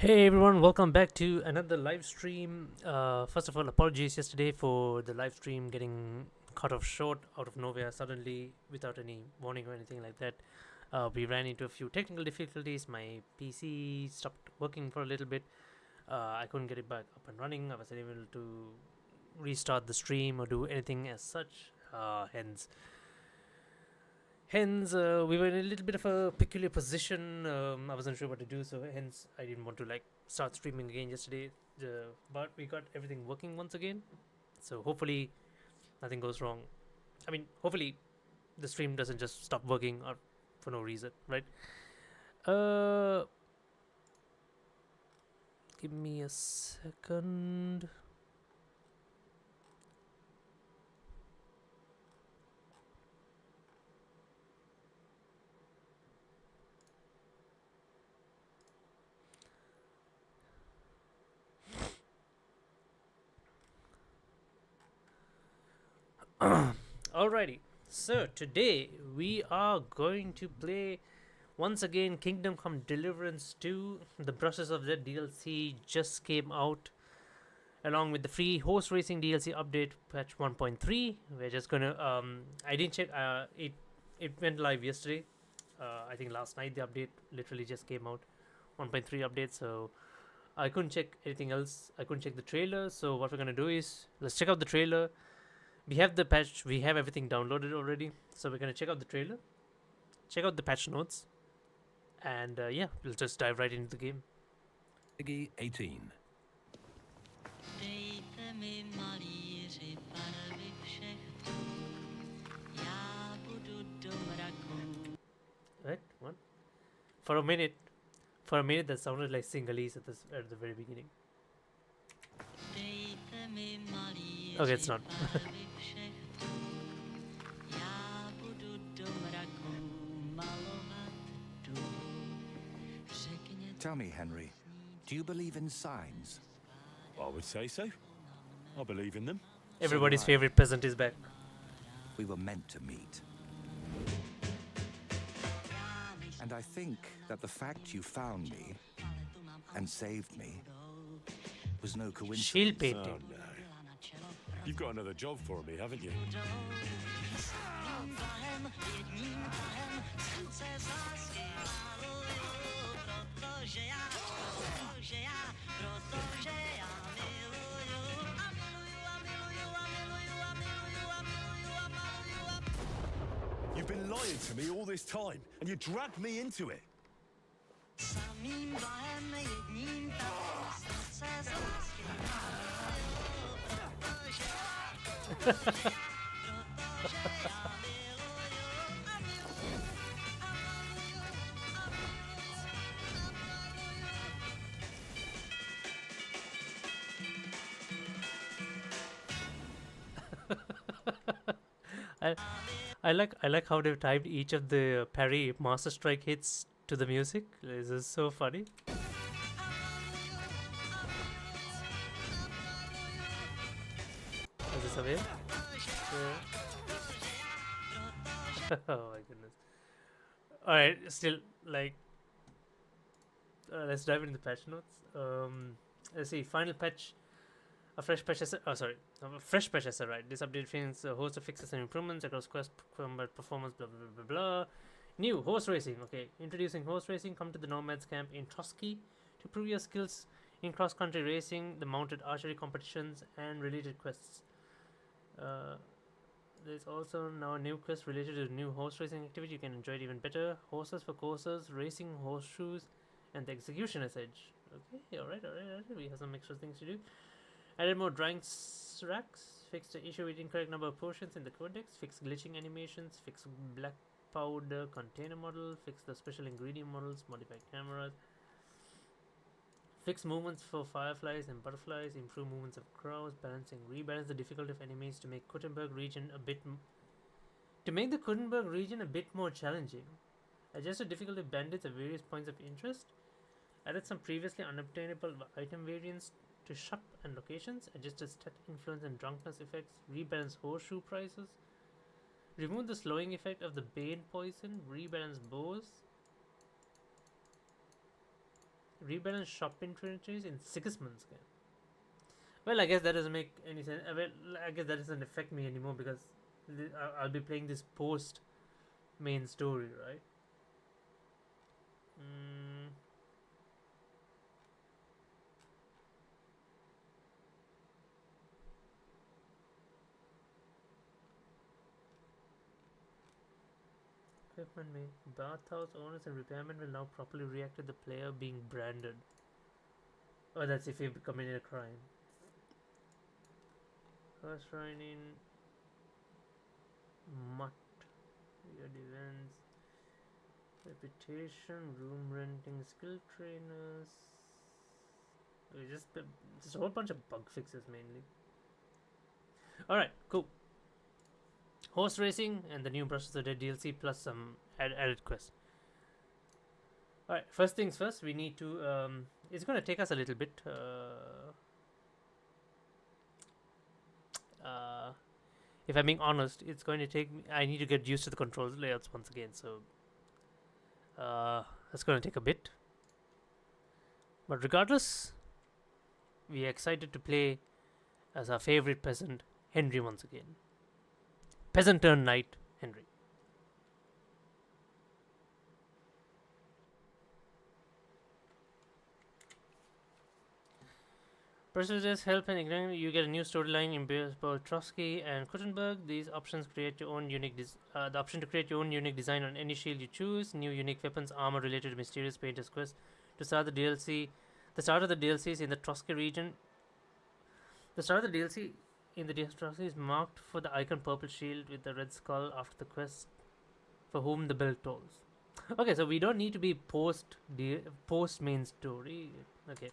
Hey everyone, welcome back to another live stream. First of all, apologies yesterday for the live stream getting cut off short out of nowhere suddenly without any warning or anything like that. We ran into a few technical difficulties. My PC stopped working for a little bit. I couldn't get it back up and running. I wasn't able to restart the stream or do anything as such. Hence, we were in a little bit of a peculiar position. I wasn't sure what to do, so hence I didn't want to like start streaming again yesterday. But we got everything working once again, so hopefully nothing goes wrong. I mean, hopefully the stream doesn't just stop working or for no reason, right? Uh, Give me a second. Alrighty, so today we are going to play once again Kingdom Come Deliverance 2. The Brushes of Death DLC just came out along with the free horse racing DLC update patch 1.3. We're just gonna I didn't check it went live yesterday. I think last night the update literally just came out, 1.3 update, so I couldn't check anything else. I couldn't check the trailer, so what we're gonna do is let's check out the trailer. We have the patch, we have everything downloaded already, so we're gonna check out the trailer, check out the patch notes, and yeah, we'll just dive right into the game. Peggy 18. Dejte mi malíři barvy všech tůň, já budu do mraku. Right? What? For a minute that sounded like Sinhalese at the very beginning. Dejte mi malíři Okay, it's not. barvy všech tůň, já budu do mraku malovat dům. Řekněte Tell me, Henry, do you believe in signs? I would say so. I believe in them. Everybody's I. favorite peasant is back. We were meant to meet. And I think that the fact you found me and saved me was no coincidence. Shield Oh painting. no. You've got another job for me, haven't you? You've been lying to me all this time, and you dragged me into it. samým blahem jedním tak snad se z lásky miluju, protože já miluju a miluju a miluju a I like how they've timed each of the parry Master Strike hits to the music. This is so funny. Is this away? Yeah. Oh my goodness. Alright, still like let's dive into the patch notes. Let's see, final patch. A fresh patch has a fresh patch has arrived. This update brings a host of fixes and improvements across quest, combat, performance, blah blah blah blah blah. New horse racing. Okay, introducing horse racing. Come to the Nomads camp in Trotsky to prove your skills in cross-country racing, the mounted archery competitions, and related quests. There's also now a new quest related to the new horse racing activity. You can enjoy it even better. Horses for courses, racing horseshoes, and the executioner's edge. Okay, alright. We have some extra things to do. Added more drying racks, fixed the issue with incorrect number of potions in the codex, fixed glitching animations, fixed black powder container model, fixed the special ingredient models, modified cameras, fixed movements for fireflies and butterflies, improve movements of crows, rebalance the difficulty of enemies to make Kuttenberg region a bit more challenging. Adjust the difficulty of bandits at various points of interest. Added some previously unobtainable item variants to shop and locations, adjusted stat influence and drunkenness effects, rebalance horseshoe prices, remove the slowing effect of the bane poison, rebalance bows, rebalance shop inventories in 6 months. Again. Well, I guess that doesn't make any sense. Well, I guess that doesn't affect me anymore because I'll be playing this post main story, right? Mm. Equipment may bathhouse owners and repairmen will now properly react to the player being branded. Oh, that's if you've committed a crime. First riding, mutt, weird events, reputation, room renting, skill trainers. Just a whole bunch of bug fixes mainly. Alright, cool. Horse racing and the new Brushes of Dead DLC plus some added quests. Alright, first things first, we need to. It's going to take us a little bit. If I'm being honest, it's going to take me. I need to get used to the controls layouts once again, so. That's going to take a bit. But regardless, we are excited to play as our favorite peasant, Henry, once again. Peasant turned knight, Henry. Procedures help and ignite. You get a new storyline in both Trotsky and Kuttenberg. These options create your own unique. The option to create your own unique design on any shield you choose. New unique weapons, armor related to mysterious painters quest. To start the DLC, the start of the DLC is in the Trotsky region. The start of the DLC in the Trotsky is marked for the icon purple shield with the red skull after the quest, for whom the bell tolls. Okay, so we don't need to be post main story. Okay.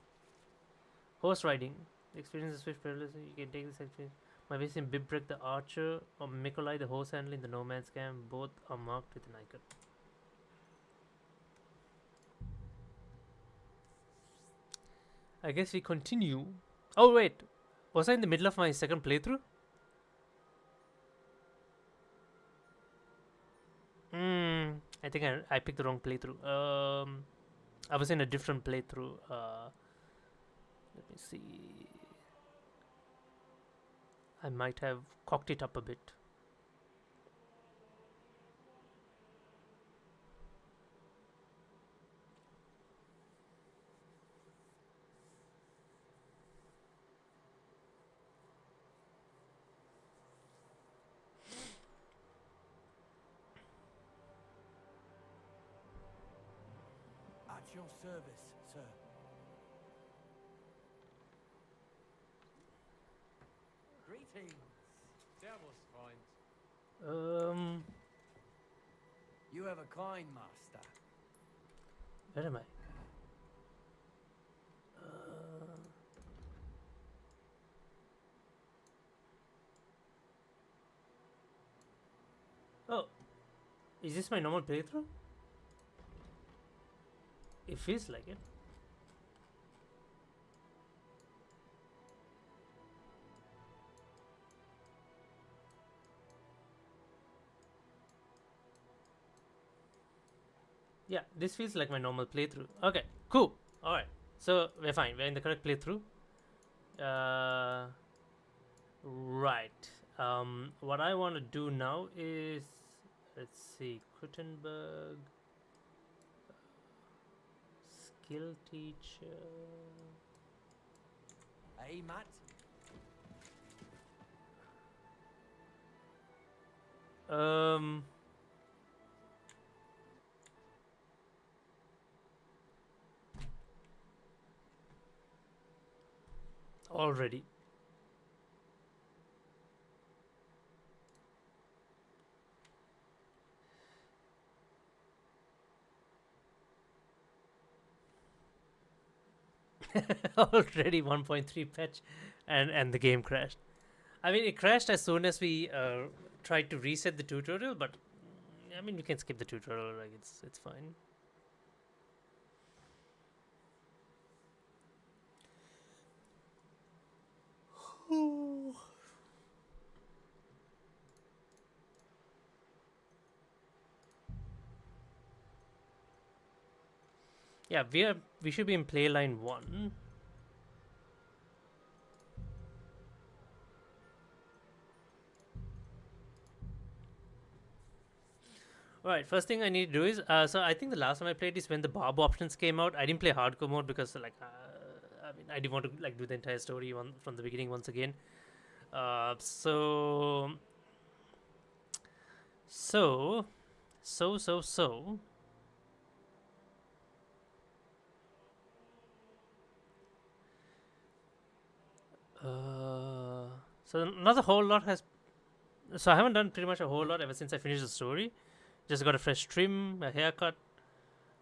Horse riding. Experience the swift perilous. You can take this experience. My base in Bibrek the archer or Mikolai the horse handler in the Nomad's camp. Both are marked with an icon. I guess we continue. Oh wait, was I in the middle of my second playthrough? I think I picked the wrong playthrough. I was in a different playthrough. Let me see. I might have cocked it up a bit. At your service, sir. Greetings. Servus, Freund. You have a coin, master. Where am I? Oh, is this my normal playthrough? It feels like it. Yeah, this feels like my normal playthrough. Okay, cool. Alright, so we're fine. We're in the correct playthrough. Right. What I want to do now is, let's see, Kuttenberg, skill teacher. Hey, Matt. Already. Already 1.3 patch and the game crashed. I mean, it crashed as soon as we tried to reset the tutorial, but I mean, you can skip the tutorial, like it's fine. Yeah, we should be in play line 1. Alright, first thing I need to do is so I think the last time I played is when the barb options came out. I didn't play hardcore mode because like I mean I didn't want to like do the entire story from the beginning once again. So so so so so so not a whole lot has. So I haven't done pretty much a whole lot ever since I finished the story. Just got a fresh trim, a haircut.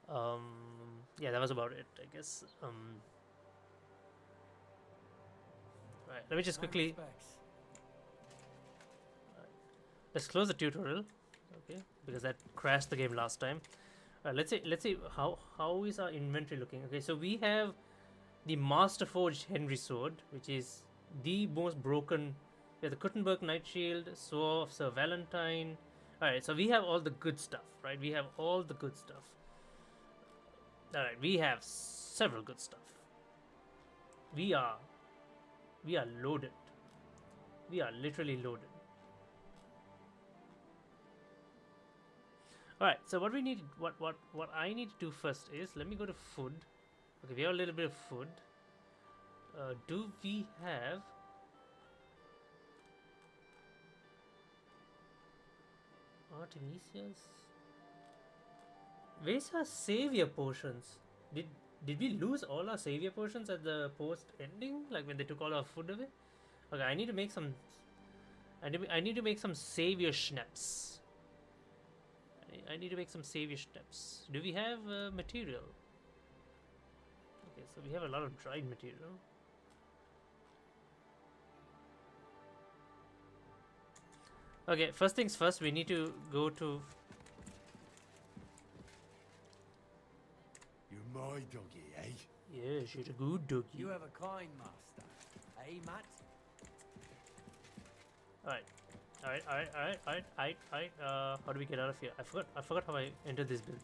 Yeah, that was about it, I guess. Right, let me just quickly. Let's close the tutorial, okay? Because that crashed the game last time. Let's see how is our inventory looking. Okay, so we have the Master Forged Henry sword, which is the most broken. We have the Kuttenberg Knight Shield, Sword of Sir Valentine. Alright, so we have all the good stuff, right? We have all the good stuff. Alright, we have several good stuff. We are loaded. We are literally loaded. Alright, so what we need, what I need to do first is, let me go to food. Okay, we have a little bit of food. Do we have Artemisia's? Where's our savior potions? Did we lose all our savior potions at the post ending? Like when they took all our food away? Okay, I need to make some. I need to make some savior schnapps. I need to make some savior schnapps. Do we have material? Okay, so we have a lot of dried material. Okay, first things first, we need to go to. You're my doggy, eh? Yes, you're a good doggy. You have a kind master, eh, Matt? Alright. How do we get out of here? I forgot how I entered this build.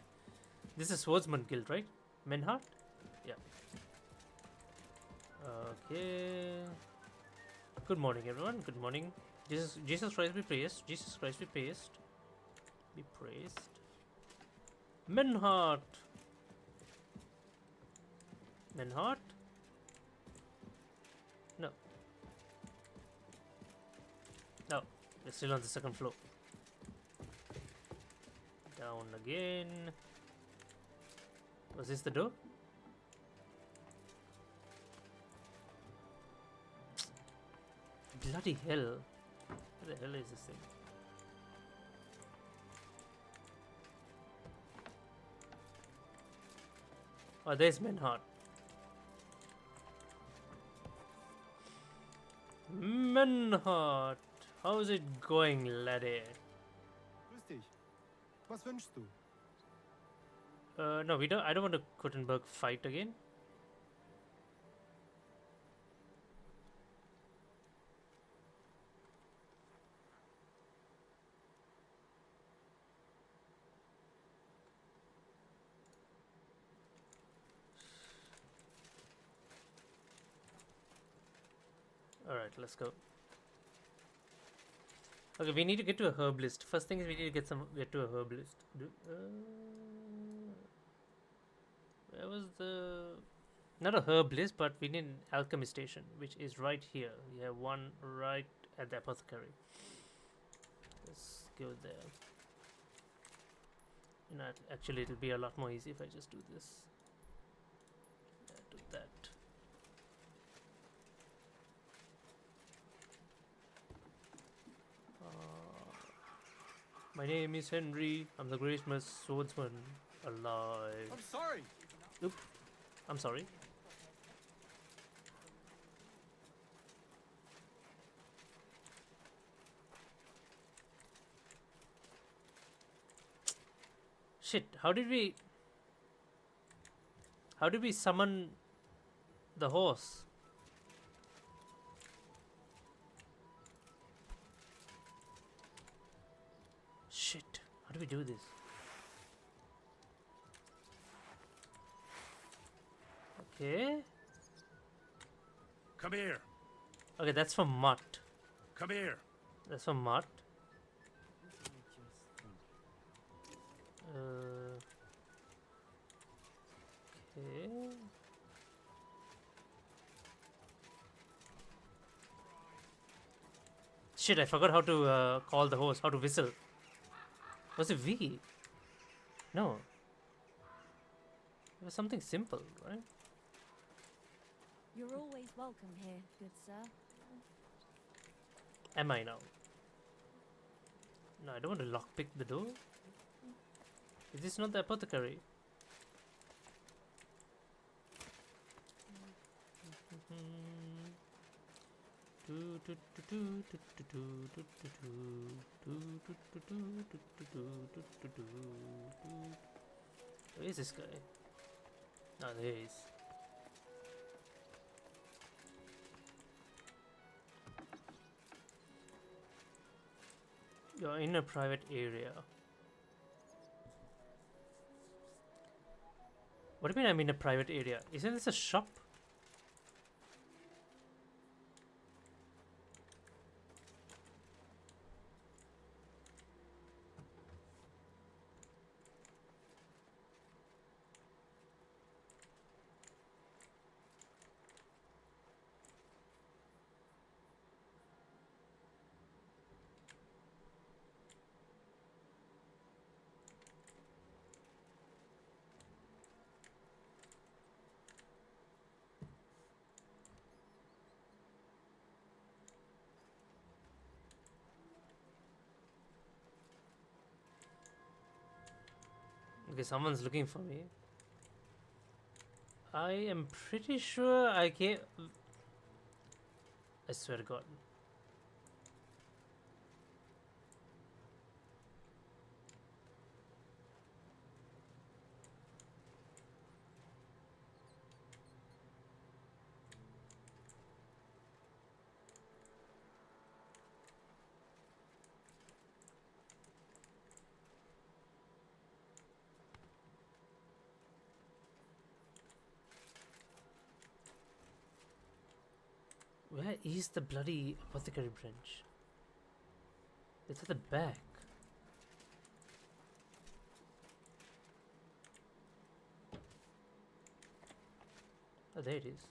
This is Swordsman Guild, right? Menhart? Yeah. Okay. Good morning, everyone. Good morning. Jesus Christ be praised. Jesus Christ be praised. Be praised. Menhart. Menhart? No. No. We're still on the second floor. Down again. Was this the door? Bloody hell. What the hell is this thing? Oh, there's Menhart. Menhart. How's it going, laddie? Grüß dich. Was wünschst du? No, we don't. I don't want to Kuttenberg fight again. All right, let's go. Okay, we need to get to a herbalist. First thing is we need to get to a herbalist. Where was the... Not a herbalist, but we need an alchemy station, which is right here. We have one right at the apothecary. Let's go there. You know, actually it'll be a lot more easy if I just do this. Yeah, do that. My name is Henry. I'm the greatest swordsman alive. I'm sorry. Oop. I'm sorry. Shit, how did we summon the horse? Shit, how do we do this? Okay. Come here. Okay, that's from Mutt. Come here. That's from Mutt. Okay. Shit, I forgot how to call the horse, how to whistle. Was it V? No. It was something simple, right? You're always welcome here, good sir. Am I now? No, I don't want to lockpick the door. Is this not the apothecary? Where is this guy? Ah, there he is. You're in a private area. What do you mean I'm in a private area? Isn't this a shop? Okay, someone's looking for me. I am pretty sure I came. I swear to God. Where is the bloody apothecary branch? It's at the back. Oh, there it is.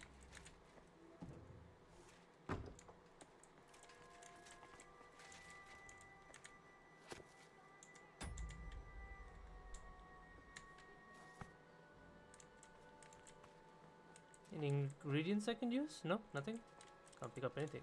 Any ingredients I can use? No, nothing. Can't pick up anything.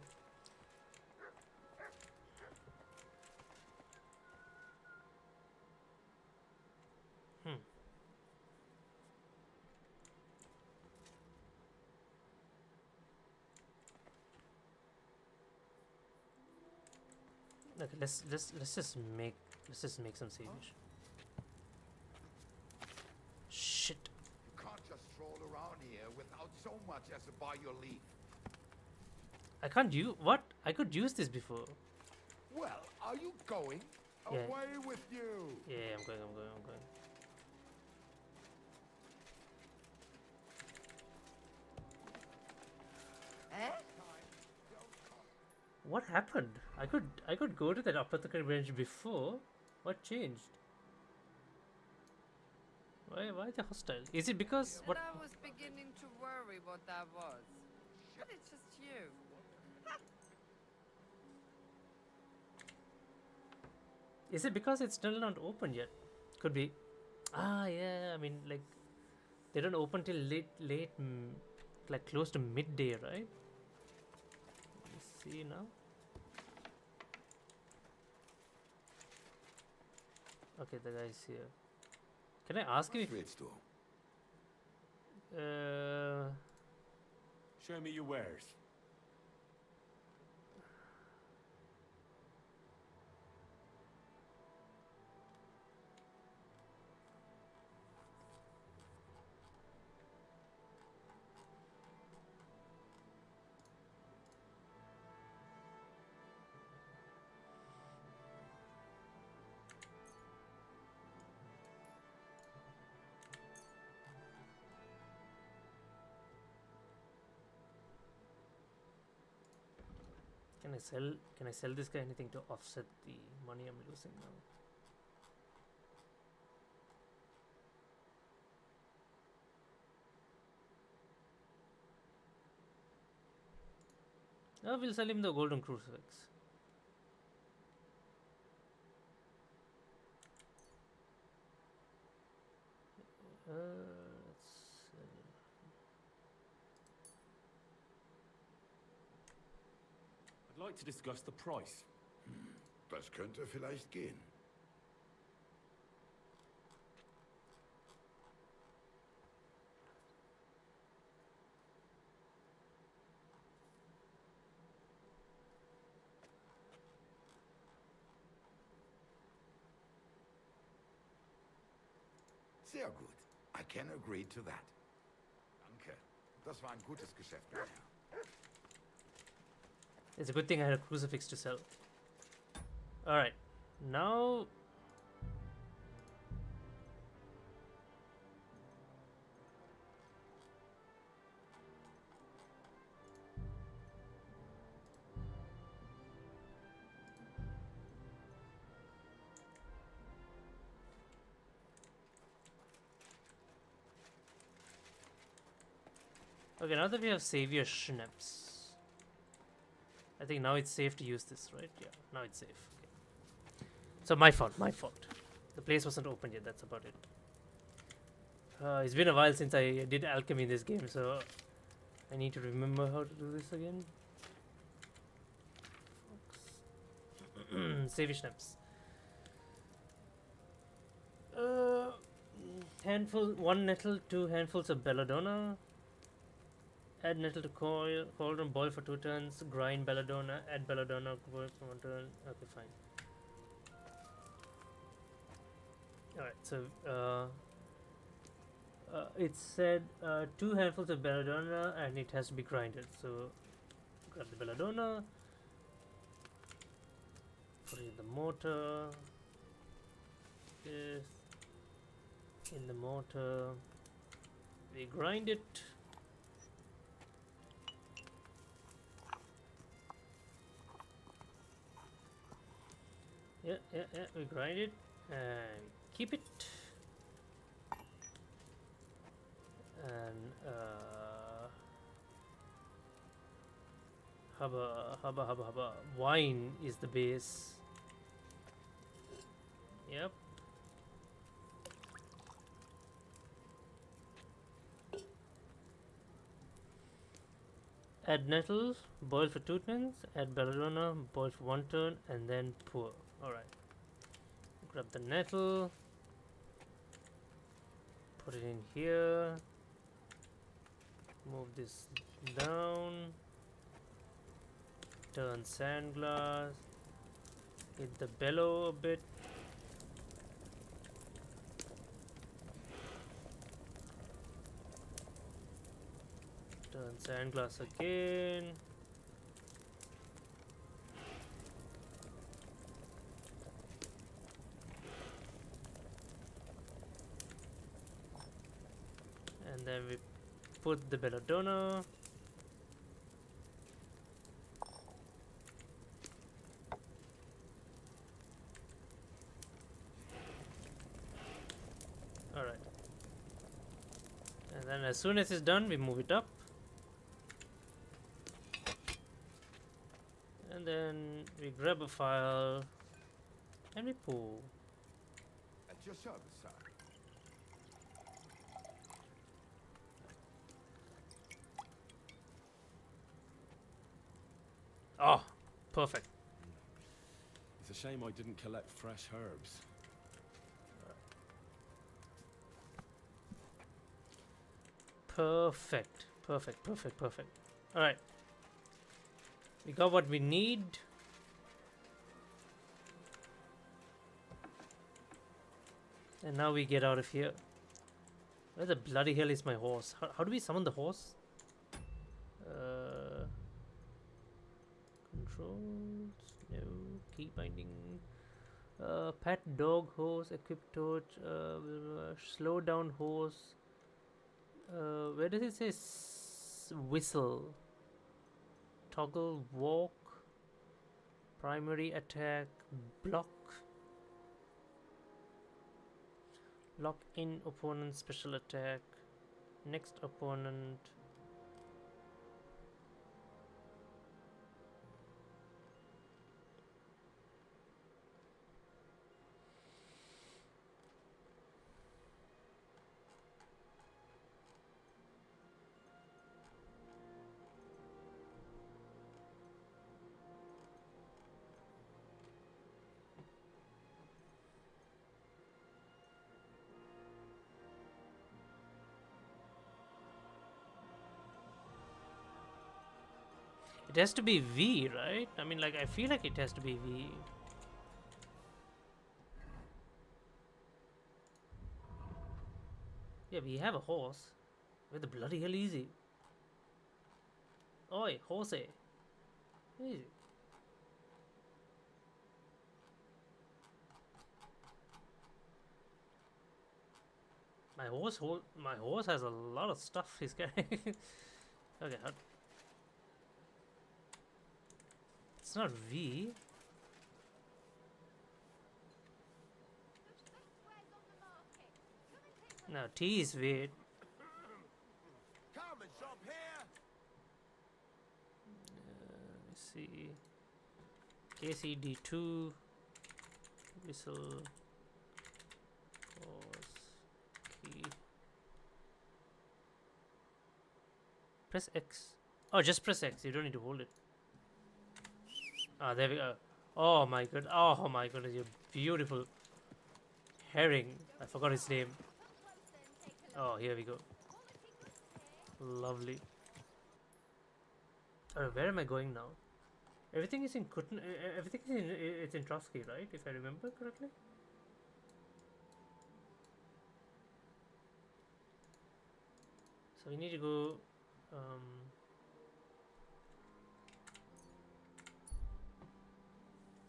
Okay, let's just make some sage. Shit. You can't just stroll around here without so much as a by your leave. I can't use what? I could use this before. Well, are you going? Yeah. Away with you! Yeah, I'm going. What happened? I could go to that apothecary branch before. What changed? Why they hostile? Is it because what? And I was beginning to worry what that was. But it's just you. Is it because it's still not open yet? Could be. Ah, yeah. I mean, like they don't open till late, like close to midday, right? Let's see now. Okay, the guy's here. Can I ask him if? Show me your wares. Can I sell? Can I sell this guy anything to offset the money I'm losing now? We'll sell him the golden crucifix. Let's sell. I'd like to discuss the price. Das könnte vielleicht gehen. Sehr gut. I can agree to that. Danke. Das war ein gutes Geschäft, mein Herr. It's a good thing I had a crucifix to sell. Alright. Now... Okay, now that we have Savior Schnaps, I think now it's safe to use this, right? Yeah, now it's safe. Okay. So my fault, my fault. The place wasn't open yet, that's about it. It's been a while since I did alchemy in this game, so I need to remember how to do this again. Savior Schnaps. Handful, 1 nettle, 2 handfuls of belladonna. Add nettle to cauldron, boil for 2 turns, grind belladonna, add belladonna, boil for 1 turn. Okay, fine. Alright, so it said 2 handfuls of belladonna and it has to be grinded. So grab the belladonna, put it in the mortar, this in the mortar, we grind it. Yeah, we grind it and keep it. And hubba. Wine is the base. Yep. Add nettles, boil for 2 turns, add belladonna, boil for 1 turn, and then pour. Alright. Grab the nettle, put it in here, move this down, turn sand glass, hit the bellow a bit. Turn sand glass again. And then we put the belladonna. Alright. And then as soon as it's done, we move it up. And then we grab a file and we pull. At your service, sir. Oh, perfect. It's a shame I didn't collect fresh herbs. Perfect. Alright. We got what we need. And now we get out of here. Where the bloody hell is my horse? How do we summon the horse? Controls. No. Key binding. Pet dog horse. Equip torch. Slow down horse. Where does it say whistle? Toggle walk. Primary attack, block. Lock in opponent special attack. Next opponent. It has to be V, right? I mean, like, I feel like it has to be V. Yeah, we have a horse. Where the bloody hell is he? Oi, horsey. Where is he? My horse has a lot of stuff he's carrying. Okay, it's not V. No, T is weird. Come and shop here. Let's see. KCD II. Whistle. Horse. Key. Press X. Oh, just press X. You don't need to hold it. Ah, there we go. Oh my god. Oh my goodness. You're beautiful. Herring. I forgot his name. Oh, here we go. Lovely. Where am I going now? Everything is in Kutn. Everything is in. It's in Trotsky, right? If I remember correctly. So we need to go.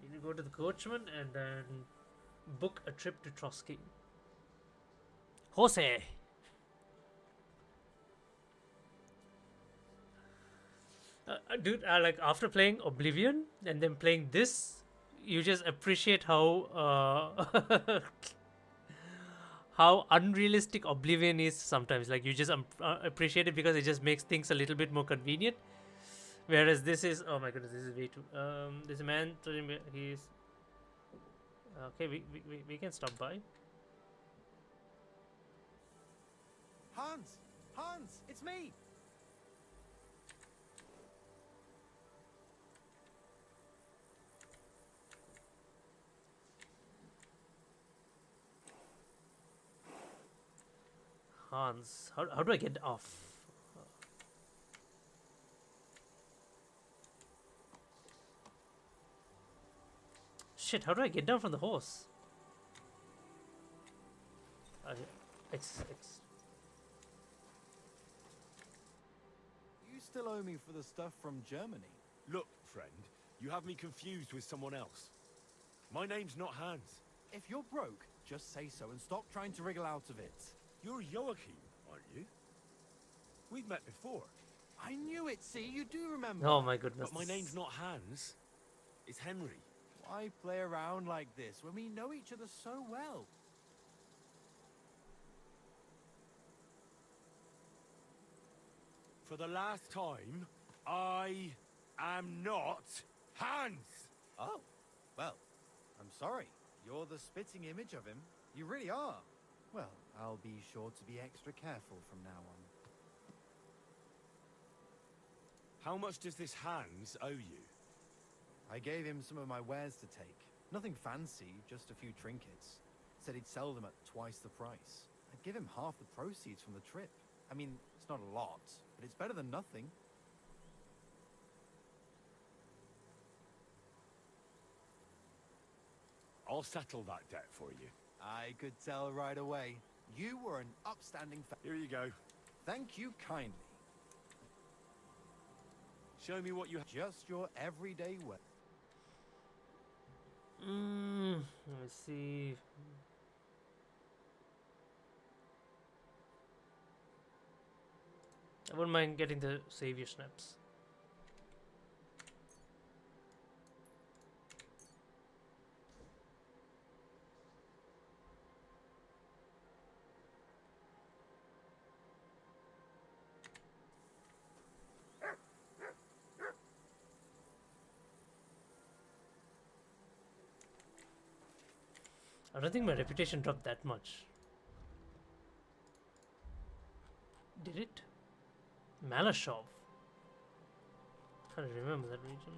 We need to go to the coachman and then book a trip to Trotsky. Jose. Dude, like after playing Oblivion and then playing this, you just appreciate how how unrealistic Oblivion is sometimes. Like you just appreciate it because it just makes things a little bit more convenient. Whereas this is, oh my goodness, this is way too. There's a man. He's okay. We can stop by. Hans, it's me. Hans, how do I get off? Shit, how do I get down from the horse? X. You still owe me for the stuff from Germany. Look, friend, you have me confused with someone else. My name's not Hans. If you're broke, just say so and stop trying to wriggle out of it. You're Joachim, aren't you? We've met before. I knew it, see? You do remember. Oh my goodness. But my name's not Hans. It's Henry. Why play around like this when we know each other so well? For the last time, I am not Hans! Oh, well, I'm sorry. You're the spitting image of him. You really are. Well, I'll be sure to be extra careful from now on. How much does this Hans owe you? I gave him some of my wares to take. Nothing fancy, just a few trinkets. Said he'd sell them at twice the price. I'd give him half the proceeds from the trip. I mean, it's not a lot, but it's better than nothing. I'll settle that debt for you. I could tell right away. You were an upstanding Here you go. Thank you kindly. Show me what you have. Just your everyday way. Let me see. I wouldn't mind getting the savior snaps. I don't think my reputation dropped that much. Did it? Malashov. I don't remember that region.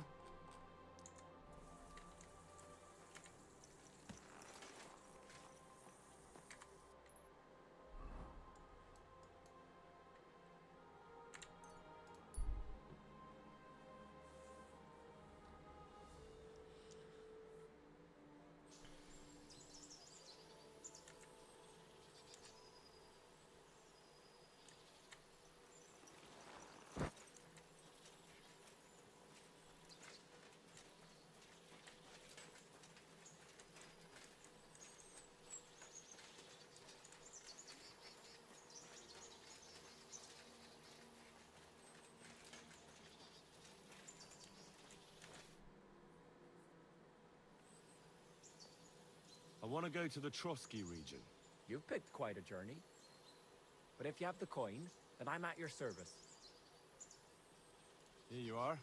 I want to go to the Trotsky region. You've picked quite a journey. But if you have the coin, then I'm at your service. Here you are.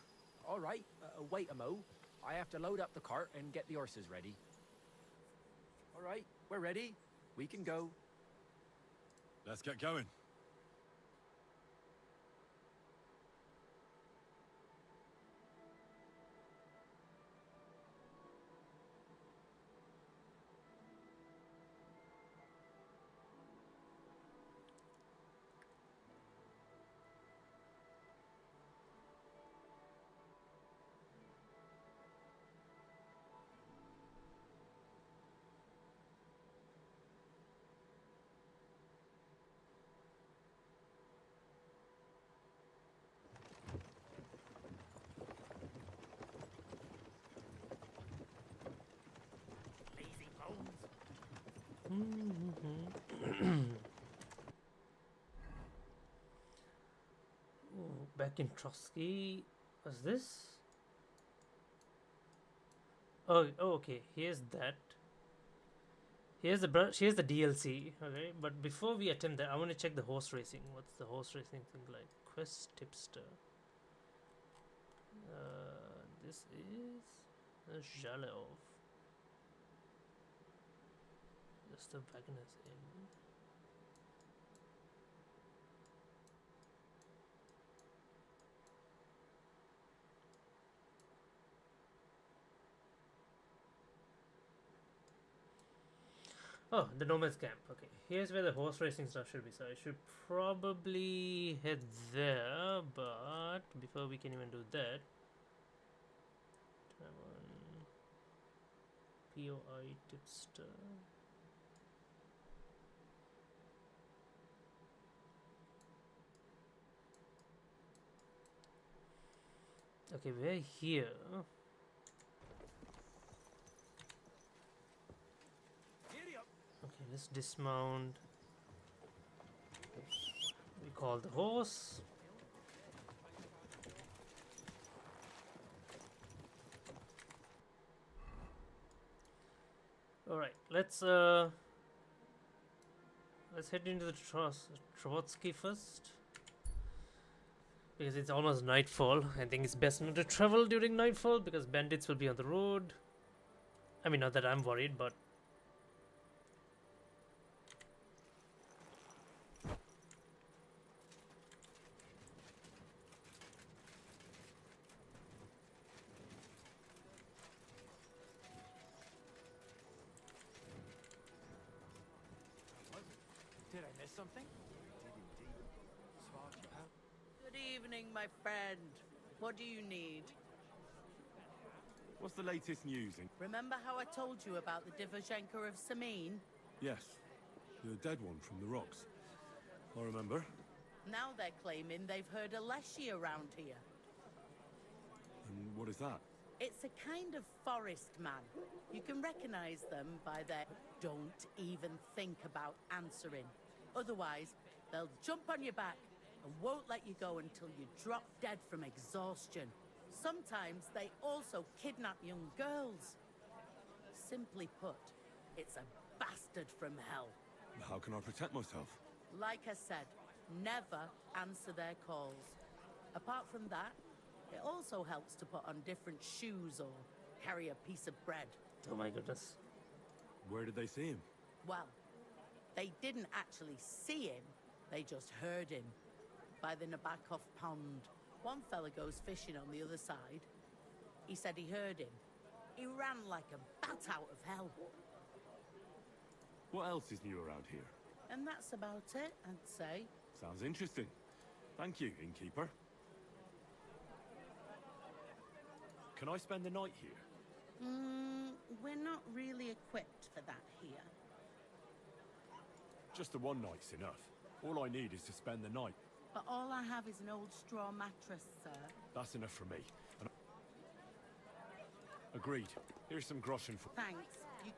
All right, wait a mo. I have to load up the cart and get the horses ready. All right, we're ready. We can go. Let's get going. Ooh, back in Trotsky. What's this? Oh, okay. Here's that. Here's the DLC. Okay, but before we attempt that, I want to check the horse racing. What's the horse racing thing like? Quest tipster. This is Zhaleov. Just the wagon is in. Oh, the nomad's camp. Okay, here's where the horse racing stuff should be. So I should probably head there, but before we can even do that, come on, POI tipster. Okay, we're here. Okay, let's dismount. We call the horse. All right, let's head into the Trotsky first, because it's almost nightfall. I think it's best not to travel during nightfall because bandits will be on the road. I mean, not that I'm worried, but Did I miss something? Good evening, my friend. What do you need? What's the latest news? Remember how I told you about the Divoshenko of Samin? Yes, the dead one from the rocks. I remember. Now they're claiming they've heard a Leshy around here. And what is that? It's a kind of forest man. You can recognize them by their don't even think about answering. Otherwise, they'll jump on your back and won't let you go until you drop dead from exhaustion. Sometimes they also kidnap young girls. Simply put, it's a bastard from hell. How can I protect myself? Like I said, never answer their calls. Apart from that, it also helps to put on different shoes or carry a piece of bread. oh my goodness. Where did they see him? Well, they didn't actually see him, they just heard him. By the Nabokov pond. One fella goes fishing on the other side. He said he heard him. He ran like a bat out of hell. What else is new around here? And that's about it, I'd say. Sounds interesting. Thank you, innkeeper. Can I spend the night here? We're not really equipped for that here. Just the one night's enough. All I need is to spend the night. But all I have is an old straw mattress, sir. That's enough for me. And agreed. Here's some groschen for... Thanks. You...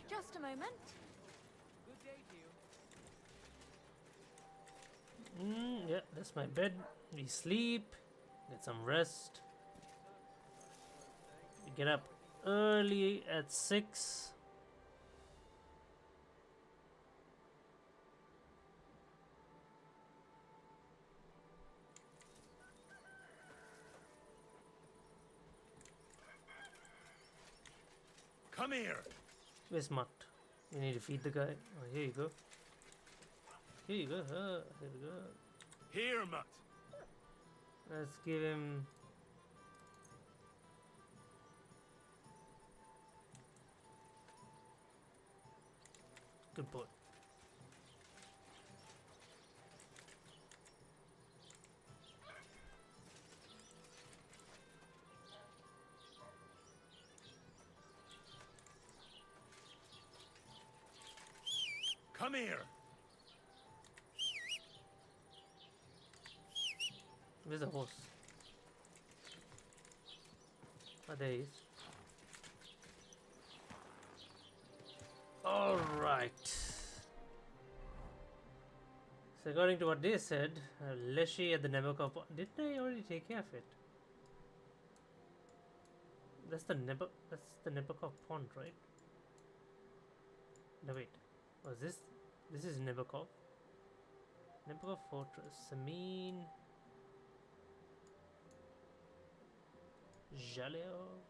Just a moment. Yeah, that's my bed. We sleep, get some rest. We get up early at 6. Come here! Where's Mutt? We need to feed the guy. Oh, here you go. Here you go. Here we go. Here, Mutt! Let's give him... Good boy. Come here! Where's the horse? Oh, there he is. Alright. So according to what they said, Leshy at the Nabokov... Didn't I already take care of it? That's the Nabokov pond, right? No, wait. Was this... This is Nabokov. Nabokov Fortress. Samin... Jaleo.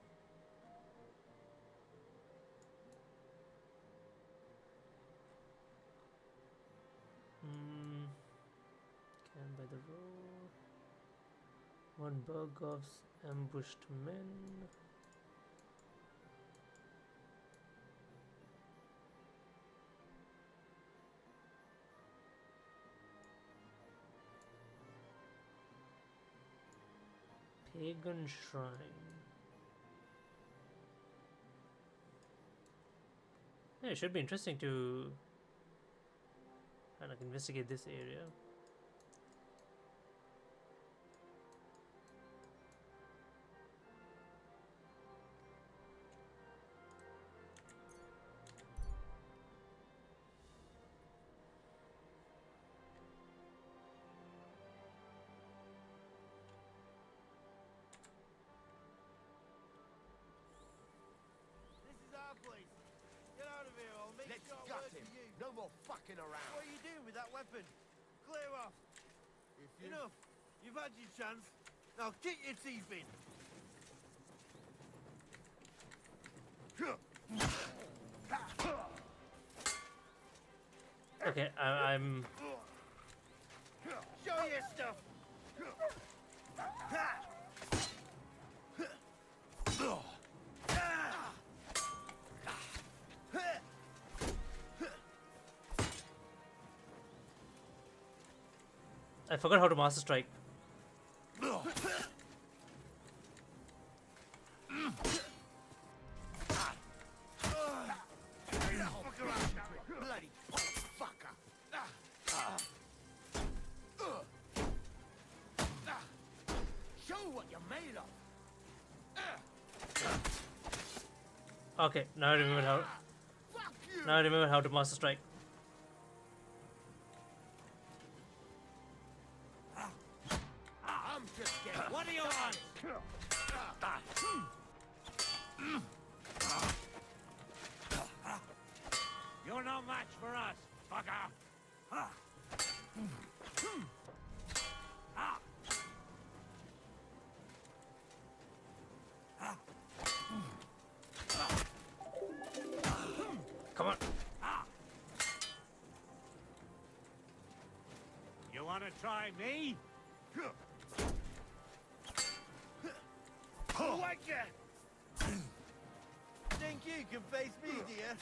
Camp by the road. One Burgov's ambushed men. Pagan Shrine. Yeah, it should be interesting to kind of investigate this area. Let's gut him. No more fucking around. What are you doing with that weapon? Clear off. Enough. You've had your chance. Now kick your teeth in. Okay, I'm... Show your stuff. I forgot how to master strike. Bloody fucker. Show what you're made of. Okay, now I remember how. Fuck you. Now I remember how to master strike. I'm just getting. What do you want? You're no match for us, fucker. Wanna try me? Wanker! Think you can face me, dear?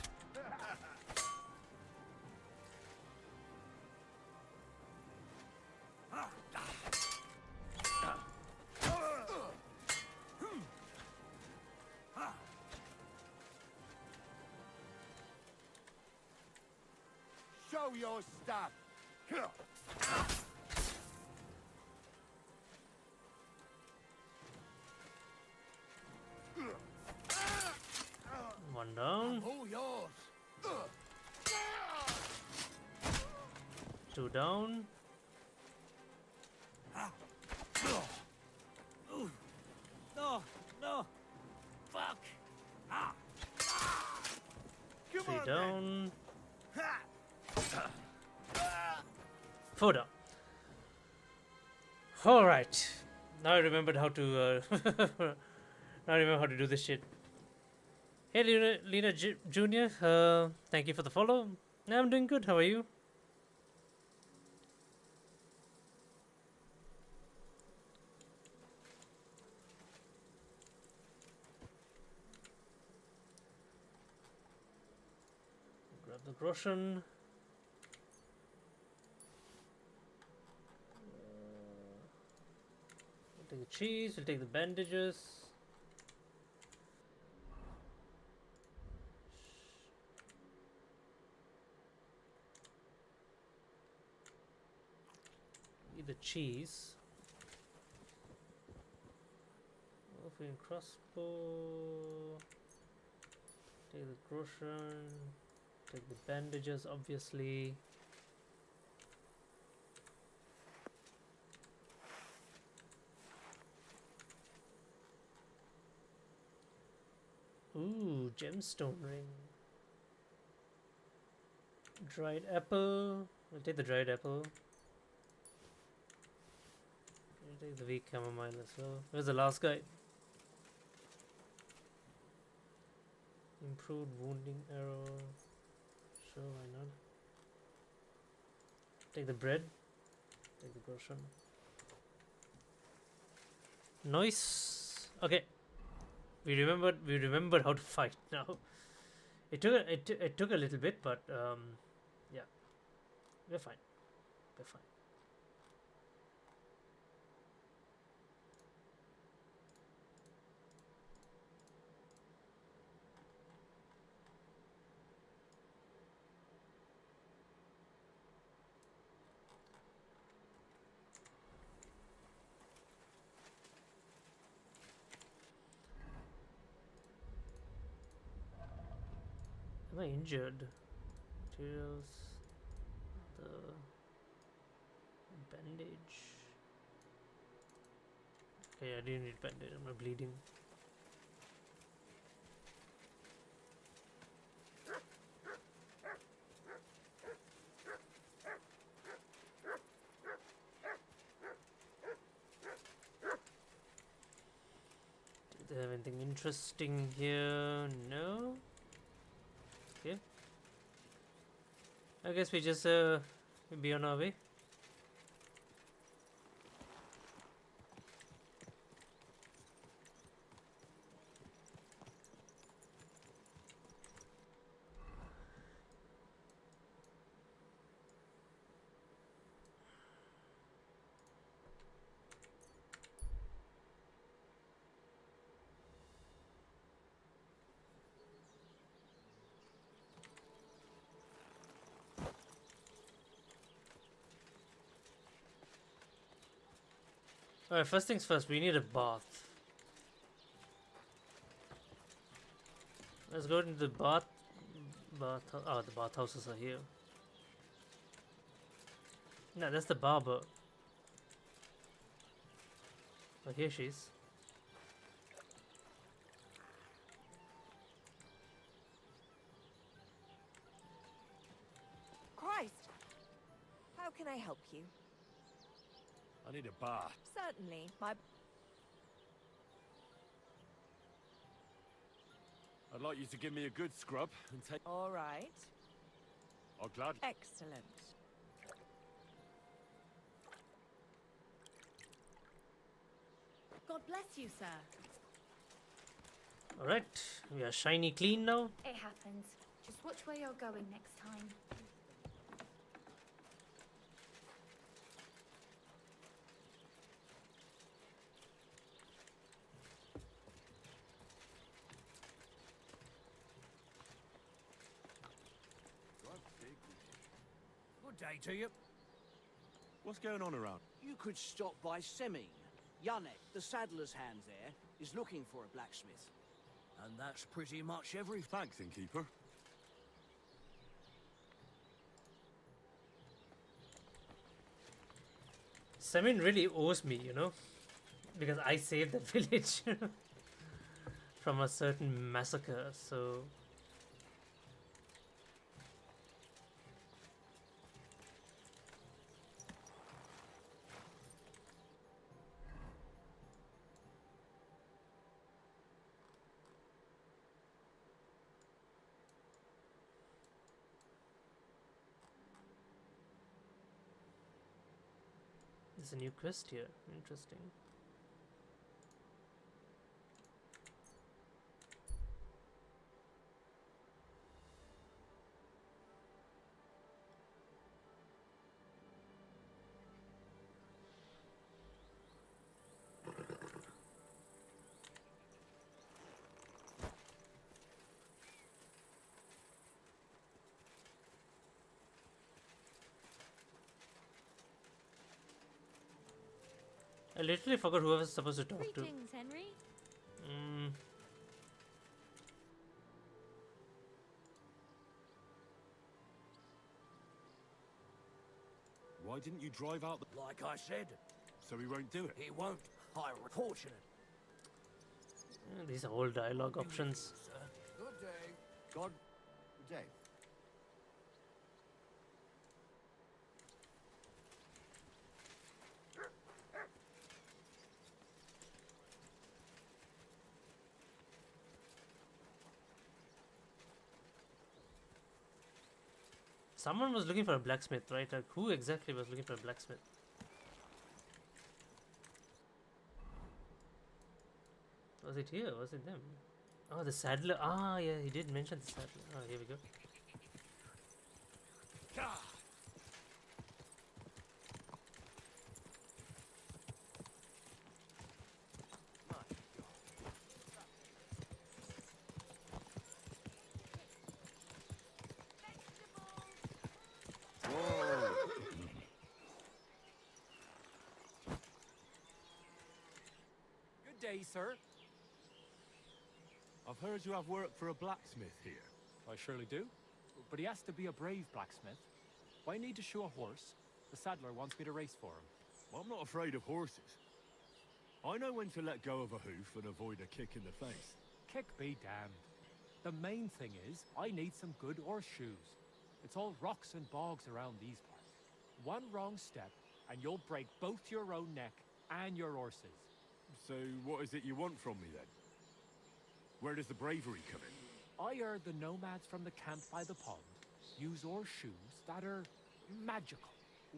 Show your stuff. One down. All yours. Two down. No, no. Fuck. Come Three on, down. then. Four down. All right. Now I remembered how to. Now I remember how to do this shit. Hey, Lena Jr. Thank you for the follow. I'm doing good. How are you? Grab the groschen. We'll take the cheese. We'll take the bandages. Eat the cheese. Wolverine crossbow. Take the groschen. Take the bandages, obviously. Ooh, gemstone ring. Dried apple. We'll take the dried apple. We'll take the weak chamomile as well. Where's the last guy? Improved wounding arrow. Sure, why not? Take the bread. Take the groschen. Nice. Okay. We remembered how to fight now. It took a little bit, but yeah. We're fine. We're fine. Am I injured? Materials. The bandage. Okay, I didn't need bandage. I'm not bleeding. Do they have anything interesting here? No. Okay. I guess we just be on our way. Alright, first things first, we need a bath. Let's go into the bath. Oh, the bathhouses are here. No, that's the barber. Oh, here she is. Christ! How can I help you? I need a bath. Certainly, my... I'd like you to give me a good scrub and take... All right. I'll gladly... Excellent. God bless you, sir. Alright, we are shiny clean now. It happens. Just watch where you're going next time. Good day to you. What's going on around? You could stop by Semin. Yannick, the saddler's hand there, is looking for a blacksmith. And that's pretty much everything. Thanks, innkeeper. Semin really owes me, you know, because I saved that village from a certain massacre, so... There's a new quest here. Interesting. I literally forgot who I was supposed to talk to. Greetings, Henry. Why didn't you drive out the... Like I said, So he won't do it? he won't. Fortunate. These are all dialogue options. Good day. God. Good day. Someone was looking for a blacksmith, right? Like, who exactly was looking for a blacksmith? Was it here? Was it them? Oh, the saddler. Ah, yeah, he did mention the saddler. Oh, here we go. Good day, sir. I've heard you have work for a blacksmith here. I surely do. But he has to be a brave blacksmith. Why need to shoe a horse? The saddler wants me to race for him. Well, I'm not afraid of horses. I know when to let go of a hoof and avoid a kick in the face. Kick be damned. The main thing is, I need some good horseshoes. It's all rocks and bogs around these parts. One wrong step, and you'll break both your own neck and your horses. So what is it you want from me then? Where does the bravery come in? I heard the nomads from the camp by the pond use horseshoes that are magical.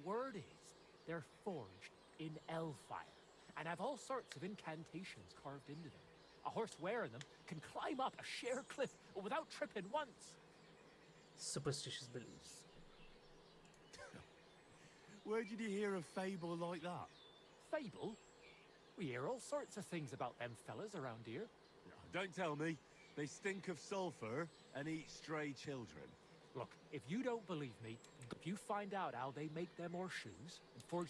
Word is, they're forged in Elfire and have all sorts of incantations carved into them. A horse wearing them can climb up a sheer cliff without tripping once. Superstitious beliefs. Where did you hear a fable like that? Fable? We hear all sorts of things about them fellas around here. Don't tell me. They stink of sulfur and eat stray children. Look, if you don't believe me, if you find out how they make them horseshoes and forge...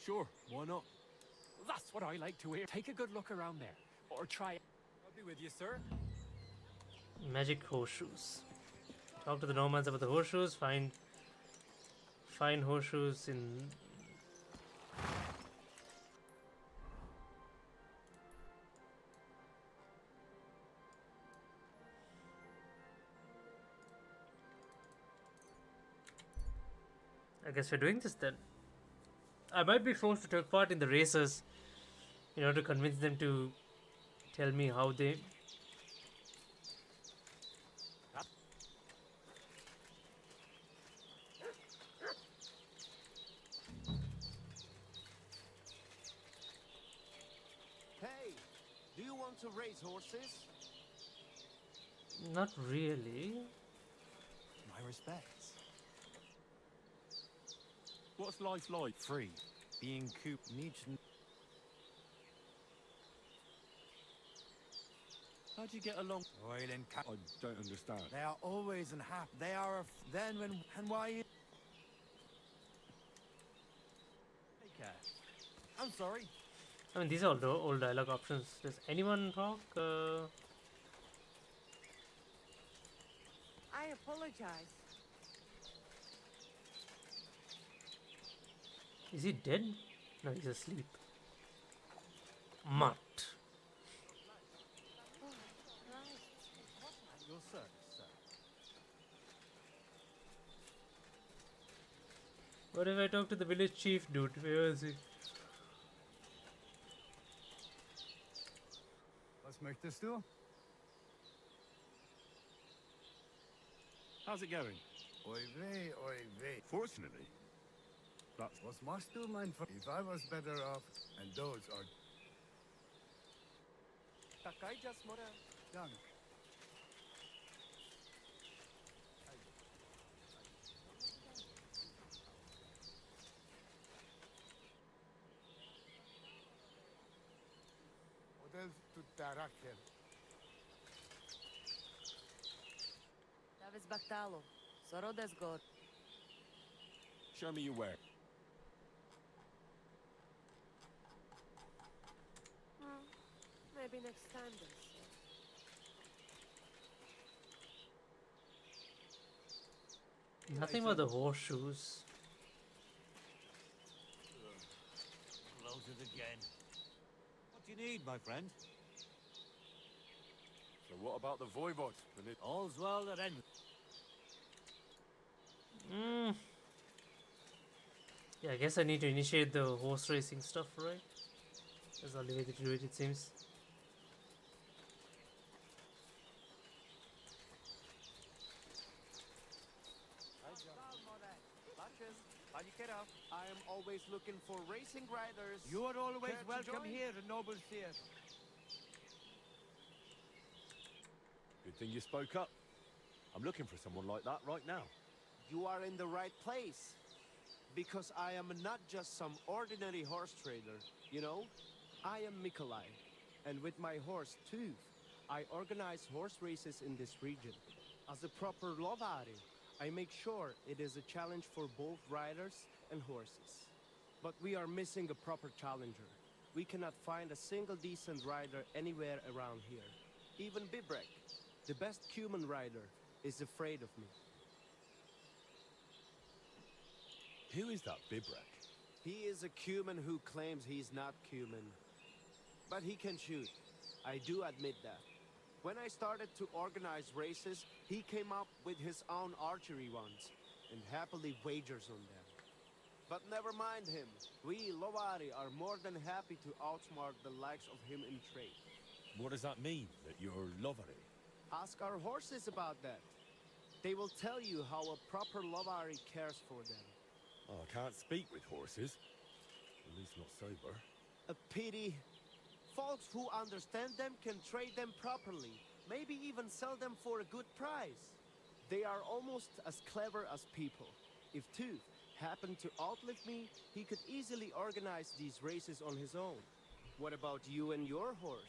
Sure, why not? That's what I like to hear. Take a good look around there. Or try it. I'll be with you, sir. Magic horseshoes. Talk to the nomads about the horseshoes. Find horseshoes in... I guess we're doing this then. I might be forced to take part in the races in order to convince them to tell me how they... want to race horses? Not really. My respects. What's life like? Free. Being cooped needs... How'd you get along? Oil and I don't understand. They are always unhappy. They are then when and why you... Take care. I'm sorry. I mean, these are all old dialogue options. Does anyone talk? I apologize. Is he dead? No, he's asleep. Mutt. At your service, sir. What if I talk to the village chief dude? Where is he? Was möchtest du? How's it going? Oi weh. Fortunately, that's... Was machst du, mein Freund? If I was better off, and those are... Young. Model tutarakel. Davis Baktalo. Sorodes God. Show me your where. Maybe next time then, sir. Nothing but the horseshoes. Bloated again. What do you need, my friend? So what about the Voivod? And it... All's well that ends. Yeah, I guess I need to initiate the horse racing stuff, right? That's the only way to do it, it seems. I am always looking for racing riders. You are always Care to welcome join? here, noble seer. Good thing you spoke up. I'm looking for someone like that right now. You are in the right place. Because I am not just some ordinary horse trader, you know? I am Mikolai, and with my horse, Tooth, I organize horse races in this region. As a proper lovari, I make sure it is a challenge for both riders and horses. But we are missing a proper challenger. We cannot find a single decent rider anywhere around here. Even Bibrek, the best human rider, is afraid of me. Who is that Bibrek? He is a Cuman who claims he's not Cuman. But he can shoot. I do admit that. When I started to organize races, he came up with his own archery ones, and happily wagers on them. But never mind him. We, Lovari, are more than happy to outsmart the likes of him in trade. What does that mean, that you're Lovari? Ask our horses about that. They will tell you how a proper Lovari cares for them. Oh, I can't speak with horses. At least not sober. A pity. Folks who understand them can trade them properly, maybe even sell them for a good price. They are almost as clever as people. If Tooth happened to outlive me, he could easily organize these races on his own. What about you and your horse?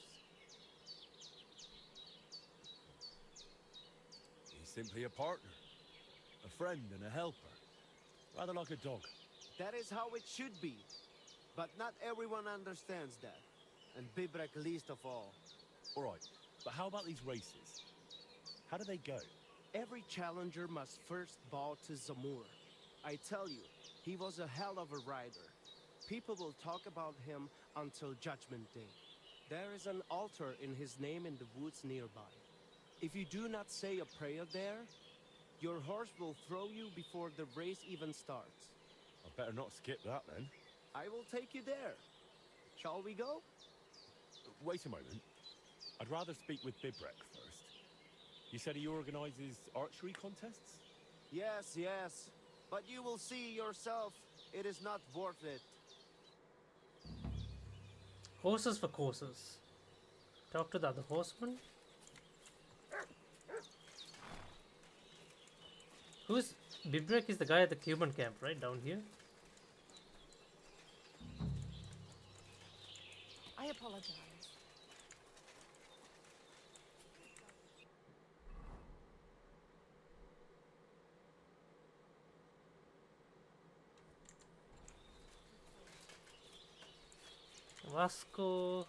He's simply a partner. A friend and a helper. Rather like a dog. That is how it should be. But not everyone understands that. And Bibrek least of all. All right, but how about these races? How do they go? Every challenger must first bow to Zamur. I tell you, he was a hell of a rider. People will talk about him until Judgment Day. There is an altar in his name in the woods nearby. If you do not say a prayer there, your horse will throw you before the race even starts. I better not skip that then. I will take you there. Shall we go? Wait a moment. I'd rather speak with Bibrek first. You said he organizes archery contests? Yes, yes. But you will see yourself, it is not worth it. Horses for courses. Talk to the other horseman. Who's Bibrek is the guy at the Cuban camp, right? Down here? I apologize. Vasco.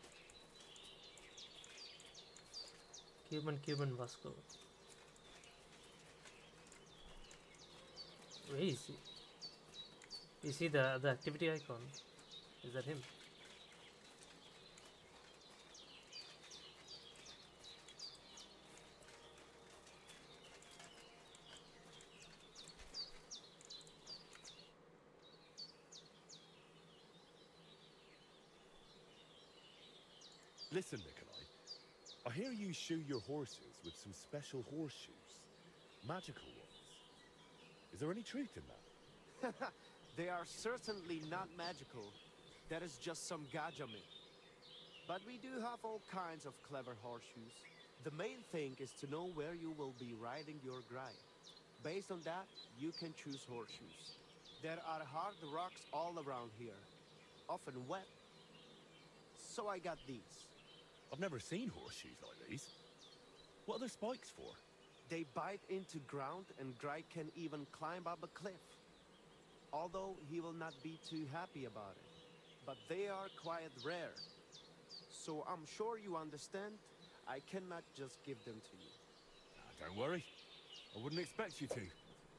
Cuban Vasco. Where is he? You see the activity icon? Is that him? Listen, Nikolai. I hear you shoe your horses with some special horseshoes. Magical ones. Is there any truth in that? They are certainly not magical. That is just some gadget. But we do have all kinds of clever horseshoes. The main thing is to know where you will be riding your grind. Based on that, you can choose horseshoes. There are hard rocks all around here, often wet. So I got these. I've never seen horseshoes like these. What are the spikes for? They bite into ground and Greg can even climb up a cliff. Although he will not be too happy about it. But they are quite rare. So I'm sure you understand, I cannot just give them to you. Don't worry. I wouldn't expect you to.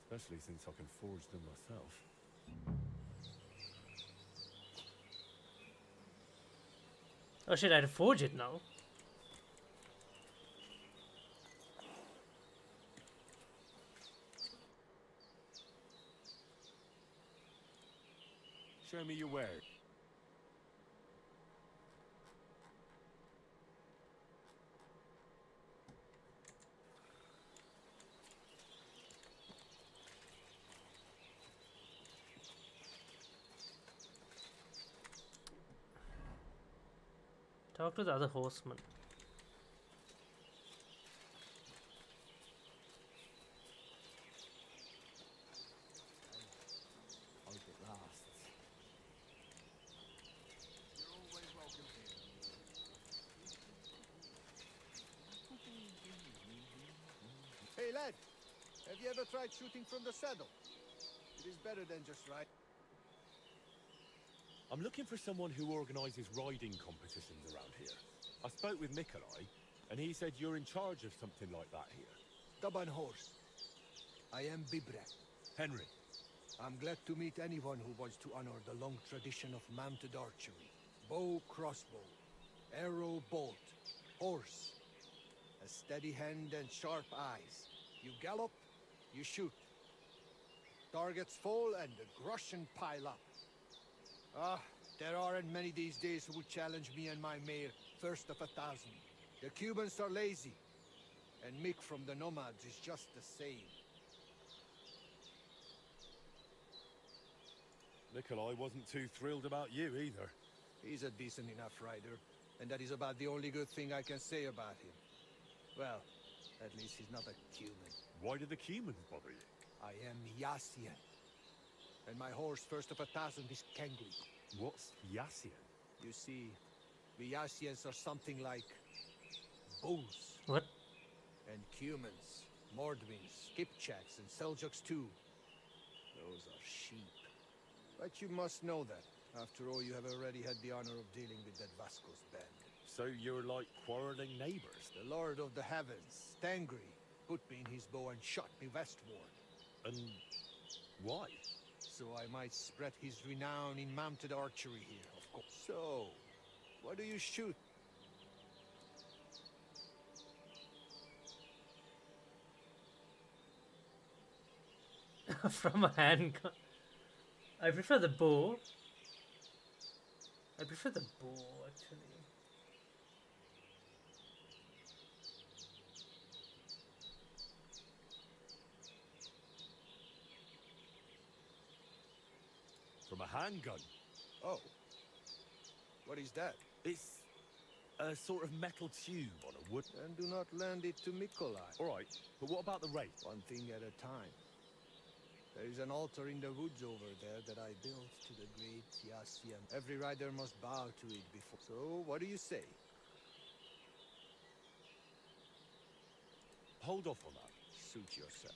Especially since I can forge them myself. Oh shit, I had to forge it now. Show me your wares. Talk to the other horseman. Hope it lasts. You're always welcome here. Hey lad, have you ever tried shooting from the saddle? It is better than just riding. I'm looking for someone who organises riding competitions around here. I spoke with Nikolai, and he said you're in charge of something like that here. Stubborn horse. I am Bibrek. Henry. I'm glad to meet anyone who wants to honor the long tradition of mounted archery. Bow, crossbow, arrow, bolt, horse. A steady hand and sharp eyes. You gallop, you shoot. Targets fall and the groschen pile up. Ah, there aren't many these days who would challenge me and my mare, first of 1,000. The Cubans are lazy, and Mick from the Nomads is just the same. Nikolai wasn't too thrilled about you either. He's a decent enough rider, and that is about the only good thing I can say about him. Well, at least he's not a Cuban. Why did the Cumans bother you? I am Yassian. And my horse, first of 1,000, is Kengli. What's Yassian? You see, the Yassians are something like bulls. What? And Cumans, Mordvins, Kipchaks, and Seljuks too. Those are sheep. But you must know that. After all, you have already had the honor of dealing with that Vasco's band. So you're like quarreling neighbours? The Lord of the Heavens, Stangri, put me in his bow and shot me westward. And why? So I might spread his renown in mounted archery here, of course. So, what do you shoot? From a handgun. I prefer the bow. I prefer the bow, actually. From a handgun. Oh. What is that? It's A sort of metal tube on a wood... And do not lend it to Mikolai. All right, but what about the wraith? One thing at a time. There is an altar in the woods over there that I built to the great Yassian. Every rider must bow to it before. So, what do you say? Hold off on that. Suit yourself.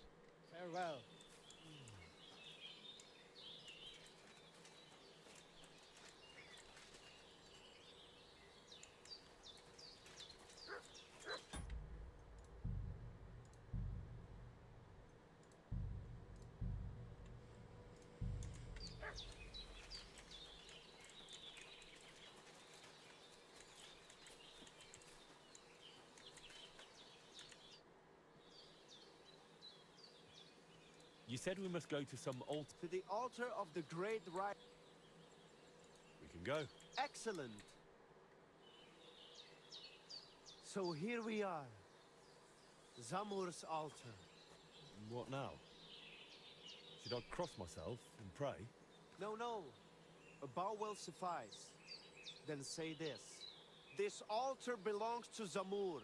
Farewell. You said we must go to some altar. To the altar of the great right. We can go. Excellent. So here we are. Zamur's altar. What now? Should I cross myself and pray? No, no. A bow will suffice. Then say this. This altar belongs to Zamur,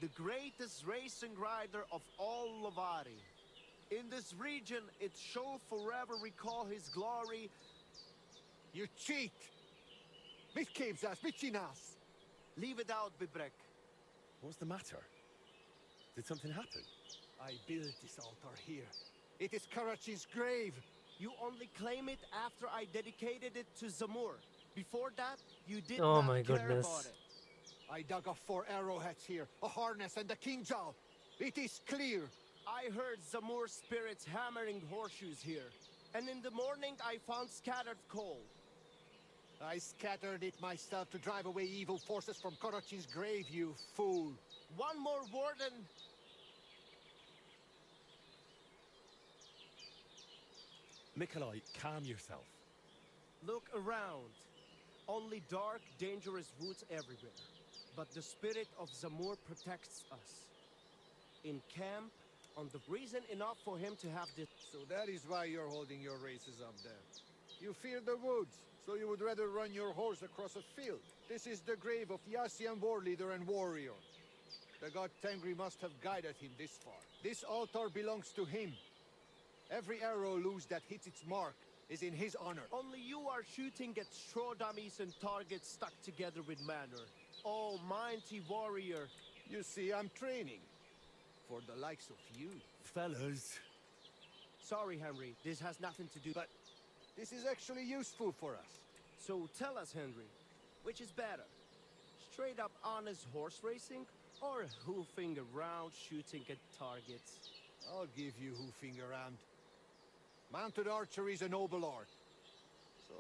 the greatest racing rider of all Lavari. In this region, it shall forever recall his glory. You cheat! Mitkebzas, Michinas! Leave it out, Bibrek. What's the matter? Did something happen? I built this altar here. It is Karachin's grave. You only claim it after I dedicated it to Zamur. Before that, you did Oh not my care goodness. about it. I dug up 4 arrowheads here, a harness and a kingjal. It is clear. I heard Zamur spirits hammering horseshoes here. And in the morning, I found scattered coal. I scattered it myself to drive away evil forces from Karachin's grave, you fool. One more word and... Mikolai, calm yourself. Look around. Only dark, dangerous woods everywhere. But the spirit of Zamur protects us. In camp, on the reason enough for him to have this... So that is why you're holding your races up there. You fear the woods, so you would rather run your horse across a field. This is the grave of Yassian war leader and warrior. The god Tengri must have guided him this far. This altar belongs to him. Every arrow loose that hits its mark is in his honor. Only you are shooting at straw dummies and targets stuck together with manner. Oh, mighty warrior. You see, I'm training. For the likes of you. Fellas. Sorry, Henry. This has nothing to do... But this is actually useful for us. So tell us, Henry, which is better? Straight up honest horse racing? Or hoofing around shooting at targets? I'll give you hoofing around. Mounted archery is a noble art. So...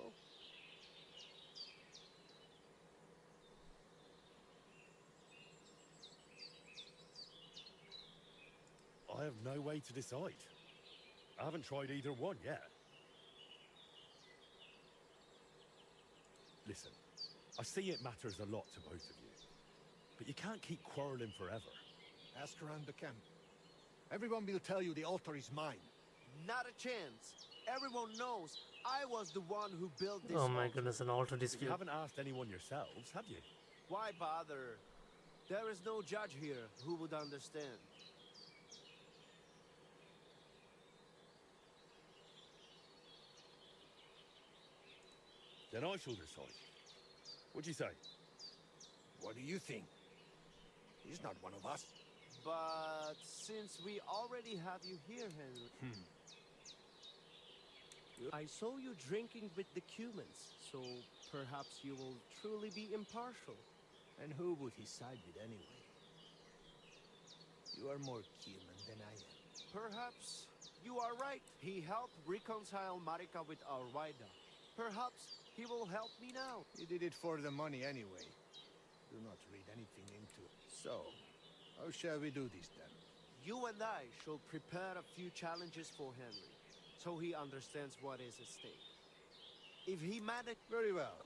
I have no way to decide. I haven't tried either one yet. Listen, I see it matters a lot to both of you. But you can't keep quarreling forever. Ask around the camp. Everyone will tell you the altar is mine. Not a chance. Everyone knows I was the one who built this Oh my altar. goodness, an altar dispute. You haven't asked anyone yourselves, have you? Why bother? There is no judge here who would understand. Then I shall decide. What do you say? What do you think? He's not one of us. But since we already have you here, Henry... I saw you drinking with the Cumans, so perhaps you will truly be impartial. And who would he side with anyway? You are more Cuman than I am. Perhaps you are right. He helped reconcile Marika with our Waida. Perhaps he will help me now. He did it for the money anyway. Do not read anything into it. So, how shall we do this then? You and I shall prepare a few challenges for Henry, so he understands what is at stake. If he manages... Very well.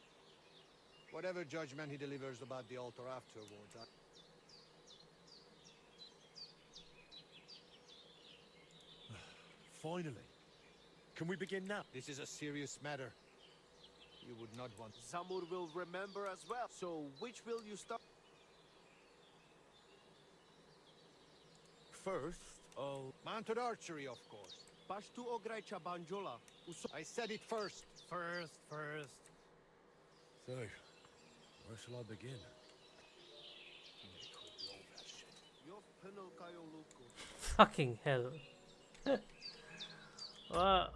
Whatever judgment he delivers about the altar afterwards, Finally. Can we begin now? This is a serious matter. You would not want... Zamur will remember as well. So which will you start? first, I'll... Mounted archery, of course. Pashtu ograjcha banjola. I said it first. First. So, where shall I begin? Fucking hell. Wow.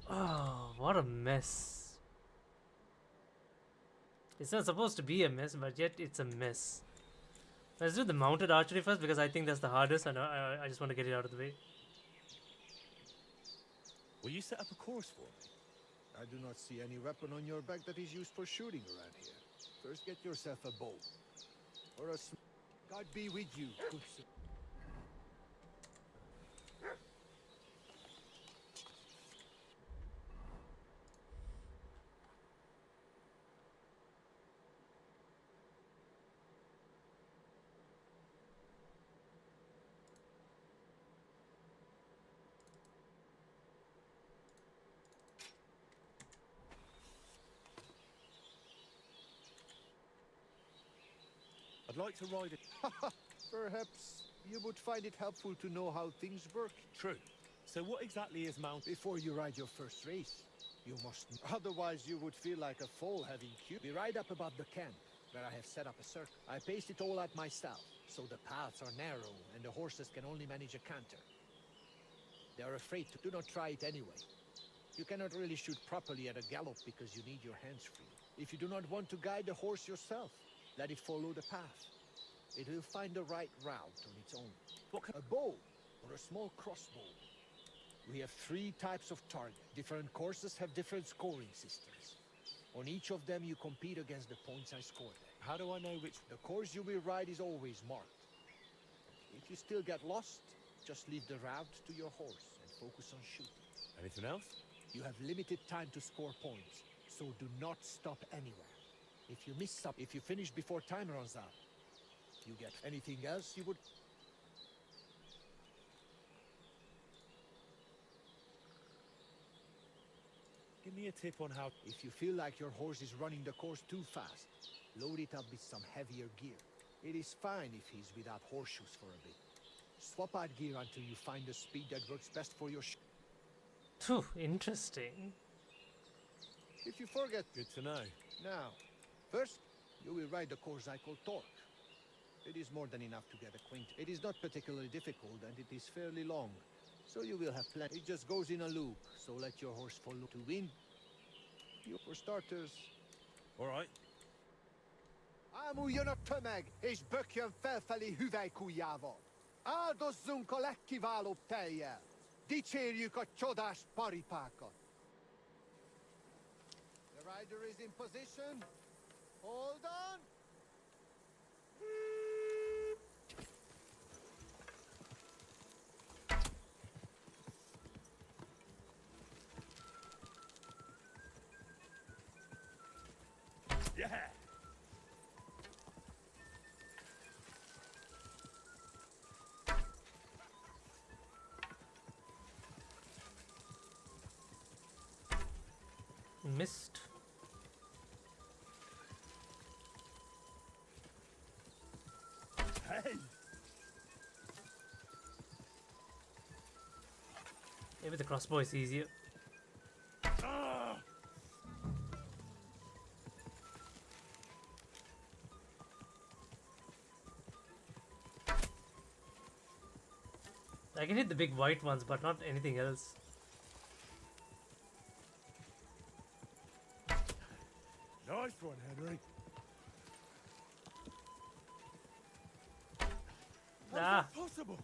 Oh, what a mess. It's not supposed to be a mess, but yet it's a mess. Let's do the mounted archery first because I think that's the hardest and I just want to get it out of the way. Will you set up a course for me? I do not see any weapon on your back that is used for shooting around here. First get yourself a bow. Or a God be with you, good sir. I'd like to ride it. Perhaps you would find it helpful to know how things work. True. So what exactly is mount? Before you ride your first race, you must... Otherwise you would feel like a foal having queue. We ride up above the camp, where I have set up a circle. I paced it all out myself, so the paths are narrow and the horses can only manage a canter. They are afraid to. Do not try it anyway. You cannot really shoot properly at a gallop because you need your hands free. If you do not want to guide the horse yourself, let it follow the path. It will find the right route on its own. A bow or a small crossbow. We have 3 types of target. Different courses have different scoring systems. On each of them you compete against the points I scored there. How do I know which? The course you will ride is always marked. If you still get lost, just leave the route to your horse and focus on shooting. Anything else? You have limited time to score points, so do not stop anywhere. If you miss some, if you finish before time runs out, you get anything else you would... Give me a tip on how... If you feel like your horse is running the course too fast, load it up with some heavier gear. It is fine if he's without horseshoes for a bit. Swap out gear until you find the speed that works best for your Phew, interesting. If you forget... Good to know. Now, first, you will ride the course I call Torque. It is more than enough to get acquainted. It is not particularly difficult and it is fairly long, so you will have plenty. It just goes in a loop, so let your horse follow to win. For starters... All right. Ámuljon a tömeg, és bökjön felfelé hüvelykujjával. Áldozzunk a legkiválóbb tejjel. Dicsérjük a csodás paripákat. The rider is in position. Hold on. Yeah. Missed. Hey. Maybe the crossbow is easier. I can hit the big white ones, but not anything else. Nice one, Henry. How's that possible?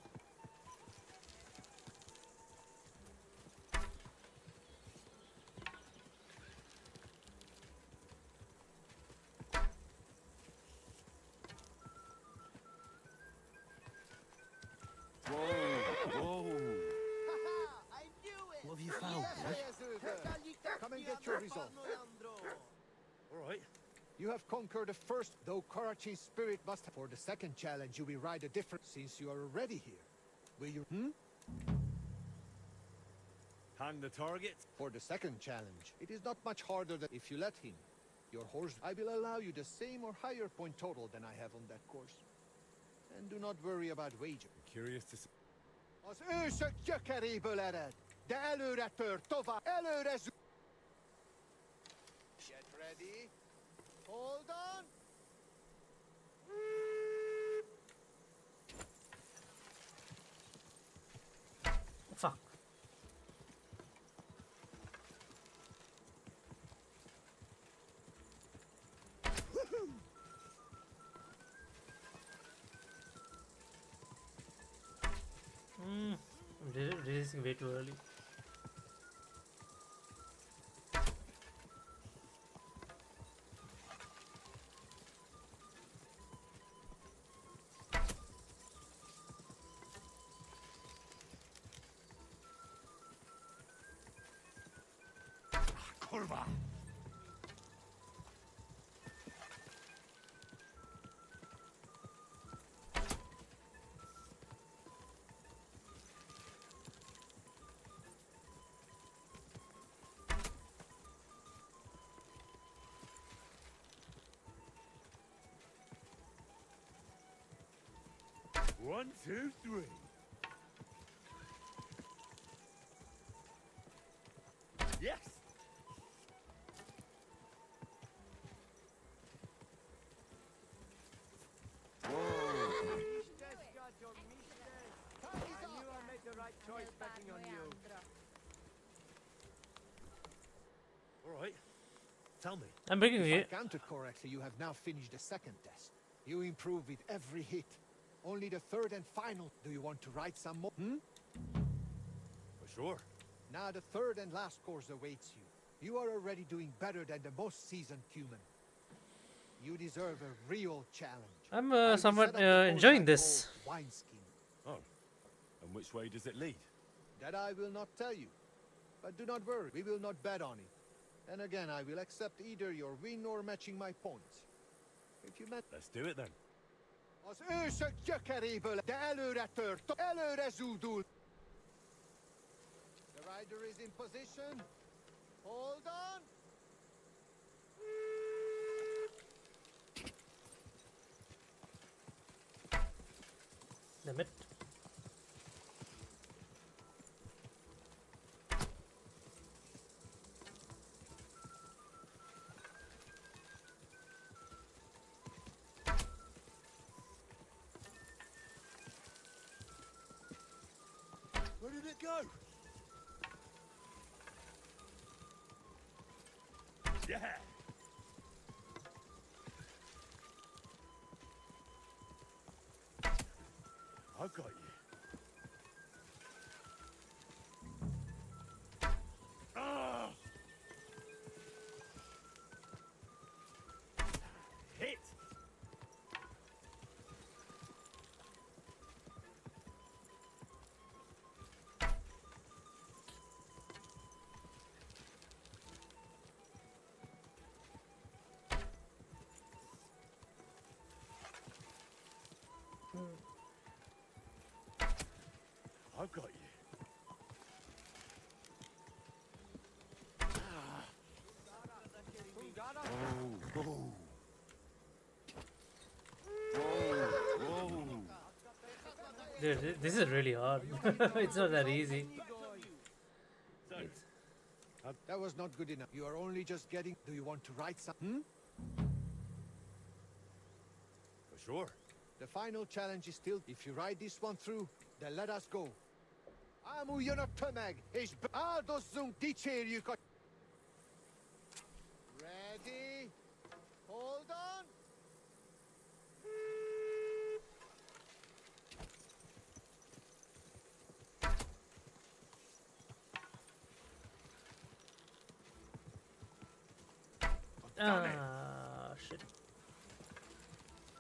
Whoa. What have you found? Come and get your result. All right. You have conquered the first, though Karachin's spirit must have. For the second challenge, you will ride a different. Since you are already here, will you? Hang the target. For the second challenge, it is not much harder than if you let him. Your horse, I will allow you the same or higher point total than I have on that course. And do not worry about wager. Curious to see. Az ősök gyökeréből ered, de előre tör tovább, előre Get ready. Hold on. Fuck. I'm releasing way too early. Kurwa! One, two, three. Yes! All right. Tell me. I'm breaking If I it. counted correctly, you have now finished the second test. You improve with every hit. Only the third and final. Do you want to write some more? For sure. Now the third and last course awaits you. You are already doing better than the most seasoned human. You deserve a real challenge. I'm I will somewhat set up the enjoying course I this. call Wineskin. Oh. And which way does it lead? That I will not tell you. But do not worry, we will not bet on it. And again, I will accept either your win or matching my points. If you met... Let's do it then. Az ősök gyökeréből, de előre tört, előre zúdul. The rider is in position. Hold on. Damn it. Where did it go? Yeah! I've got you. Ah! Hit! I've got you. Whoa, whoa. Dude, this is really hard. It's not that easy. That was not good enough. You are only just getting... Do you want to write some... For sure. The final challenge is still... If you ride this one through, then let us go. Amu jön a tömeg, és áldozzunk, dicsérjük a... Ready? Hold on. Ah, shit.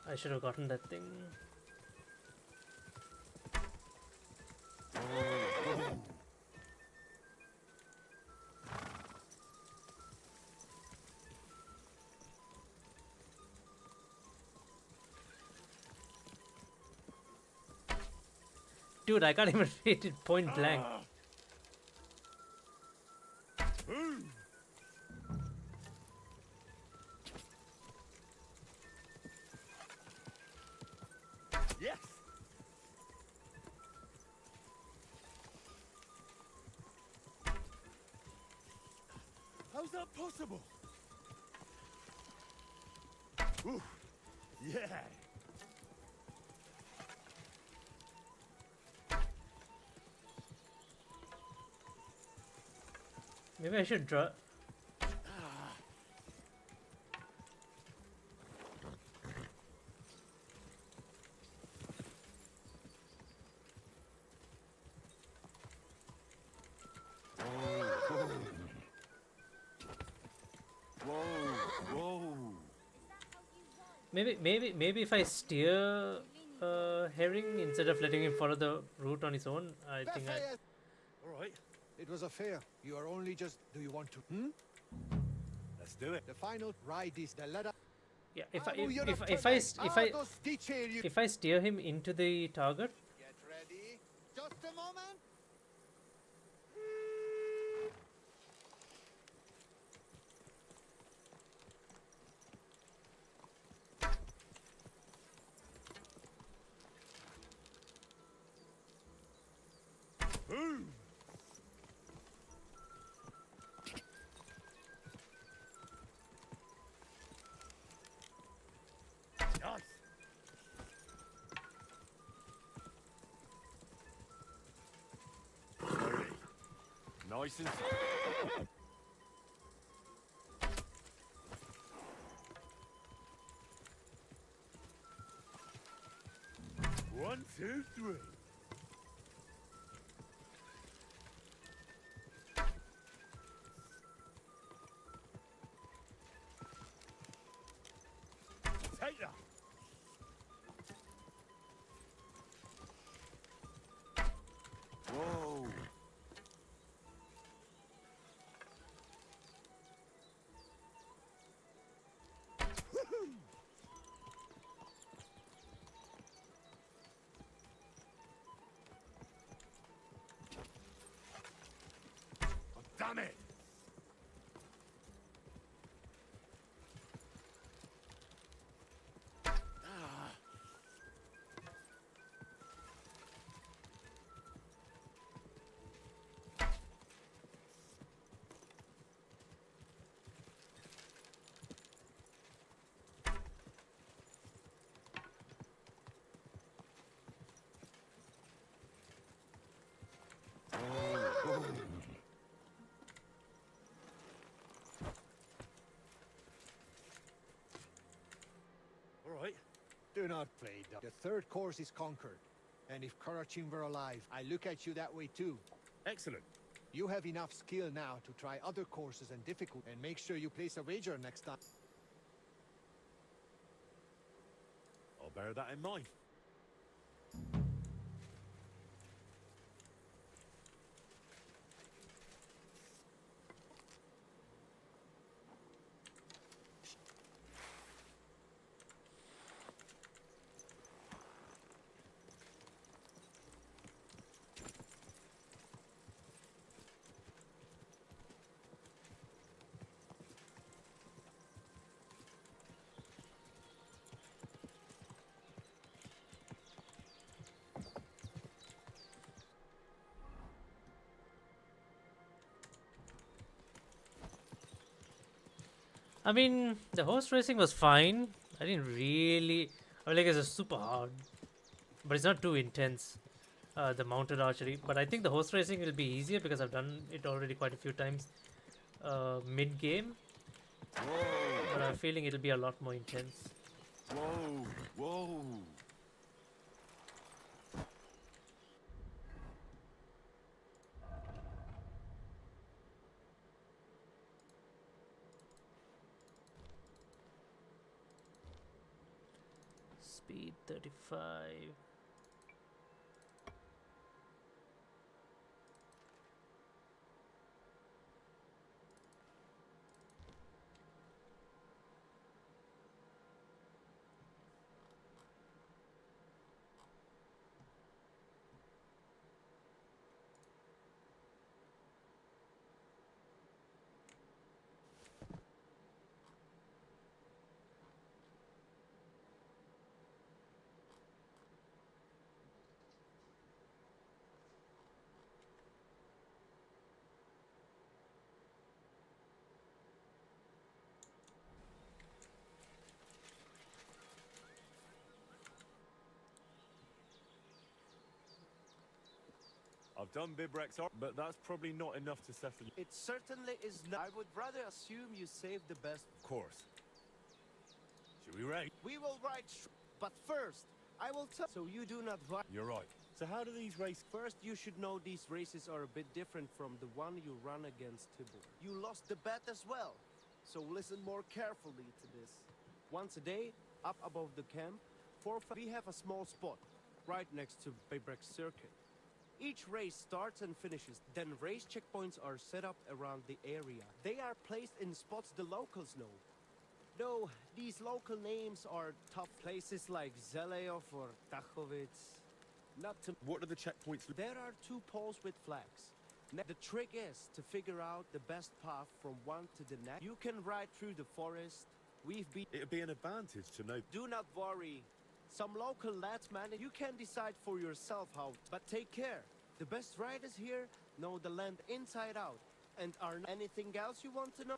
I should have gotten that thing. Dude, I can't even hit it point blank. How's that possible? Ooh, yeah. Maybe I should draw. Maybe if I steer Herring instead of letting him follow the route on his own, I think I. All right. It was a fair. You are only just. Do you want to? Let's do it. The final ride is the ladder. Yeah, if I steer him into the target. Get ready. Just a moment. Boom. Nice. Slowly. Nice and slow. One, two, three. Take that. Whoa. Oh, damn it. All right. Do not play dumb. The third course is conquered. And if Karachin were alive, I look at you that way too. Excellent. You have enough skill now to try other courses and difficult, and make sure you place a wager next time. I'll bear that in mind. I mean, the horse racing was fine. I didn't really. I mean, like, it's super hard, but it's not too intense. The mounted archery, but I think the horse racing will be easier because I've done it already quite a few times mid game. But I'm feeling it'll be a lot more intense. Whoa, whoa. Speed 35. I've done Bibrex, but that's probably not enough to settle you. It certainly is not. I would rather assume you saved the best. Of course. Should we race? We will ride, but first, I will tell. So you do not. You're right. So how do these races? First, you should know these races are a bit different from the one you run against Tibor. You lost the bet as well, so listen more carefully to this. Once a day, up above the camp, we have a small spot right next to Bibrex Circuit. Each race starts and finishes, then race checkpoints are set up around the area. They are placed in spots the locals know. Though these local names are tough, places like Zeleov or Tachovitz. Not to. What are the checkpoints? There are 2 poles with flags. The trick is to figure out the best path from one to the next. You can ride through the forest. It'd be an advantage to know. Do not worry. Some local lads manage. You can decide for yourself how. But take care. The best riders here know the land inside out. And are anything else you want to know?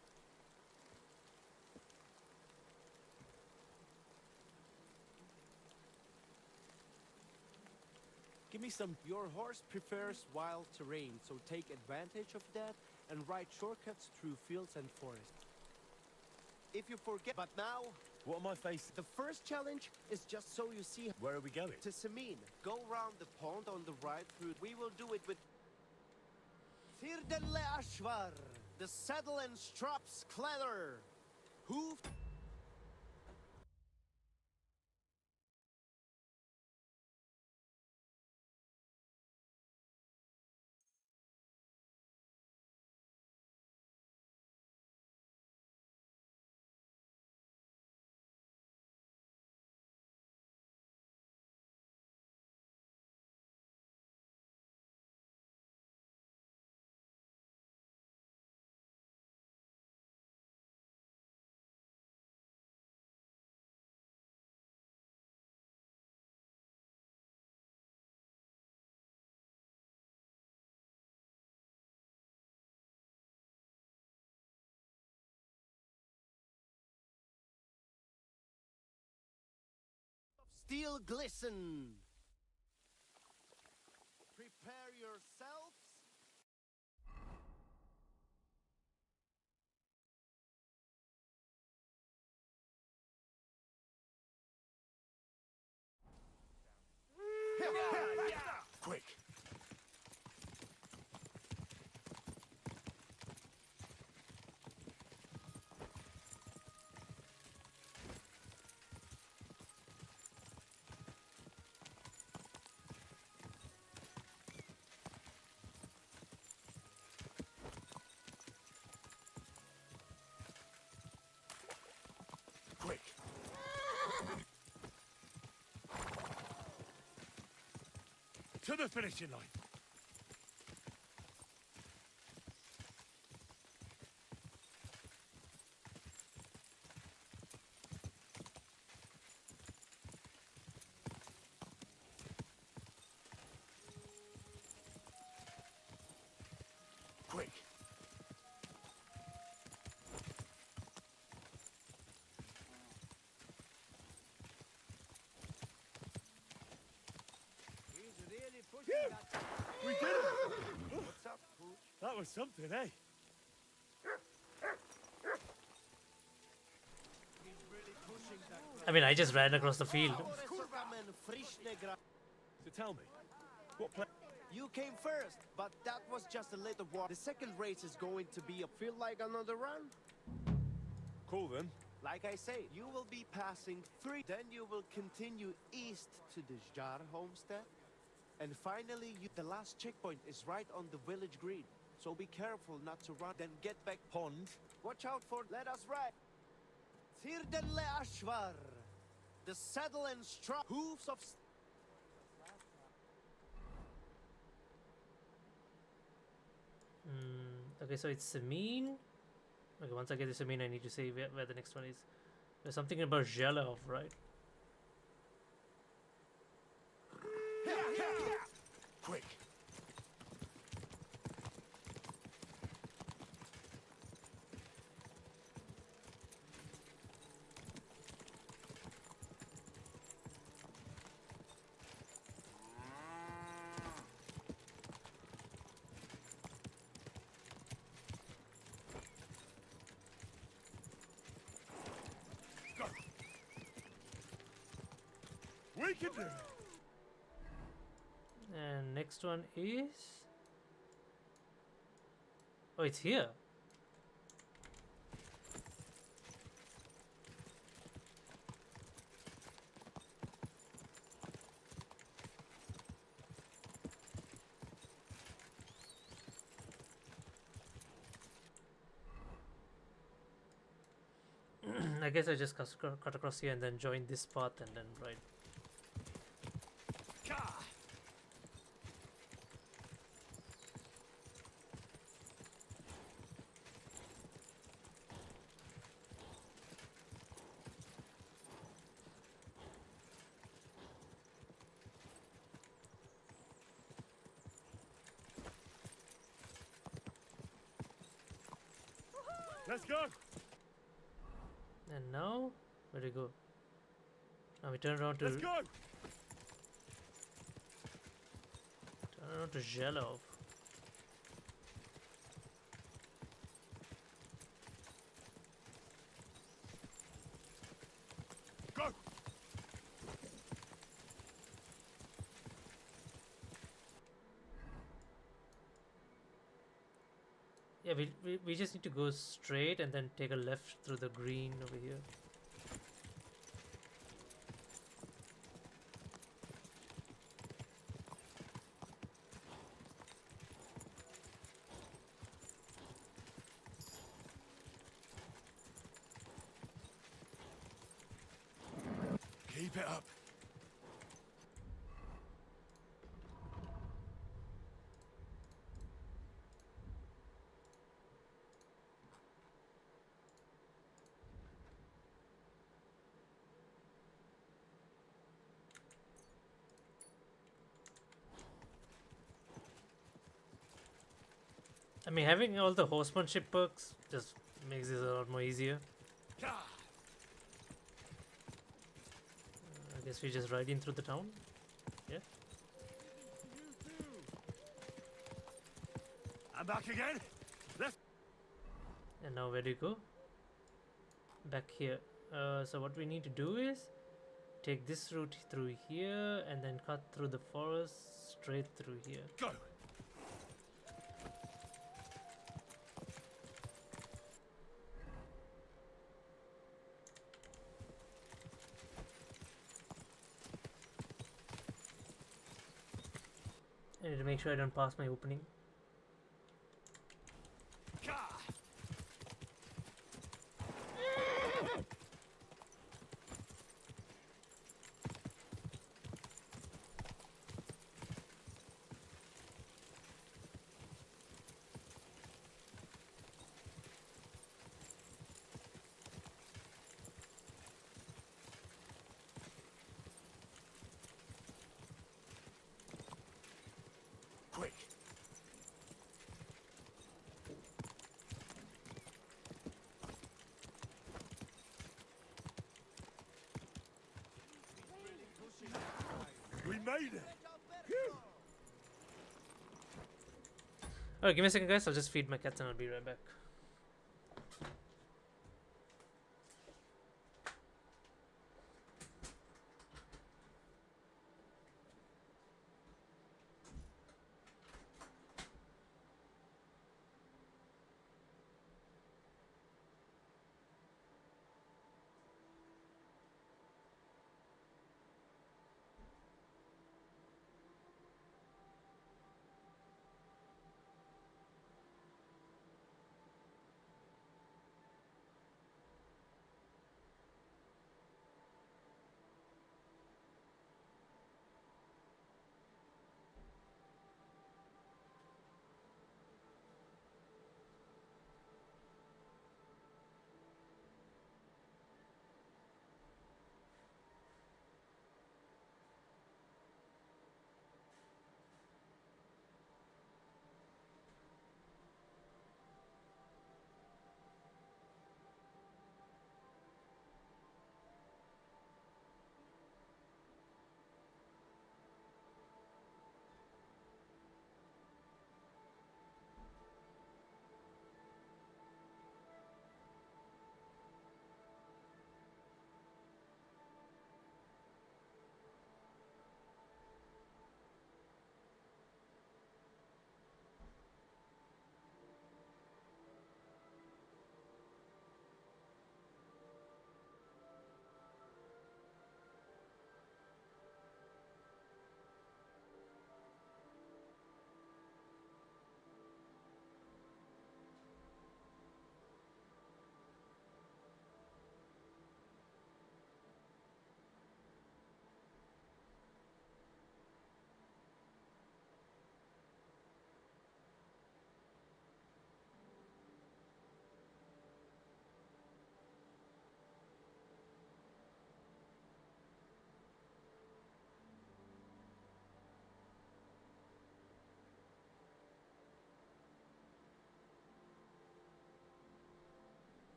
Give me some. Your horse prefers wild terrain, so take advantage of that and ride shortcuts through fields and forests. If you forget, but now, What am I facing? the first challenge is just so you see. Where are we going? To Semin. Go round the pond on the right through. We will do it with Tirdenle Ashvar, the saddle and straps cleather. Hoof. Steel glisten. Prepare yourselves. Quick. Quick. To the finishing line. Quick. He's really pushing that. We did it! What's up, Pooch? That was something, eh? He's really pushing that. I mean, I just ran across the field. So tell me, what play? You came first, but that was just a little walk. The second race is going to be a feel like another run. Cool then. Like I say, you will be passing 3. Then you will continue east to the Jar homestead. And finally, the last checkpoint is right on the village green. So be careful not to run. Then get back. Pond. Watch out for. Let us ride. Tirdenle Ashvar. The saddle and strap. Hooves of. Okay, so it's Semin. Okay, once I get the Semin, I need to say where the next one is. There's something about Zhelov, right? Quick. can do. And next one is... Oh, it's here. I guess I just cut across here and then join this path and then right. Let's go. And now, where do we go? Now we turn around to... Let's go. Turn around to Zhelov. Go. Yeah, we just need to go straight and then take a left through the green over here. Keep it up. I mean, having all the horsemanship perks just makes this a lot more easier. I guess we just ride in through the town. Yeah. I'm back again. Let's. And now where do you go? Back here. So what we need to do is take this route through here and then cut through the forest straight through here. Go. I need to make sure I don't pass my opening. Quick. We made it. Alright, give me a second, guys. I'll just feed my cats and I'll be right back.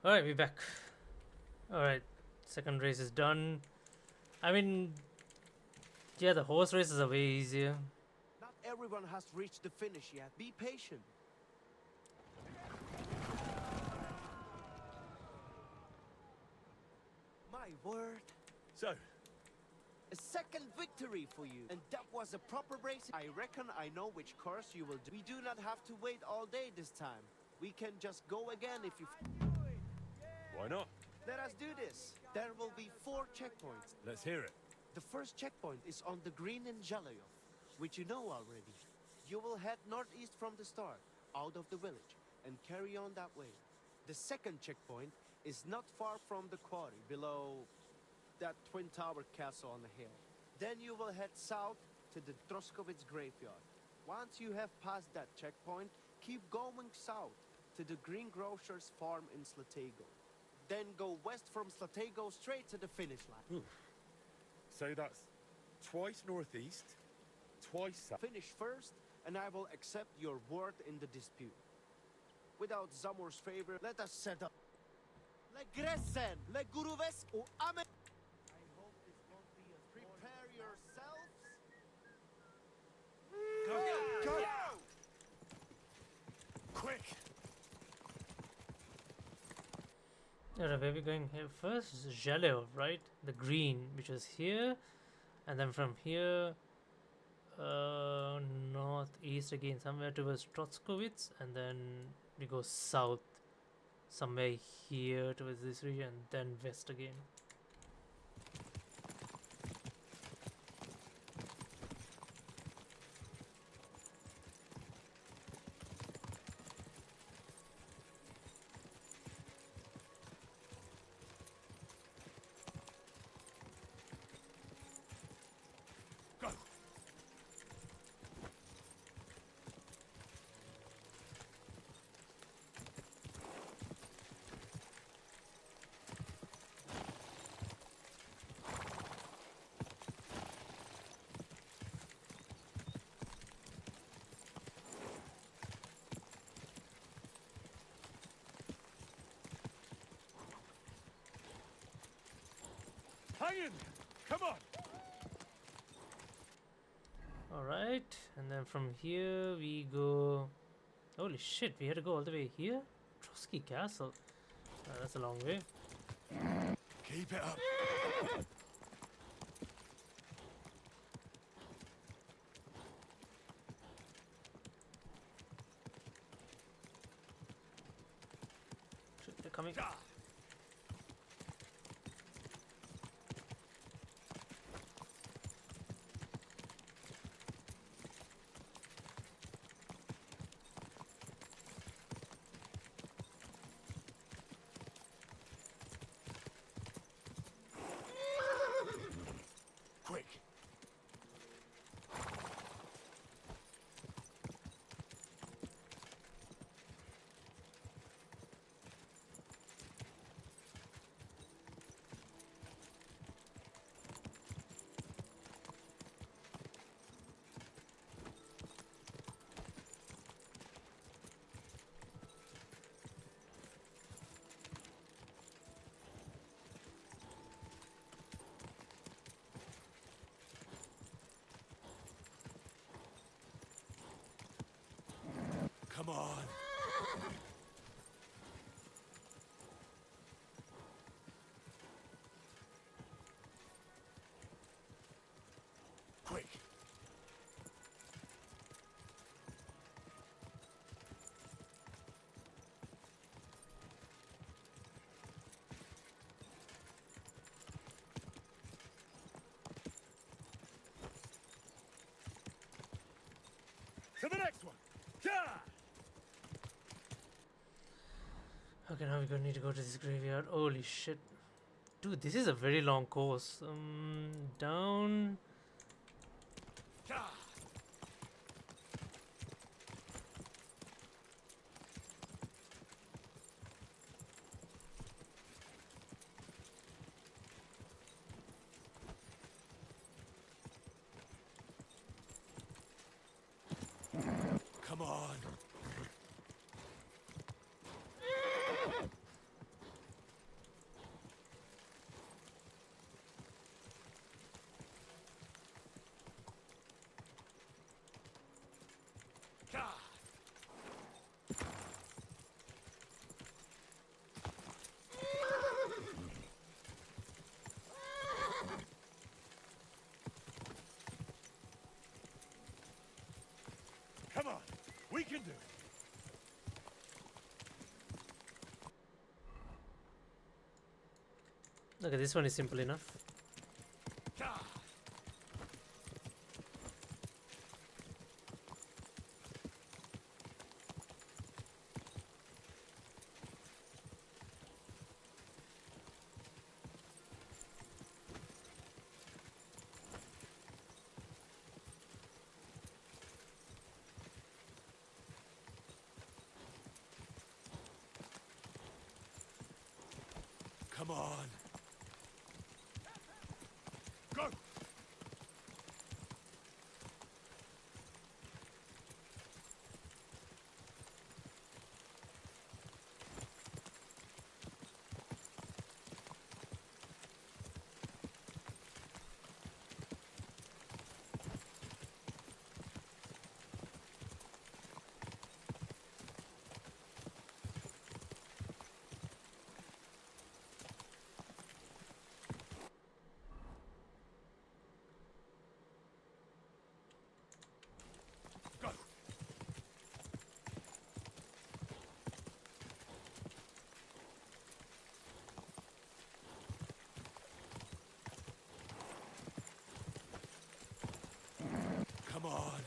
Alright, we're back. Alright, second race is done. I mean, yeah, the horse races are way easier. Not everyone has reached the finish yet. Be patient. My word. So, A second victory for you. And that was a proper race. I reckon I know which course you will do. We do not have to wait all day this time. We can just go again if you... why not? Let us do this. There will be 4 checkpoints. Let's hear it. The first checkpoint is on the green in Jalayo, which you know already. You will head northeast from the start, out of the village, and carry on that way. The second checkpoint is not far from the quarry, below that twin tower castle on the hill. Then you will head south to the Troskowitz graveyard. Once you have passed that checkpoint, keep going south to the greengrocer's farm in Slatego. Then go west from Slatego straight to the finish line. So that's twice northeast, twice south. Finish first, and I will accept your word in the dispute. Without Zamor's favor, let us set up. Le Gresen, le Guruves, o Amen. I hope this won't be a prepare yourselves. Go! Go! Quick! Alright, where are we going here first? Jaleo, right? The green, which is here. And then from here, northeast again, somewhere towards Troskowitz. And then we go south, somewhere here towards this region, and then west again. Hang in! Come on! Alright, and then from here we go... Holy shit, we had to go all the way here? Trotsky Castle. That's a long way. Keep it up! Shit, they're coming. Quick! Come on! Quick! To the next one! Yeah! Okay, now we're gonna need to go to this graveyard. Holy shit. Dude, this is a very long course. Down... Come on! We can do it. Okay, this one is simple enough. Come on. Go. Come on.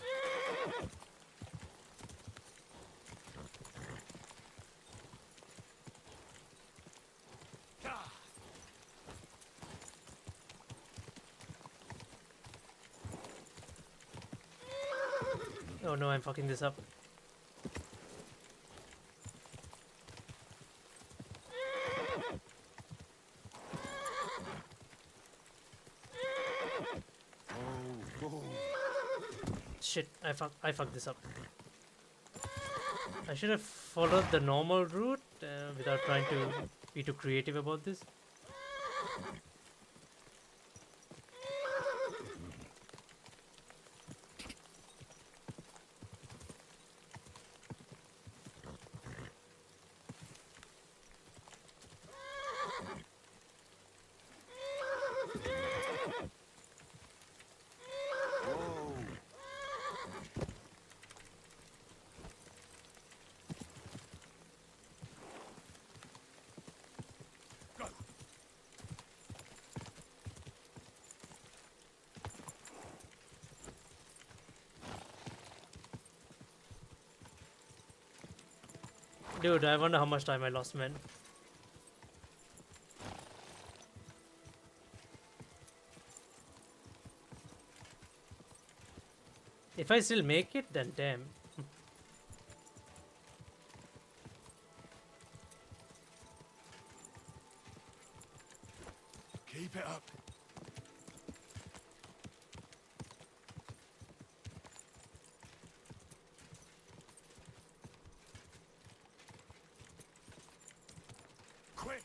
Oh no, I'm fucking this up. Shit, I fucked this up. I should have followed the normal route without trying to be too creative about this. Dude, I wonder how much time I lost, man. If I still make it, then damn. Keep it up. Quick.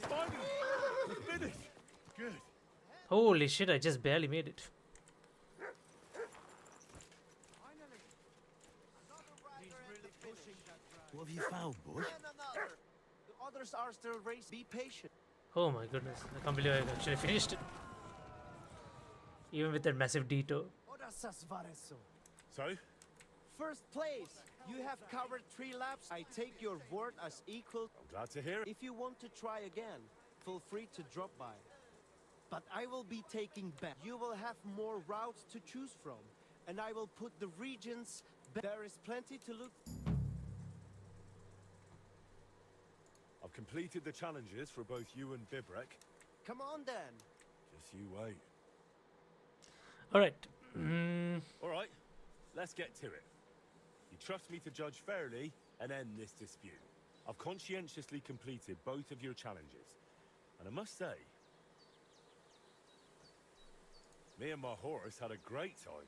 Finally, we're finished. Good. Holy shit, I just barely made it. What have you found, boy? The others are still racing. Be patient. Oh my goodness, I can't believe I actually finished it. Even with that massive detour. So? First place. You have covered 3 laps. I take your word as equal. I'm glad to hear it. If you want to try again, feel free to drop by. But I will be taking back. You will have more routes to choose from. And I will put the regions back. There is plenty to look. I've completed the challenges for both you and Bibrek. Come on then. Just you wait. Alright. Alright, let's get to it. You trust me to judge fairly and end this dispute. I've conscientiously completed both of your challenges. And I must say, me and my horse had a great time.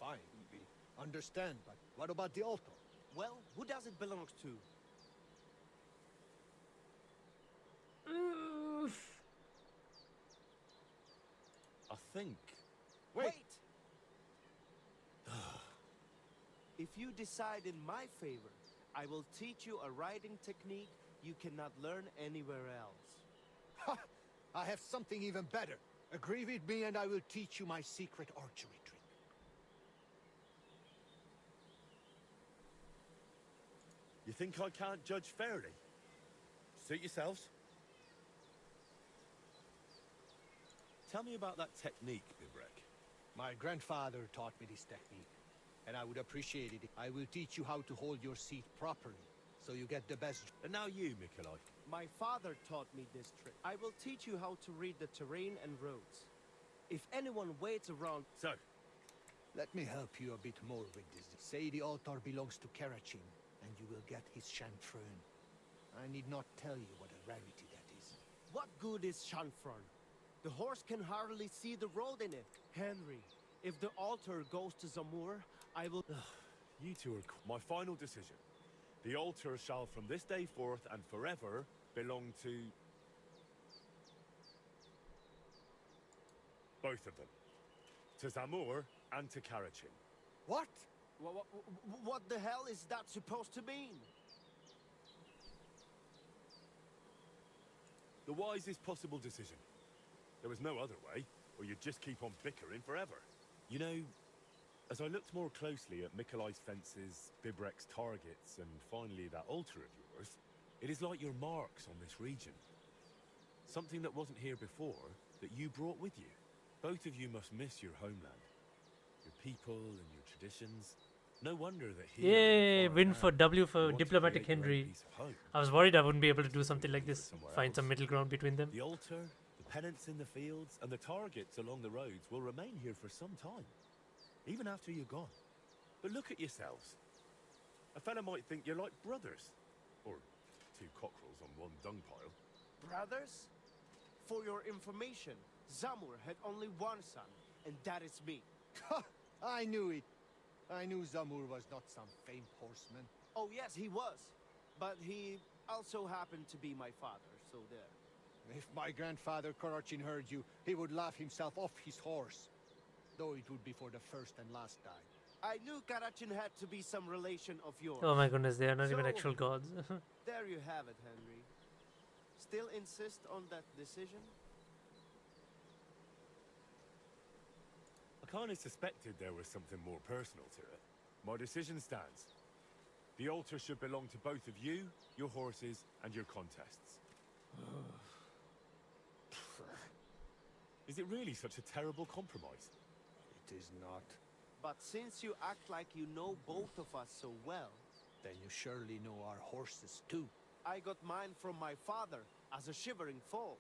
Fine, we understand, but what about the altar? Well, who does it belong to? think. Wait! If you decide in my favor, I will teach you a riding technique you cannot learn anywhere else. Ha! I have something even better. Agree with me and I will teach you my secret archery trick. You think I can't judge fairly? Suit yourselves. Tell me about that technique, Bibrek. My grandfather taught me this technique, and I would appreciate it. I will teach you how to hold your seat properly, so you get the best. And now you, Mikolai. My father taught me this trick. I will teach you how to read the terrain and roads. If anyone waits around... So? Let me help you a bit more with this. Say the altar belongs to Karachin, and you will get his Shanfrön. I need not tell you what a rarity that is. What good is Shanfrön? The horse can hardly see the road in it. Henry, if the altar goes to Zamur, I will... You two are... My final decision. The altar shall from this day forth and forever belong to... both of them. To Zamur and to Karachin. What? What the hell is that supposed to mean? The wisest possible decision. There was no other way, or you'd just keep on bickering forever. You know, as I looked more closely at Mikolai's fences, Bibrek's targets, and finally that altar of yours, it is like your marks on this region. Something that wasn't here before, that you brought with you. Both of you must miss your homeland. Your people and your traditions. No wonder that here... Yay! Win for W for Diplomatic Henry. I was worried I wouldn't be able to do something like this. Find some middle ground between them. The altar, the pennants in the fields, and the targets along the roads will remain here for some time. Even after you're gone. But look at yourselves. A fella might think you're like brothers. Or two cockerels on one dung pile. Brothers? For your information, Zamur had only one son, and that is me. I knew it. I knew Zamur was not some famed horseman. Oh yes, he was. But he also happened to be my father, so there. If my grandfather Karachin heard you, he would laugh himself off his horse. Though it would be for the first and last time. I knew Karachin had to be some relation of yours. Oh my goodness, they are not even actual gods. There you have it, Henry. Still insist on that decision? I kind of suspected there was something more personal to it. My decision stands. The altar should belong to both of you, your horses, and your contests. Is it really such a terrible compromise? It is not. But since you act like you know both of us so well... Then you surely know our horses too. I got mine from my father as a shivering foal.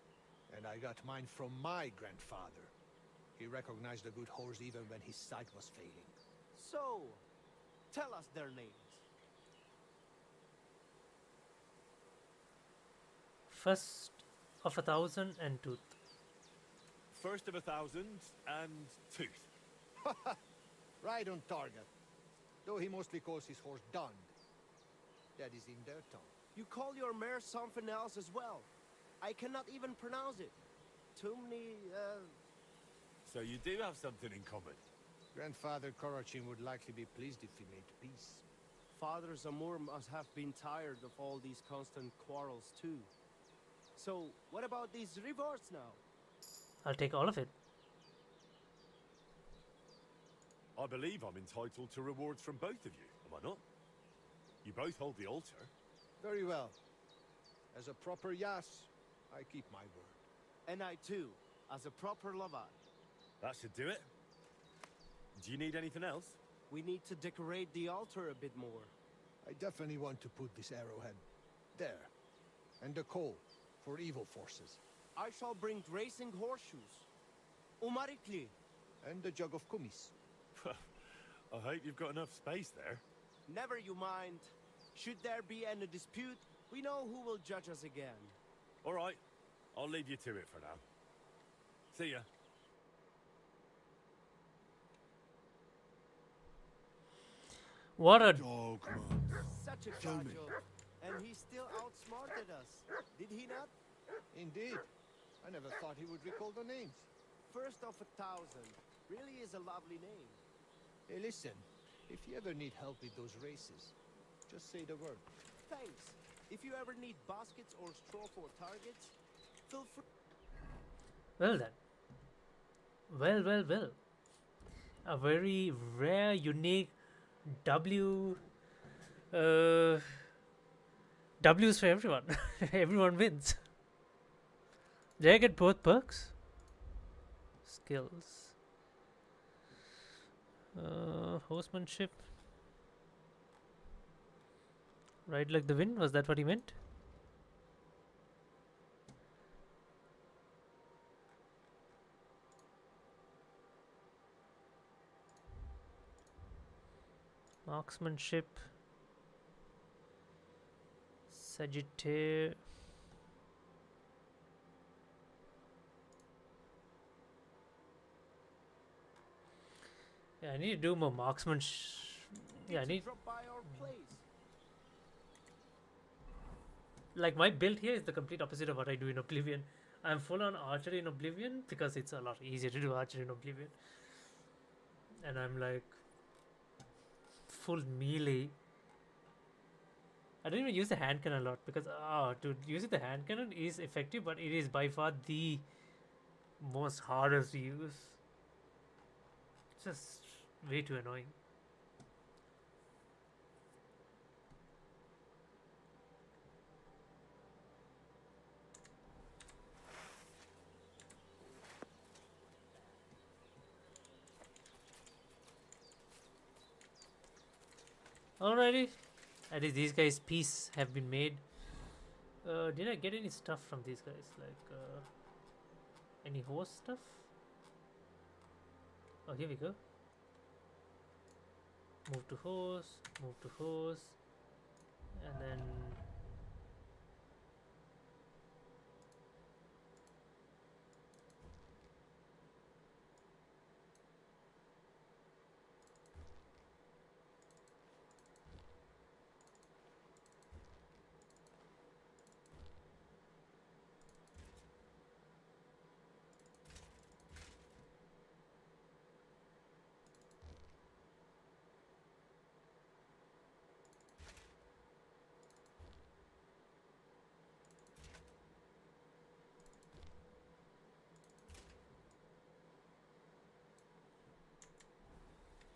And I got mine from my grandfather. He recognized a good horse even when his sight was failing. So, tell us their names. First of 1,000 and Tooth. First of 1,000 and Tooth. Right on target. Though he mostly calls his horse Dund. That is in their tongue. You call your mare something else as well. I cannot even pronounce it. Tumni, So you do have something in common. Grandfather Karachin would likely be pleased if we made peace. Father Zamur must have been tired of all these constant quarrels too. So, what about these rewards now? I'll take all of it. I believe I'm entitled to rewards from both of you, am I not? You both hold the altar. Very well. As a proper Yas, I keep my word. And I too, as a proper Lavad. That should do it. Do you need anything else? We need to decorate the altar a bit more. I definitely want to put this arrowhead there. And the coal for evil forces. I shall bring racing horseshoes. Umarikli. And the jug of kumis. I hope you've got enough space there. Never you mind. Should there be any dispute, we know who will judge us again. All right. I'll leave you to it for now. See ya. What a Such a gajo. And he still outsmarted us. Did he not? Indeed. I never thought he would recall the names. first of 1,000 really is a lovely name. Hey, listen, if you ever need help with those races, just say the word. Thanks. If you ever need baskets or straw for targets, feel free. Well then. Well. A very rare, unique W. W's for everyone. Everyone wins. Did I get both perks? Skills. Horsemanship. Ride like the wind. Was that what he meant? Marksmanship. Sagittaire. Yeah, I need to do more marksman. Yeah, I need. Drop by our place. Like, my build here is the complete opposite of what I do in Oblivion. I'm full on archery in Oblivion because it's a lot easier to do archery in Oblivion. And I'm like full melee. I don't even use the hand cannon a lot because dude, using the hand cannon is effective, but it is by far the most hardest to use. It's just way too annoying. Alrighty, at least these guys' peace have been made. Did I get any stuff from these guys? Like any horse stuff? Oh, here we go. Move to horse, and then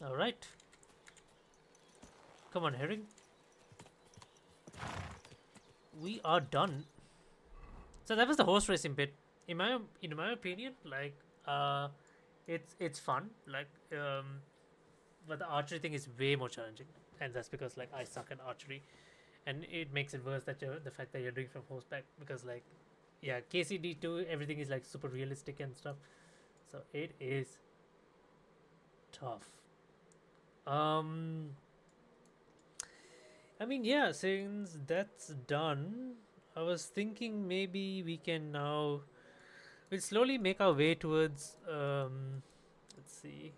all right. Come on, herring. We are done. So that was the horse racing bit. In my opinion, like it's fun. Like but the archery thing is way more challenging, and that's because like I suck at archery, and it makes it worse that the fact that you're doing from horseback because like yeah, KCD II everything is like super realistic and stuff, so it is tough. I mean, yeah, since that's done, I was thinking maybe we can now we'll slowly make our way towards let's see.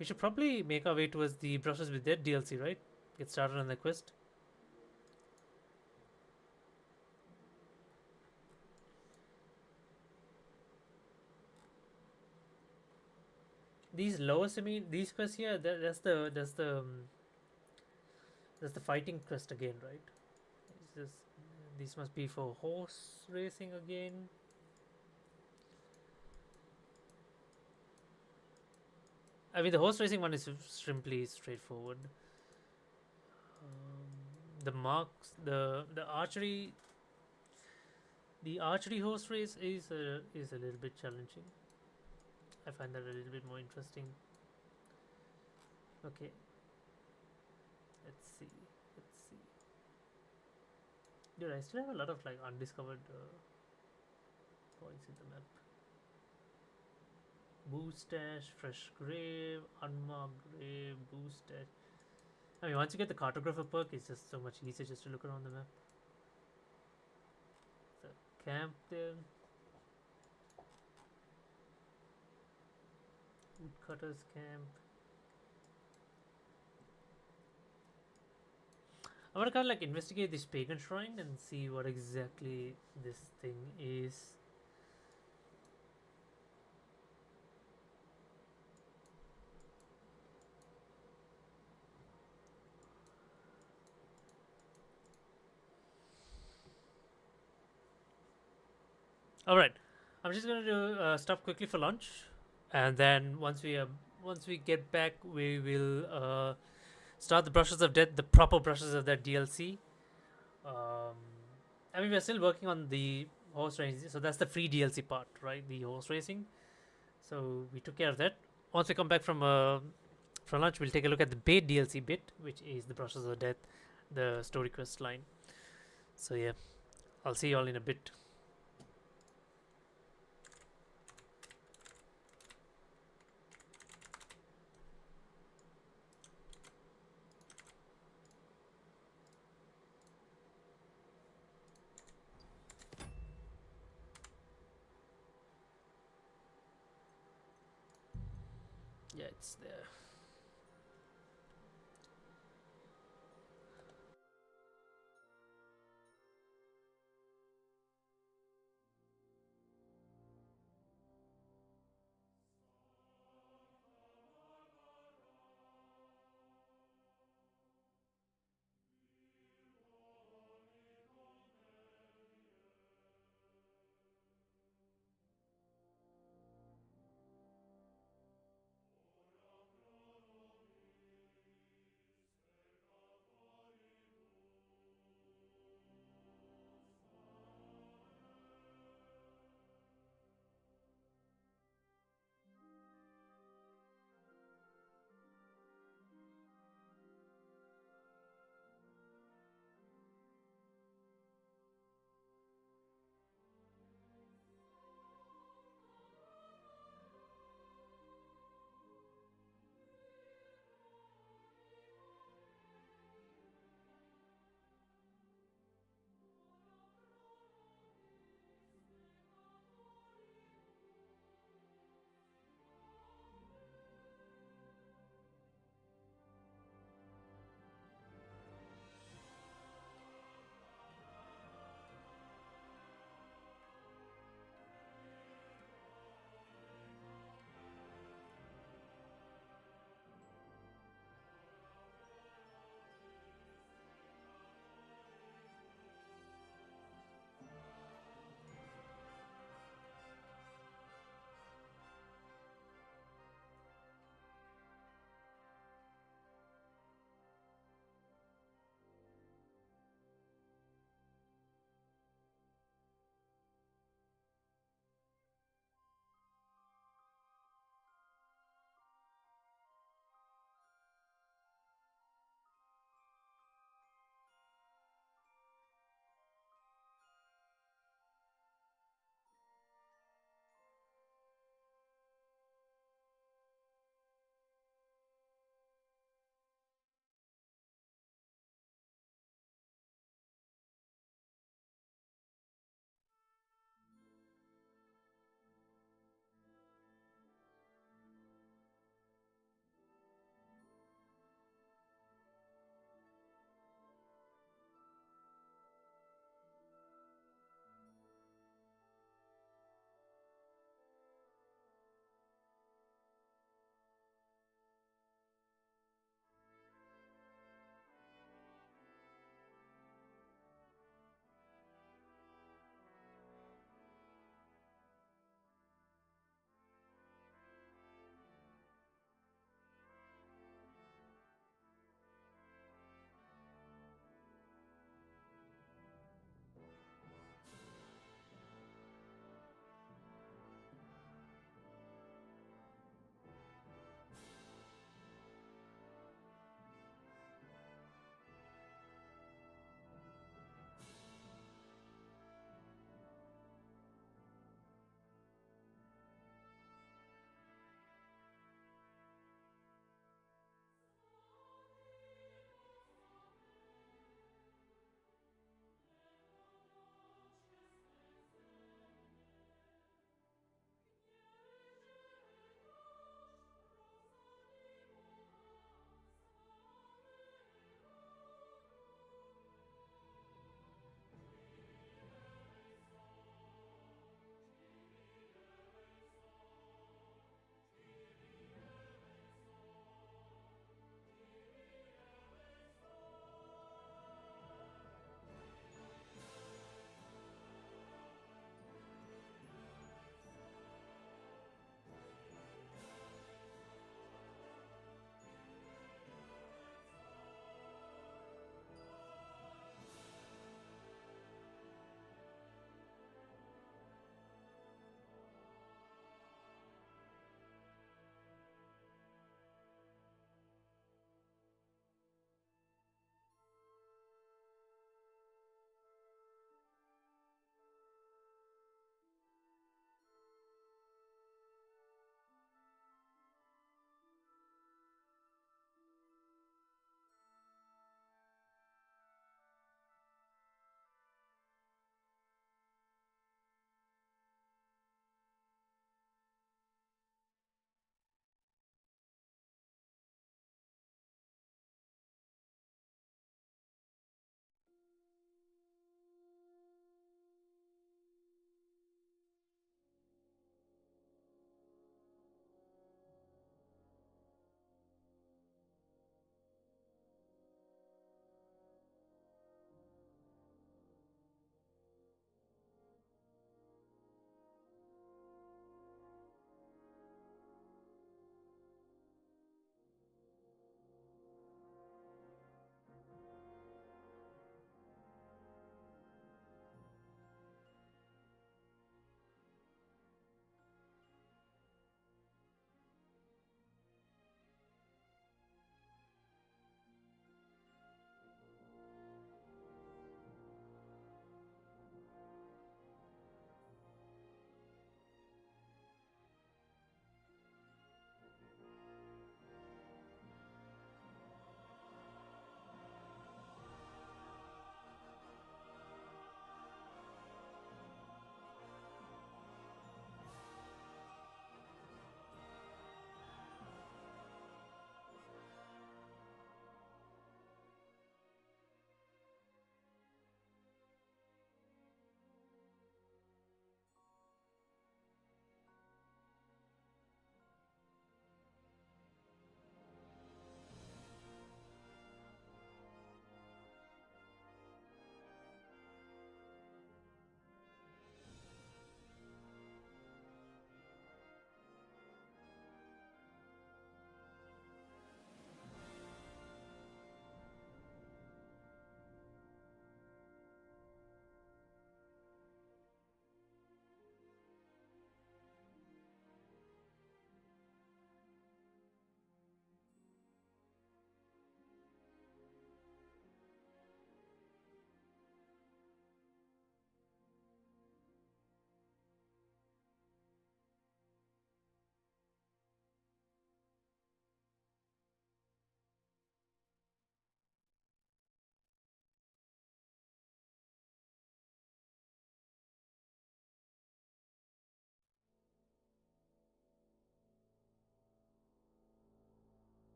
We should probably make our way towards the Brushes with Dead DLC, right? Get started on the quest. These lowest, I mean, these quests here, that's the fighting quest again, right? It's just, these must be for horse racing again. I mean, the horse racing one is simply straightforward. The marks, the archery horse race is a little bit challenging. I find that a little bit more interesting. Okay. Let's see. Dude, I still have a lot of like undiscovered points in the map. Boostash, fresh grave, unmarked grave, boostash. I mean, once you get the cartographer perk, it's just so much easier just to look around the map. So, camp there. Woodcutter's camp. I want to kind of like investigate this pagan shrine and see what exactly this thing is. All right, I'm just gonna do stop quickly for lunch, and then once we get back, we will start the Brushes of Death, the proper Brushes of Death DLC. Um, I mean, we're still working on the horse racing, so that's the free DLC part, right? The horse racing. So we took care of that. Once we come back from lunch, we'll take a look at the paid DLC bit, which is the Brushes of Death, the story quest line. So yeah, I'll see you all in a bit. Yeah, it's there.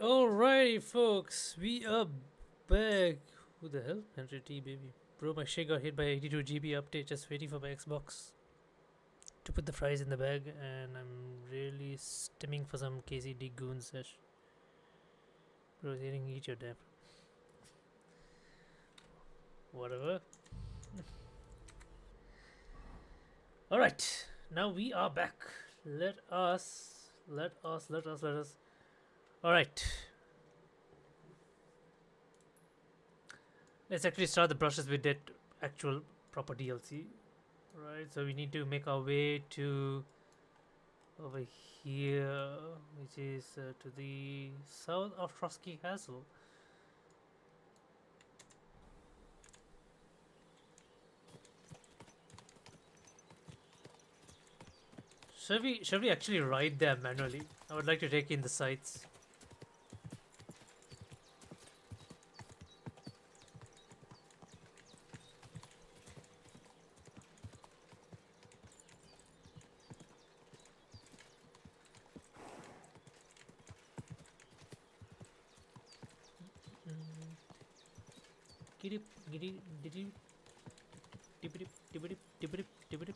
Alrighty, folks, we are back. Who the hell? 100T, baby. Bro, my shit got hit by 82 GB update. Just waiting for my Xbox to put the fries in the bag, and I'm really stimming for some KCD goon sesh. Bro, hitting eat your damn. Whatever. Alright, now we are back. Let us. Alright. Let's actually start the brushes with that actual proper DLC. Right, so we need to make our way to over here, which is to the south of Trotsky Castle. Should we actually ride there manually? I would like to take in the sights. Giddy giddy diddy dippity dippity dippity dippity.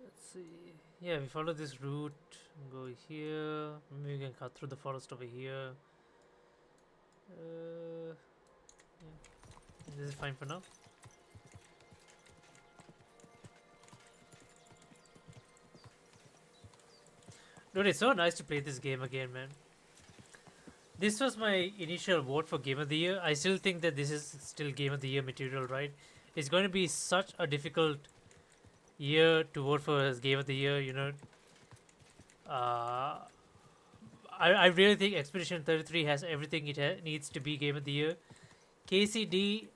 Let's see. Yeah, we follow this route. Go here. Maybe we can cut through the forest over here. Yeah. This is fine for now. Dude, it's so nice to play this game again, man. This was my initial vote for Game of the Year. I still think that this is still Game of the Year material, right? It's going to be such a difficult year to vote for as Game of the Year, you know. I really think Expedition 33 has everything it needs to be Game of the Year. KCD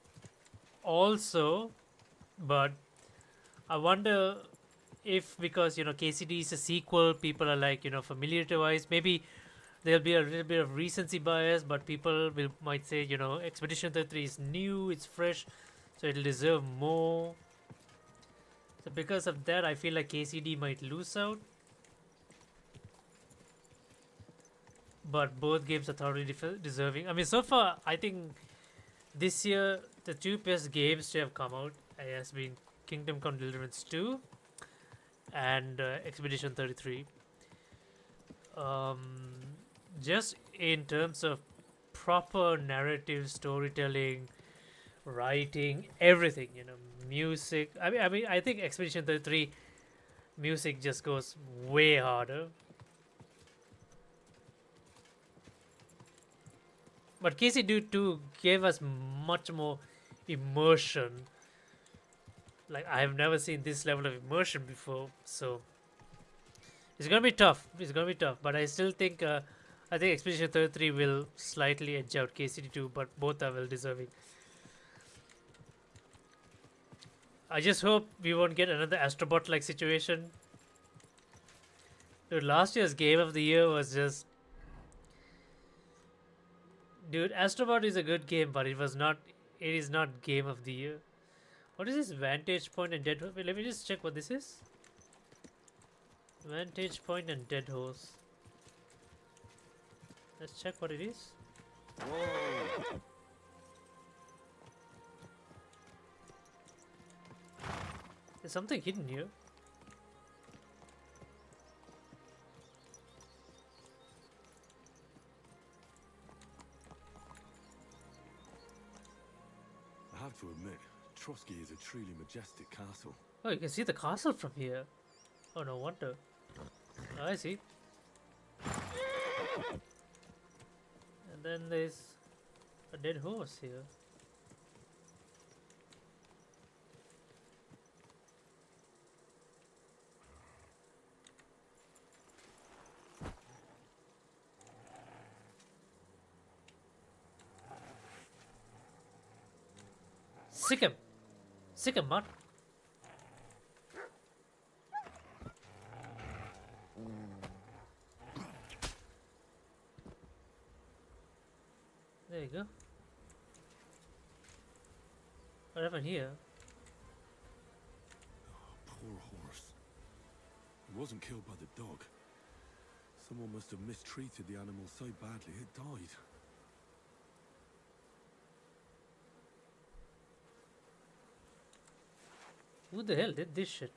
also, but I wonder if, because, you know, KCD is a sequel, people are like, you know, familiarity-wise, maybe there'll be a little bit of recency bias, but people might say, you know, Expedition 33 is new, it's fresh, so it'll deserve more. So because of that, I feel like KCD might lose out. But both games are thoroughly deserving. I mean, so far, I think this year, the two best games to have come out has been Kingdom Come Deliverance 2 and Expedition 33. Just in terms of proper narrative storytelling, writing, everything, you know, music. I mean, I think Expedition 33 music just goes way harder. But KCD II gave us much more immersion. Like, I have never seen this level of immersion before, so it's gonna be tough. It's gonna be tough, but I still think I think Expedition 33 will slightly edge out KCD 2, but both are well deserving. I just hope we won't get another Astrobot like situation. Dude, last year's Game of the Year was just... Dude, Astrobot is a good game, but it is not Game of the Year. What is this Vantage Point and Dead Horse? Wait, let me just check what this is. Vantage Point and Dead Horse. Let's check what it is. Whoa. There's something hidden here. I have to admit, Trotsky is a truly majestic castle. Oh, you can see the castle from here. Oh, no wonder. Oh, I see. And then there's a dead horse here. Sick him! Sick him, man! There you go. What happened here? Poor horse. It wasn't killed by the dog. Someone must have mistreated the animal so badly it died. Who the hell did this shit?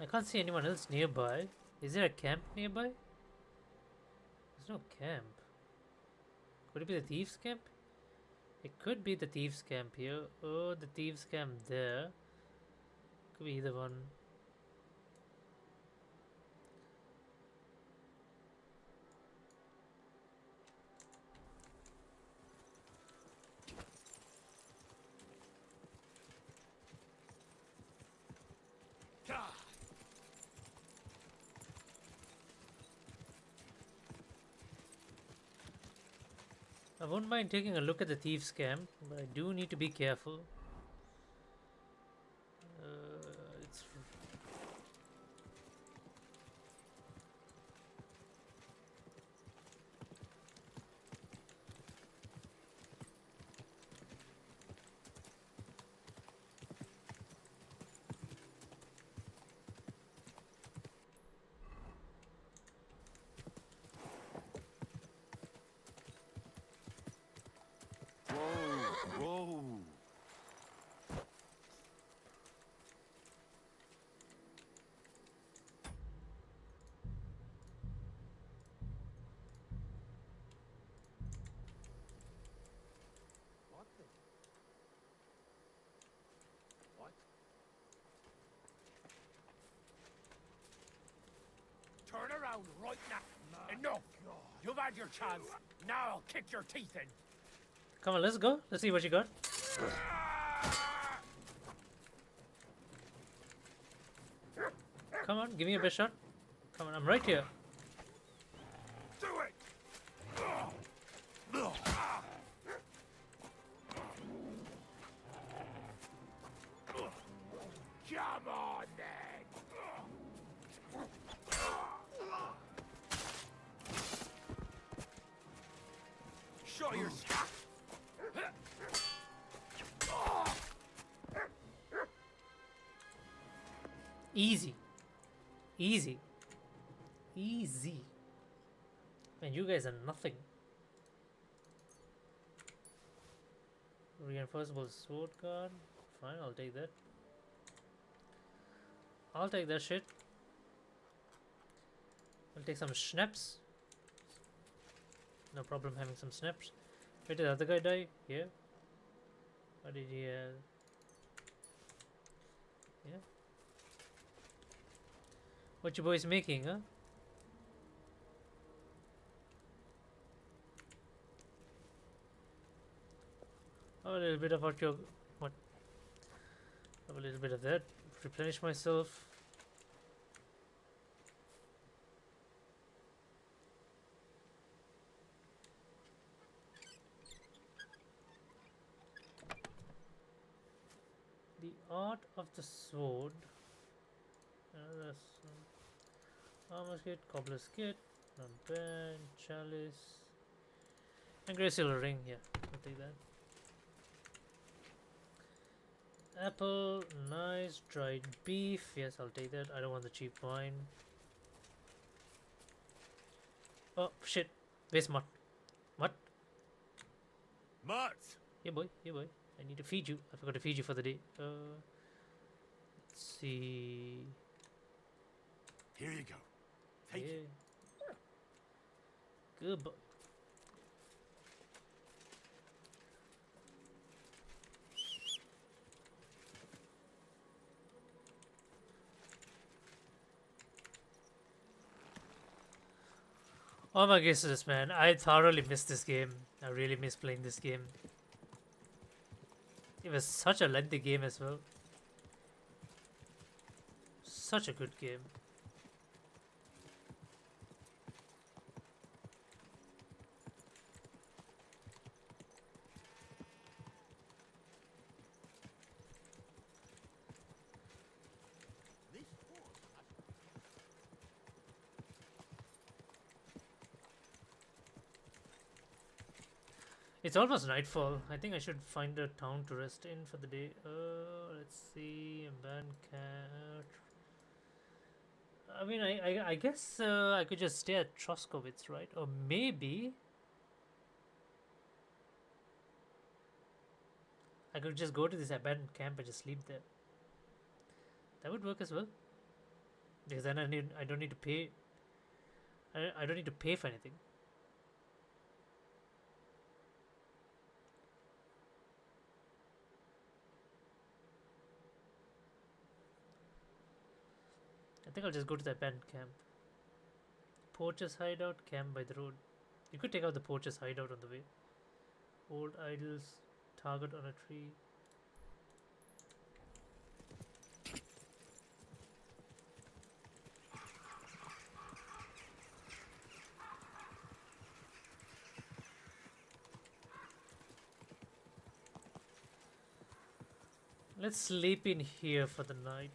I can't see anyone else nearby. Is there a camp nearby? There's no camp. Could it be the thieves' camp? It could be the thieves' camp here, or the thieves' camp there. Could be either one. I won't mind taking a look at the thieves' camp, but I do need to be careful. It's Whoa! What the? What? Turn around right now. Enough. You've had your chance. Now I'll kick your teeth in. come on, let's go. Let's see what you got. Come on, give me a best shot. Come on, I'm right here. Do it. Come on, then. Show your stuff. Easy. Easy. Easy. Man, you guys are nothing. Reinforceable sword guard. Fine, I'll take that. I'll take that shit. I'll take some snaps. No problem having some snaps. Where did the other guy die? Here? Or did he yeah. What you boys making, huh? Have a little bit about your what? Have a little bit of that. Replenish myself. The art of the sword. That's armor kit, cobbler's kit, not bad. Chalice and grey silver ring. Yeah, I'll take that. Apple, nice. Dried beef, yes, I'll take that. I don't want the cheap wine. Oh shit, waste mut. What? Mutt! Yeah boy, yeah boy. I need to feed you. I forgot to feed you for the day. Let's see. Here you go. Take it. Good boy. Oh my goodness, man. I thoroughly missed this game. I really miss playing this game. It was such a lengthy game as well. Such a good game. It's almost nightfall. I think I should find a town to rest in for the day. Let's see. Abandoned cat. I mean, I guess I could just stay at Troskowitz, right? Or maybe I could just go to this abandoned camp and just sleep there. That would work as well. Because then I don't need to pay. I don't need to pay for anything. I think I'll just go to the abandoned camp. Poacher's hideout, camp by the road. You could take out the poacher's hideout on the way. Old idols, target on a tree. Let's sleep in here for the night.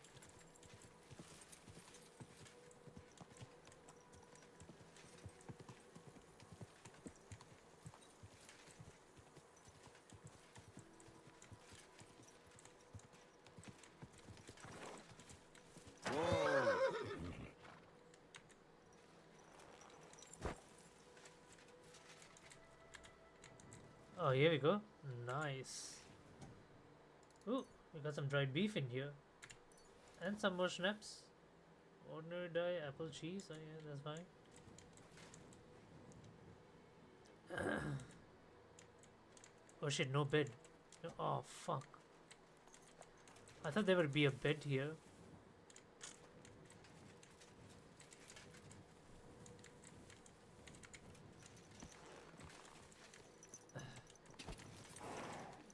Oh, here we go. Nice. Ooh, we got some dried beef in here. And some more schnapps. Ordinary dye, apple cheese. Oh yeah, that's fine. Oh shit, no bed. Oh fuck. I thought there would be a bed here.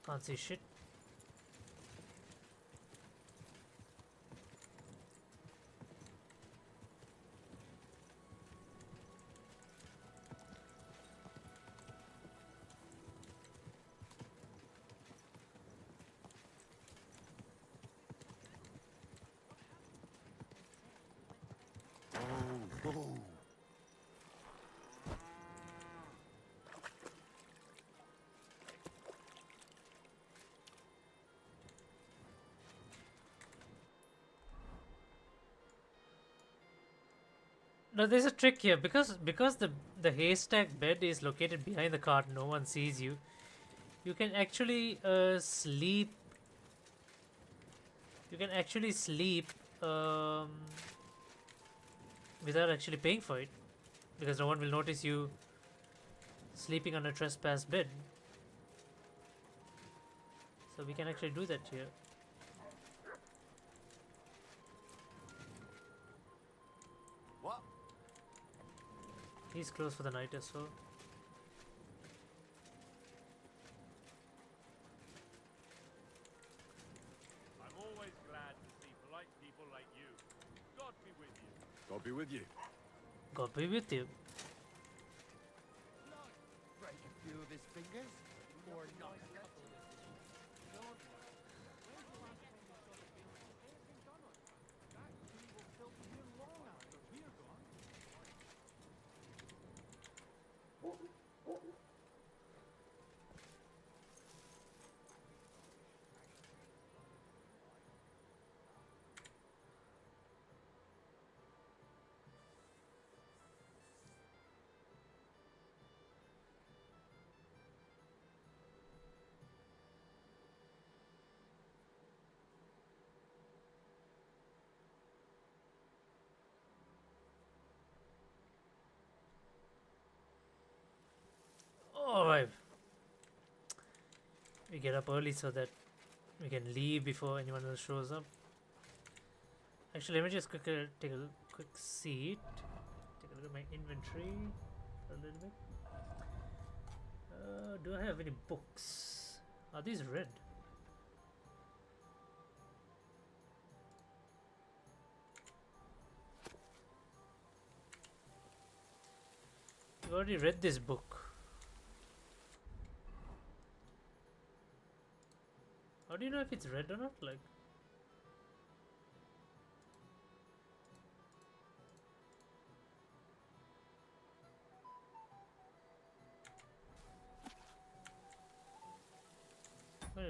Can't see shit. Now there's a trick here because the haystack bed is located behind the cart. No one sees you. You can actually sleep. You can actually sleep without actually paying for it, because no one will notice you sleeping on a trespass bed. So we can actually do that here. What? He's closed for the night as well. I'm always glad to see polite people like you. God be with you. God be with you. God be with you. Break a few of his fingers, or not. Alright. We get up early so that we can leave before anyone else shows up. Actually, let me just quickly take a quick seat. Take a look at my inventory for a little bit. Do I have any books? Are these red? I've already read this book. How do you know if it's red or not? Like,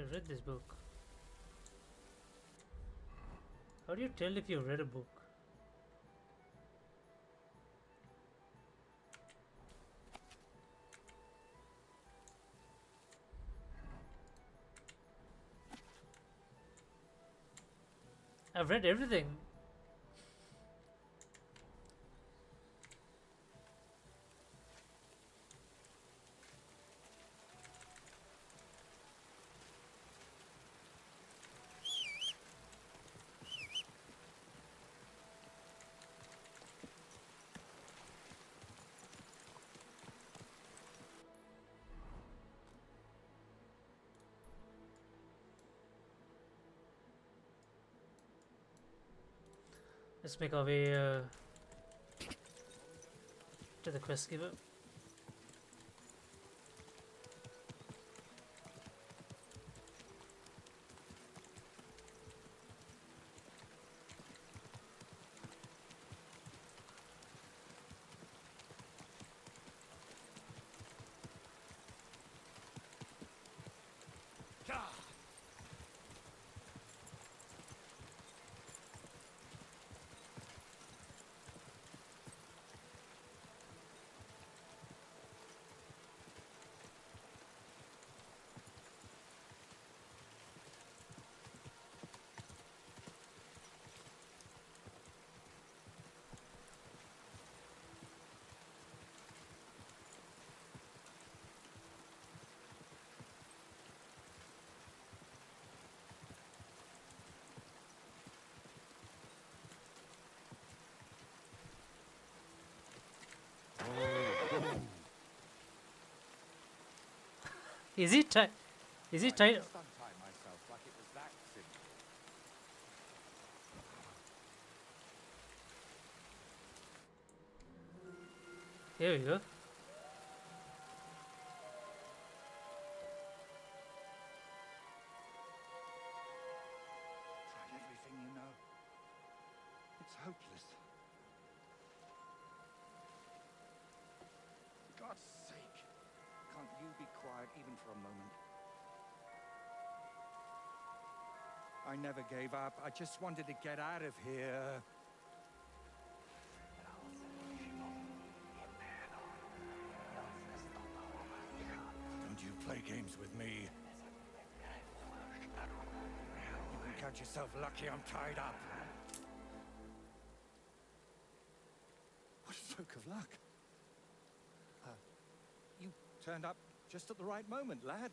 I read this book. How do you tell if you've read a book? I've read everything. Let's make our way to the quest giver. Is he tight? Is he tight? Just untie myself like it was that simple. Here we go. Tried everything, you know. It's hopeless. For God's sake, can't you be quiet even for a moment? I never gave up. I just wanted to get out of here. Don't you play games with me. You can count yourself lucky I'm tied up. What a stroke of luck. You turned up just at the right moment, lad.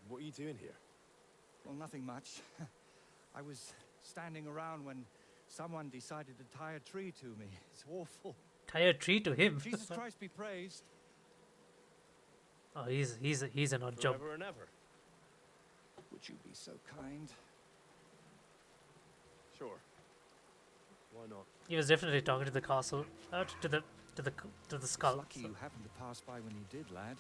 What are you doing here? Well, nothing much. I was standing around when someone decided to tie a tree to me. It's awful. Tie a tree to him. Jesus Christ be praised. Oh, he's an odd job. Forever and ever. Would you be so kind? Sure. Why not? He was definitely talking to the castle, to the skull. It's lucky you happened to pass by when you did, lad.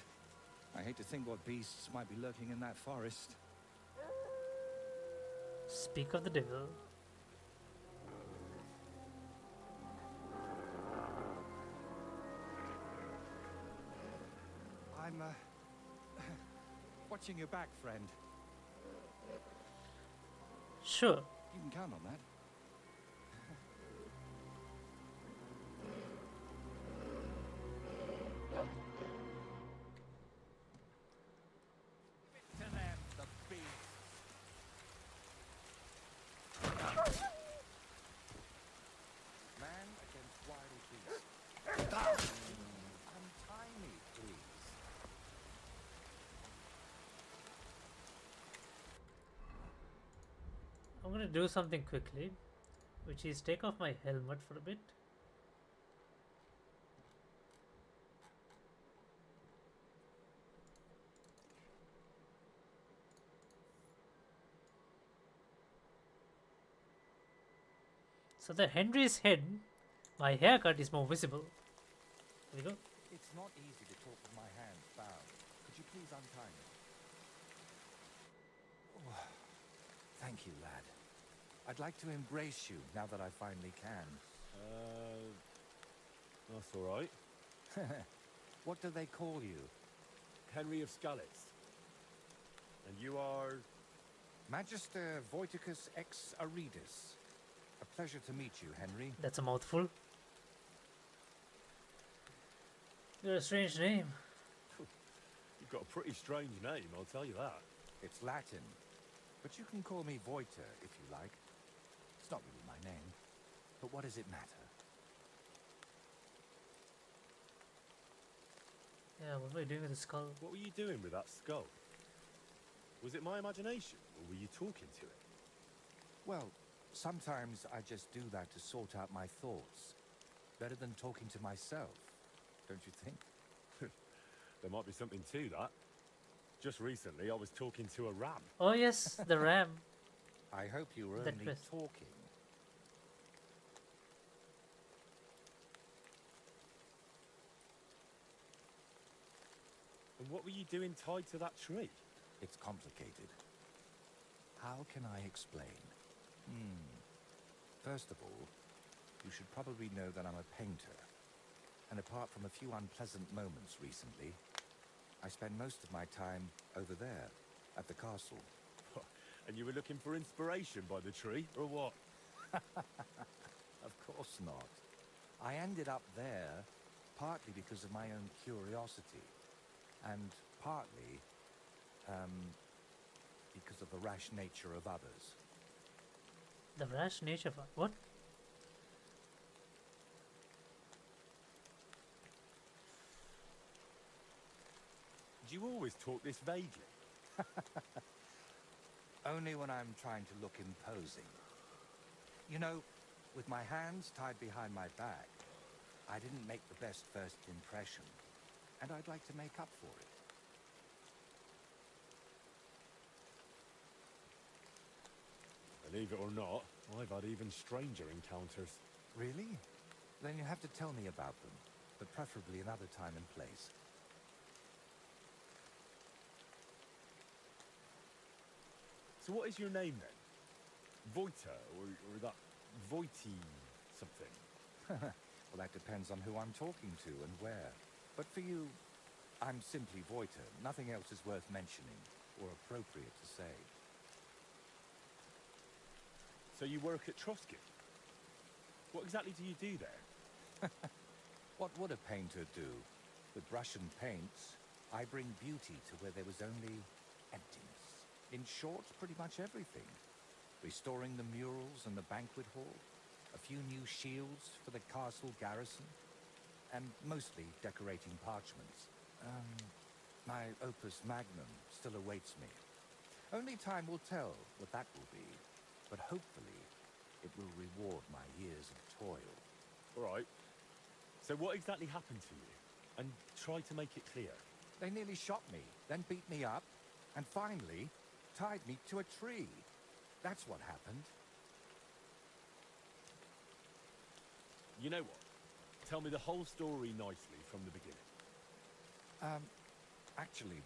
I hate to think what beasts might be lurking in that forest. Speak of the devil. I'm watching your back, friend. Sure. You can count on that. To them, the beast. Man against wild beast. Untie me, please. I'm gonna do something quickly, which is take off my helmet for a bit. So the Henry's head, my haircut is more visible. There we go. It's not easy to talk with my hands bound. Could you please untie me? Oh, thank you, lad. I'd like to embrace you now that I finally can. That's all right. What do they call you? Henry of Skalitz. And you are... Magister Voiticus ex Aridis. A pleasure to meet you, Henry. That's a mouthful. You're a strange name. You've got a pretty strange name, I'll tell you that. It's Latin, but you can call me Voiter if you like. It's not really my name, but what does it matter? Yeah, what were you doing with the skull? What were you doing with that skull? Was it my imagination, or were you talking to it? Well, sometimes I just do that to sort out my thoughts. Better than talking to myself, don't you think? There might be something to that. Just recently, I was talking to a ram. Oh yes, the ram. I hope you were That only twist. talking. And what were you doing tied to that tree? It's complicated. How can I explain? First of all, you should probably know that I'm a painter. And apart from a few unpleasant moments recently, I spend most of my time over there, at the castle. And you were looking for inspiration by the tree, or what? Of course not. I ended up there partly because of my own curiosity, and partly because of the rash nature of others. The rash nature of what? Do you always talk this vaguely? Only when I'm trying to look imposing. You know, with my hands tied behind my back, I didn't make the best first impression, and I'd like to make up for it. Believe it or not, I've had even stranger encounters. Really? Then you have to tell me about them, but preferably another time and place. So what is your name then? Voiter, or that Voity something? Well, that depends on who I'm talking to and where. But for you, I'm simply Voiter. Nothing else is worth mentioning, or appropriate to say. So you work at Trotsky? What exactly do you do there? What would a painter do? With brush and paints, I bring beauty to where there was only emptiness. In short, pretty much everything. Restoring the murals and the banquet hall, a few new shields for the castle garrison, and mostly decorating parchments. My opus magnum still awaits me. Only time will tell what that will be, but hopefully it will reward my years of toil. All right. So what exactly happened to you? And try to make it clear. They nearly shot me, then beat me up, and finally tied me to a tree. That's what happened. You know what? Tell me the whole story nicely from the beginning. Actually,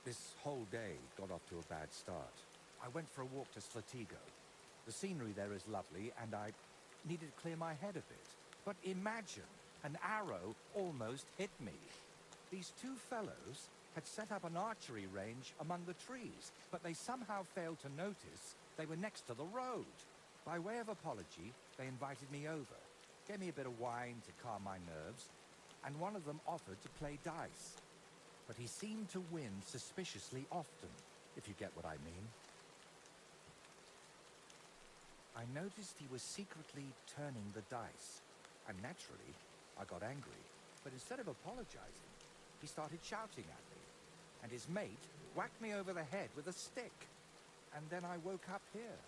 this whole day got off to a bad start. I went for a walk to Slatigo. The scenery there is lovely, and I needed to clear my head a bit. But imagine, an arrow almost hit me. These two fellows had set up an archery range among the trees, but they somehow failed to notice they were next to the road. By way of apology, they invited me over, gave me a bit of wine to calm my nerves, and one of them offered to play dice. But he seemed to win suspiciously often, if you get what I mean. I noticed he was secretly turning the dice, and naturally, I got angry. But instead of apologizing, he started shouting at me, and his mate whacked me over the head with a stick. And then I woke up here.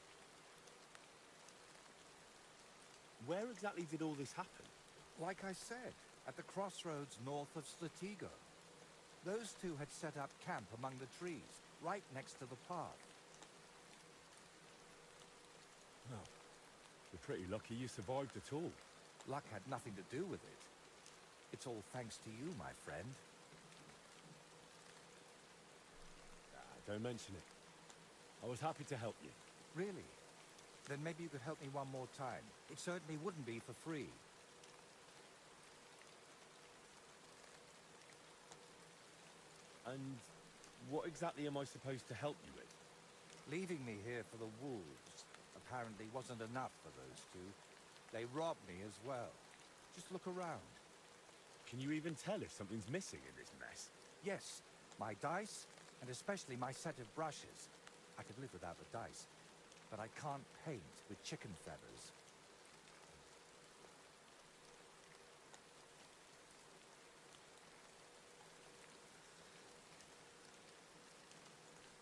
Where exactly did all this happen? Like I said, at the crossroads north of Slatigo. Those two had set up camp among the trees, right next to the path. Well, you're pretty lucky you survived at all. Luck had nothing to do with it. It's all thanks to you, my friend. Don't mention it. I was happy to help you. Really? Then maybe you could help me one more time. It certainly wouldn't be for free. And what exactly am I supposed to help you with? Leaving me here for the wolves apparently wasn't enough for those two. They robbed me as well. Just look around. Can you even tell if something's missing in this mess? Yes, my dice, and especially my set of brushes. I could live without the dice, but I can't paint with chicken feathers.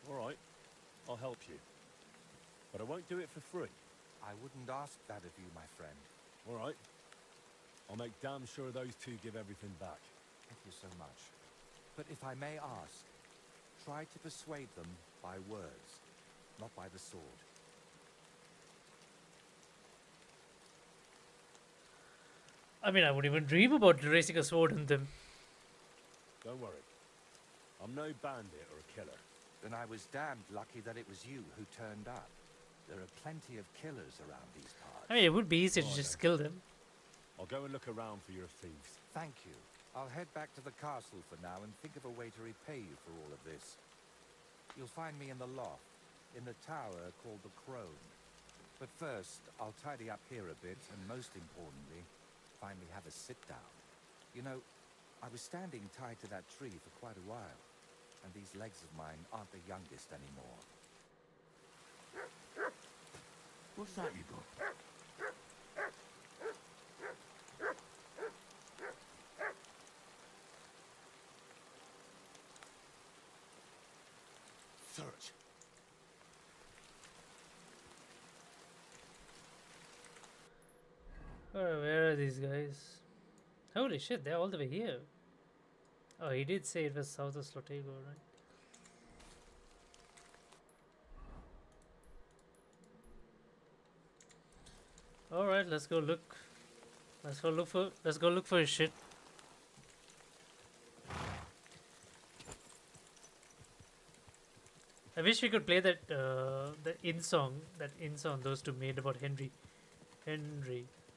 All right, I'll help you. But I won't do it for free. I wouldn't ask that of you, my friend. All right. I'll make damn sure those two give everything back. Thank you so much. But if I may ask, try to persuade them by words, not by the sword. I mean, I wouldn't even dream about raising a sword on them. Don't worry. I'm no bandit or a killer. Then I was damned lucky that it was you who turned up. There are plenty of killers around these parts. I mean, it would be easy to just kill them. I'll go and look around for your thieves. Thank you. I'll head back to the castle for now and think of a way to repay you for all of this. You'll find me in the loft, in the tower called the Crone. But first, I'll tidy up here a bit, and most importantly, finally have a sit-down. You know, I was standing tied to that tree for quite a while, and these legs of mine aren't the youngest anymore. What's that you got? Search. Oh, where are these guys? Holy shit, they're all the way here. Oh, he did say it was south of Slotego, right? All right, let's go look. Let's go look for his shit. I wish we could play that the in song those two made about Henry.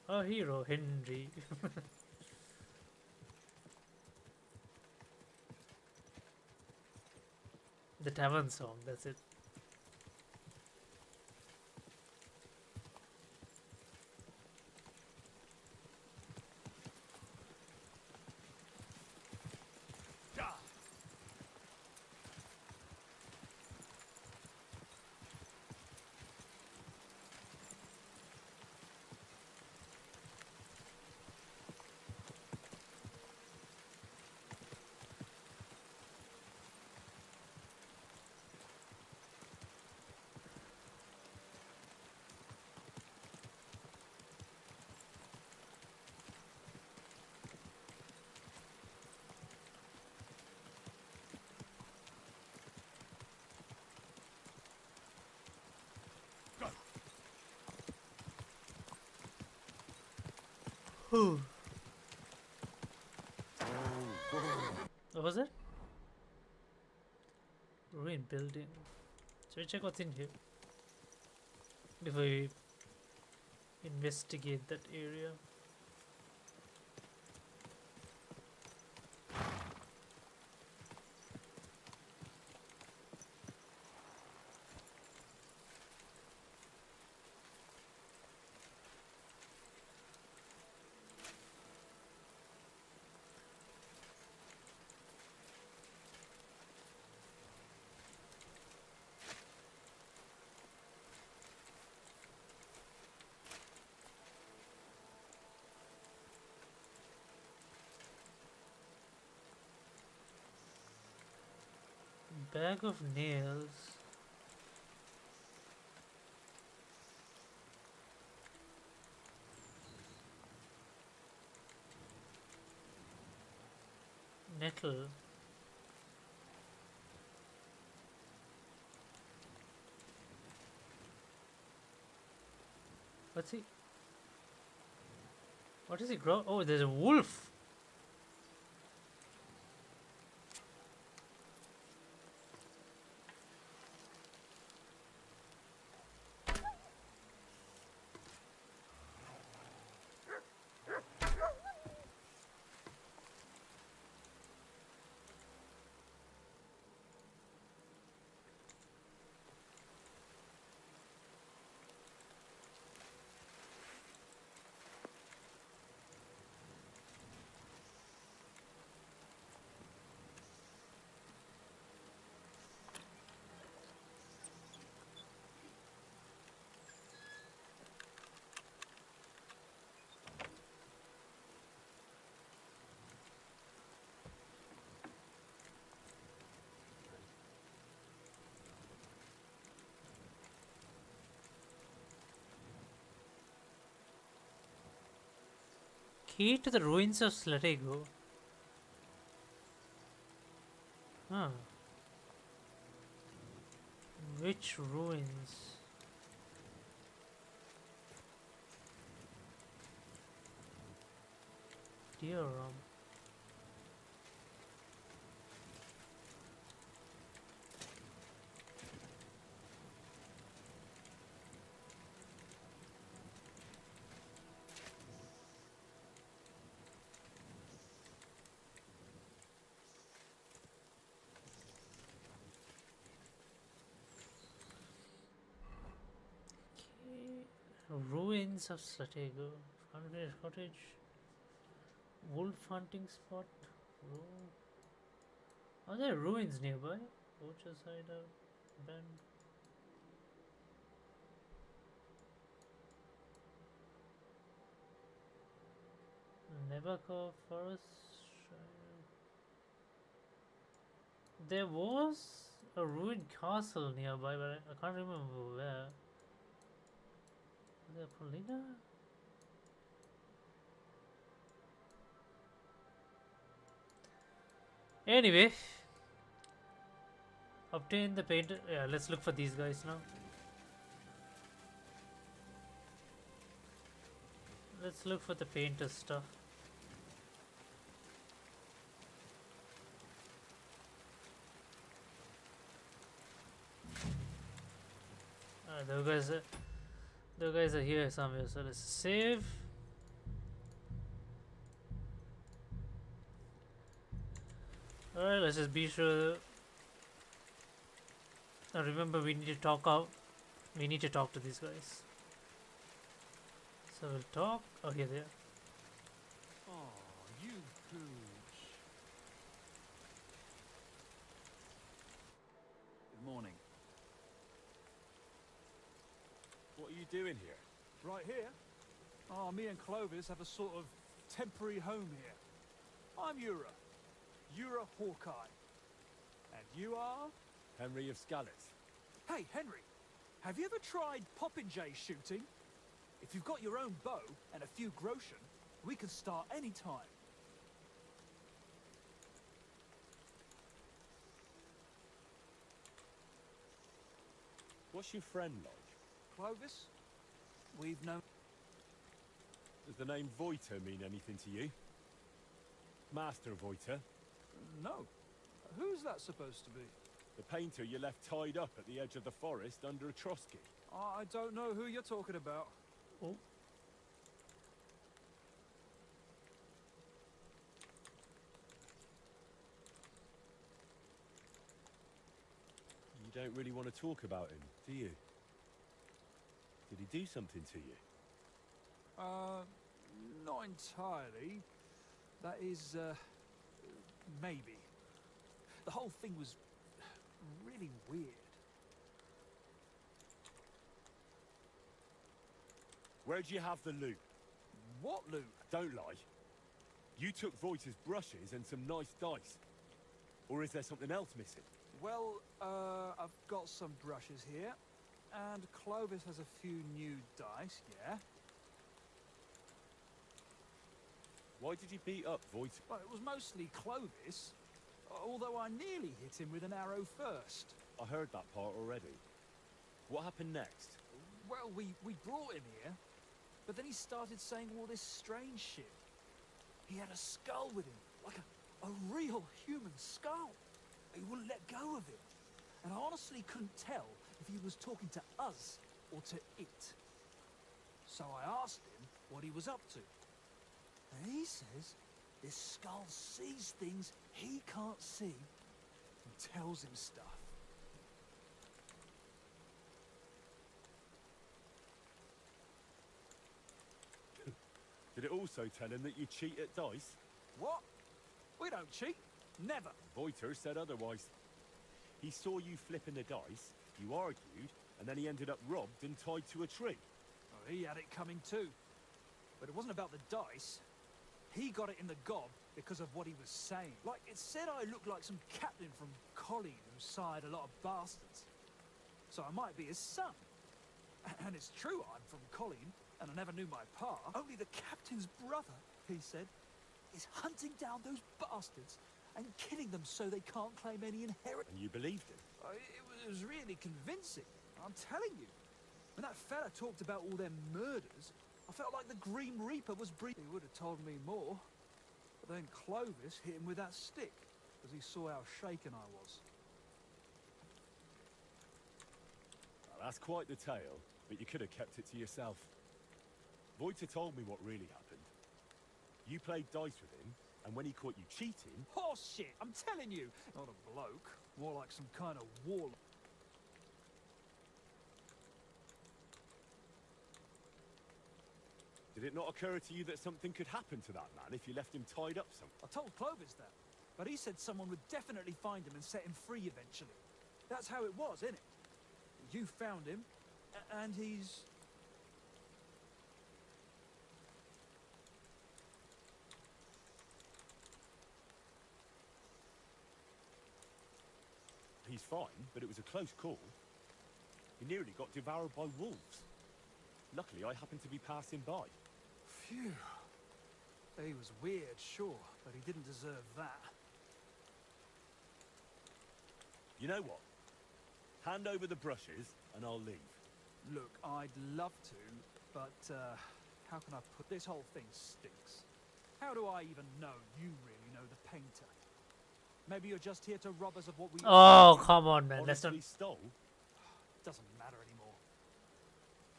Our hero Henry. The tavern song, that's it. What was it? Ruined building. So we check what's in here before we investigate that area. Bag of nails. Nettle. What's he? What is he grow? Oh, there's a wolf. Key to the ruins of Slatego. Huh. Which ruins? Dioram. Ruins of Slatego. Foundation Cottage. Wolf hunting spot. Are there ruins nearby? Poacher's hideout. Bend. Nevercore Forest. There was a ruined castle nearby, but I can't remember where. Is there Polina? Anyway, obtain the painter. Yeah, let's look for these guys now. Let's look for the painter stuff. The guys are here somewhere. So let's save. Alright, let's just be sure. Remember, we need to talk out. We need to talk to these guys. So we'll talk. Oh, here they are. Oh, you pooch. Good morning. What are you doing here? Right here? Oh, me and Clovis have a sort of temporary home here. I'm Ura. Ura Hawkeye. And you are? Henry of Scallis. Hey, Henry. Have you ever tried popinjay shooting? If you've got your own bow and a few groschen, we can start any time. What's your friend like? Clovis? We've known... Does the name Voiter mean anything to you? Master Voiter? No. Who's that supposed to be? The painter you left tied up at the edge of the forest under a Trotsky. I don't know who you're talking about. Oh. You don't really want to talk about him, do you? Did he do something to you? Not entirely. That is, maybe. The whole thing was really weird. Where'd you have the loot? What loot? Don't lie. You took Voiter's brushes and some nice dice. Or is there something else missing? Well, I've got some brushes here. And Clovis has a few new dice, yeah? Why did you beat up Voiter? Well, it was mostly Clovis. Although I nearly hit him with an arrow first. I heard that part already. What happened next? Well, we brought him here. But then he started saying all this strange shit. He had a skull with him. Like a real human skull. He wouldn't let go of it. And I honestly couldn't tell if he was talking to us or to it. So I asked him what he was up to. And he says this skull sees things he can't see and tells him stuff. Did it also tell him that you cheat at dice? What? We don't cheat. Never. Voiter said otherwise. He saw you flipping the dice, you argued, and then he ended up robbed and tied to a tree. Oh, he had it coming too. But it wasn't about the dice. He got it in the gob because of what he was saying. Like, it said I looked like some captain from Colleen who sired a lot of bastards. So I might be his son. And it's true I'm from Colleen, And I never knew my pa. Only the captain's brother, he said, is hunting down those bastards and killing them so they can't claim any inheritance. And you believed him? It was really convincing, I'm telling you. When that fella talked about all their murders, I felt like the Grim Reaper was breathing. He would have told me more. But then Clovis hit him with that stick, because he saw how shaken I was. Well, that's quite the tale, but you could have kept it to yourself. Voita told me what really happened. You played dice with him, and when he caught you cheating... Horse shit, I'm telling you! Not a bloke, more like some kind of warlock. Did it not occur to you that something could happen to that man if you left him tied up somewhere? I told Clovis that, but he said someone would definitely find him and set him free eventually. That's how it was, innit? You found him, and he's... He's fine, but it was a close call. He nearly got devoured by wolves. Luckily, I happened to be passing by. Phew. He was weird, sure, but he didn't deserve that. You know what? Hand over the brushes, and I'll leave. Look, I'd love to, but, how can I put... This whole thing stinks. How do I even know you really know the painter? Maybe you're just here to rob us of what we... Oh, come on, man. Let's not... stole? Doesn't matter anymore.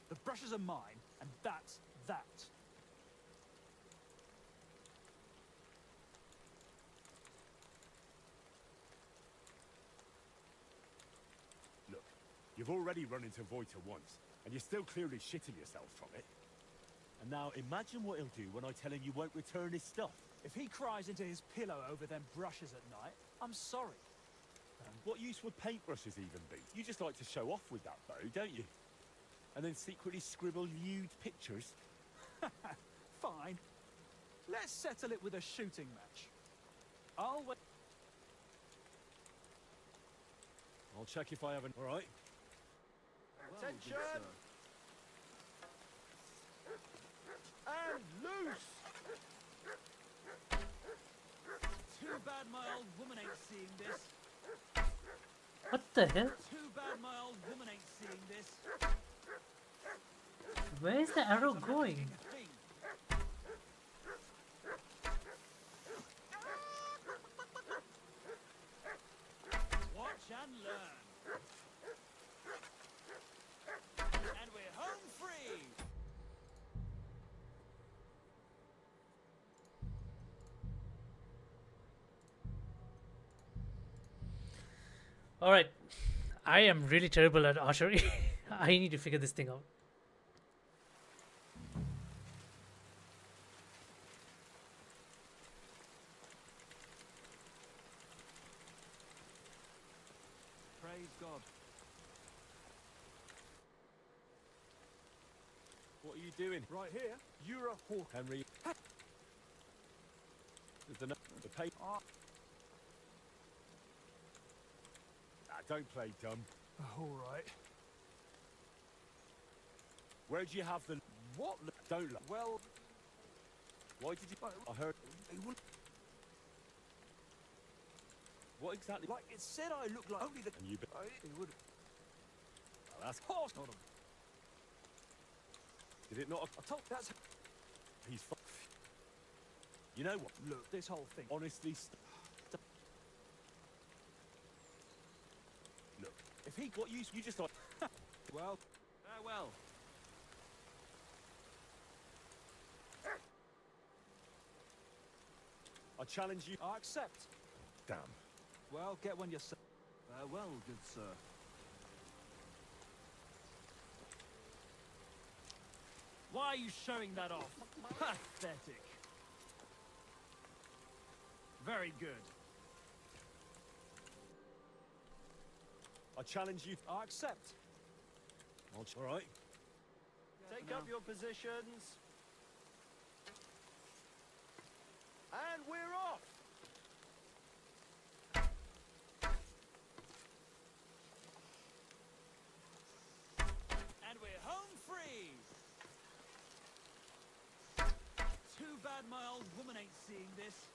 The brushes are mine, and that's that. Look, you've already run into Voita once, and you're still clearly shitting yourself from it. And now imagine what he'll do when I tell him you won't return his stuff. If he cries into his pillow over them brushes at night, I'm sorry. What use would paintbrushes even be? You just like to show off with that bow, don't you? And then secretly scribble lewd pictures? Fine. Let's settle it with a shooting match. I'll wait. I'll check if I haven't... All right. Attention! And loose! Too bad my old woman ain't seeing this. What the hell? Too bad my old woman ain't seeing this. Where is the arrow going? Watch and learn. And we're home free. Alright. I am really terrible at archery. I need to figure this thing out. Praise God. What are you doing? Right here, you're a hawk. Henry. There's the paint. Don't play dumb. All right. Where'd you have the... What? Don't look. Well... Why did you... I heard... What exactly... Like, it said I look like... Only the... And you... It would... Well, that's... Horse not him. Did it not... I told... That's... He's... You know what? Look, this whole thing... Honestly... Look, if he got you just like... Well, farewell. I challenge you... I accept. Damn. Well, get one yourself. Farewell, good sir. Why are you showing that off? Pathetic. Very good. I challenge you... I accept. All right. Take up your positions. And we're off! And we're home free! bad my old woman ain't seeing this.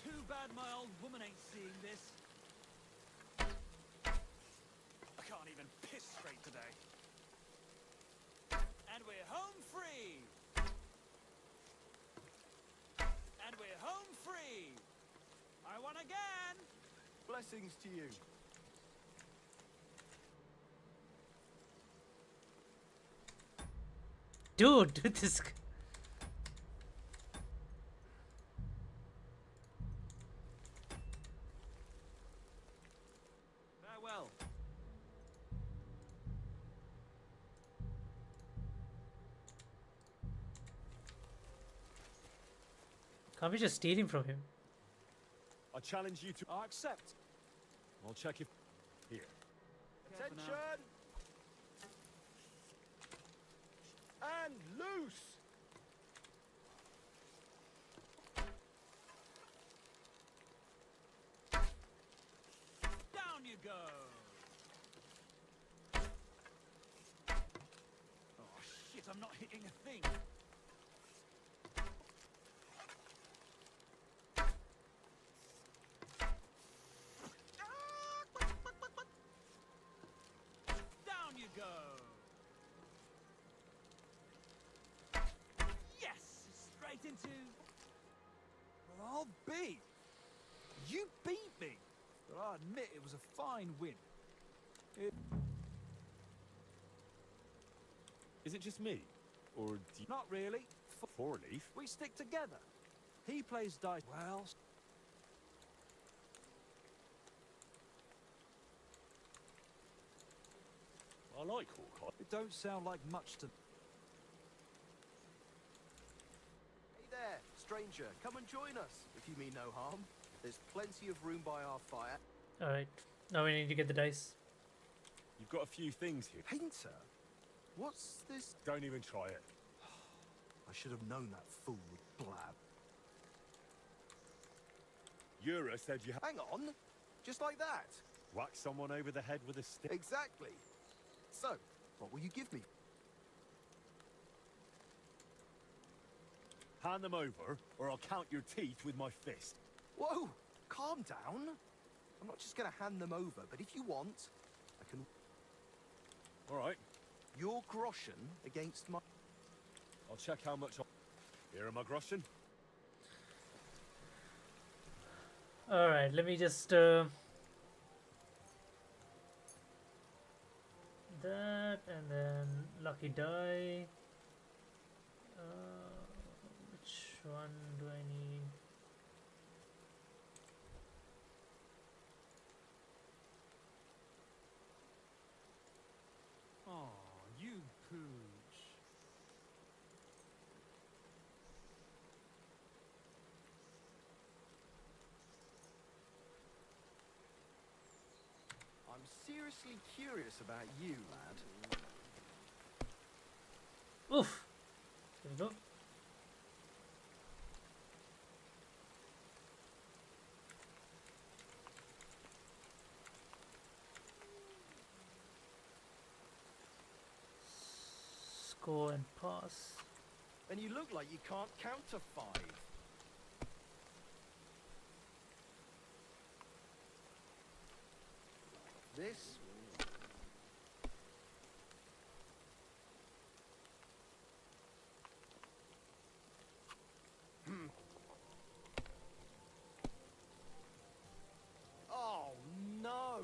Too bad my old woman ain't seeing this. I can't even piss straight today. And we're home free. And we're home free. I won again. Blessings to you. Dude, this. Farewell. Can't we just steal him from him? I challenge you to... I accept. I'll check if... Here. Attention! And loose! Down you go. Oh shit, I'm not hitting a thing. Down you go. Yes, straight into... Well, I'll be. You beat me. But I admit it was a fine win. Is it just me? Or do you... Not really. Four-leaf? We stick together. He plays dice well. I like Hawkeye. It don't sound like much to... Hey there, stranger. Come and join us, if you mean no harm. There's plenty of room by our fire. Alright, now we need to get the dice. You've got a few things here. Painter? What's this? Don't even try it. I should have known that fool would blab. Yura said you Hang on. Just like that. whack someone over the head with a stick. Exactly. So, what will you give me? Hand them over, or I'll count your teeth with my fist. Whoa! Calm down. I'm not just gonna hand them over, but if you want, I can... All right. Your groschen against my... I'll check how much Here am I groschen? Alright, let me just that, and then lucky die. Which one do I need? Oh, you pooch. I'm seriously curious about you, lad. Oof! There we go. Score and pass. And you look like you can't count to 5. This? Oh no!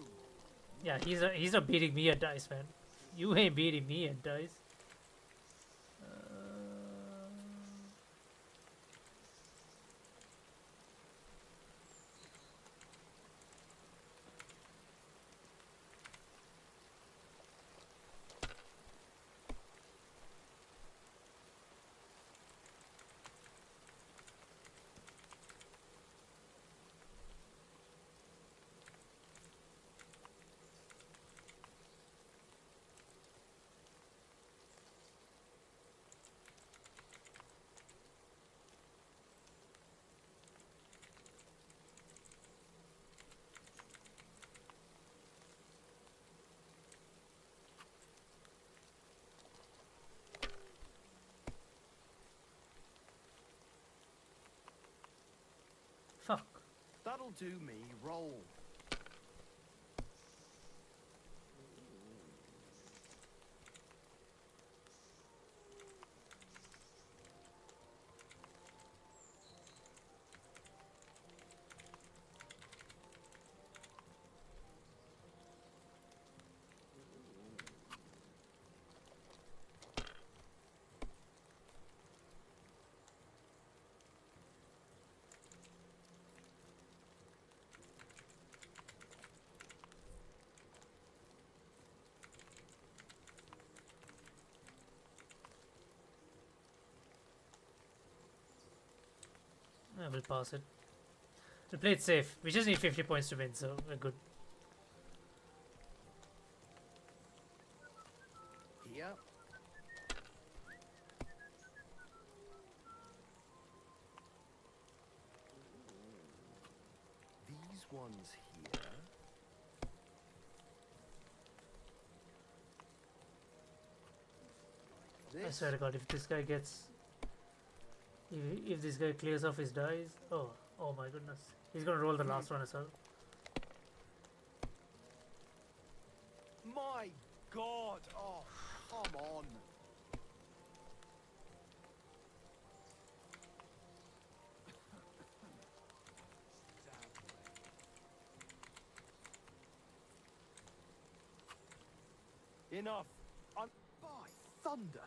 Yeah, he's not beating me at dice, man. You ain't beating me at dice. Fuck. That'll do me. Roll. I will pass it. We played safe. We just need 50 points to win, so we're good. Here. These ones here. I swear to God, if this guy gets... If this guy clears off his dice... Oh my goodness. He's gonna roll the last one as well. My God! Oh, come on. Enough. By thunder.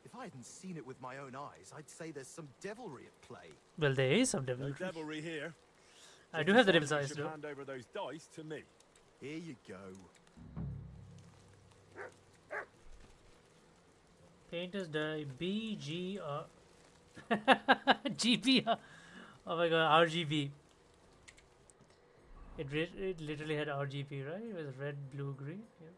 If I hadn't seen it with my own eyes, I'd say there's some devilry at play. Well, there is some devilry. No devilry here. I do have the devil's You eyes should though. hand over those dice to me. Here you go. Painters die BGR. GBR. Oh my god, RGB. It literally had RGB, right? It was red, blue, green. Yeah.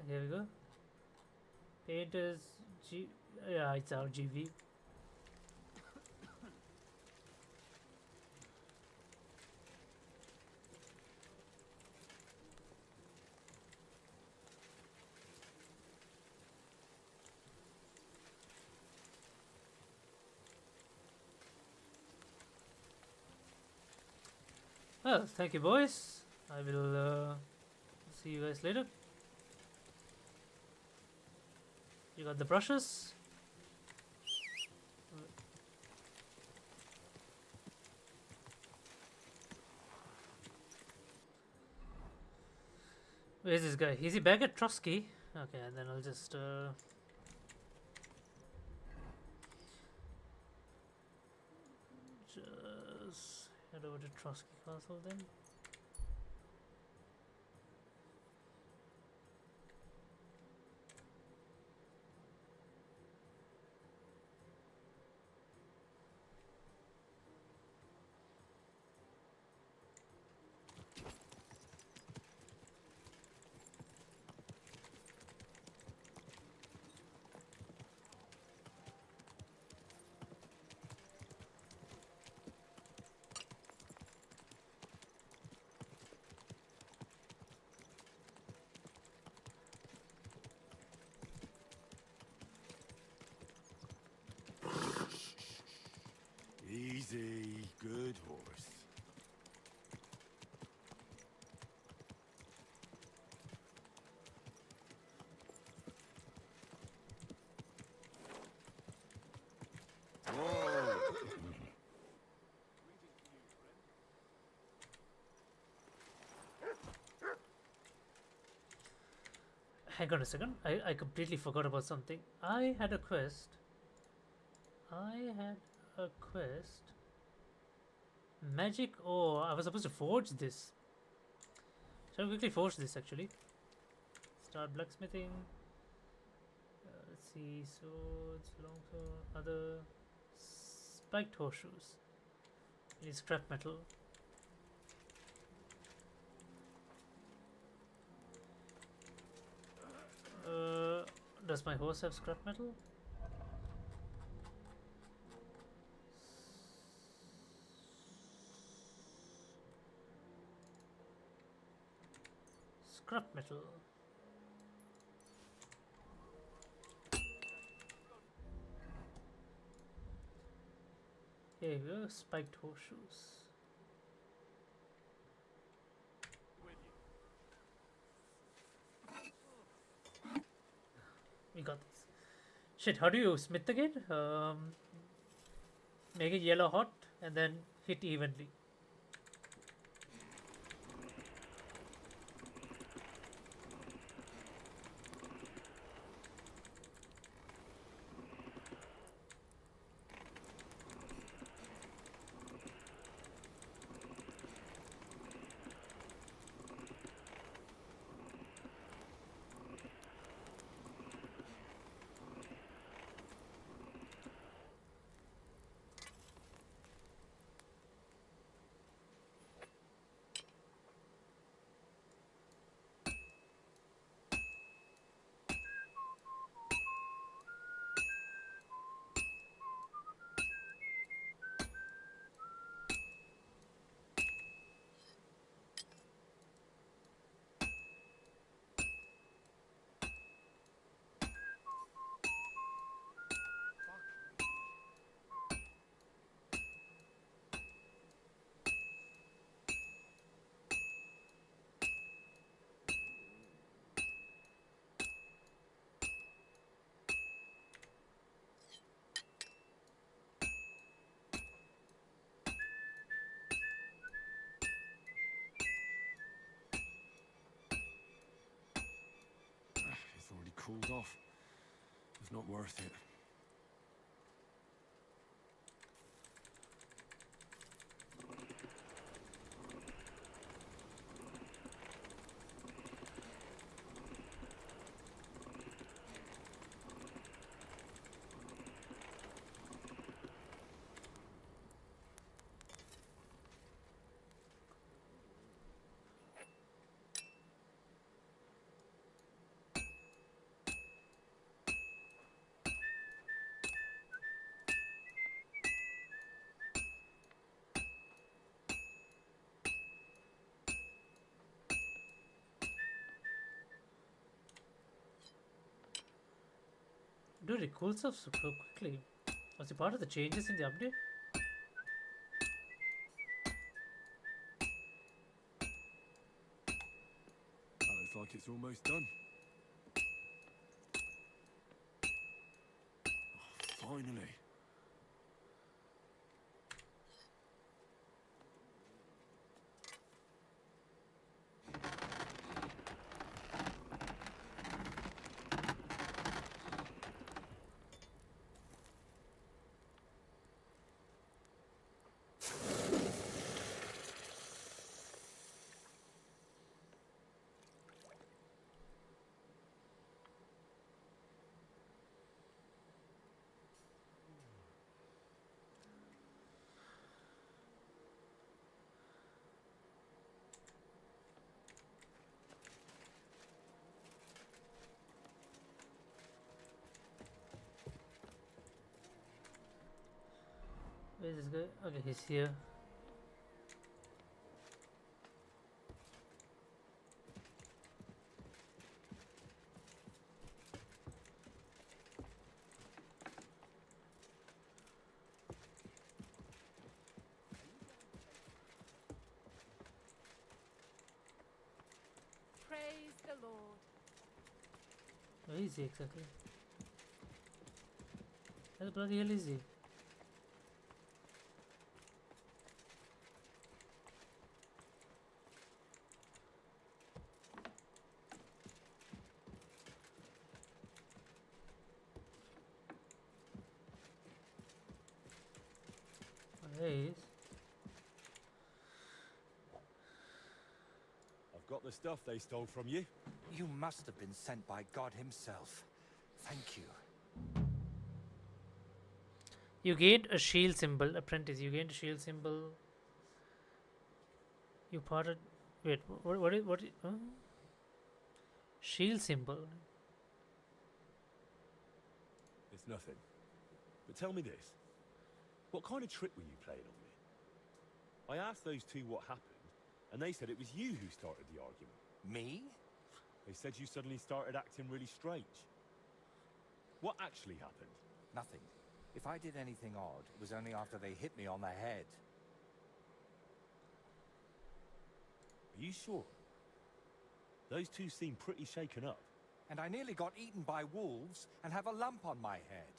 Here we go. Painters G. Yeah, it's RGB. Well, thank you, boys. I will see you guys later. You got the brushes? Where's this guy? Is he back at Trotsky? Okay, and then I'll just head over to Trotsky Castle then. Easy, good horse. Whoa. Hang on a second. I completely forgot about something. I had a quest. Magic. Oh, I was supposed to forge this. Shall we quickly forge this actually? Start blacksmithing. Let's see. Swords, longsword, other spiked horseshoes. We need scrap metal. Does my horse have scrap metal? Scrap metal. Here we go, spiked horseshoes. We got this. Shit, how do you smith again? Make it yellow hot and then hit evenly. It's already cooled off. It's not worth it. Dude, it cools off so quickly. Was it part of the changes in the update? That looks like it's almost done. Oh, finally. Where's this guy? Okay, he's here. Praise the Lord. Where is he exactly? Where the bloody hell is he? There he is. I've got the stuff they stole from you. You must have been sent by God himself. Thank you. You gained a shield symbol, apprentice. You gained a shield symbol. You parted. Wait, what is shield symbol? It's nothing. But tell me this. What kind of trick were you playing on me? I asked those two what happened, and they said it was you who started the argument. Me? They said you suddenly started acting really strange. What actually happened? Nothing. If I did anything odd, it was only after they hit me on the head. Are you sure? Those two seem pretty shaken up. And I nearly got eaten by wolves and have a lump on my head.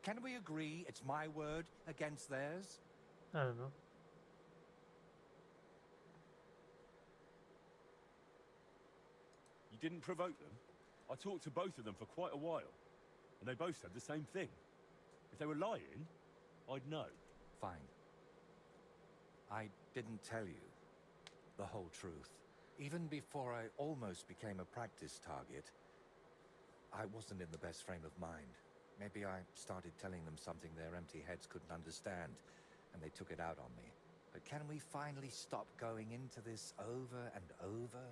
Can we agree it's my word against theirs? I don't know. You didn't provoke them? I talked to both of them for quite a while, and they both said the same thing. If they were lying, I'd know. Fine. I didn't tell you the whole truth. Even before I almost became a practice target, I wasn't in the best frame of mind. Maybe I started telling them something their empty heads couldn't understand, and they took it out on me. But can we finally stop going into this over and over?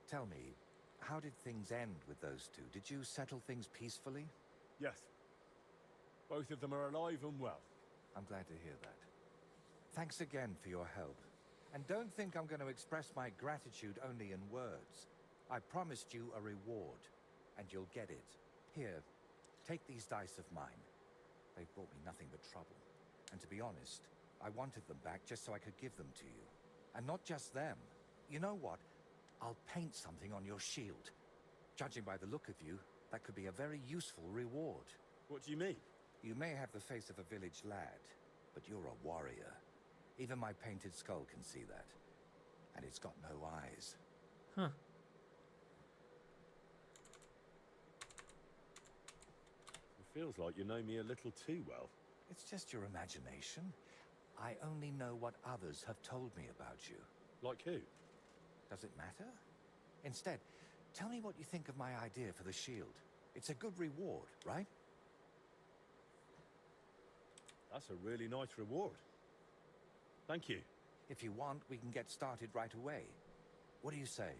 Tell me, how did things end with those two? Did you settle things peacefully? Yes. Both of them are alive and well. I'm glad to hear that. Thanks again for your help. And don't think I'm going to express my gratitude only in words. I promised you a reward, and you'll get it. Here, take these dice of mine. They've brought me nothing but trouble. And to be honest, I wanted them back just so I could give them to you. And not just them. You know what? I'll paint something on your shield. Judging by the look of you, that could be a very useful reward. What do you mean? You may have the face of a village lad, but you're a warrior. Even my painted skull can see that. And it's got no eyes. Huh. It feels like you know me a little too well. It's just your imagination. I only know what others have told me about you. Like who? Does it matter? Instead, tell me what you think of my idea for the shield. It's a good reward, right? That's a really nice reward. Thank you. If you want, we can get started right away. What do you say?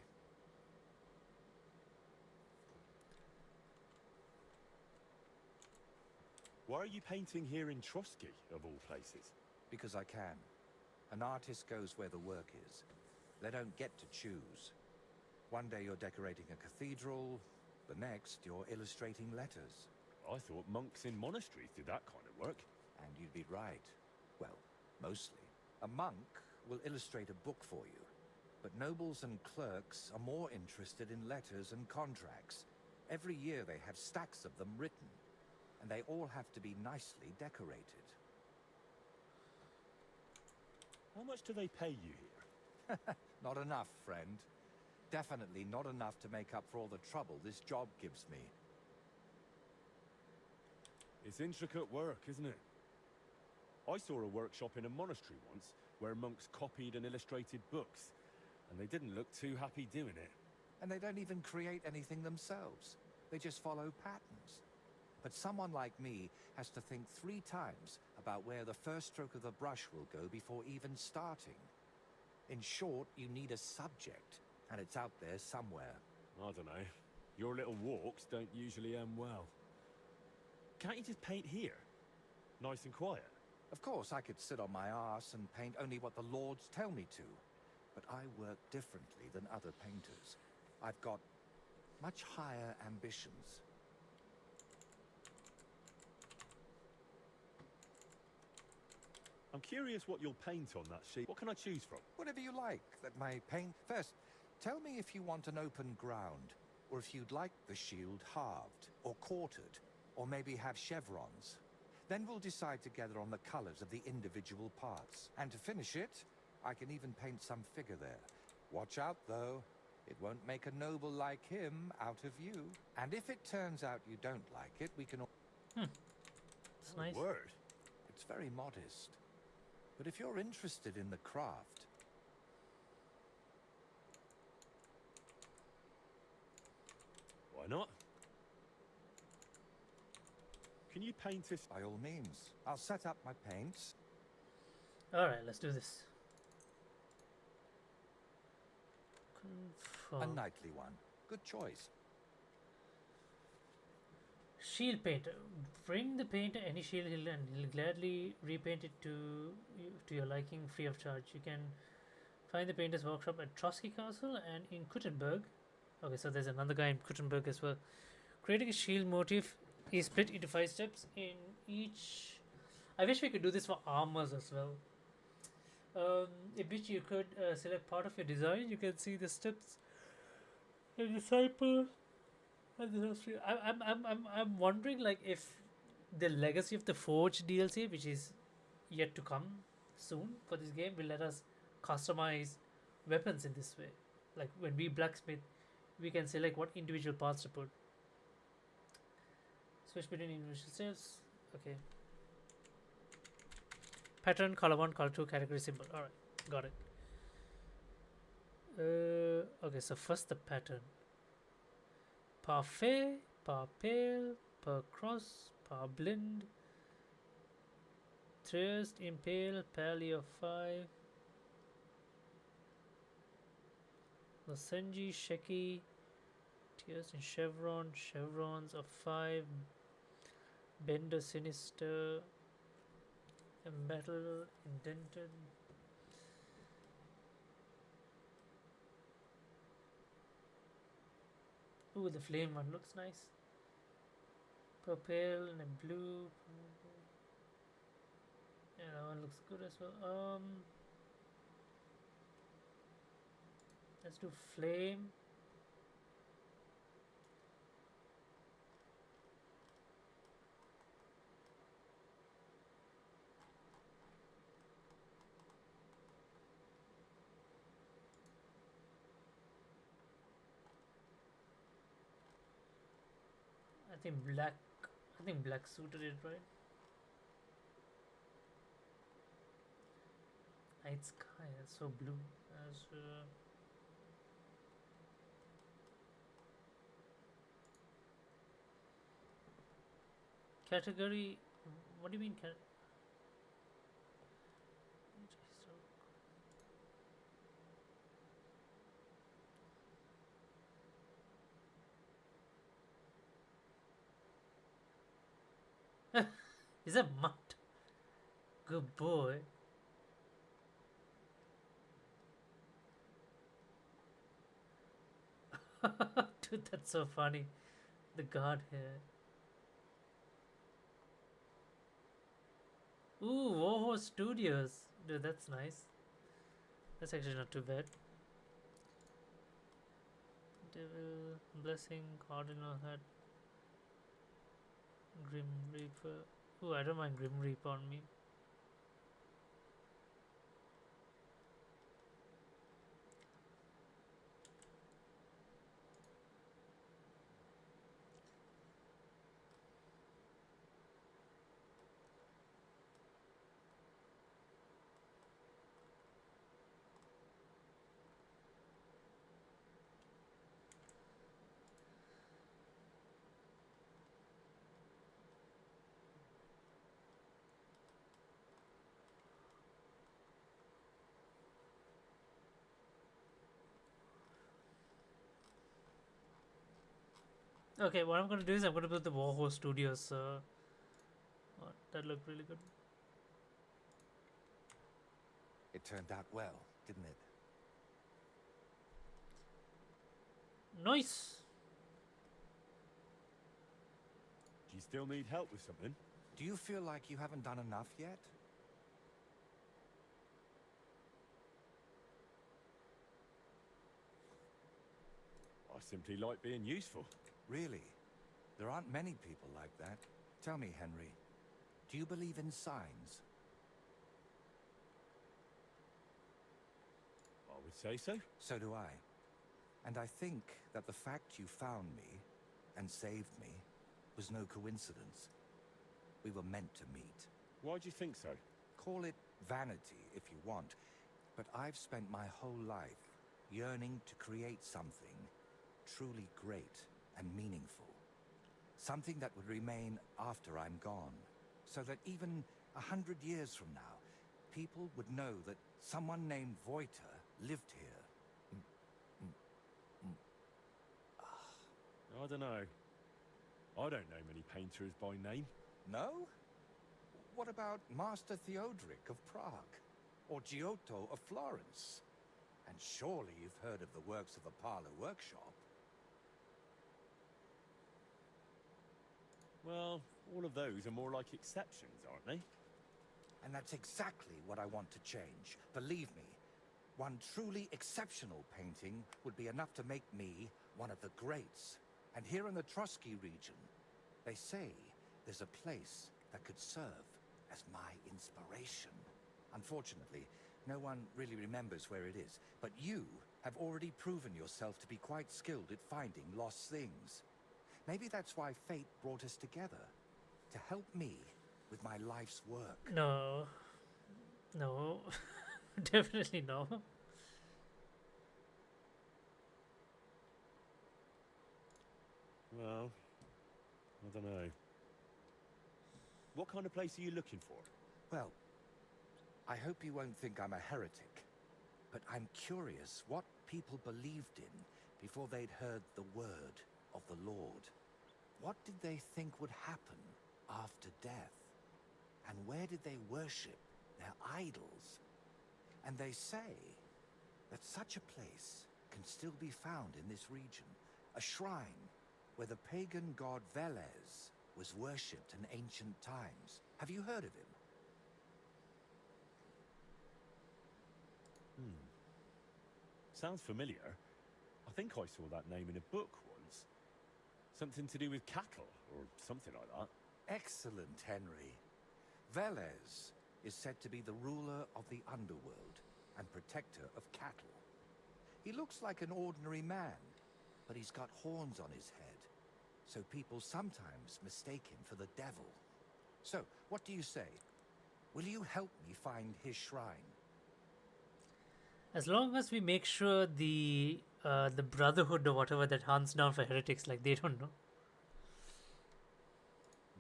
Why are you painting here in Trotsky, of all places? Because I can. An artist goes where the work is. They don't get to choose. One day you're decorating a cathedral, the next you're illustrating letters. I thought monks in monasteries did that kind of work. And you'd be right. Well, mostly. A monk will illustrate a book for you. But nobles and clerks are more interested in letters and contracts. Every year they have stacks of them written. And they all have to be nicely decorated. How much do they pay you here? Not enough, friend. Definitely not enough to make up for all the trouble this job gives me. It's intricate work, isn't it? I saw a workshop in a monastery once where monks copied and illustrated books, and they didn't look too happy doing it. And they don't even create anything themselves. They just follow patterns. But someone like me has to think 3 times about where the first stroke of the brush will go before even starting. In short, you need a subject, and it's out there somewhere. I don't know. Your little walks don't usually end well. Can't you just paint here? Nice and quiet. Of course, I could sit on my arse and paint only what the lords tell me to. But I work differently than other painters. I've got much higher ambitions. I'm curious what you'll paint on that sheet. What can I choose from? Whatever you like that may paint. First, tell me if you want an open ground, or if you'd like the shield halved, or quartered, or maybe have chevrons. Then we'll decide together on the colors of the individual parts. And to finish it, I can even paint some figure there. Watch out, though. It won't make a noble like him out of you. And if it turns out you don't like it, we can... It's nice. Word. It's very modest. But if you're interested in the craft... Why not? Can you paint this? By all means. I'll set up my paints. Alright, let's do this. A Confirm. knightly one. Good choice. Shield painter. Bring the painter any shield and he'll gladly repaint it to your liking free of charge. You can find the painter's workshop at Trotsky Castle and in Kuttenberg. Okay, so there's another guy in Kuttenberg as well. Creating a shield motif is split into 5 steps. In each I wish we could do this for armors as well. In which you could select part of your design. You can see the steps, the disciple, and the history. I'm wondering like if the Legacy of the Forge DLC, which is yet to come soon for this game, will let us customize weapons in this way. Like when we blacksmith, we can select what individual parts to put. Switch between individual steps. Okay. Pattern, color 1, color 2, category symbol. Alright, got it. Okay, so first the pattern. Parfait, par pale, per cross, par blind, Trieste, impale, paleo 5, Losenji, Sheki, Tears in chevron, chevrons of 5, bender sinister, metal, indented. Ooh, the flame one looks nice. Purple and a blue. Yeah, that one looks good as well. Let's do flame. I think black suited it, right? Night sky, that's so blue. As category, what do you mean? Is that mud? Good boy. Dude, that's so funny. The guard here. Ooh, Woho Studios. Dude, that's nice. That's actually not too bad. Devil, Blessing, Cardinal Hat, Grim Reaper. Ooh, I don't mind Grim Reaper on me. Okay, what I'm gonna do is I'm gonna build the Warhorse Studios. That looked really good. It turned out well, didn't it? Nice. Do you still need help with something? Do you feel like you haven't done enough yet? I simply like being useful. Really? There aren't many people like that. Tell me, Henry, do you believe in signs? I would say so. So do I. And I think that the fact you found me and saved me was no coincidence. We were meant to meet. Why do you think so? Call it vanity if you want, but I've spent my whole life yearning to create something truly great and meaningful. Something that would remain after I'm gone, so that even 100 years from now, people would know that someone named Voiter lived here. I don't know. I don't know many painters by name. No? What about Master Theodoric of Prague? Or Giotto of Florence? And surely you've heard of the works of the Parlor Workshop. Well, all of those are more like exceptions, aren't they? And that's exactly what I want to change. Believe me, one truly exceptional painting would be enough to make me one of the greats. And here in the Trotsky region, they say there's a place that could serve as my inspiration. Unfortunately, no one really remembers where it is, but you have already proven yourself to be quite skilled at finding lost things. Maybe that's why fate brought us together, to help me with my life's work. No. No. Definitely no. Well, I don't know. What kind of place are you looking for? Well, I hope you won't think I'm a heretic, but I'm curious what people believed in before they'd heard the word of the Lord. What did they think would happen after death? And where did they worship their idols? And they say that such a place can still be found in this region, a shrine where the pagan god Velez was worshipped in ancient times. Have you heard of him? Sounds familiar. I think I saw that name in a book once. Something to do with cattle, or something like that. Excellent, Henry. Velez is said to be the ruler of the underworld and protector of cattle. He looks like an ordinary man, but he's got horns on his head, so people sometimes mistake him for the devil. So, what do you say? Will you help me find his shrine? As long as we make sure the Brotherhood or whatever that hunts down for heretics, like, they don't know.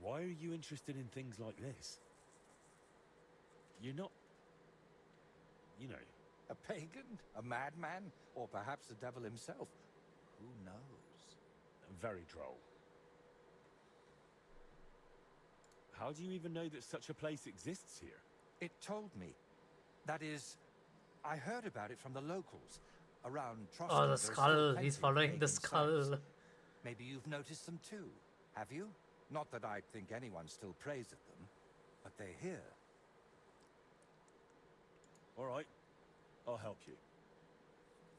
Why are you interested in things like this? You're not... you know... A pagan? A madman? Or perhaps the devil himself? Who knows? Very droll. How do you even know that such a place exists here? It told me. That is, I heard about it from the locals. Around Trotsky. Oh, the skull. He's following the skull. Sites. Maybe you've noticed them too, have you? Not that I think anyone still prays at them, but they're here. All right, I'll help you.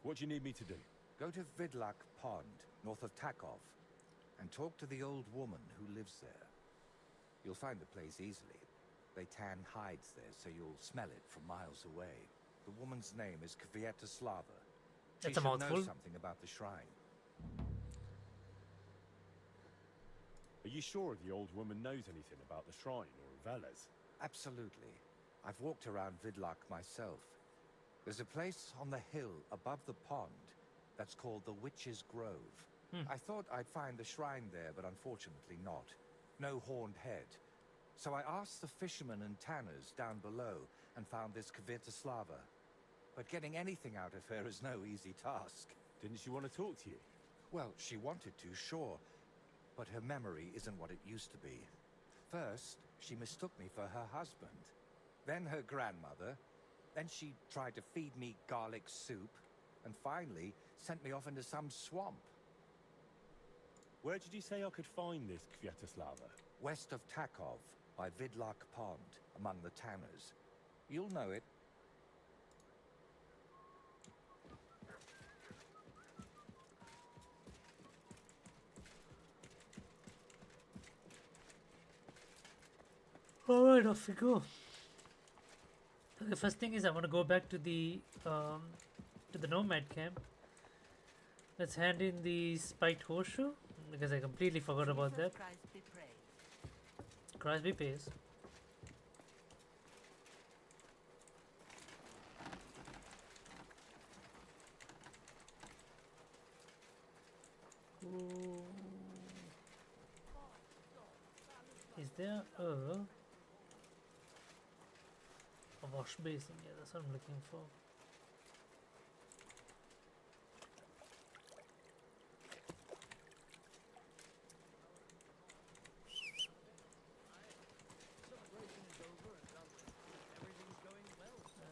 What do you need me to do? Go to Vidlak Pond, north of Takov, and talk to the old woman who lives there. You'll find the place easily. They tan hides there, so you'll smell it from miles away. The woman's name is Kvietoslava. She That's a should mouthful. know something about the shrine. Are you sure the old woman knows anything about the shrine or Velez? Absolutely. I've walked around Vidlak myself. There's a place on the hill above the pond that's called the Witch's Grove. I thought I'd find the shrine there, but unfortunately not. No horned head. So I asked the fishermen and tanners down below and found this Kvietoslava. But getting anything out of her is no easy task. Didn't she want to talk to you? Well, she wanted to, sure. But her memory isn't what it used to be. First, she mistook me for her husband. Then her grandmother. Then she tried to feed me garlic soup. And finally, sent me off into some swamp. Where did you say I could find this Kvietoslava? West of Takov, by Vidlak Pond, among the tanners. You'll know it. Alright, off we go. The first thing is I want to go back to the nomad camp. Let's hand in the spiked horseshoe because I completely forgot about that. Christ be praised. Ooh. Is there a wash basin? Yeah, that's what I'm looking for.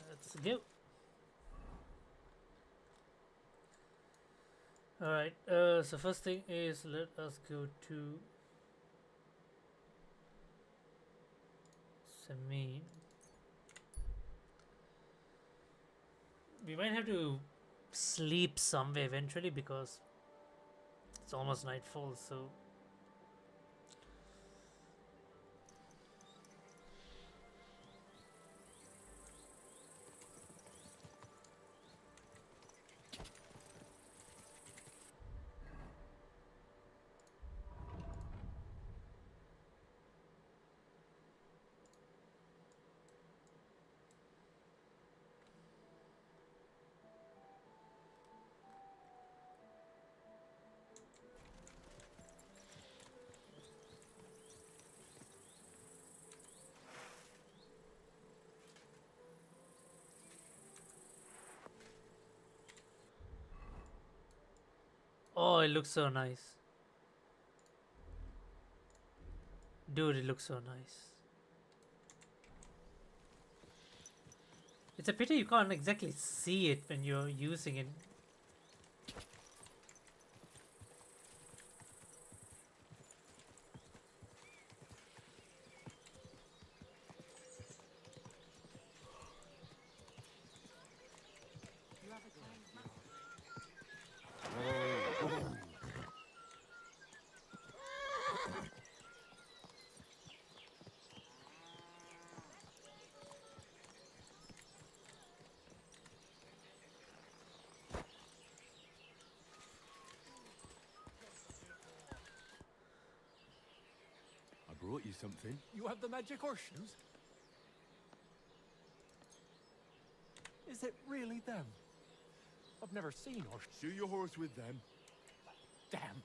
Let's go. Alright, so first thing is let us go to Samin. We might have to sleep somewhere eventually because it's almost nightfall, so oh, it looks so nice. Dude, it looks so nice. It's a pity you can't exactly see it when you're using it. You have a kind mouth. I brought you something. You have the magic horseshoes? Is it really them? I've never seen horseshoes. Shoe your horse with them. Damn.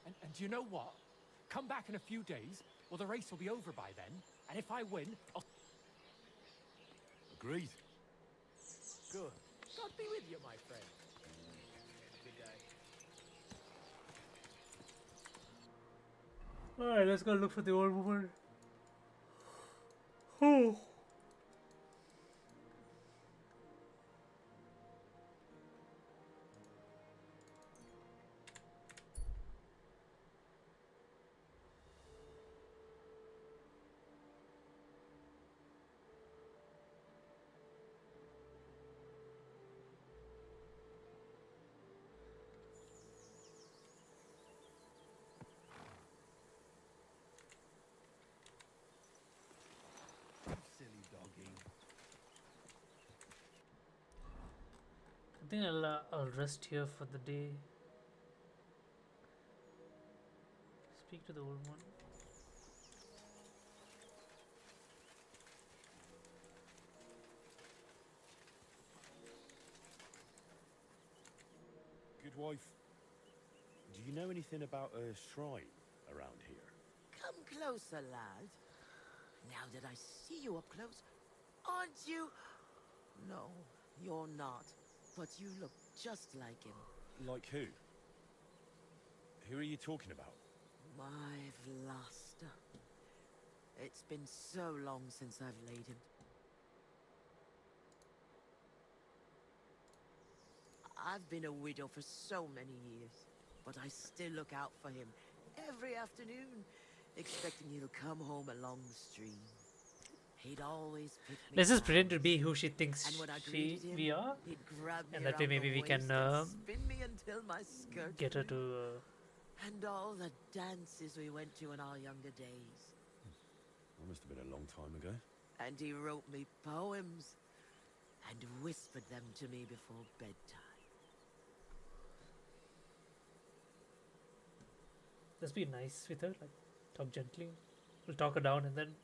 And do you know what? Come back in a few days. Well, the race will be over by then. And if I win, I'll... Agreed. Good. God be with you, my friend. Good day. Alright, let's go look for the old woman. Oh. Silly doggy. I think I'll rest here for the day. Speak to the old one. Good wife, do you know anything about a shrine around here? Come closer, lad. Now that I see you up close, aren't you? No, you're not. But you look just like him. Like who? Who are you talking about? My Vlasta. It's been so long since I've laid him. I've been a widow for so many years, but I still look out for him every afternoon, expecting he'll come home along the stream. He'd always pick me Let's just up, pretend to be who she thinks and when I she greeted him, we are, he'd grab me and that way around maybe the we can waist and spin me until my skirt get her flew. to. And all the dances we went to in our younger days. That must have been a long time ago. And he wrote me poems and whispered them to me before bedtime. Just be nice with her, like talk gently. We'll talk her down and then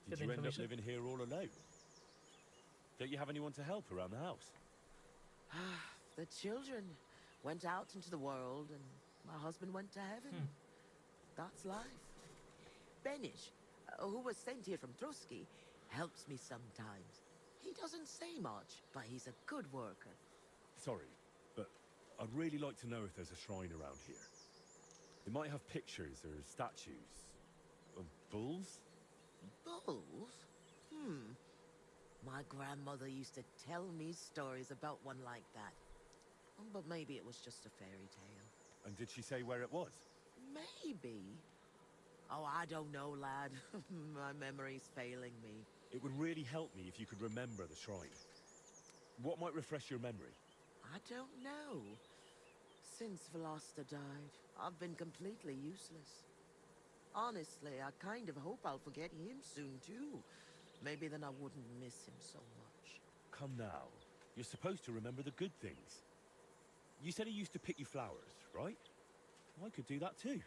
get Did the you end up information. living here all alone? Don't you have anyone to help around the house? The children went out into the world and my husband went to heaven. That's life. Benish, who was sent here from Trusky, helps me sometimes. He doesn't say much, but he's a good worker. Sorry, but I'd really like to know if there's a shrine around here. It might have pictures or statues. Of bulls? Bulls? My grandmother used to tell me stories about one like that. But maybe it was just a fairy tale. And did she say where it was? Maybe. Oh, I don't know, lad. My memory's failing me. It would really help me if you could remember the shrine. What might refresh your memory? I don't know. Since Veloster died, I've been completely useless. Honestly, I kind of hope I'll forget him soon, too. Maybe then I wouldn't miss him so much. Come now. You're supposed to remember the good things. You said he used to pick you flowers, right? I could do that too.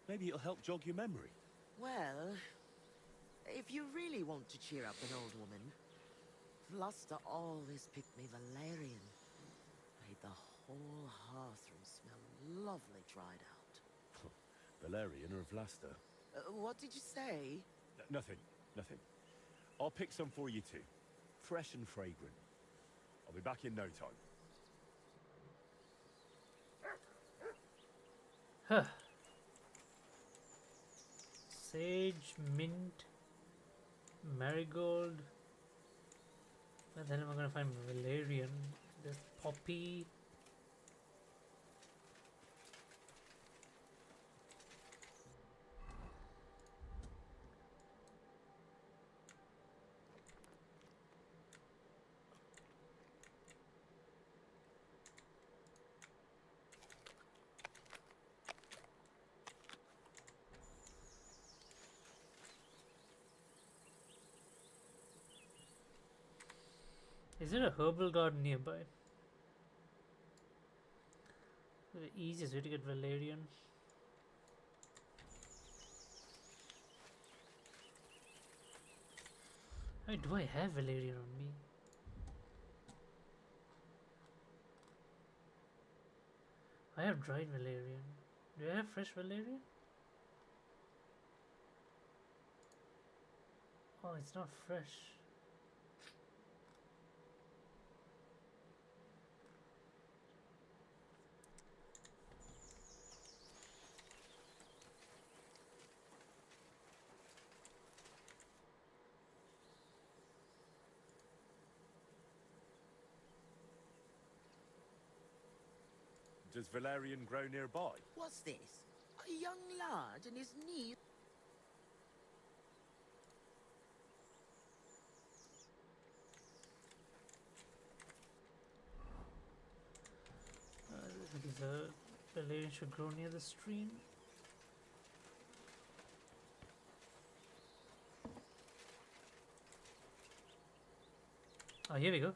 Maybe it'll help jog your memory. Well, if you really want to cheer up an old woman, Veloster always picked me valerian. Made the whole hearthroom smell lovely dried out. Valerian or Vlasta? What did you say? Nothing. I'll pick some for you too. Fresh and fragrant. I'll be back in no time. Huh. Sage, mint, marigold. Where the hell am I gonna find valerian? There's poppy. Is there a herbal garden nearby? The easiest way to get valerian. I mean, do I have valerian on me? I have dried valerian. Do I have fresh valerian? Oh, it's not fresh. Does valerian grow nearby? What's this? A young lad and his knee. The valerian should grow near the stream. Oh, here we go.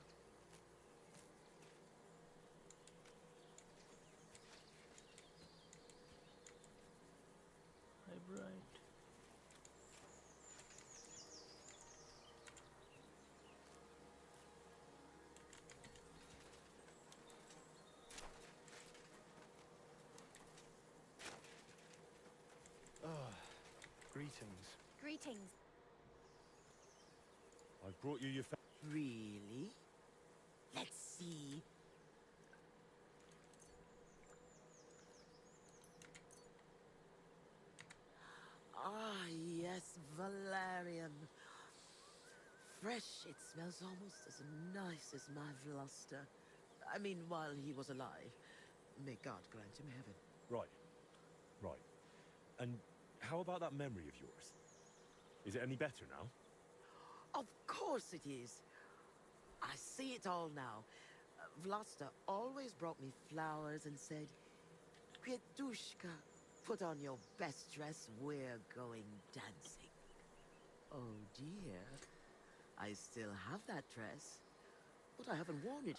Greetings. Greetings. I've brought you your Really? Let's see. Ah, yes, valerian. Fresh, it smells almost as nice as my Veloster. I mean, while he was alive. May God grant him heaven. Right. And how about that memory of yours? Is it any better now? Of course it is. I see it all now. Vlasta always brought me flowers and said, Květuška, put on your best dress, we're going dancing. Oh dear. I still have that dress, but I haven't worn it.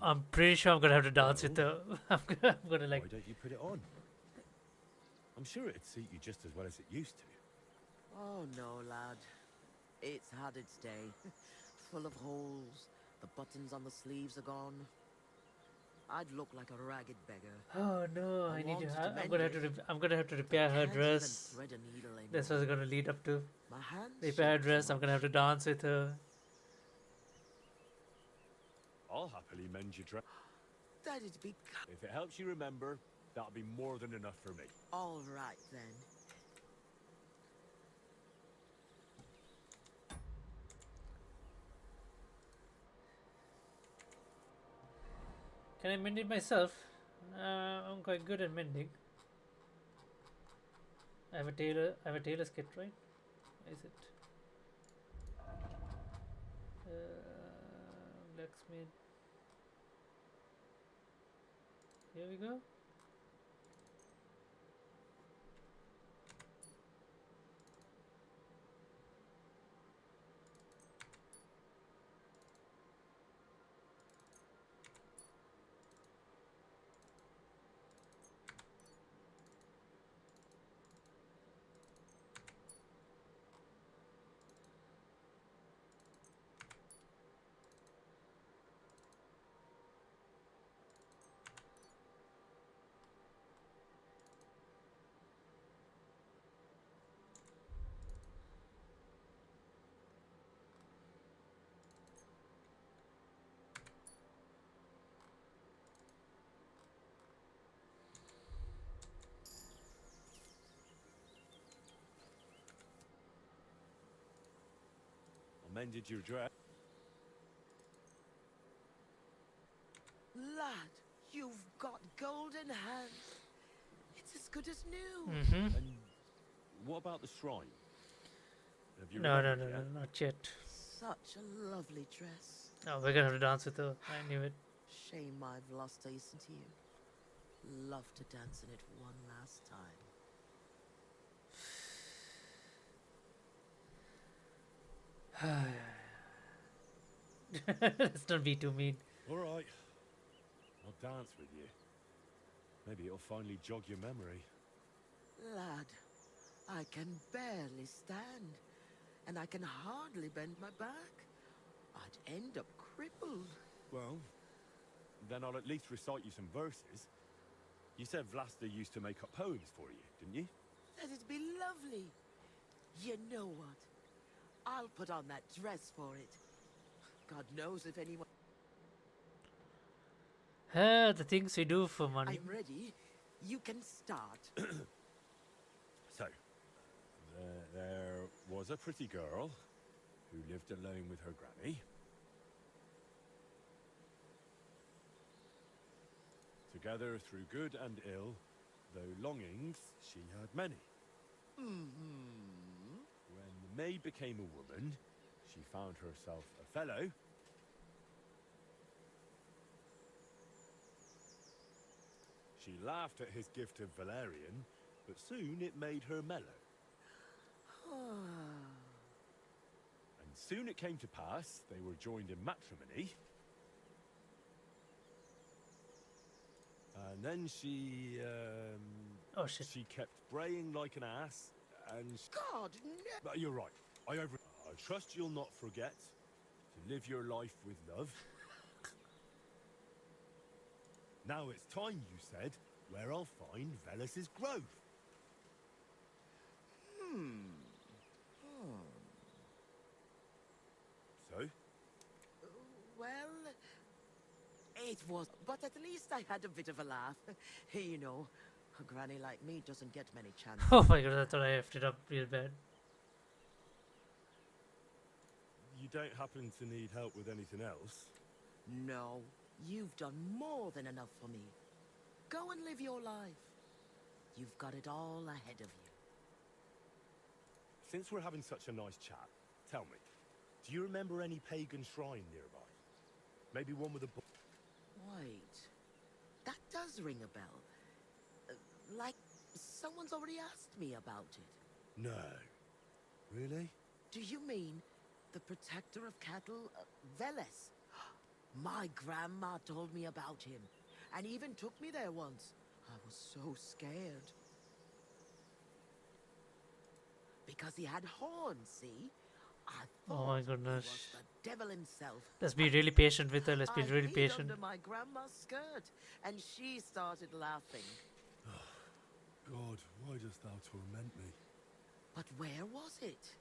I'm pretty sure I'm gonna have to dance with her. I'm gonna like. Why don't you put it on? I'm sure it'd suit you just as well as it used to. Oh no, lad. It's had its day. Full of holes. The buttons on the sleeves are gone. I'd look like a ragged beggar. Oh no! I'm gonna have to repair her dress. That's what's gonna lead up to. Repair her dress. I'm gonna have to dance with her. I'll happily mend your dress. That'd be. If it helps you remember, that'll be more than enough for me. All right then. Can I mend it myself? I'm quite good at mending. I have a tailor's kit, right? Is it? X-Men. Here we go. I mended your dress. Lad, you've got golden hands. It's as good as new. Mm-hmm. And what about the shrine? Have you No, remembered yet? not yet. Such a lovely dress. Oh, we're gonna have to dance with her. I knew it. Shame I've lost Ace to you. Love to dance in it one last time. Let's not be too mean. All right. I'll dance with you. Maybe it'll finally jog your memory. Lad, I can barely stand, and I can hardly bend my back. I'd end up crippled. Well, then I'll at least recite you some verses. You said Vlasta used to make up poems for you, didn't you? That'd be lovely. You know what? I'll put on that dress for it. God knows if anyone... The things we do for money. I'm ready. You can start. So, there was a pretty girl who lived alone with her granny. Together through good and ill, though longings she had many. Mm-hmm. When the maid became a woman, she found herself a fellow. She laughed at his gift of Valerian, but soon it made her mellow. And soon it came to pass they were joined in matrimony. And then she, Oh shit. she kept braying like an ass, and... God, no! But you're right. I trust you'll not forget to live your life with love. Now it's time, you said, where I'll find Velus's growth. So? Well, it was, but at least I had a bit of a laugh. You know, a granny like me doesn't get many chances. Oh my god, I thought I effed it up real bad. You don't happen to need help with anything else? No, you've done more than enough for me. Go and live your life. You've got it all ahead of you. Since we're having such a nice chat, tell me, do you remember any pagan shrine nearby? Maybe one with a... Wait, that does ring a bell. Like someone's already asked me about it. No. Really? Do you mean the protector of cattle, Veles? My grandma told me about him, and even took me there once. I was so scared. Because he had horns, see? I Oh my thought goodness. he was the devil himself. Let's be really patient with her. Let's be I really hid patient. under my grandma's skirt, and she started laughing. God, why dost thou torment me? But where was it?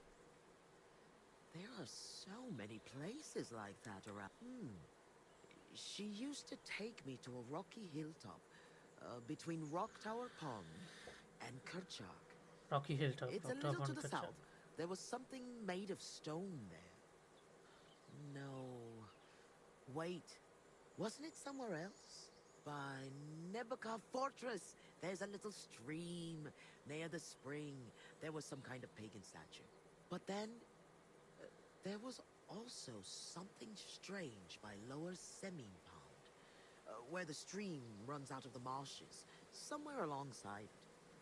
There are so many places like that around. She used to take me to a rocky hilltop between Rock Tower Pond and Kerchak. Rocky Hilltop. It's a Rock little Top to on the Kerchak. south. There was something made of stone there. No. Wait. Wasn't it somewhere else? By Nebuchadnezzar Fortress. There's a little stream near the spring. There was some kind of pagan statue. But then, there was also something strange by Lower Semine Pond, where the stream runs out of the marshes, somewhere alongside it.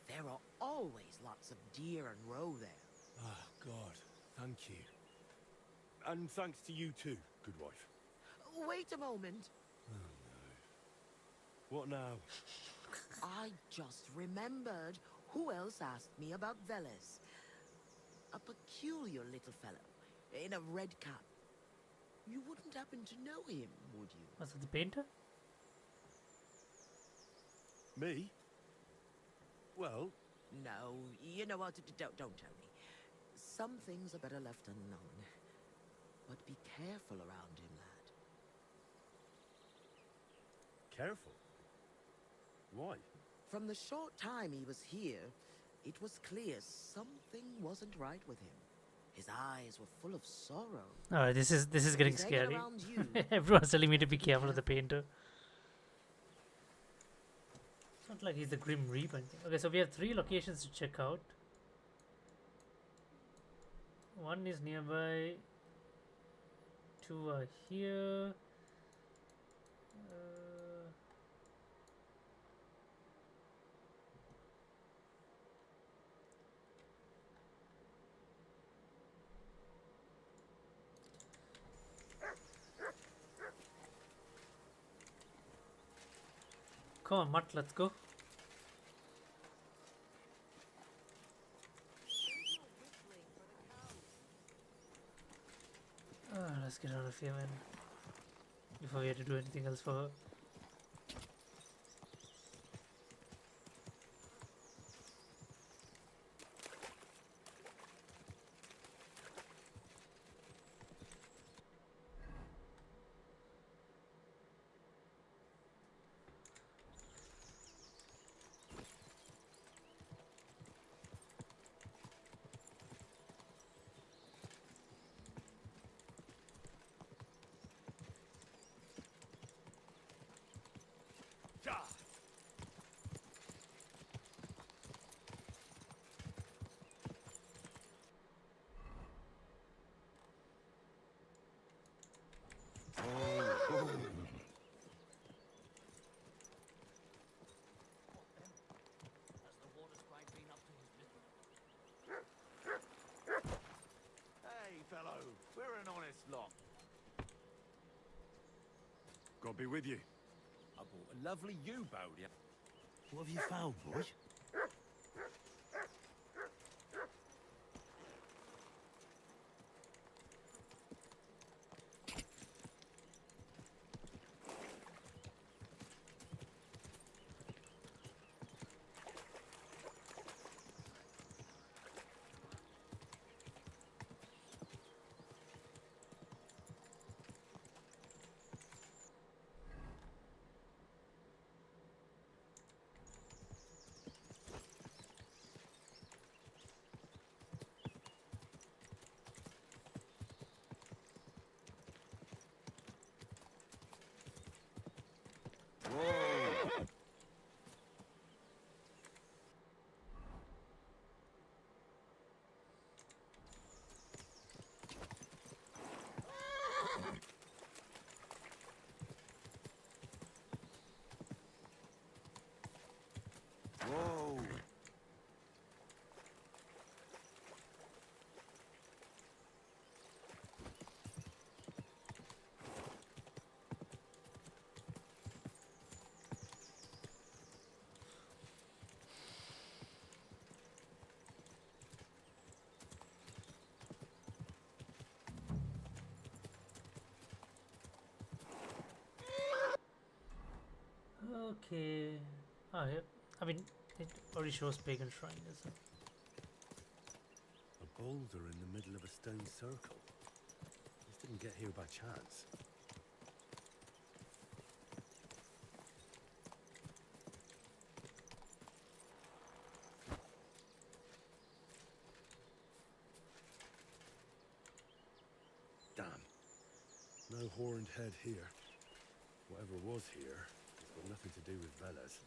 There are always lots of deer and roe there. Ah, God, thank you. And thanks to you too, good wife. Wait a moment. Oh no. What now? I just remembered who else asked me about Veles. A peculiar little fellow in a red cap. You wouldn't happen to know him, would you? Was it the painter? Me? Well... No, you know what? Don't tell me. Some things are better left unknown. But be careful around him, lad. Careful? Why? From the short time he was here, it was clear something wasn't right with him. His eyes were full of sorrow. Alright, this is getting He's hanging scary. around you. Everyone's telling me to be careful of the painter. It's not like he's the Grim Reaper. Okay, so we have 3 locations to check out. One is nearby. 2 are here. Come on, Mutt, let's go. Let's get out of here, man. Before we have to do anything else for her. Hey, fellow, we're an honest lot. God be with you. I bought a lovely U-boat. What have you found, boy? Whoa! Okay. Oh, yeah. I mean, it already shows pagan shrine, doesn't it? A boulder in the middle of a stone circle. This didn't get here by chance. Damn. No horned head here. Whatever was here has got nothing to do with Veles.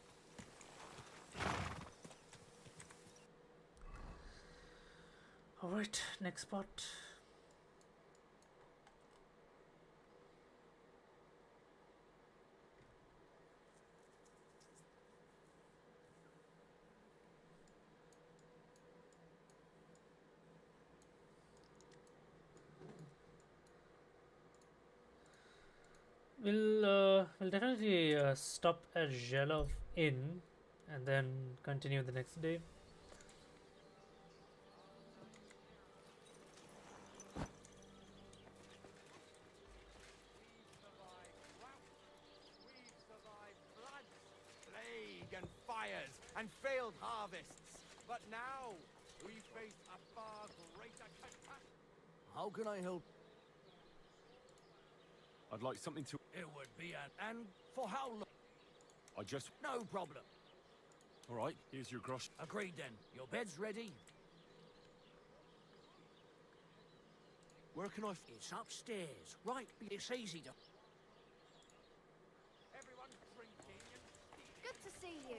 Alright, next spot. We'll definitely stop at Zhelov Inn and then continue the next day. Plague and fires and failed harvests. But now we face a far greater catastrophe. How can I help? I'd like something to... It would be an... And for how long? I just... No problem. All right, here's your grosh. Agreed then. Your bed's ready. Where can I... It's upstairs. Right, it's easy to... Everyone's drinking and... Good to see you.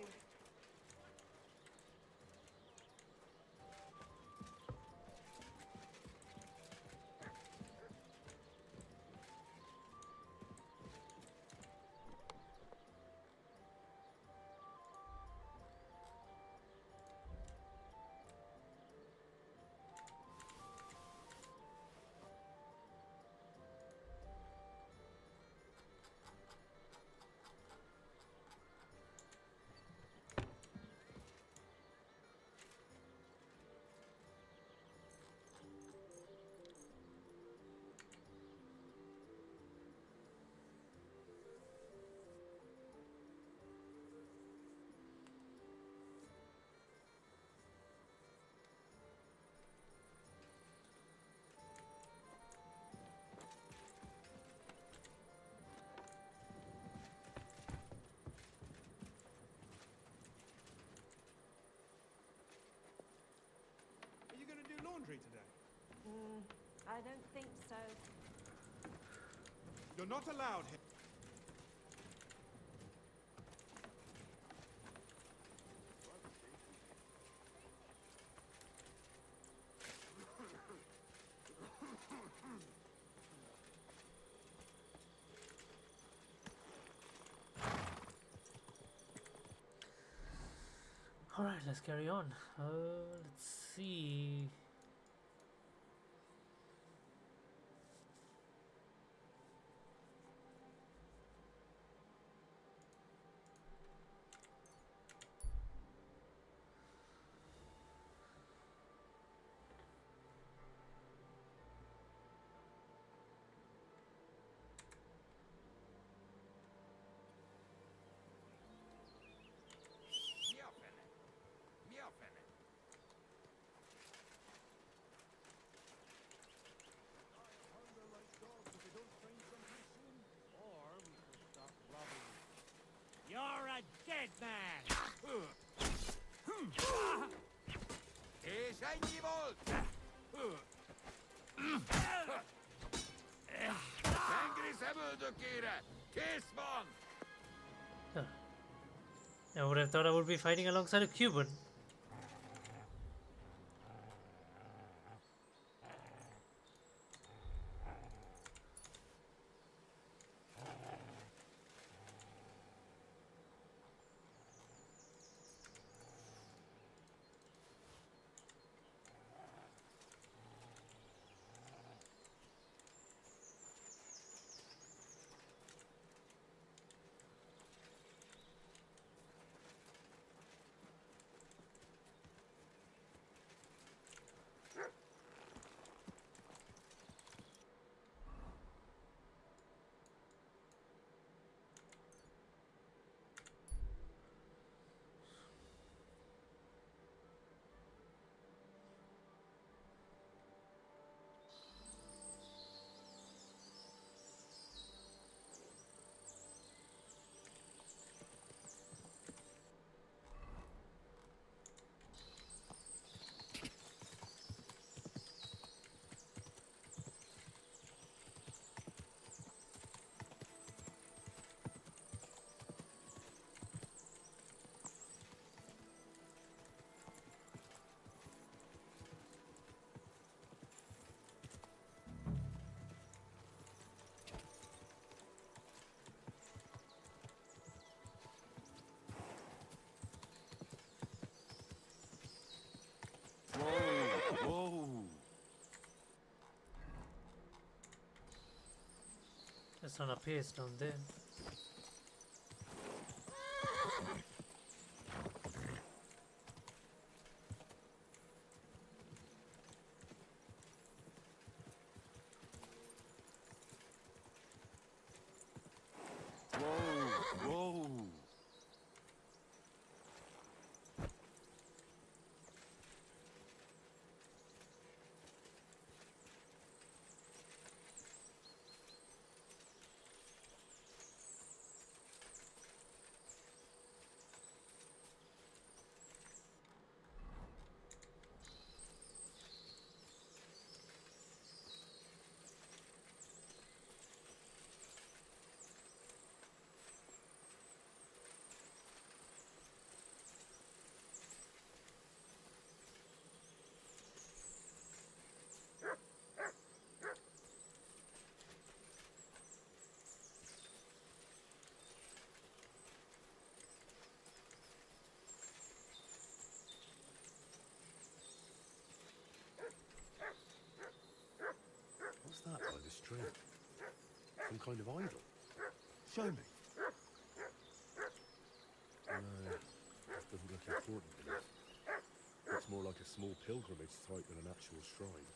Are you going to do laundry today? I don't think so. You're not allowed here. Alright, let's carry on. Let's see. You're a dead man! És ennyi volt! Tengri szemöldökére! Kész van! I would have thought I would be fighting alongside a Cuban. It's not up here, it's down there. Whoa! Whoa! What's that by the stream? Some kind of idol? Show me. No, this doesn't look important enough. Looks more like a small pilgrimage site than an actual shrine.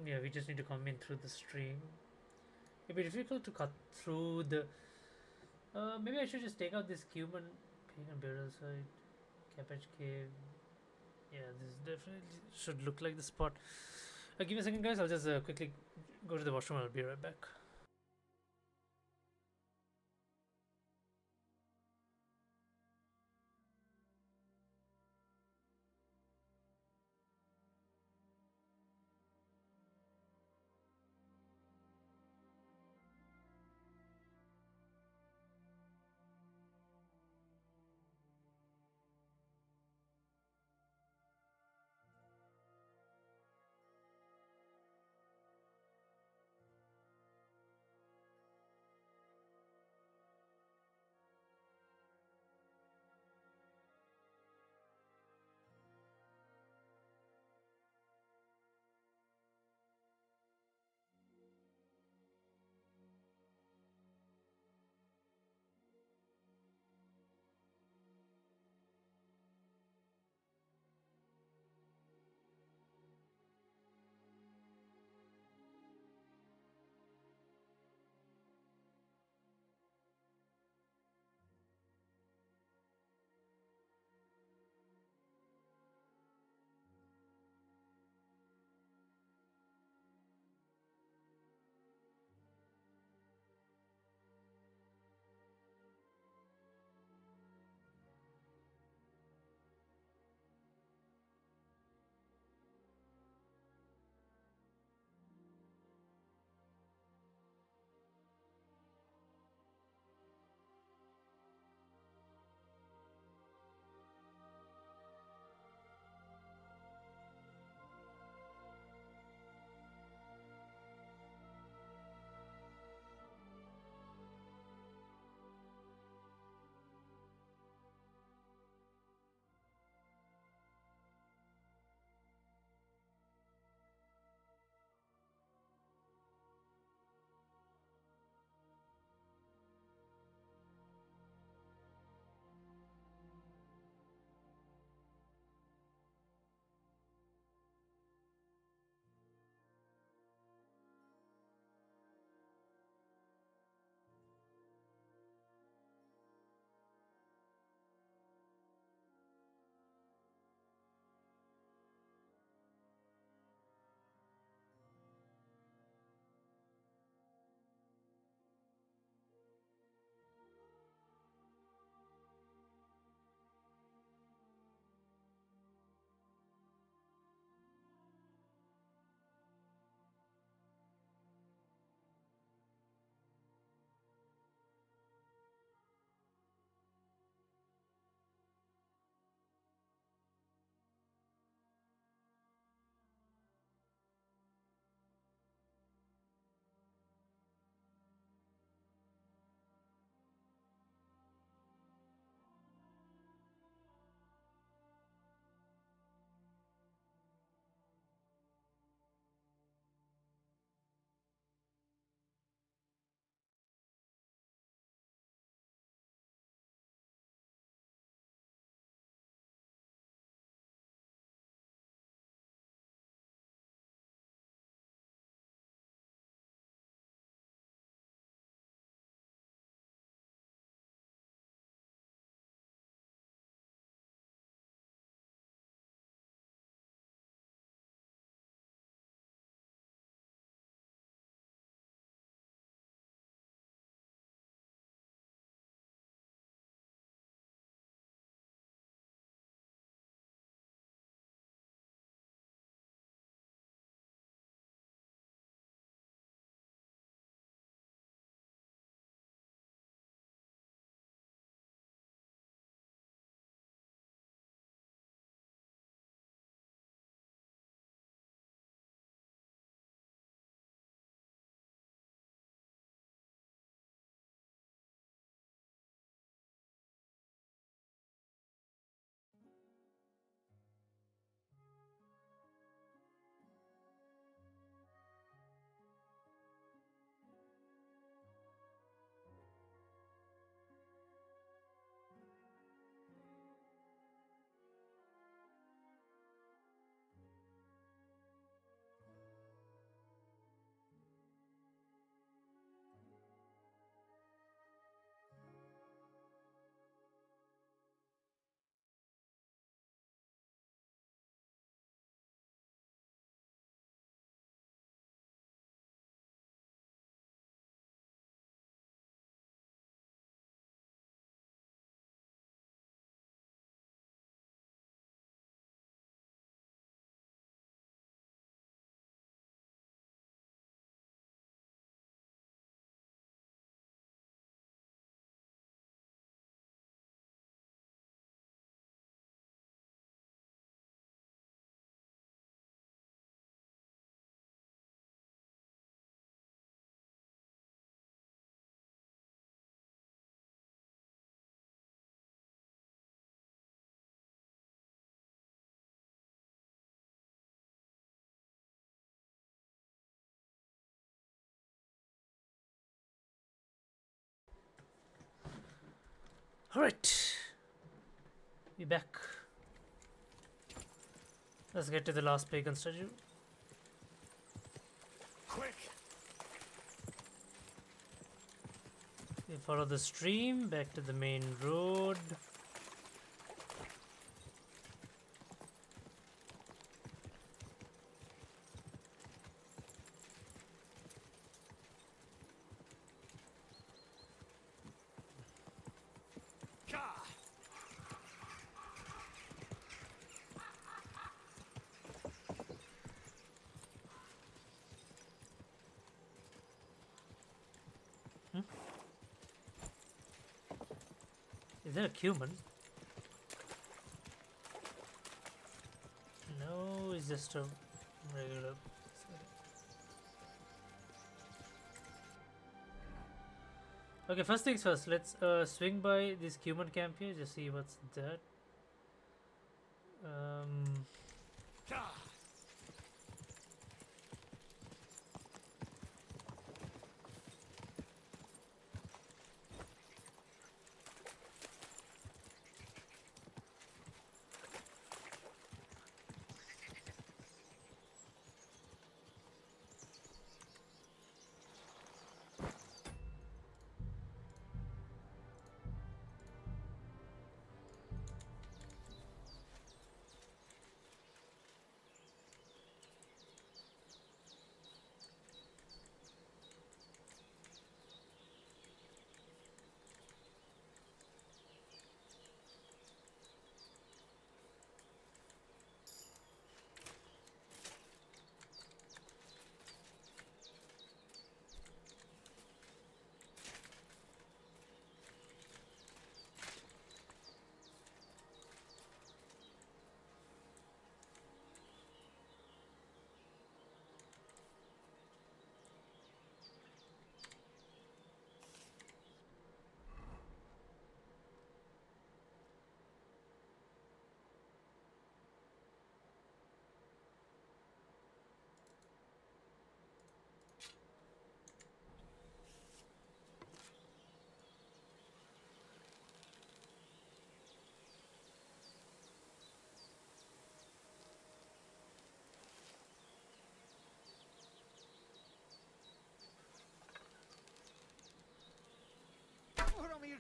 Yeah, we just need to come in through the stream. It'd be difficult to cut through the. Maybe I should just take out this Cuban pagan burial site, Cabbage Cave. Yeah, this definitely should look like the spot. Give me a second, guys. I'll just quickly go to the washroom. I'll be right back. Alright. We back. Let's get to the last pagan statue. Quick! We follow the stream back to the main road. Is there a human? No, it's just a regular. Okay, first things first. Let's swing by this human camp here. Just see what's that.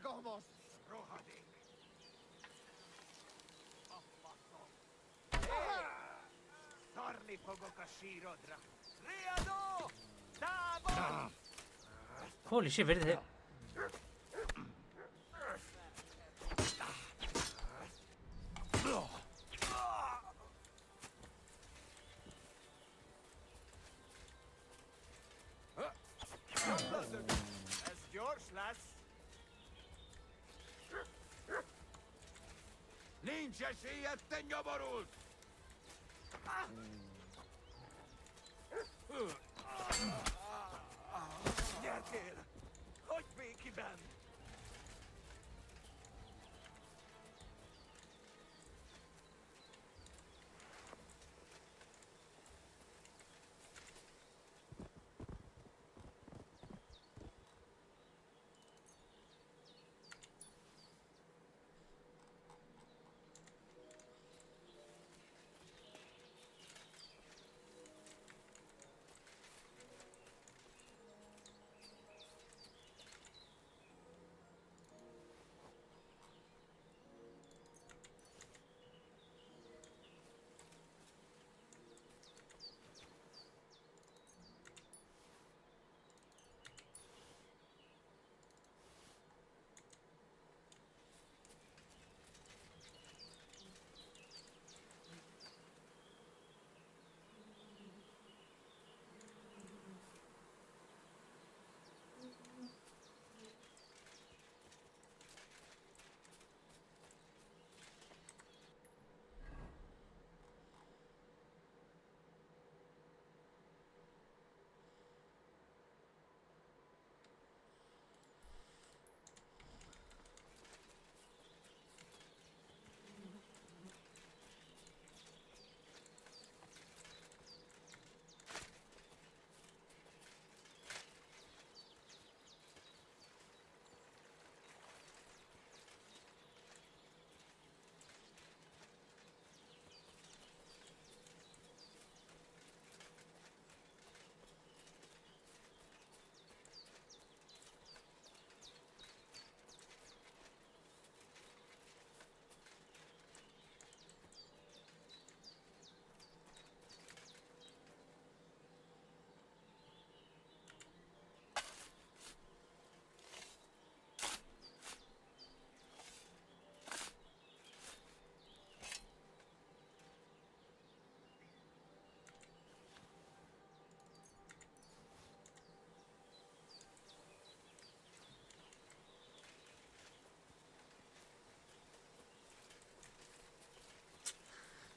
Vamos! Rohadik! Sarni pogoka shirodra! Riado! Dabo! Holy shit, where is it? That's yours, lads. Nincs esélyetten nyoborult! Gyertél! Hagyj békiben!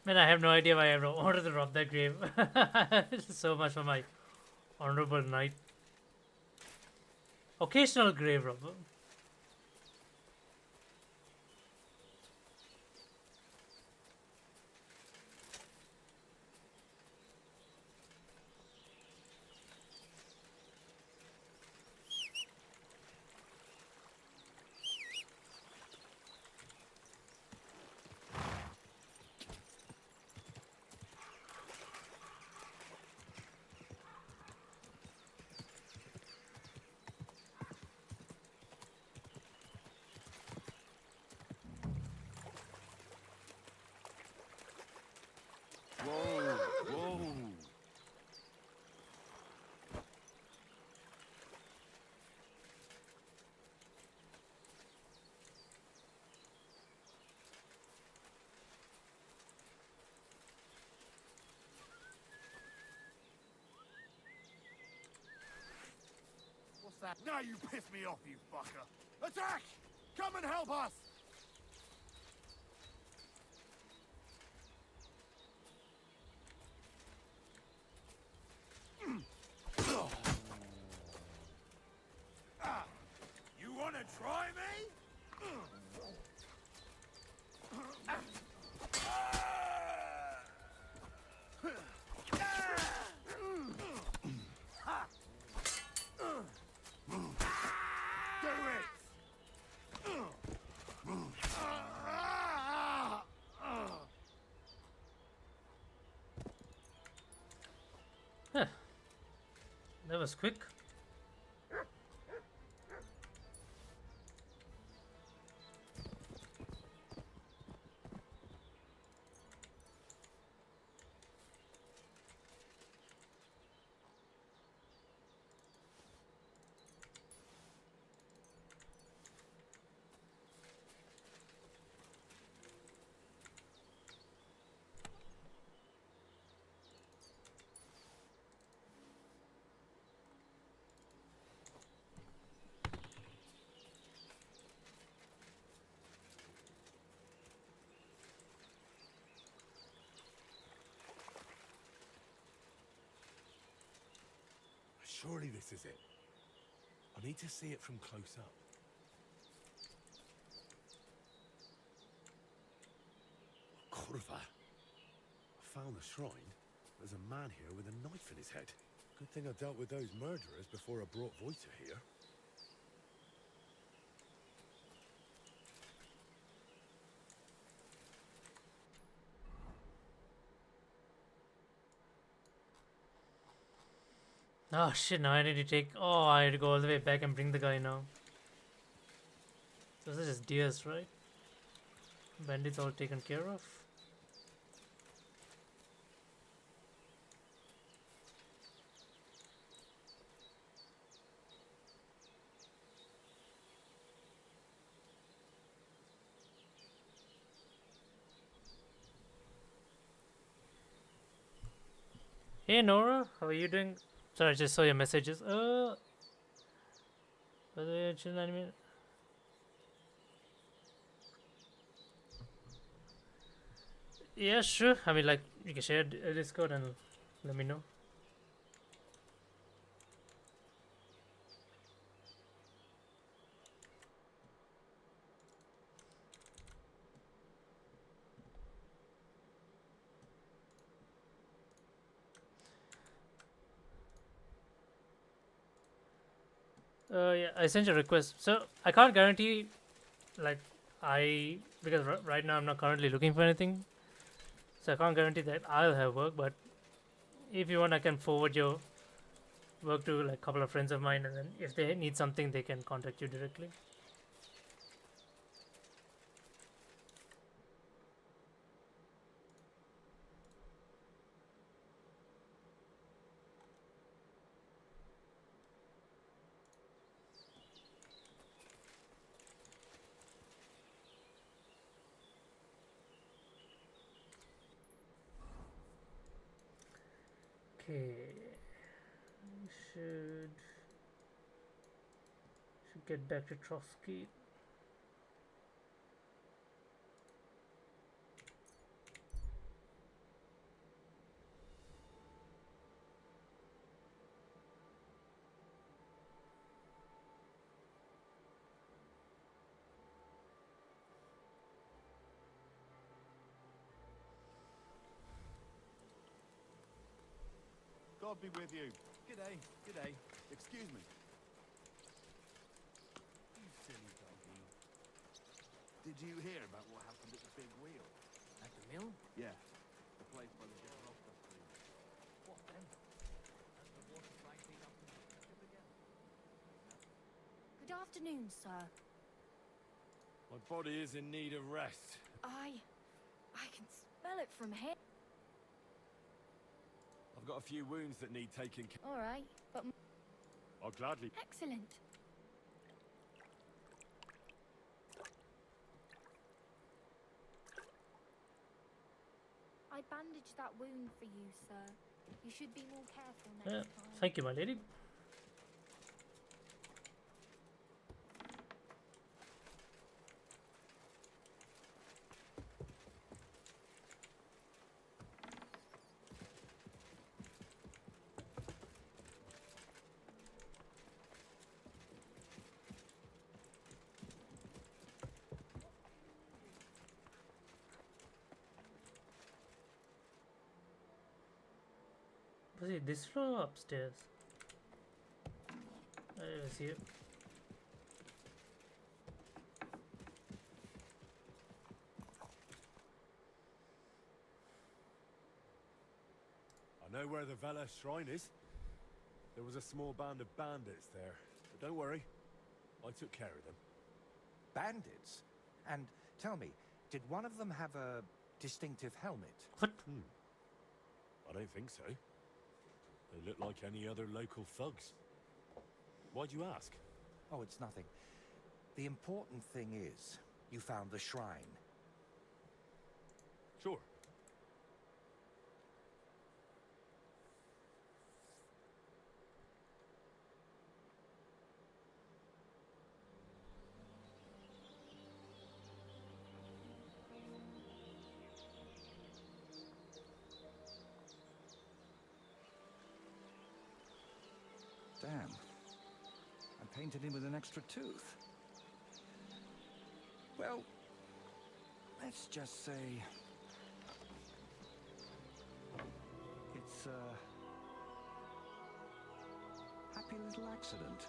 Man, I have no idea why I wanted to rob that grave. So much for my honorable knight. Occasional grave robber. Whoa, whoa. What's that? Now you piss me off, you fucker! Attack! Come and help us! You wanna try me? Do it! Huh. That was quick. Surely this is it. I need to see it from close up. Curva. I found the shrine. There's a man here with a knife in his head. Good thing I dealt with those murderers before I brought Voita here. Oh shit, now I need to take... Oh, I need to go all the way back and bring the guy now. Those are just deers, right? Bandits all taken care of. Hey Nora, how are you doing? Sorry, I just saw your messages. By the way, anime. Yeah, sure. I mean, like, you can share a Discord and let me know. Yeah, I sent you a request. So I can't guarantee, like, because right now I'm not currently looking for anything. So I can't guarantee that I'll have work. But if you want, I can forward your work to like a couple of friends of mine, and then if they need something, they can contact you directly. Okay, should get back to Trotsky. God be with you. G'day, g'day. Excuse me. You silly doggy. Did you hear about what happened at the big wheel? At the mill? Yeah. The place by the dead lobster stream. What then? Has the water flagging up and back up again? Good afternoon, sir. My body is in need of rest. I can smell it from here. I've got a few wounds that need taking care. All right, but I'll gladly. excellent. I bandaged that wound for you, sir. You should be more careful next time. Thank you, my lady. Was it this floor or upstairs? I didn't see it. I know where the Vela shrine is. There was a small band of bandits there. But don't worry, I took care of them. Bandits? And tell me, did one of them have a distinctive helmet? What? I don't think so. They look like any other local thugs. Why'd you ask? Oh, it's nothing. The important thing is, you found the shrine. Sure. Damn. I painted him with an extra tooth. Well, let's just say it's a happy little accident.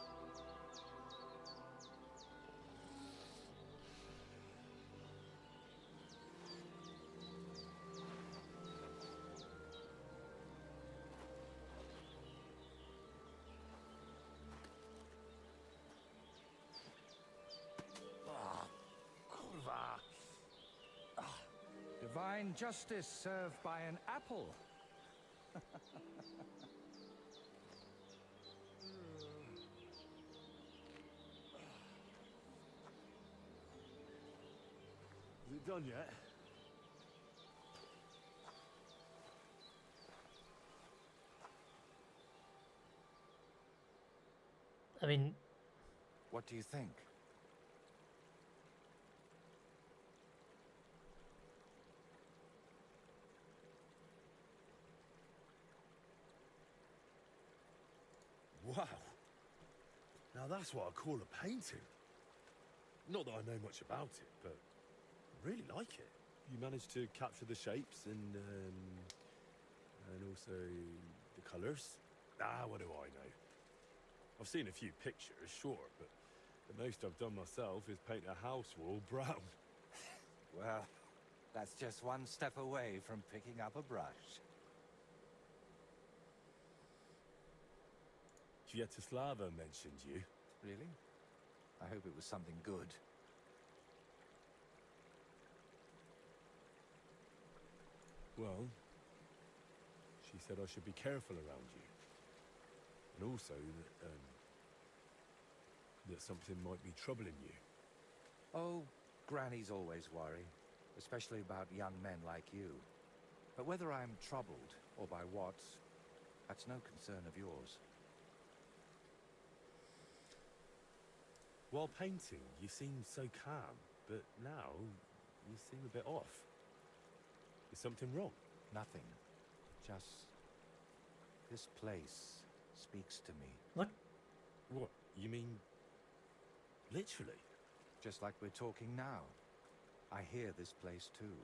Divine justice served by an apple. Is it done yet? I mean, what do you think? Wow. Now that's what I call a painting. Not that I know much about it, but I really like it. You managed to capture the shapes and also the colours. Ah, what do I know? I've seen a few pictures, sure, but the most I've done myself is paint a house wall brown. Well, that's just one step away from picking up a brush. Sviatoslava mentioned you. Really? I hope it was something good. Well, she said I should be careful around you. And also that something might be troubling you. Oh, grannies always worry, especially about young men like you. But whether I'm troubled or by what, that's no concern of yours. While painting, you seemed so calm, but now you seem a bit off. Is something wrong? Nothing. Just this place speaks to me. What? What? You mean literally? Just like we're talking now. I hear this place too.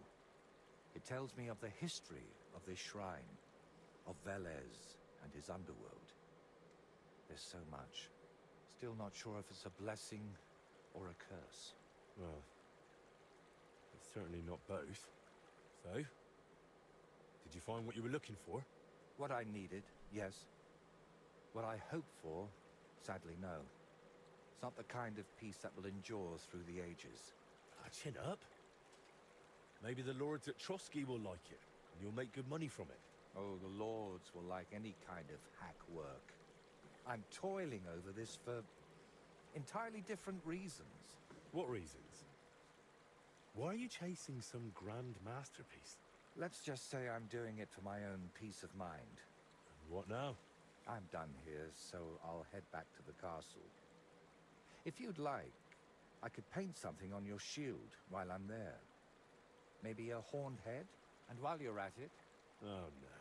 It tells me of the history of this shrine, of Velez, and his underworld. There's so much. Still not sure if it's a blessing or a curse. Well, it's certainly not both. So, did you find what you were looking for? What I needed, yes. What I hoped for, sadly, no. It's not the kind of peace that will endure through the ages. Chin up. Maybe the lords at Trotsky will like it, and you'll make good money from it. Oh, the lords will like any kind of hack work. I'm toiling over this for entirely different reasons. What reasons? Why are you chasing some grand masterpiece? Let's just say I'm doing it for my own peace of mind. And what now? I'm done here, so I'll head back to the castle. If you'd like, I could paint something on your shield while I'm there. Maybe a horned head? And while you're at it... Oh, no.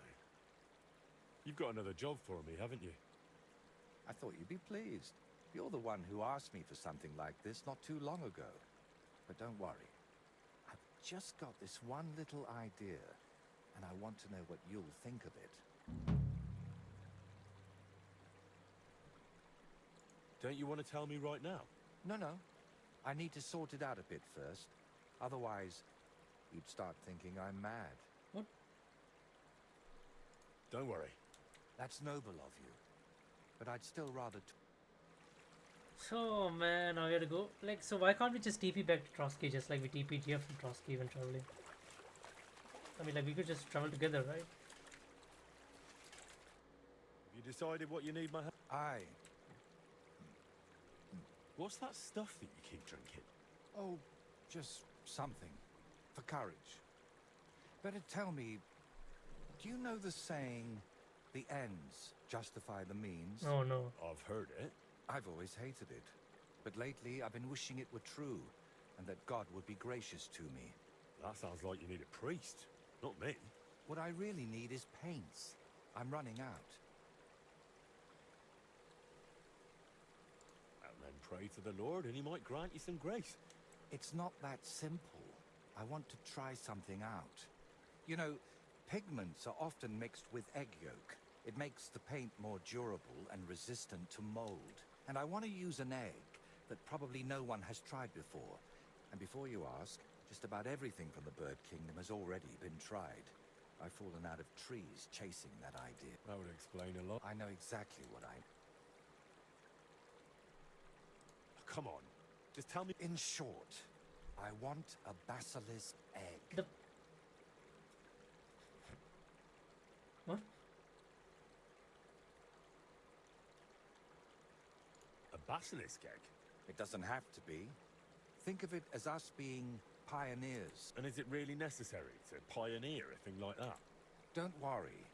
You've got another job for me, haven't you? I thought you'd be pleased. You're the one who asked me for something like this not too long ago. But don't worry. I've just got this one little idea, and I want to know what you'll think of it. Don't you want to tell me right now? No. I need to sort it out a bit first. Otherwise, you'd start thinking I'm mad. What? Don't worry. That's noble of you. But I'd still rather... So, man, now we gotta go. Like, so why can't we just TP back to Trotsky just like we TP'd here from Trotsky when traveling? I mean, like, we could just travel together, right? Have you decided what you need my help? Aye. What's that stuff that you keep drinking? Oh, just something. For courage. Better tell me, do you know the saying, the ends justify the means? Oh, no. I've heard it. I've always hated it. But lately, I've been wishing it were true, and that God would be gracious to me. That sounds like you need a priest, not me. What I really need is paints. I'm running out. And then pray to the Lord, and he might grant you some grace. It's not that simple. I want to try something out. You know, pigments are often mixed with egg yolk. It makes the paint more durable and resistant to mold. And I want to use an egg that probably no one has tried before. And before you ask, just about everything from the bird kingdom has already been tried. I've fallen out of trees chasing that idea. That would explain a lot. I know exactly what I... Come on, just tell me. In short, I want a basilisk egg. What? A basilisk egg? It doesn't have to be. Think of it as us being pioneers. And is it really necessary to pioneer a thing like that? Don't worry.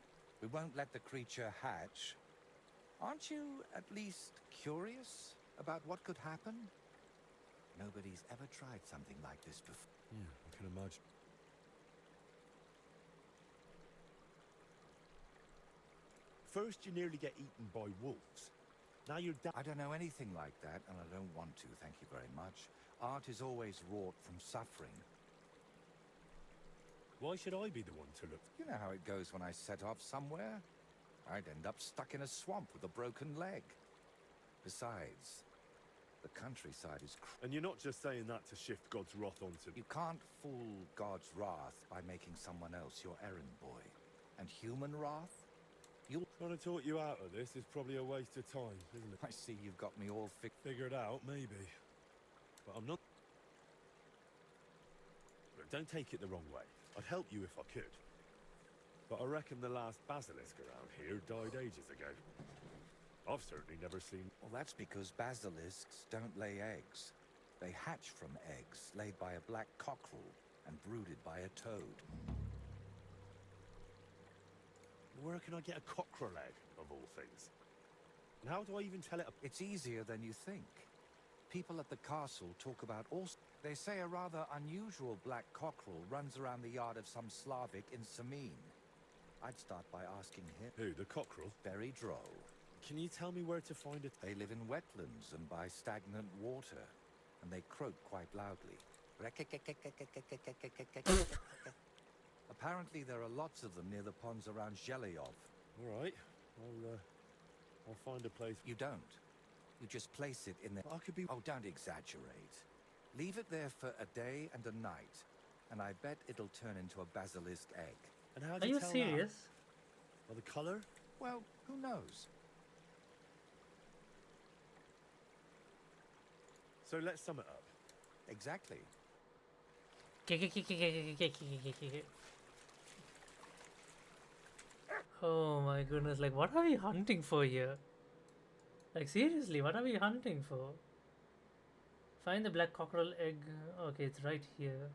We won't let the creature hatch. Aren't you at least curious about what could happen? Nobody's ever tried something like this before. Yeah, I can imagine. First, you nearly get eaten by wolves. Now you're I don't know anything like that, and I don't want to, thank you very much. Art is always wrought from suffering. Why should I be the one to look? You know how it goes when I set off somewhere? I'd end up stuck in a swamp with a broken leg. Besides, the countryside is... And you're not just saying that to shift God's wrath onto... You can't fool God's wrath by making someone else your errand boy. And human wrath? Trying to talk you out of this is probably a waste of time, isn't it? I see you've got me all figured out, maybe. But I'm not... Look, don't take it the wrong way. I'd help you if I could. But I reckon the last basilisk around here died ages ago. I've certainly never seen... Well, that's because basilisks don't lay eggs. They hatch from eggs laid by a black cockerel and brooded by a toad. Where can I get a cockerel egg, of all things? And how do I even tell it? It's easier than you think. People at the castle talk about all... They say a rather unusual black cockerel runs around the yard of some Slavic in Samine. I'd start by asking him... Who, the cockerel? Very droll. Can you tell me where to find it? They live in wetlands and by stagnant water, and they croak quite loudly. Apparently there are lots of them near the ponds around Zhelyov. All right. I'll find a place. You don't. You just place it in there. I could be. Oh, don't exaggerate. Leave it there for a day and a night, and I bet it'll turn into a basilisk egg. And how Are do you tell serious? That? By the colour? Well, who knows? So let's sum it up. Exactly. Oh my goodness, like what are we hunting for here? Like seriously, what are we hunting for? Find the black cockerel egg. Okay, it's right here.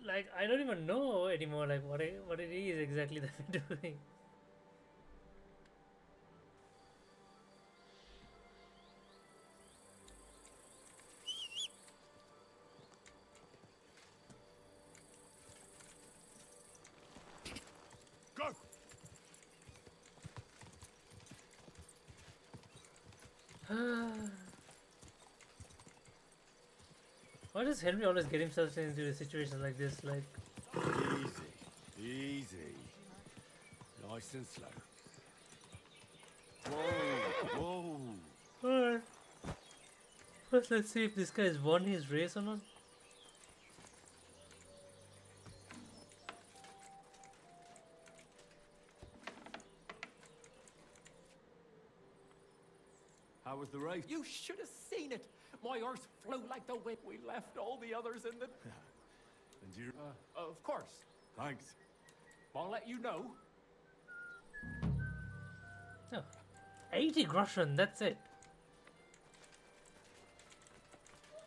Like I don't even know anymore like what it is exactly that we're doing. Go! Why does Henry always get himself into a situation like this? Like, Easy, easy. Nice and slow. Whoa, whoa. alright. First, let's see if this guy's won his race or not. How was the race? You should have seen it. My horse flew like the wind. We left all the others in the... And you... of course. Thanks. I'll let you know. Oh, 80 groschen, that's it.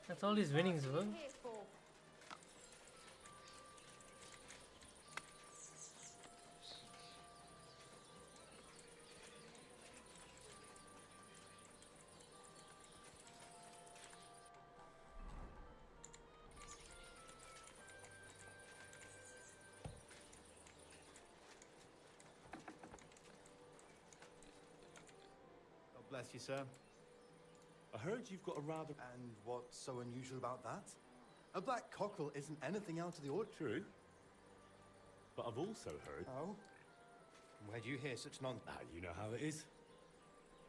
That's all his winnings were. Bless you, sir. I heard you've got a rather... And what's so unusual about that? A black cockerel isn't anything out of the ordinary. True. But I've also heard... Oh? Where do you hear such nonsense? Ah, you know how it is.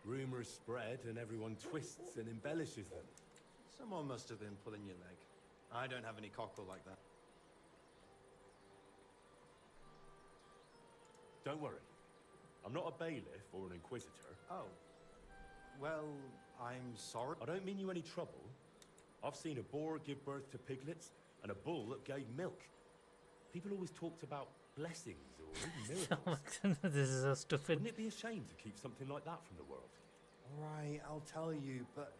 Rumours spread and everyone twists and embellishes them. Someone must have been pulling your leg. I don't have any cockerel like that. Don't worry. I'm not a bailiff or an inquisitor. Oh. Well, I'm sorry. I don't mean you any trouble. I've seen a boar give birth to piglets and a bull that gave milk. People always talked about blessings or even miracles. This is so stupid. Wouldn't it be a shame to keep something like that from the world? All right, I'll tell you, but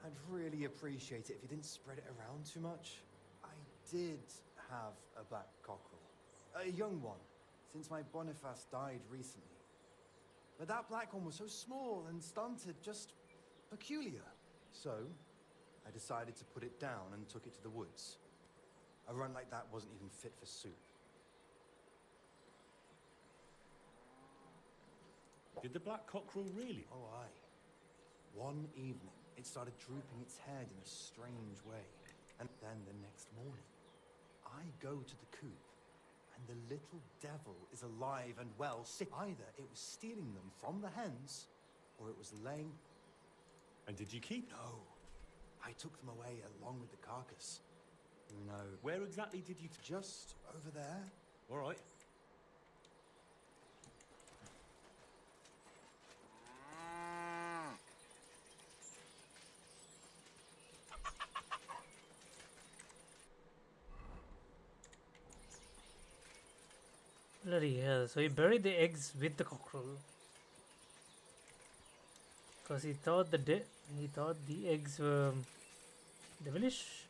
I'd really appreciate it if you didn't spread it around too much. I did have a black cockerel. A young one, since my Boniface died recently. But that black one was so small and stunted, just peculiar. So, I decided to put it down and took it to the woods. A run like that wasn't even fit for soup. Did the black cockerel really? Oh, aye. One evening, it started drooping its head in a strange way. And then the next morning, I go to the coop. And the little devil is alive and well. Either it was stealing them from the hens, or it was laying... And did you keep? No. I took them away along with the carcass. You know... Where exactly did you... Just over there. All right. Bloody hell, so he buried the eggs with the cockerel. Because he thought the eggs were devilish.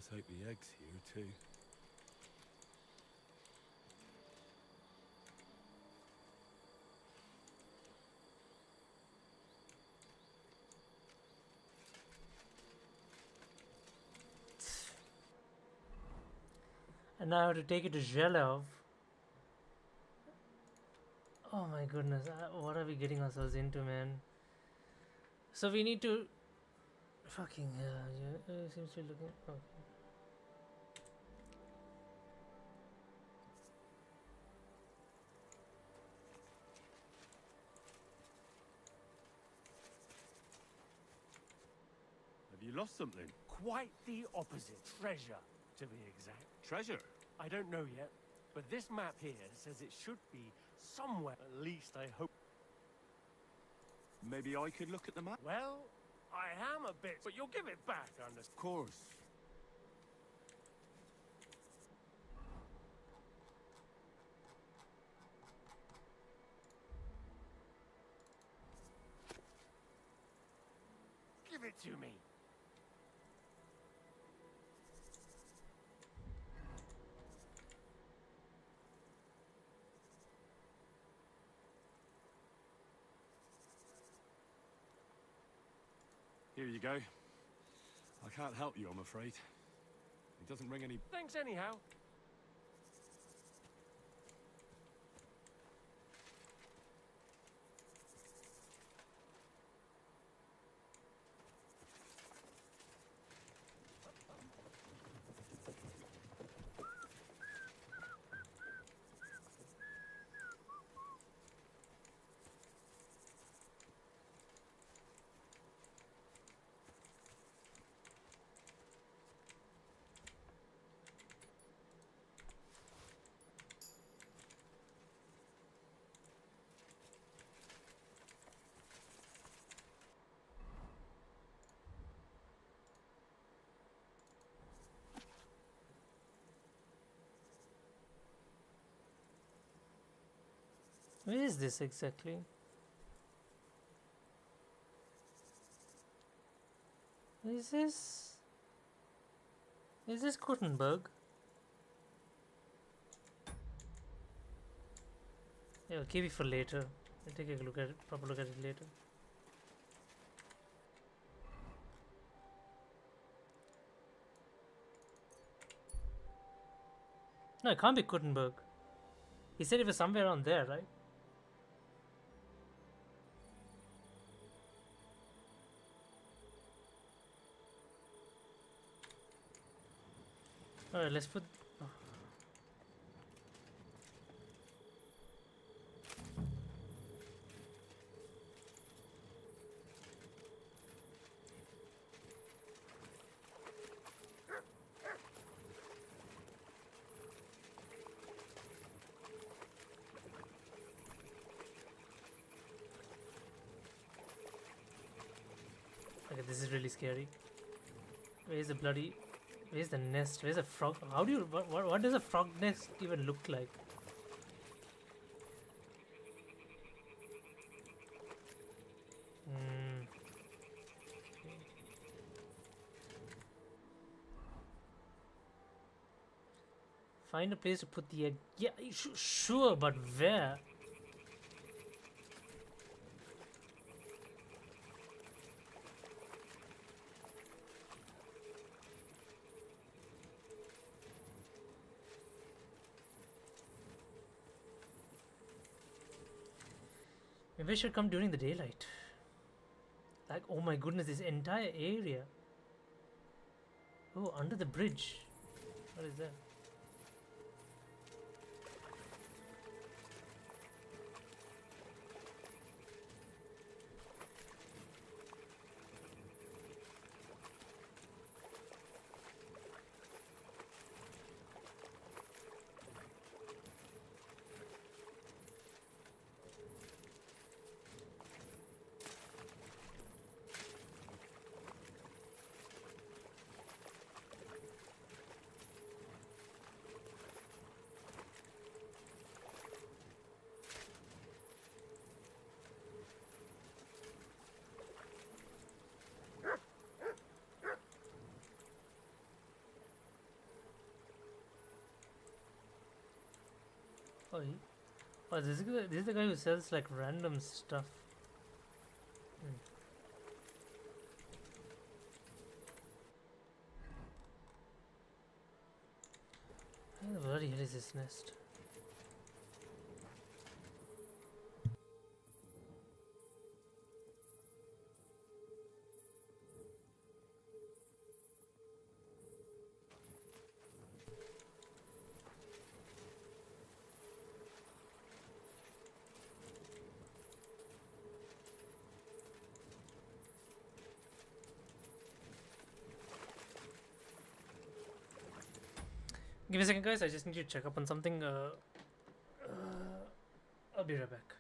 Let's hope the egg's here too. And now I have to take it to Zhelov. Oh my goodness, what are we getting ourselves into, man? So we need to... Fucking hell, yeah, seems to be looking... Okay. Have you lost something? Quite the opposite. Treasure, to be exact. Treasure? I don't know yet, but this map here says it should be somewhere. At least I hope. Maybe I could look at the map? Well, I am a bit, but you'll give it back, Of course. Give it to me. Here you go. I can't help you, I'm afraid. It doesn't ring any... Thanks anyhow. Where is this exactly? Is this Gutenberg? Yeah, I'll keep it for later. I'll take a look at it, proper look at it later. No, it can't be Gutenberg. He said it was somewhere around there, right? Alright, let's put... oh. Okay, this is really scary. Where's the bloody... Where's the nest? Where's the frog? How do you... What does a frog nest even look like? Find a place to put the egg. Yeah, sure, but where? Maybe I should come during the daylight. Like, oh my goodness, this entire area. Oh, under the bridge. What is that? Oh, oh, this is the guy who sells like random stuff. Where the bloody hell is this nest? Give me a second, guys. I just need to check up on something. I'll be right back.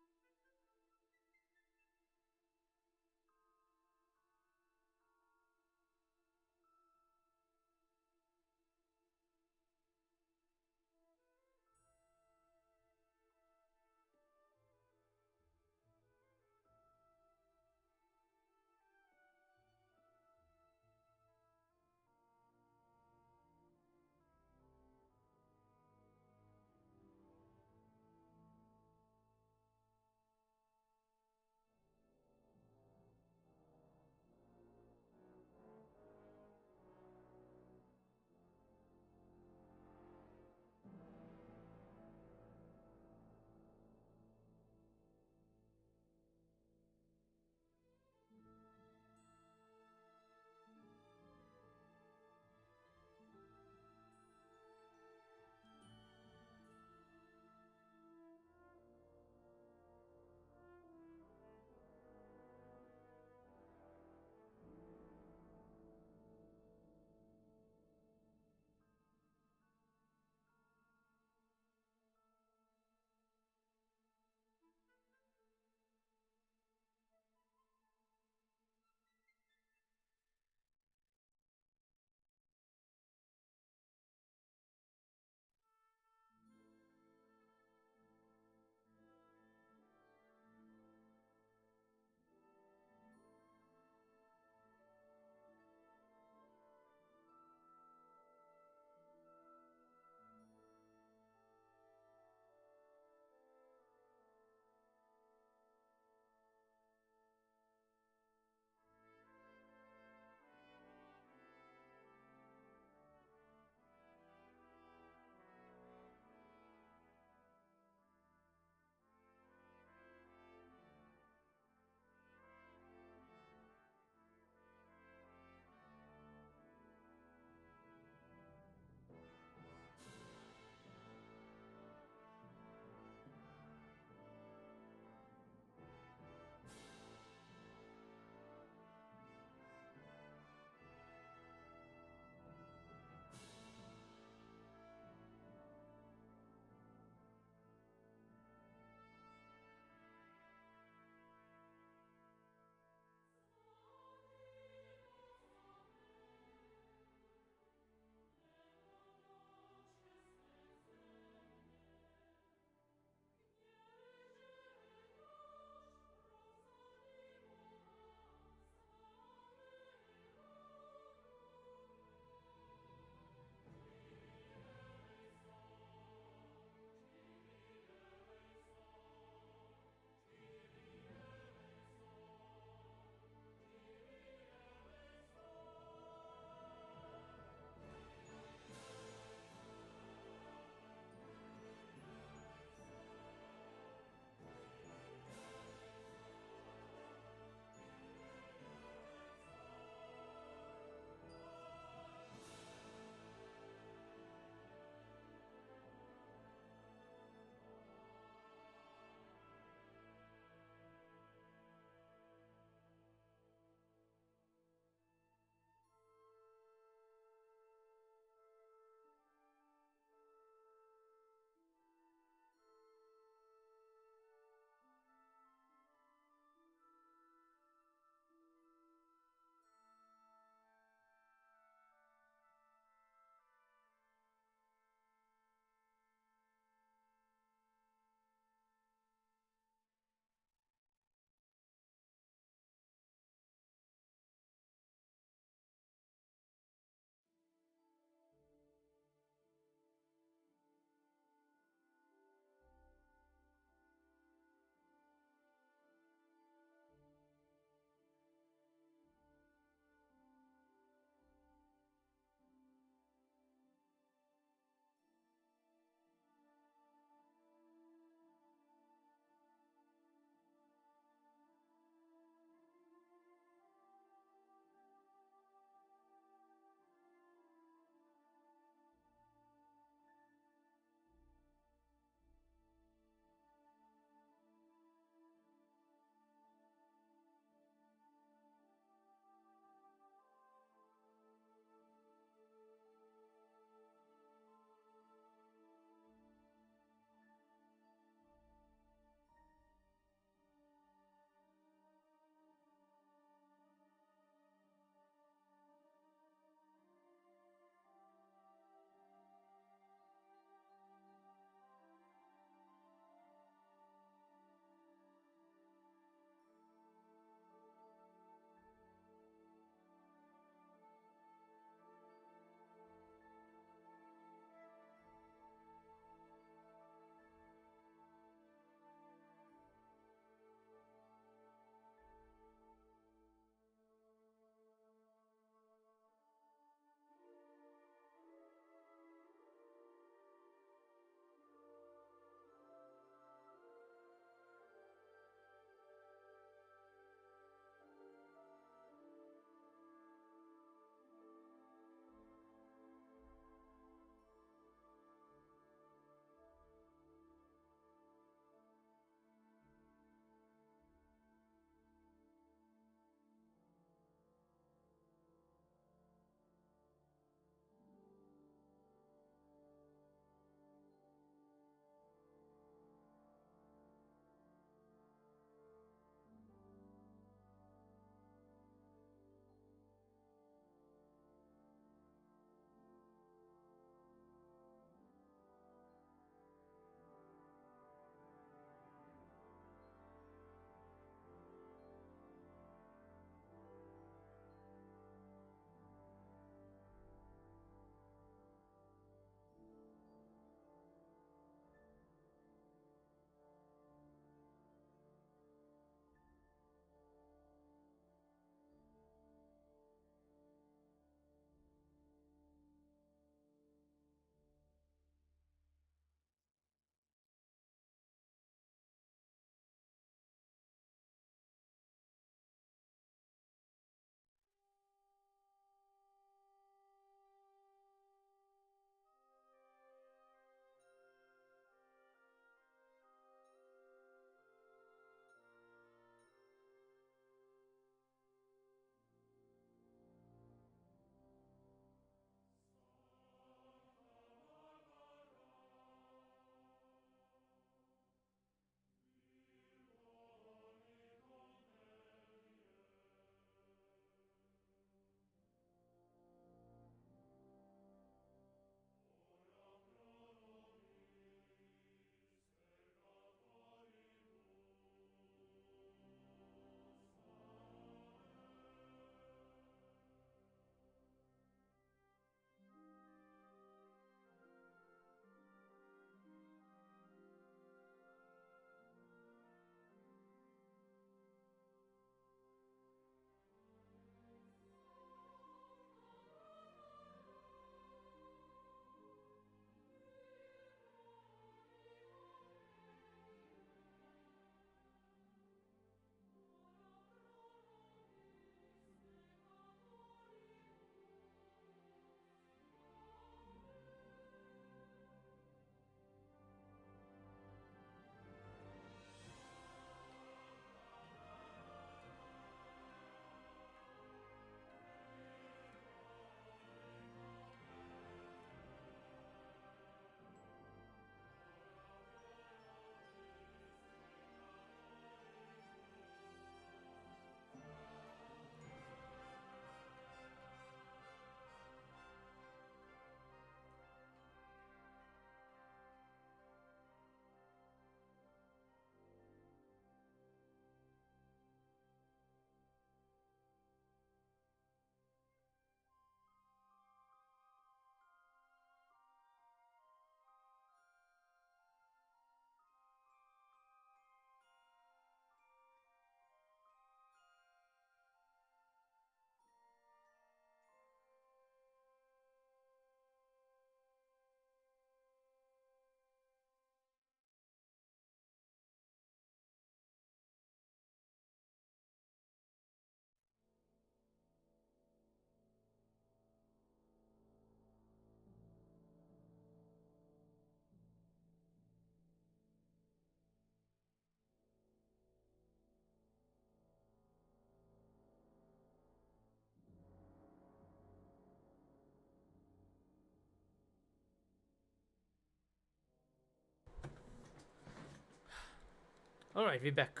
Alright, we're back.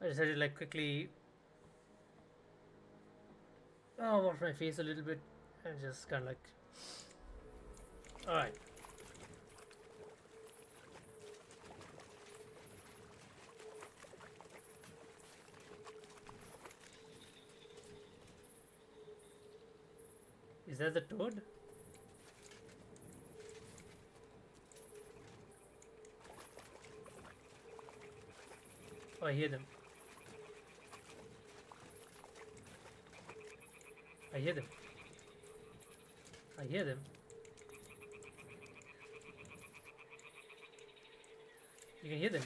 I just had to like quickly wash my face a little bit and just kind of like. Alright. Is that the toad? Oh, I hear them. I hear them. I hear them. You can hear them.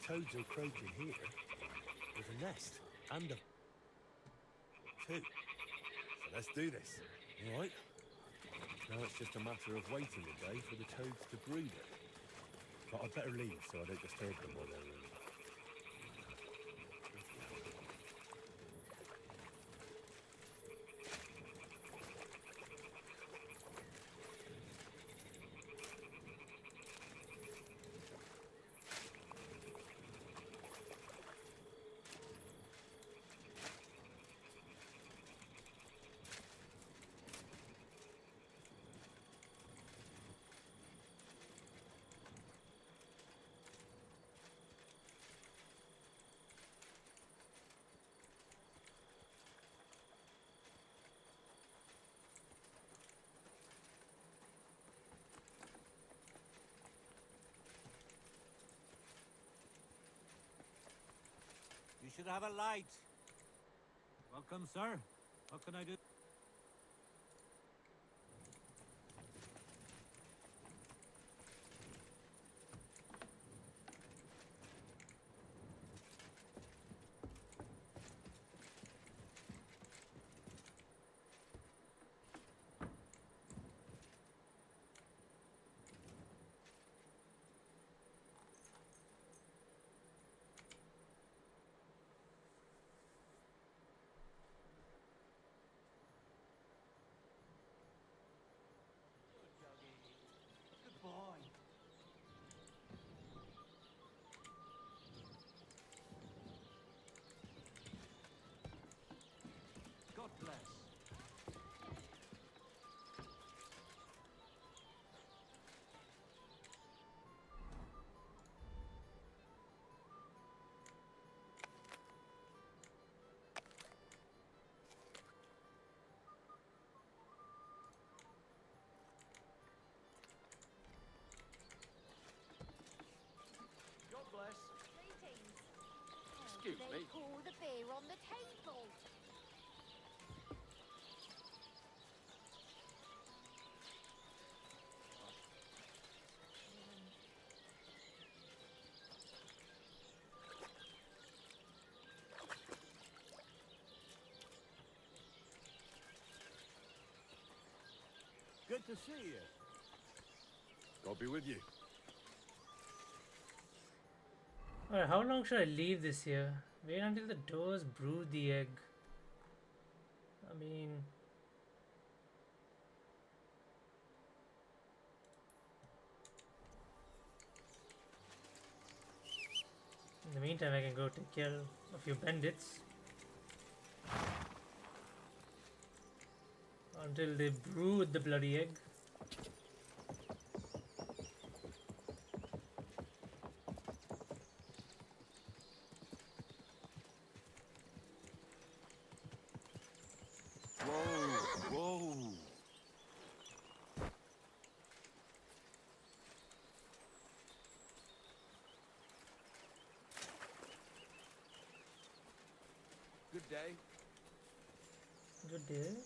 Toads are croaking here. There's a nest and a... two. So let's do this. All right? Now it's just a matter of waiting a day for the toads to brood it. But I'd better leave so I don't disturb them while they're in. You should have a light. Welcome, sir. What can I do? Good boy. God bless. God bless. Greetings. Excuse They me. pour the beer on the table. Good to see you. God be with you. Alright, how long should I leave this here? Wait until the doors brood the egg. I mean... in the meantime, I can go take care of a few bandits. Until they brood the bloody egg. Whoa. Good day. Good day.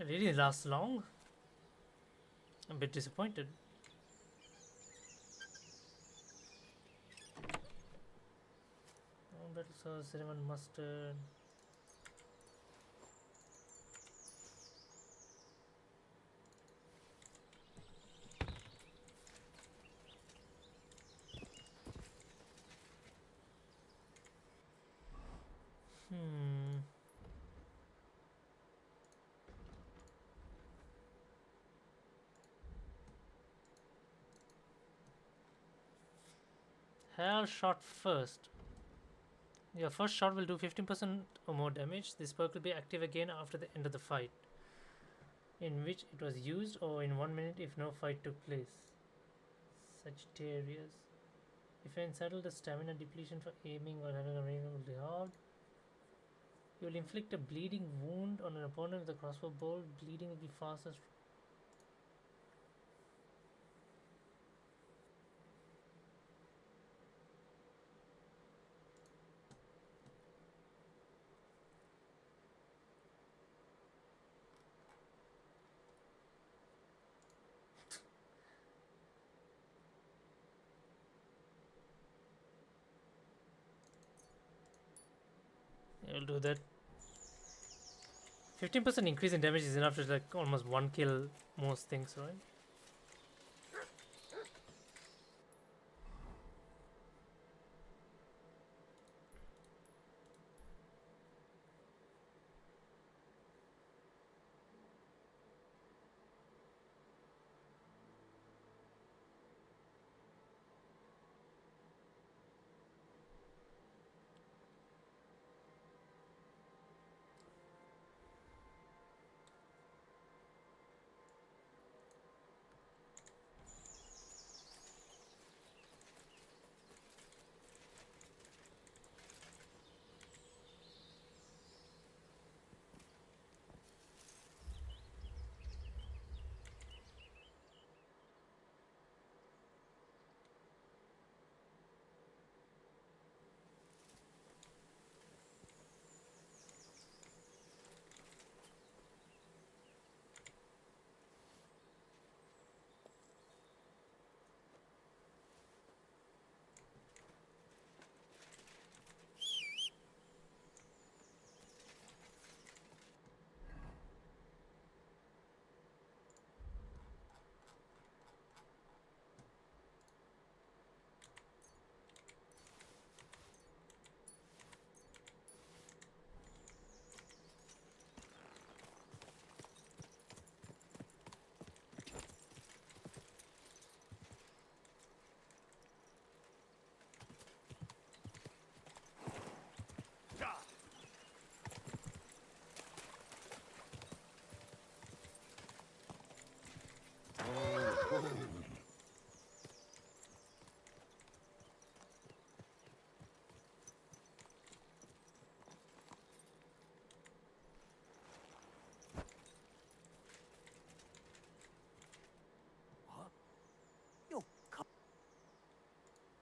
It really lasts long. I'm a bit disappointed. Battle sauce, cinnamon mustard. Hell shot first. Your first shot will do 15% or more damage. This perk will be active again after the end of the fight in which it was used, or in 1 minute if no fight took place. Sagittarius. If you entitled the stamina depletion for aiming or having a range hard, you will inflict a bleeding wound on an opponent with a crossbow bolt. Bleeding will be fastest. I'll do that. 15% increase in damage is enough to like almost one kill most things, right?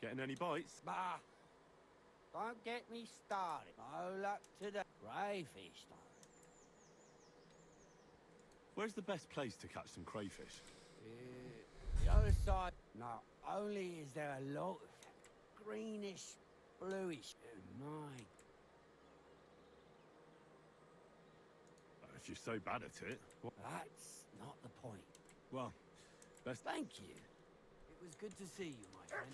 Getting any bites? Bah! Don't get me started. No luck today. Crayfish, though. Where's the best place to catch some crayfish? The other side. Not only is there a lot of them, greenish, bluish. My. If you're so bad at it. That's not the point. Well, best. Thank you. It was good to see you, my friend.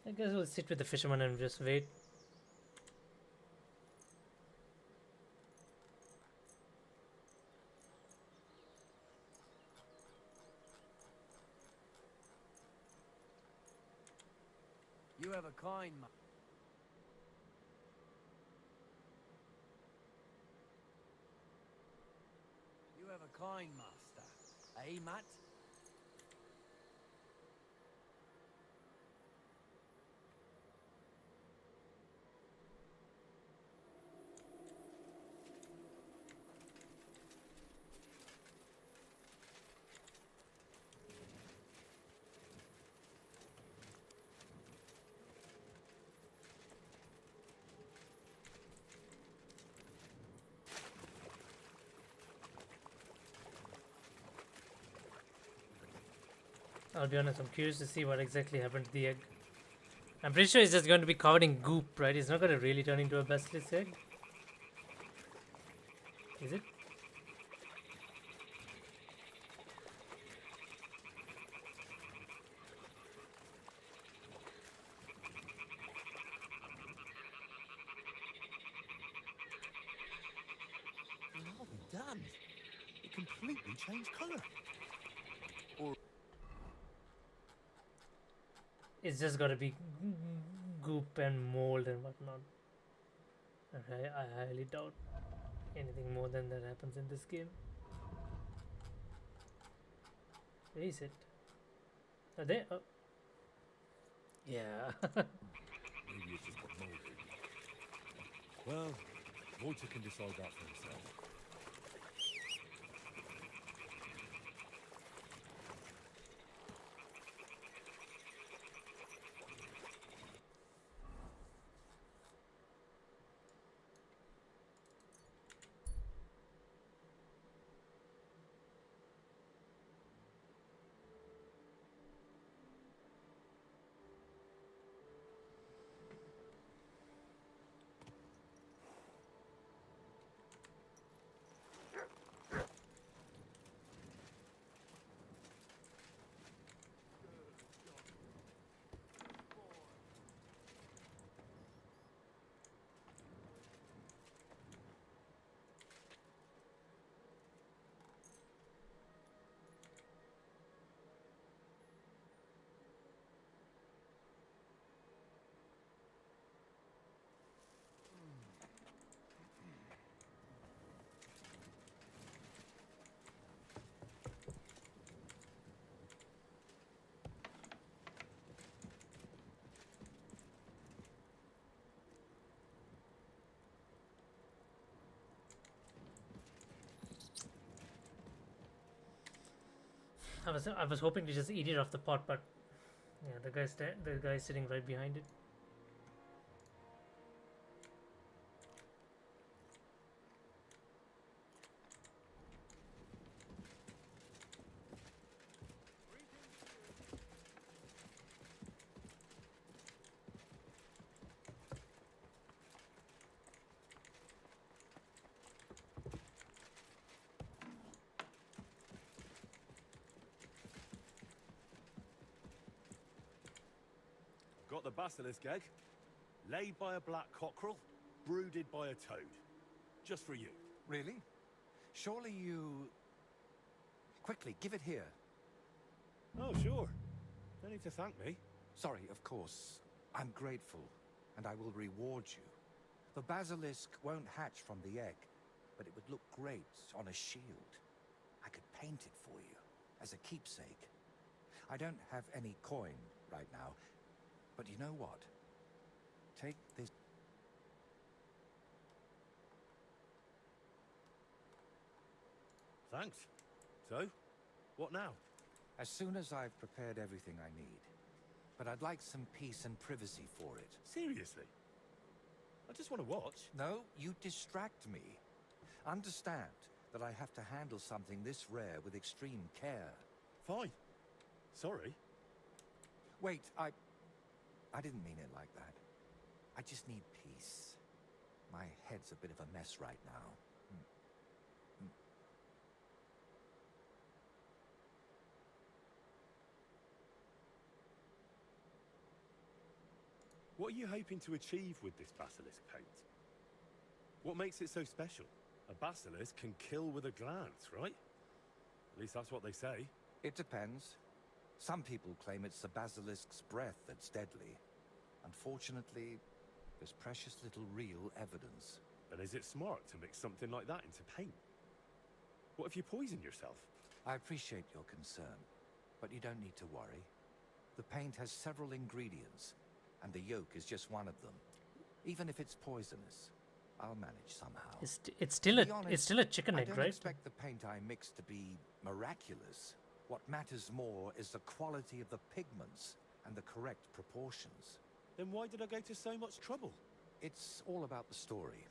I guess we'll sit with the fisherman and just wait. You have a kind man. You have a kind master. Eh, Matt? I'll be honest, I'm curious to see what exactly happened to the egg. I'm pretty sure it's just going to be covered in goop, right? It's not going to really turn into a basilisk egg. Is it? Well done. It completely changed colour. Or It's just got to be goop and mold and whatnot. Okay, I highly doubt anything more than that happens in this game. Where is it? Are they? Oh. Yeah. Maybe it's just got molded. Well, Wojciech can decide that for himself. I was hoping to just eat it off the pot, but yeah, the guy's sitting right behind it. Got the basilisk egg, laid by a black cockerel, brooded by a toad. Just for you. really? Surely you... Quickly, give it here. Oh, sure. Don't need to thank me. Sorry, of course. I'm grateful, and I will reward you. The basilisk won't hatch from the egg, but it would look great on a shield. I could paint it for you, as a keepsake. I don't have any coin right now, but you know what? Take this. Thanks. So, what now? As soon as I've prepared everything I need. But I'd like some peace and privacy for it. Seriously? I just want to watch. No, you distract me. Understand that I have to handle something this rare with extreme care. Fine. Sorry. Wait, I didn't mean it like that. I just need peace. My head's a bit of a mess right now. What are you hoping to achieve with this basilisk paint? What makes it so special? A basilisk can kill with a glance, right? At least that's what they say. It depends. Some people claim it's the basilisk's breath that's deadly. Unfortunately, there's precious little real evidence. And is it smart to mix something like that into paint? What if you poison yourself? I appreciate your concern, but you don't need to worry. The paint has several ingredients, and the yolk is just one of them. Even if it's poisonous, I'll manage somehow. It's still a chicken egg, I don't right? expect the paint I mix to be miraculous. What matters more is the quality of the pigments and the correct proportions. Then why did I go to so much trouble? It's all about the story.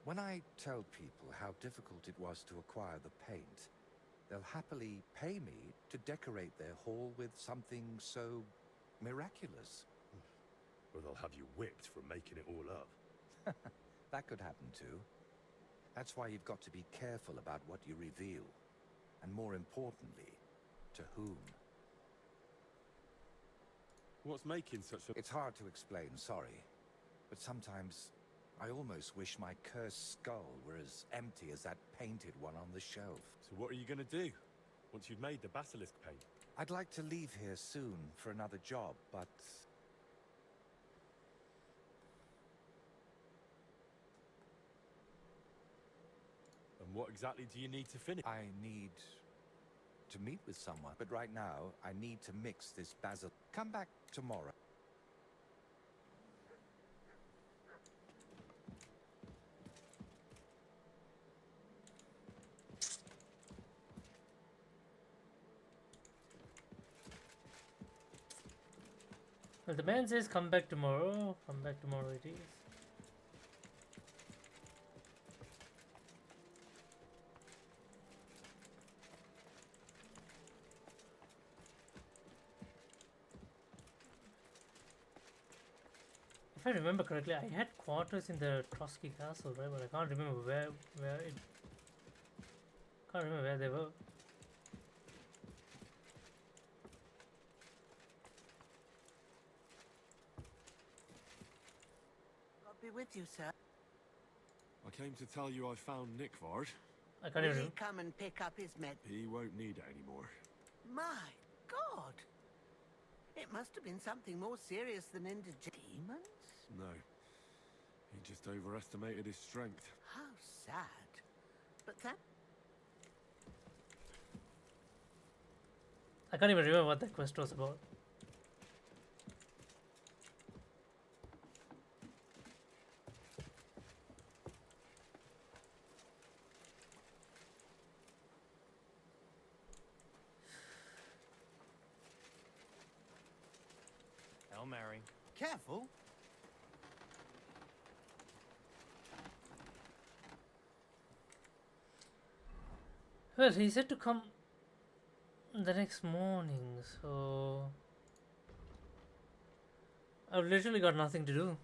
When I tell people how difficult it was to acquire the paint, they'll happily pay me to decorate their hall with something so miraculous. Or they'll have you whipped for making it all up. That could happen too. That's why you've got to be careful about what you reveal. And more importantly, to whom. What's making such a... It's hard to explain, sorry. But sometimes I almost wish my cursed skull were as empty as that painted one on the shelf. So what are you going to do, once you've made the basilisk paint? I'd like to leave here soon for another job, but... And what exactly do you need to finish? I need to meet with someone. But right now, I need to mix this basil. Come back tomorrow. Well, the man says come back tomorrow. Come back tomorrow it is. If I remember correctly, I had quarters in the Trotsky Castle, right? But I can't remember where it. Can't remember where they were. I'll be with you, sir. I came to tell you I found Nick Vard. I can't Will even. he come and pick up his med? He won't need it anymore. My God! It must have been something more serious than indigestion. Demons? No. He just overestimated his strength. How sad. But that... I can't even remember what that quest was about. Hail Mary. Careful! Well, he said to come the next morning, so I've literally got nothing to do.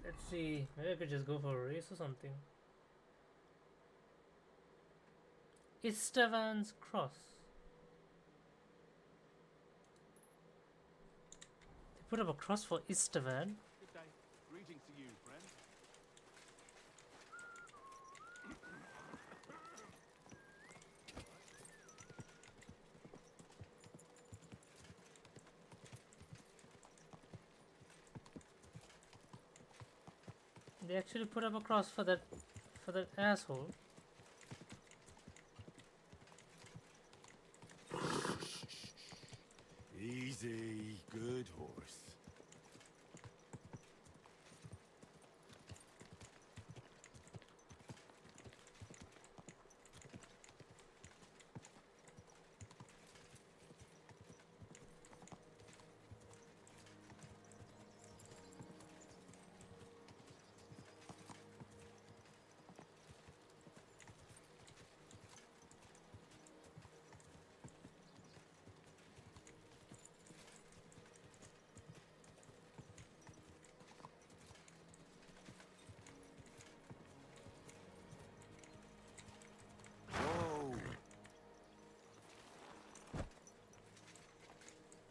Let's see, maybe I could just go for a race or something. Istvan's Cross. They put up a cross for Istvan. Good day. Greetings to you, friend. They actually put up a cross for that asshole. Easy, good horse.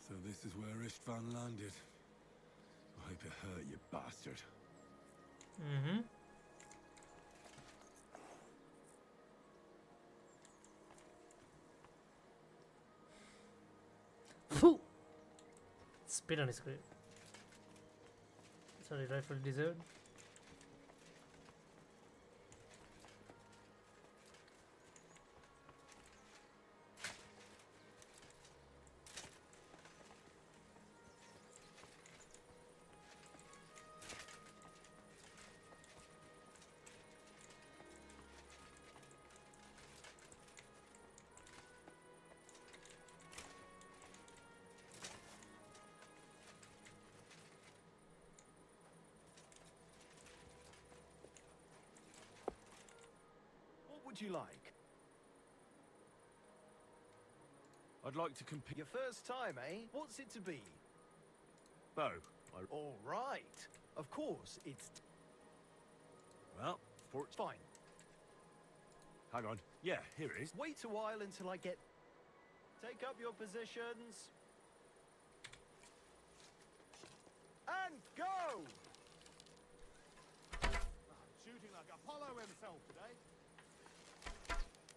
So this is where Istvan landed. I hope it hurt, you bastard. Mm-hmm. Phew! Spit on his grave. Sorry, rightfully deserved. What would you like? I'd like to compete. Your first time, eh? What's it to be? Oh, All right. Of course, it's well, fine. hang on. Yeah, here it is. Wait a while until I get... Take up your positions. And go! I'm shooting like Apollo himself today.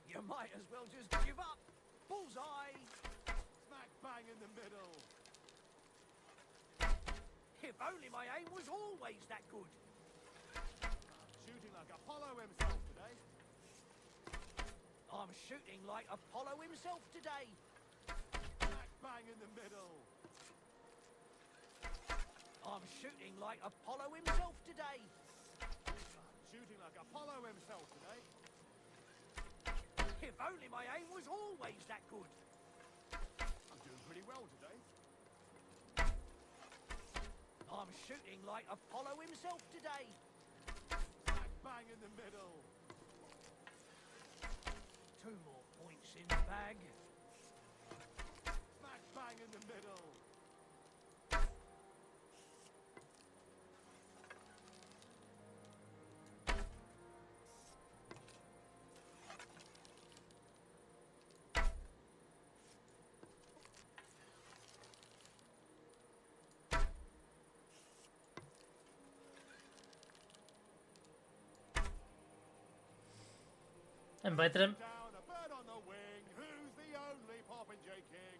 You might as well just give up. Bullseye! Smack bang in the middle. If only my aim was always that good. Shooting like Apollo himself today. I'm shooting like Apollo himself today. Smack bang in the middle. I'm shooting like Apollo himself today. Shooting like Apollo himself today. If only my aim was always that good. I'm doing pretty well today. I'm shooting like Apollo himself today. Smack bang in the middle. 2 more points in the bag. Smack bang in the middle. And by the time Down a bird on the wing. Who's the only Popinjay king?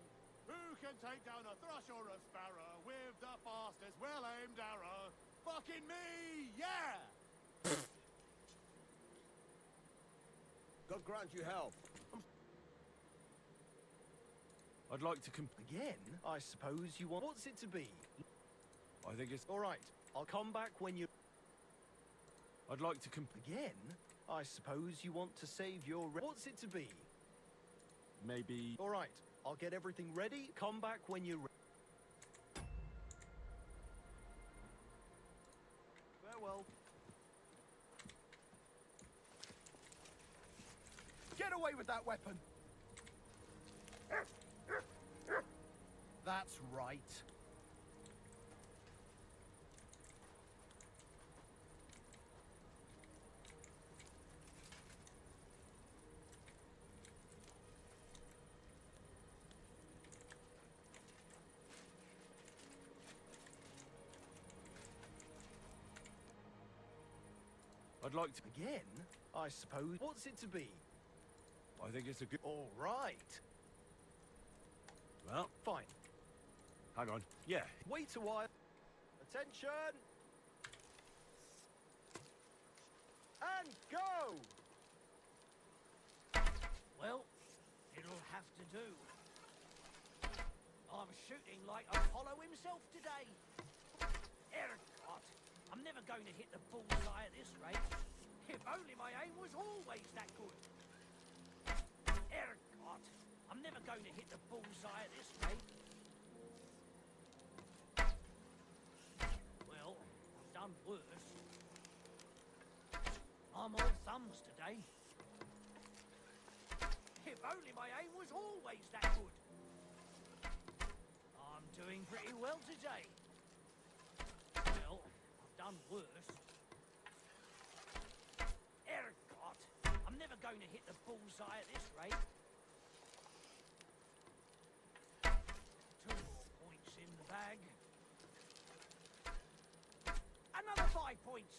Who can take down a thrush or a sparrow with the fastest well-aimed arrow? Fucking me, yeah! God grant you health. I'd like to Again, I suppose you want... What's it to be? I think it's. All right, I'll come back when you... I'd like to Again, I suppose you want to save your... What's it to be? maybe. All right, I'll get everything ready. Come back when you're ready. Farewell. Get away with that weapon! That's right. I'd like to. Again, I suppose. What's it to be? I think it's a good. All right. Well, Fine. hang on. Yeah. Wait a while. Attention! And go! Well, it'll have to do. I'm shooting like Apollo himself today. Ergot, I'm never going to hit the bullseye at this rate. If only my aim was always that good. Ergot, I'm never going to hit the bullseye at this rate. Well, I've done worse. I'm all thumbs today. If only my aim was always that good. I'm doing pretty well today. Well, I've done worse. Ergot, I'm never going to hit the bullseye at this rate. 2 more points in the bag. Another 5 points.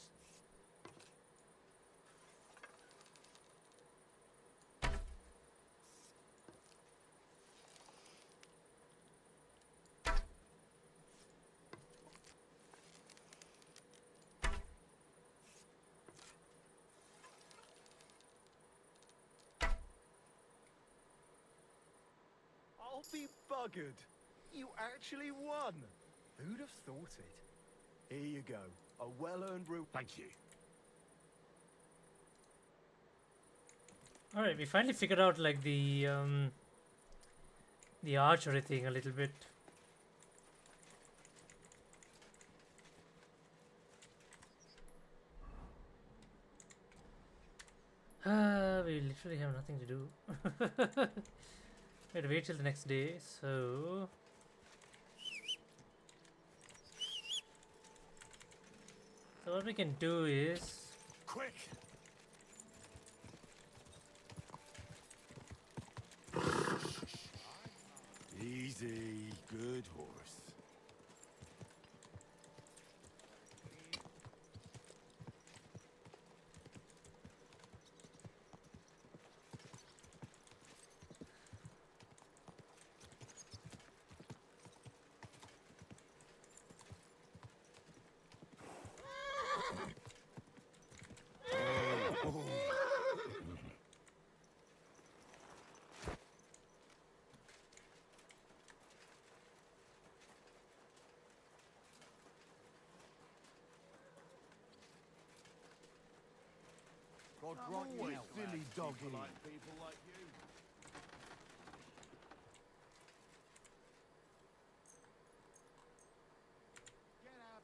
I'll be buggered. You actually won. Who'd have thought it? Here you go. A well-earned reward. Thank you. all right, we finally figured out like the archery thing a little bit. We literally have nothing to do. We have to wait till the next day, so what we can do is quick. Easy, good horse. God grant you health, silly doggy. People like you. Get up.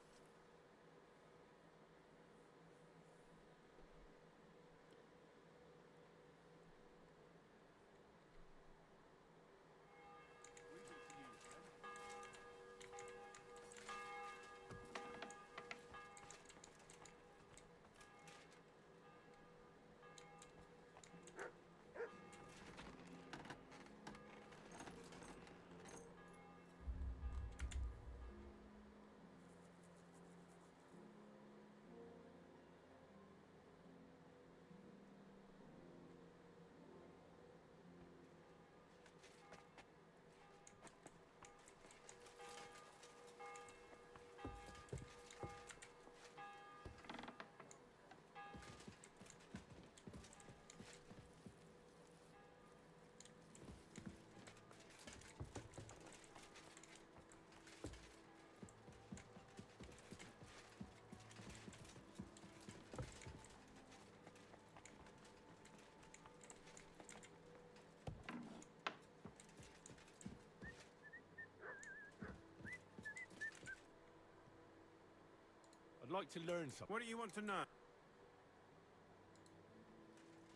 I'd like to learn something. What do you want to know?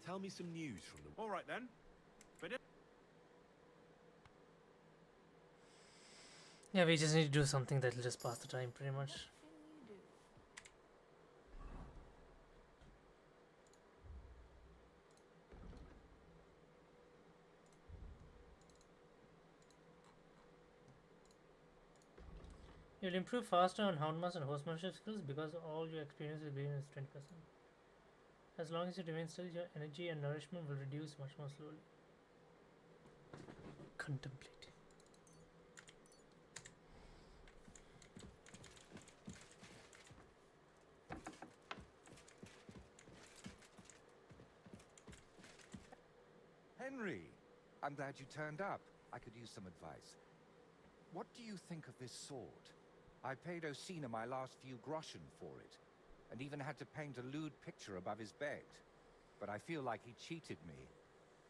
Tell me some news from the... All right then. But yeah, we just need to do something that'll just pass the time pretty much. You'll improve faster on Houndmaster and Horsemanship skills because all your experience will be in 20%. As long as you remain still, your energy and nourishment will reduce much more slowly. Contemplate. Henry, I'm glad you turned up. I could use some advice. What do you think of this sword? I paid Osina my last few groschen for it, and even had to paint a lewd picture above his bed. But I feel like he cheated me.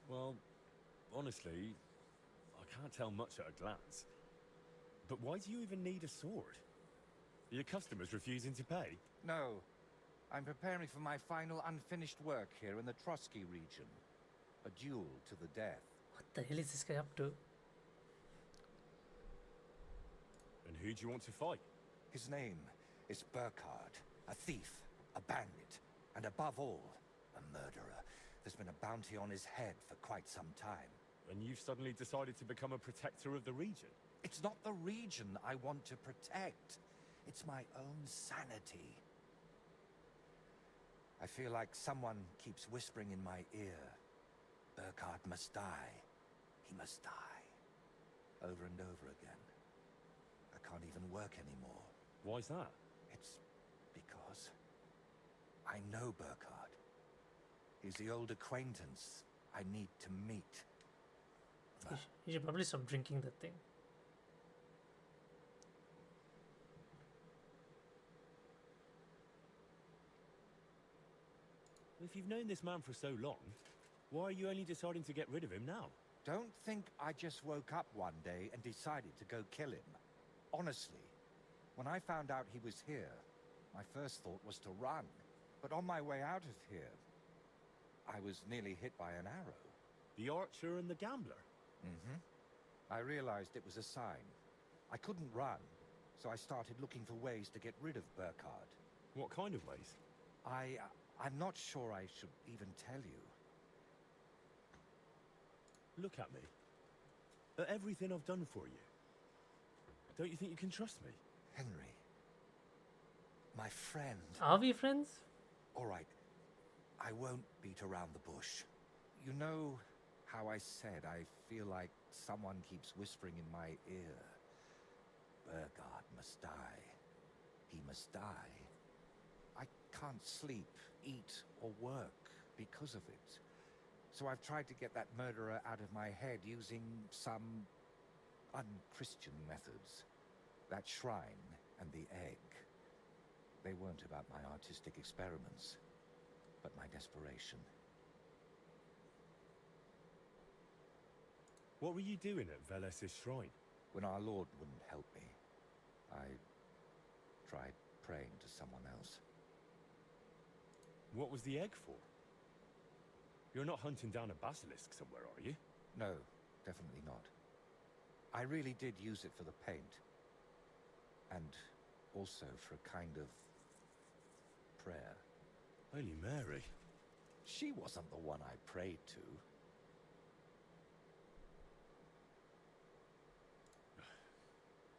Well, honestly, I can't tell much at a glance. But why do you even need a sword? Are your customers refusing to pay? No. I'm preparing for my final unfinished work here in the Trotsky region. A duel to the death. What the hell is this guy up to? And who do you want to fight? His name is Burkhard, a thief, a bandit, and above all, a murderer. There's been a bounty on his head for quite some time. And you've suddenly decided to become a protector of the region? It's not the region I want to protect. It's my own sanity. I feel like someone keeps whispering in my ear. Burkhard must die. He must die. Over and over again. I can't even work anymore. Why's that? It's because I know Burkhard. He's the old acquaintance I need to meet. You should probably stop drinking that thing. If you've known this man for so long, why are you only deciding to get rid of him now? Don't think I just woke up one day and decided to go kill him. Honestly, when I found out he was here, my first thought was to run. But on my way out of here, I was nearly hit by an arrow. The archer and the gambler? Mm-hmm. I realized it was a sign. I couldn't run, so I started looking for ways to get rid of Burkhard. What kind of ways? I'm not sure I should even tell you. Look at me. At everything I've done for you. Don't you think you can trust me? Henry. My friend. Are we friends? All right. I won't beat around the bush. You know how I said I feel like someone keeps whispering in my ear. Burkhard must die. He must die. I can't sleep, eat, or work because of it. So I've tried to get that murderer out of my head using some unchristian methods. That shrine and the egg. They weren't about my artistic experiments, but my desperation. What were you doing at Veles's shrine? When our Lord wouldn't help me, I tried praying to someone else. What was the egg for? You're not hunting down a basilisk somewhere, are you? No, definitely not. I really did use it for the paint. And also for a kind of prayer. Holy Mary. She wasn't the one I prayed to.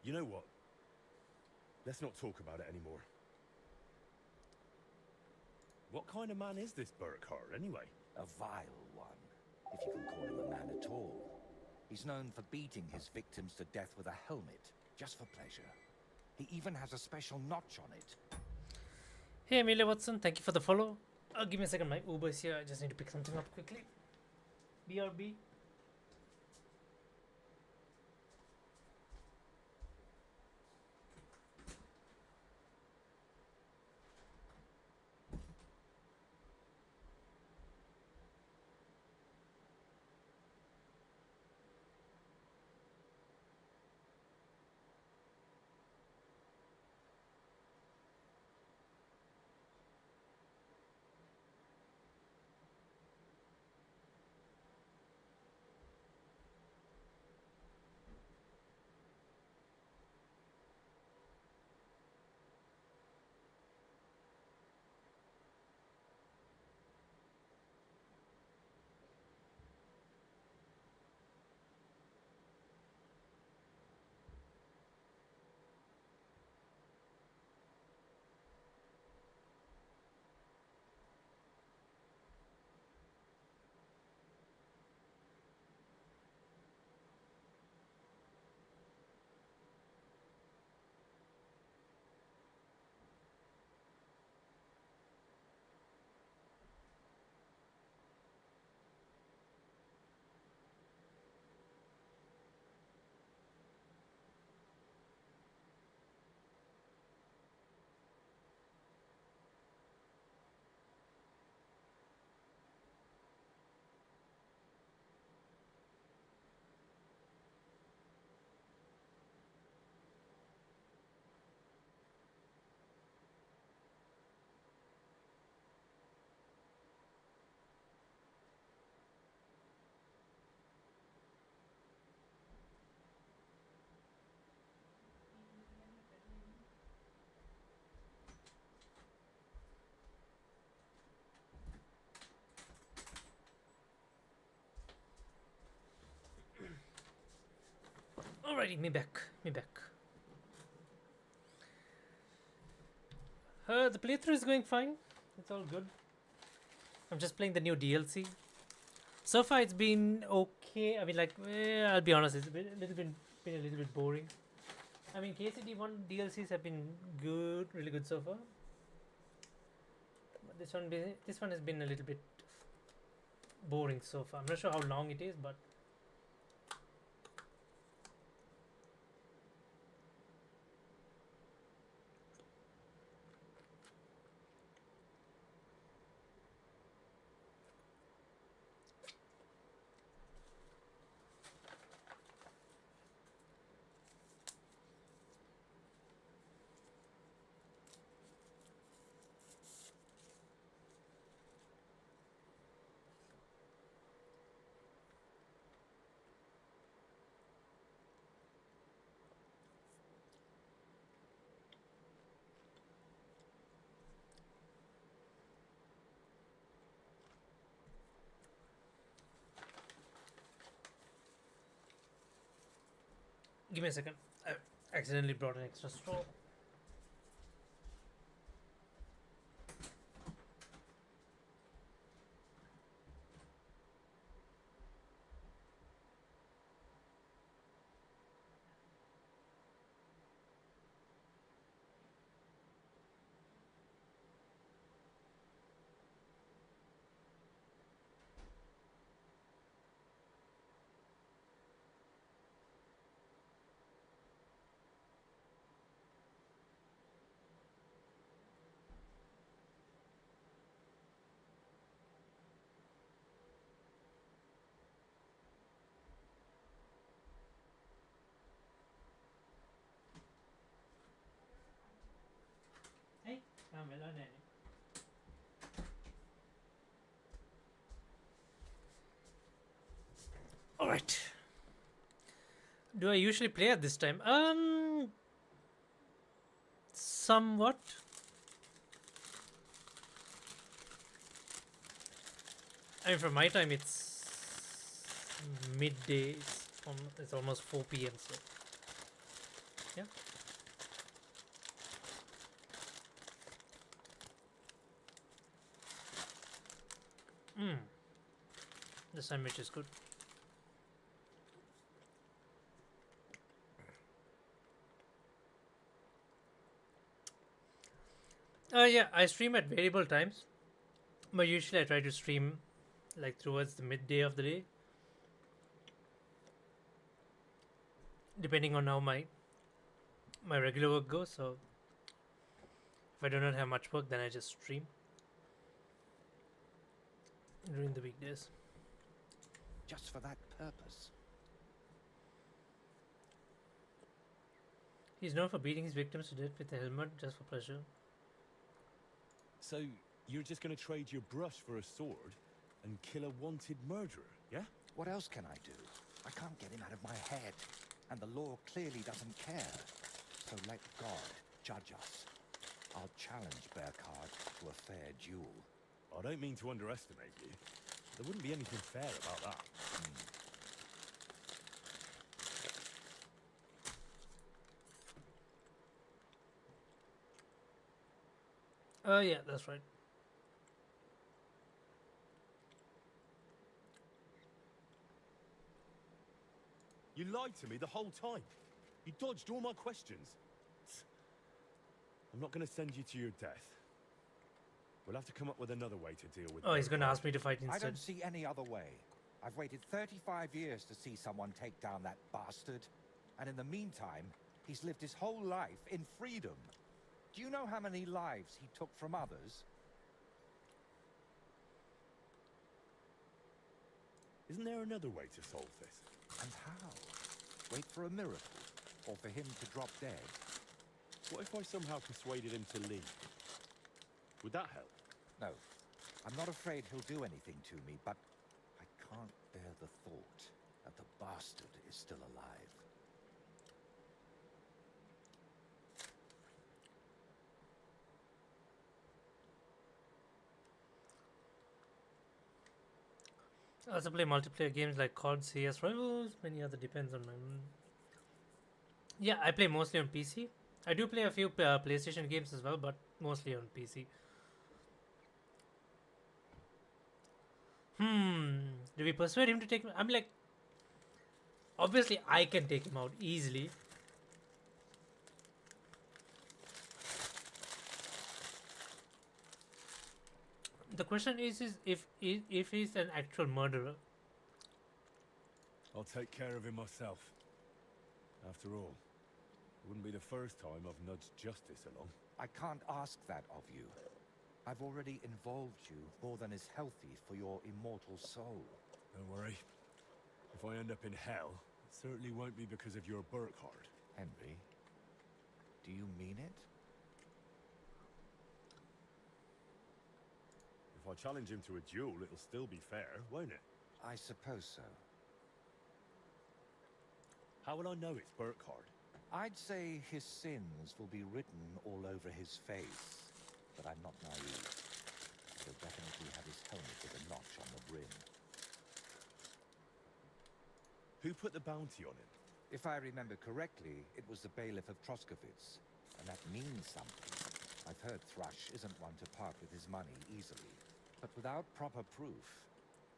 You know what? Let's not talk about it anymore. What kind of man is this Burkhard, anyway? A vile one, if you can call him a man at all. He's known for beating his victims to death with a helmet, just for pleasure. He even has a special notch on it. Hey Amelia Watson, thank you for the follow. Give me a second, my Uber is here. I just need to pick something up quickly. BRB. Alrighty, me back. The playthrough is going fine. It's all good. I'm just playing the new DLC. So far, it's been okay. I mean, like, I'll be honest, it's been a little bit boring. I mean, KCD I DLCs have been good, really good so far. But this one has been a little bit boring so far. I'm not sure how long it is, but Give me a second. I accidentally brought an extra straw. Hey, all right. Do I usually play at this time? Somewhat. I mean, for my time, it's midday. It's almost 4 p.m. So, yeah. The sandwich is good. Yeah, I stream at variable times, but usually I try to stream like towards the midday of the day, depending on how my regular work goes. So if I do not have much work, then I just stream during the weekdays. Just for that purpose. He's known for beating his victims to death with a helmet just for pleasure. So, you're just gonna trade your brush for a sword and kill a wanted murderer, yeah? What else can I do? I can't get him out of my head. And the law clearly doesn't care. So let God judge us. I'll challenge Burkhard to a fair duel. I don't mean to underestimate you. There wouldn't be anything fair about that. Yeah, that's right. You lied to me the whole time. You dodged all my questions. I'm not going to send you to your death. We'll have to come up with another way to deal with. Oh, he's going to ask me to fight instead. I don't see any other way. I've waited 35 years to see someone take down that bastard. And in the meantime, he's lived his whole life in freedom. Do you know how many lives he took from others? Isn't there another way to solve this? And how? Wait for a miracle? Or for him to drop dead? What if I somehow persuaded him to leave? Would that help? No. I'm not afraid he'll do anything to me, but I can't bear the thought that the bastard is still alive. I also play multiplayer games like COD, CS Rivals, many other, depends on my mood. Yeah, I play mostly on PC. I do play a few PlayStation games as well, but mostly on PC. Do we persuade him to take me? I'm like, obviously I can take him out easily. The question is if he's an actual murderer. I'll take care of him myself. After all, it wouldn't be the first time I've nudged justice along. I can't ask that of you. I've already involved you more than is healthy for your immortal soul. Don't worry. If I end up in hell, it certainly won't be because of your Burkhard. Henry, do you mean it? If I challenge him to a duel, it'll still be fair, won't it? I suppose so. How will I know it's Burkhard? I'd say his sins will be written all over his face, but I'm not naive. He'll definitely have his helmet with a notch on the brim. Who put the bounty on him? If I remember correctly, it was the bailiff of Troskowitz, and that means something. I've heard Thrush isn't one to part with his money easily, but without proper proof,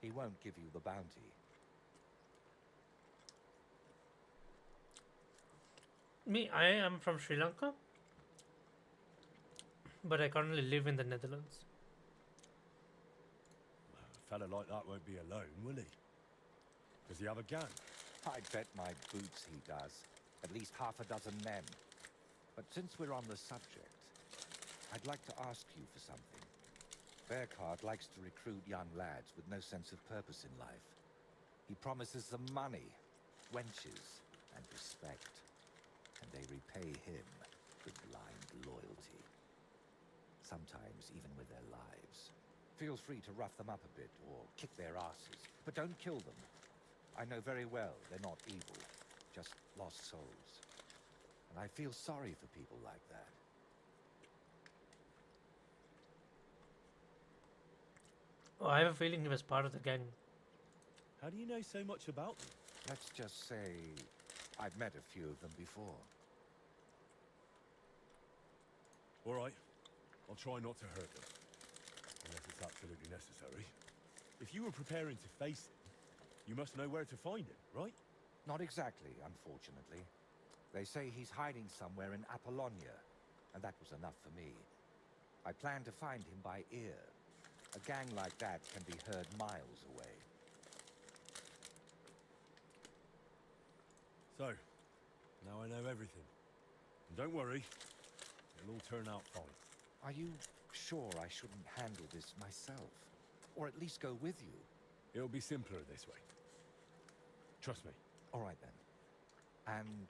he won't give you the bounty. I am from Sri Lanka, but I currently live in the Netherlands. A fella like that won't be alone, will he? Does he have a gang? I'd bet my boots he does. At least half a dozen men. But since we're on the subject, I'd like to ask you for something. Bearcard likes to recruit young lads with no sense of purpose in life. He promises them money, wenches, and respect. And they repay him with blind loyalty. Sometimes even with their lives. Feel free to rough them up a bit or kick their asses, but don't kill them. I know very well they're not evil, just lost souls. And I feel sorry for people like that. Oh, I have a feeling he was part of the gang. How do you know so much about them? Let's just say I've met a few of them before. All right. I'll try not to hurt them. Unless it's absolutely necessary. If you were preparing to face him, you must know where to find him, right? Not exactly, unfortunately. They say he's hiding somewhere in Apollonia, and that was enough for me. I plan to find him by ear. A gang like that can be heard miles away. So, now I know everything. And don't worry, it'll all turn out fine. Are you sure I shouldn't handle this myself? Or at least go with you? It'll be simpler this way. Trust me. All right then. And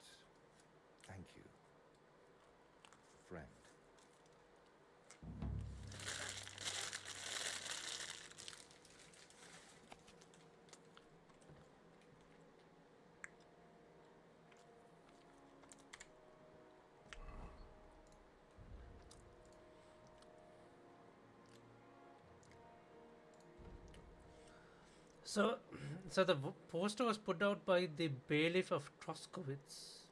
thank you, friend. So the poster was put out by the bailiff of Troskowitz.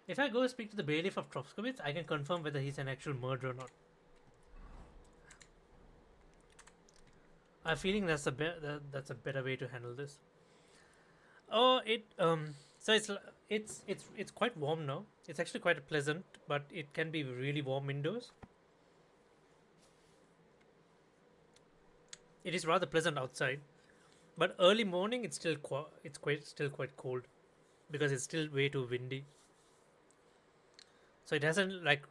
If I go speak to the bailiff of Troskowitz, I can confirm whether he's an actual murderer or not. I'm feeling that's a better way to handle this. Oh, so it's quite warm now. It's actually quite pleasant, but it can be really warm indoors. It is rather pleasant outside, but early morning it's still quite cold because it's still way too windy. So it hasn't like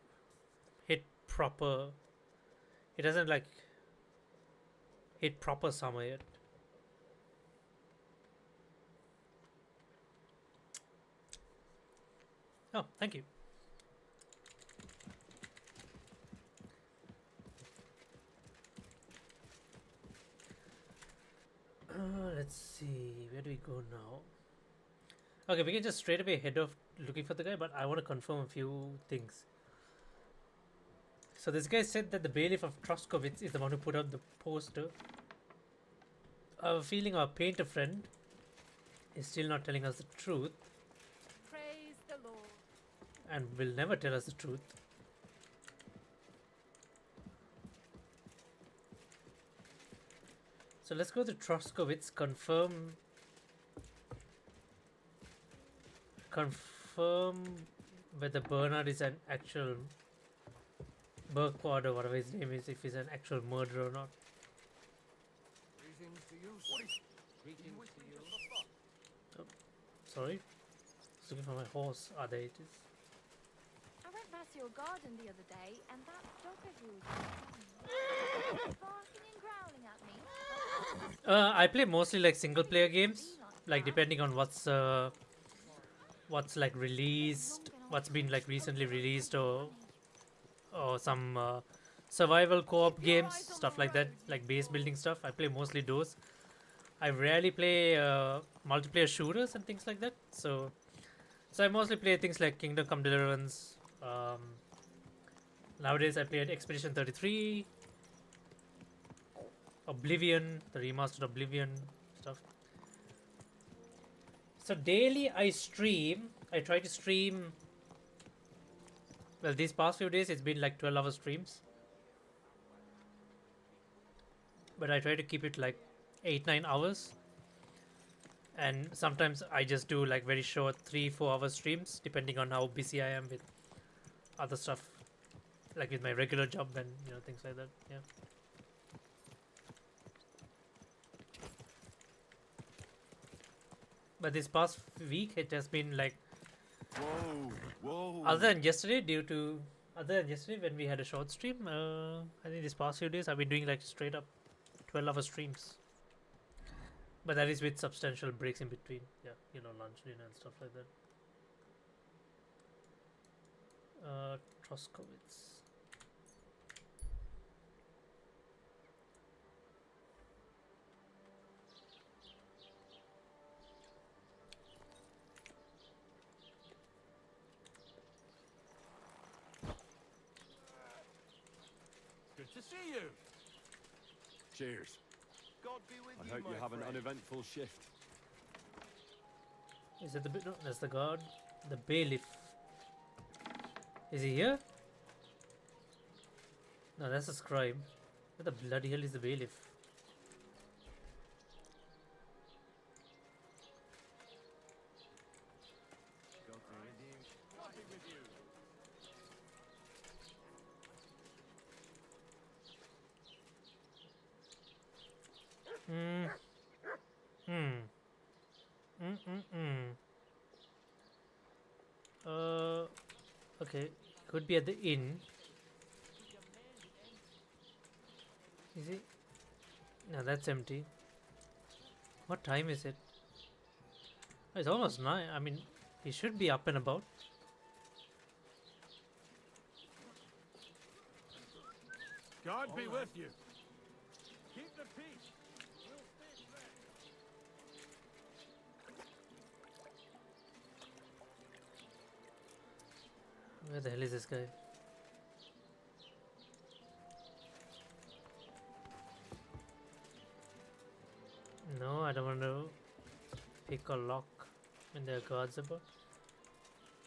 hit proper. It hasn't like hit proper summer yet. Oh, thank you. Let's see, where do we go now? Okay, we can just straight away head off looking for the guy, but I want to confirm a few things. So this guy said that the bailiff of Troskowitz is the one who put out the poster. I have a feeling our painter friend is still not telling us the truth. Praise the Lord. And will never tell us the truth. So let's go to Troskowitz, confirm whether Bernard is an actual Burkhardt or whatever his name is, if he's an actual murderer or not. Greetings to you. Greetings to you. Oh, sorry. Just looking for my horse. Ah, there it is. I went past your garden the other day, and that dog of yours barking and growling at me. I play mostly like single player games, like depending on what's like released, what's been like recently released, or some survival co-op games, stuff like that, like base building stuff. I play mostly those. I rarely play multiplayer shooters and things like that. So I mostly play things like Kingdom Come Deliverance. Nowadays I play at Expedition 33. Oblivion, the remastered Oblivion stuff. So daily I stream. I try to stream. Well, these past few days it's been like 12-hour streams. But I try to keep it like 8-9 hours. And sometimes I just do like very short 3-4 hour streams depending on how busy I am with other stuff, like with my regular job and things like that. Yeah. But this past week it has been like whoa. Other than yesterday when we had a short stream, I think these past few days I've been doing like straight up 12-hour streams. But that is with substantial breaks in between. Yeah, lunch, dinner and stuff like that. Troskowitz. Good to see you. Cheers. God be with I you, hope you my have an friend. uneventful shift. Is it no, that's the guard. The bailiff. Is he here? No, that's a scribe. What the bloody hell is the bailiff? Okay, could be at the inn. Is it? No, that's empty. What time is it? Oh, it's almost 9. I mean, he should be up and about. God be with you. Keep the peace. Where the hell is this guy? No, I don't want to pick or lock when there are guards about.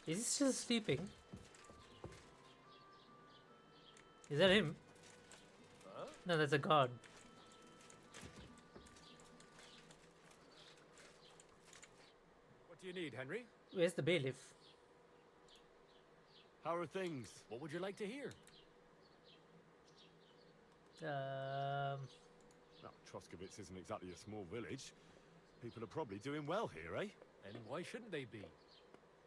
Is he still sleeping? Is that him? No, that's a guard. What do you need, Henry? Where's the bailiff? How are things? What would you like to hear? Well, Troskowitz isn't exactly a small village. People are probably doing well here, eh? And why shouldn't they be?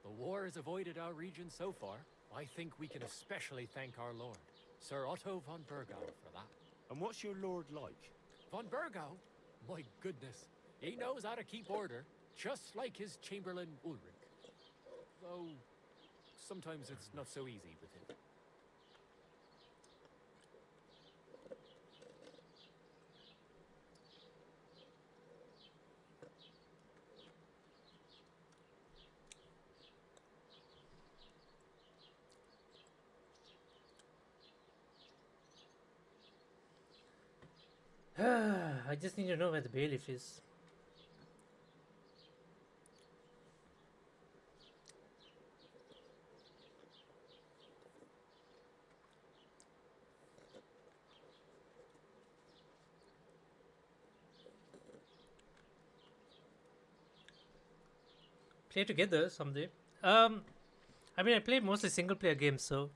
The war has avoided our region so far. I think we can especially thank our lord, Sir Otto von Burgau, for that. And what's your lord like? Von Burgau? My goodness. He knows how to keep order, just like his Chamberlain Ulrich. Though, sometimes it's not so easy with him. I just need to know where the bailiff is. Play together someday. I mean, I play mostly single player games, so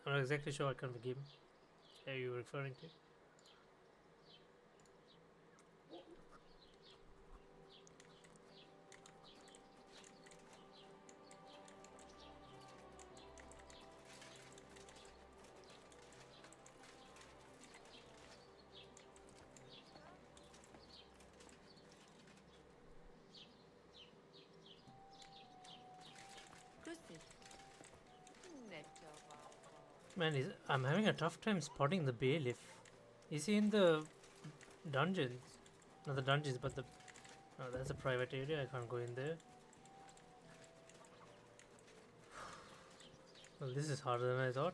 I'm not exactly sure what kind of game are you referring to. Man, I'm having a tough time spotting the bailiff. Is he in the dungeons? Not the dungeons, but the... Oh, that's a private area. I can't go in there. Well, this is harder than I thought.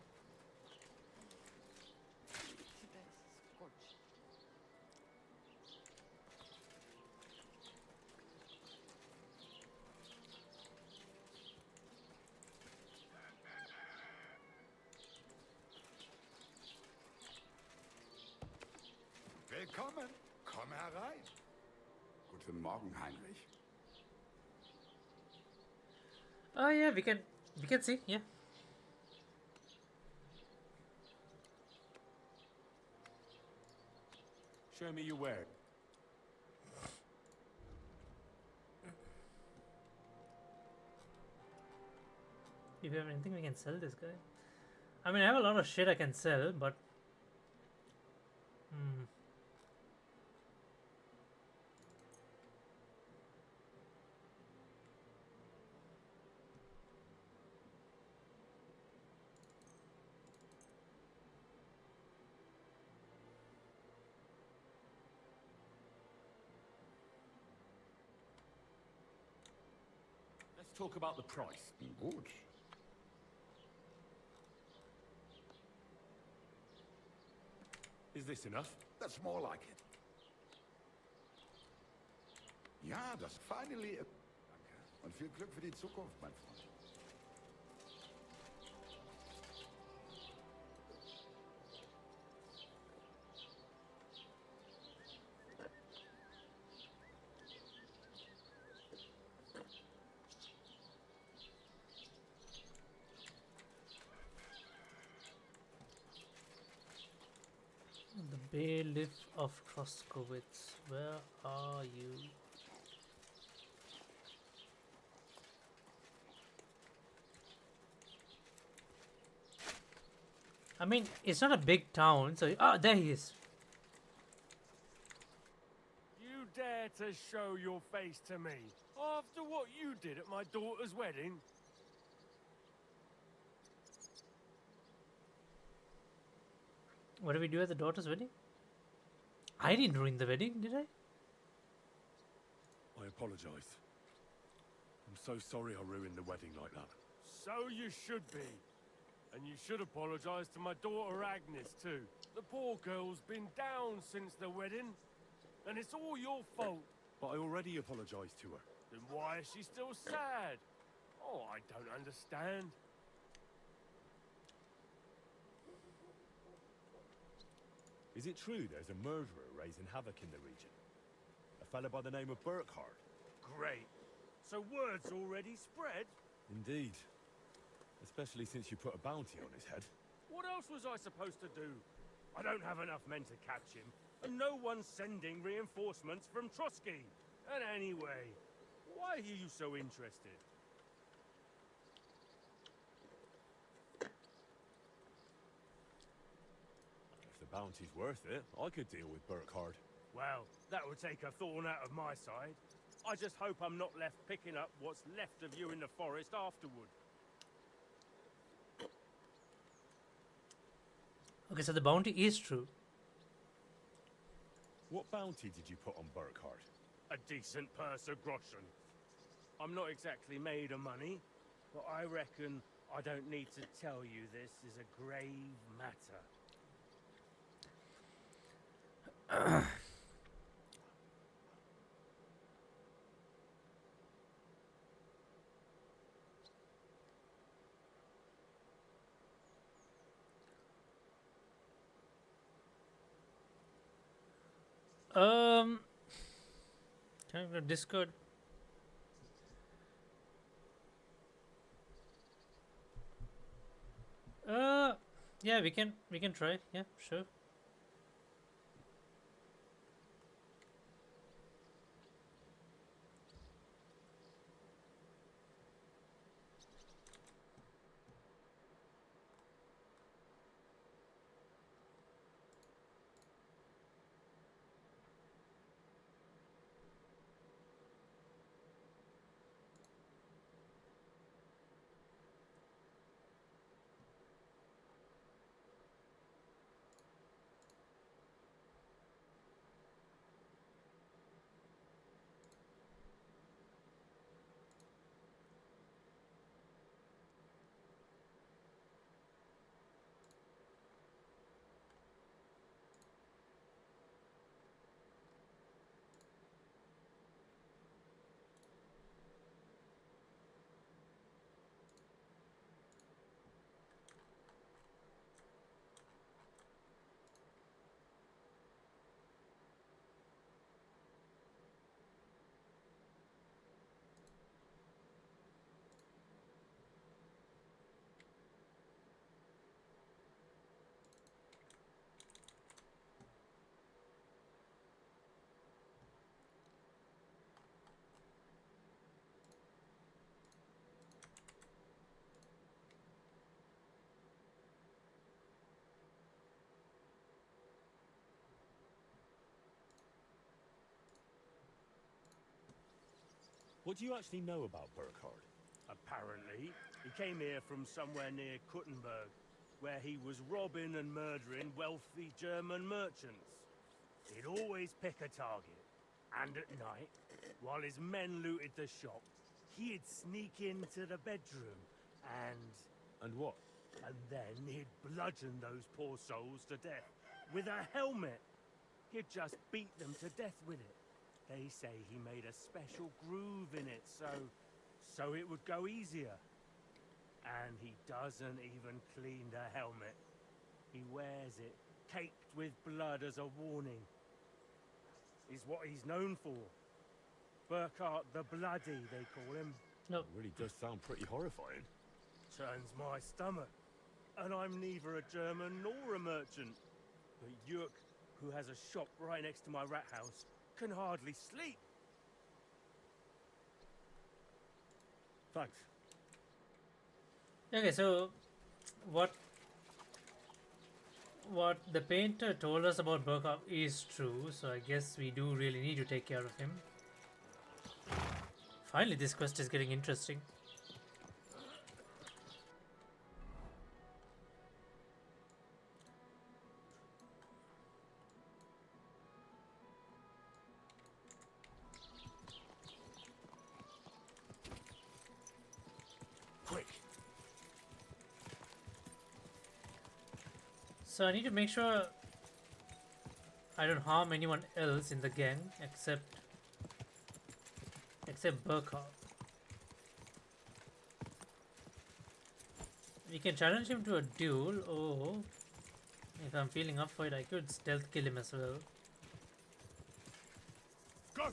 Willkommen. Komm herein. Guten Morgen, Heinrich. Oh yeah, we can see, yeah. Show me your wares. If you have anything, we can sell this guy. I mean, I have a lot of shit I can sell, but Let's talk about the price. Gut. Is this enough? That's more like it. Ja, das finally. Danke. Und viel Glück für die Zukunft, mein Freund. the bailiff of Troskowitz, where are you? I mean, it's not a big town, so there he is. You dare to show your face to me after what you did at my daughter's wedding? What did we do at the daughter's wedding? I didn't ruin the wedding, did I? I apologize. I'm so sorry I ruined the wedding like that. So you should be. And you should apologize to my daughter Agnes too. The poor girl's been down since the wedding. And it's all your fault. But I already apologized to her. Then why is she still sad? Oh, I don't understand. Is it true there's a murderer raising havoc in the region? A fella by the name of Burkhardt? Great. So word's already spread? Indeed. Especially since you put a bounty on his head. What else was I supposed to do? I don't have enough men to catch him, and no one's sending reinforcements from Trotsky. And anyway, why are you so interested? If the bounty's worth it, I could deal with Burkhardt. Well, that would take a thorn out of my side. I just hope I'm not left picking up what's left of you in the forest afterward. Okay, so the bounty is true. What bounty did you put on Burkhardt? A decent purse of groschen. I'm not exactly made of money, but I reckon I don't need to tell you this is a grave matter. Can I go to Discord? Yeah, we can try. Yeah, sure. What do you actually know about Burkhard? Apparently, he came here from somewhere near Kuttenberg, where he was robbing and murdering wealthy German merchants. He'd always pick a target, and at night, while his men looted the shop, he'd sneak into the bedroom and... And what? And then he'd bludgeon those poor souls to death with a helmet. He'd just beat them to death with it. They say he made a special groove in it, so it would go easier. And he doesn't even clean the helmet. He wears it, caked with blood as a warning. Is what he's known for. Burkhard the Bloody, they call him. Nope. It really does sound pretty horrifying. Turns my stomach. And I'm neither a German nor a merchant. But Jörg, who has a shop right next to my rat house, can hardly sleep. Thanks. Okay, so what the painter told us about Burkhard is true, so I guess we do really need to take care of him. Finally, this quest is getting interesting. Quick. So I need to make sure I don't harm anyone else in the gang except Burkhard. We can challenge him to a duel, or if I'm feeling up for it, I could stealth kill him as well. Go!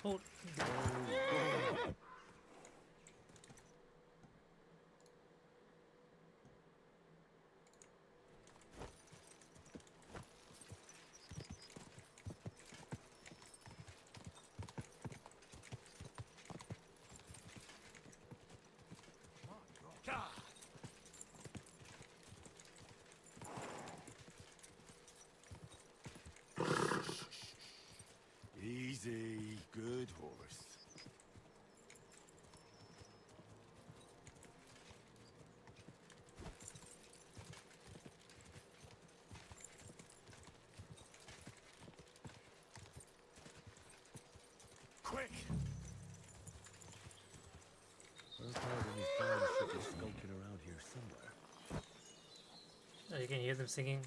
Oh. Easy, good horse. Quick! Burkhard and his band should be skulking around here somewhere. Oh, you can hear them singing.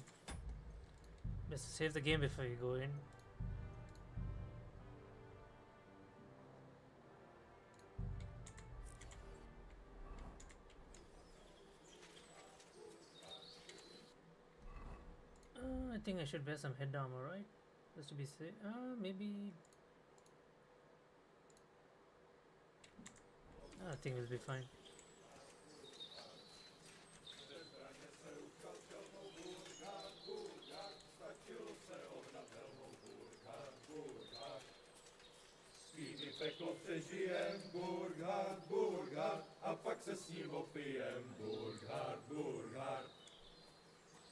Best to save the game before you go in. I think I should wear some head armor, right? Just to be safe. Maybe. I think we'll be fine.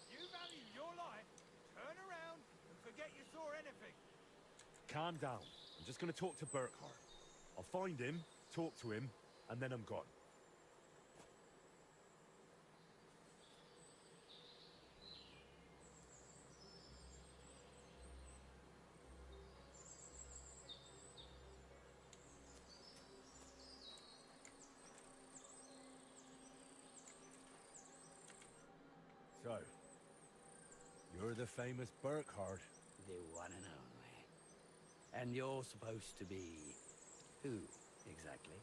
You value your life, turn around and forget you saw anything. Calm down. I'm just going to talk to Burkhard. I'll find him, talk to him, and then I'm gone. So, you're the famous Burkhard. The one and only. And you're supposed to be... who, exactly?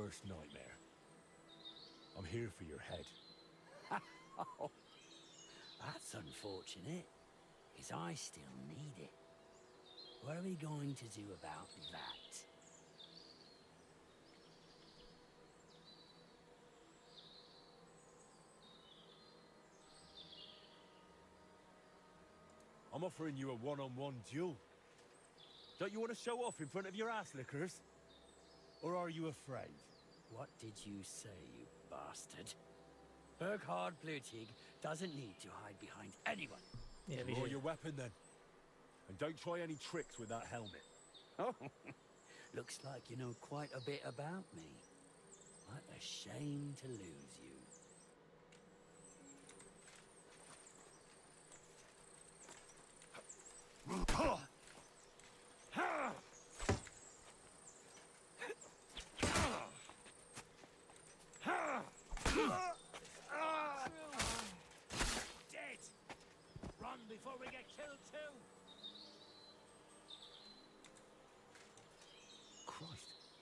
worst nightmare. I'm here for your head. Oh, that's unfortunate, because I still need it. What are we going to do about that? I'm offering you a one-on-one duel. Don't you want to show off in front of your ass lickers? Or are you afraid? What did you say, you bastard? Burkhard Blutig doesn't need to hide behind anyone. Yeah, Draw your weapon then. And don't try any tricks with that helmet. Oh, looks like you know quite a bit about me. What a shame to lose you. Dead! Run before we get killed too! Christ,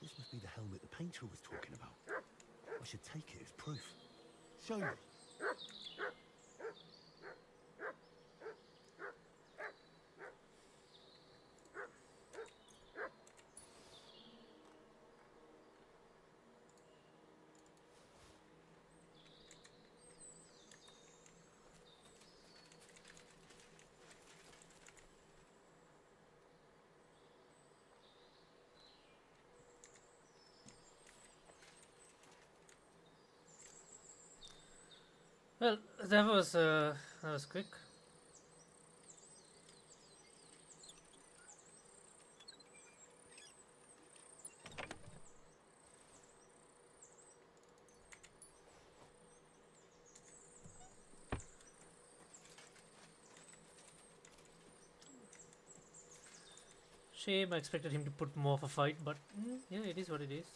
this must be the helmet the painter was talking about. I should take it as proof. Show me. Well, that was quick. Shame, I expected him to put more of a fight, but yeah, it is what it is.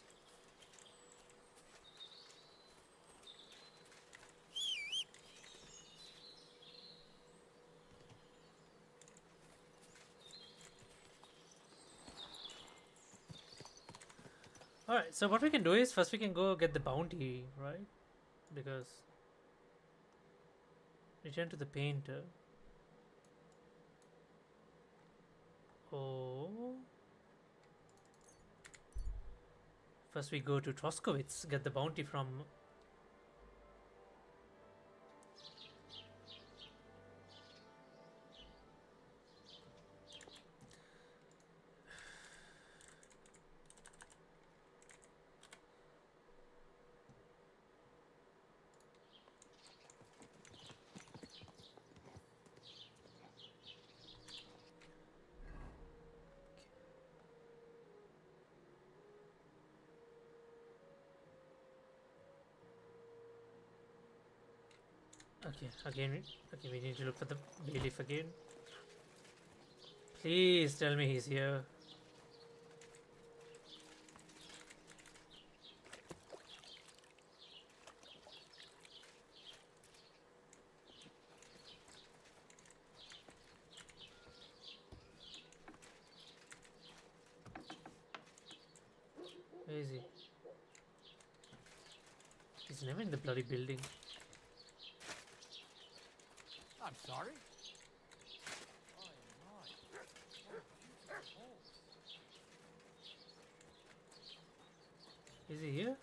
Alright, so what we can do is first we can go get the bounty, right? Because return to the painter. Oh. First we go to Troskowitz, get the bounty from... Okay, again, okay, we need to look for the bailiff again. Please tell me he's here. Where is he? He's never in the bloody building. I'm sorry? Is he here?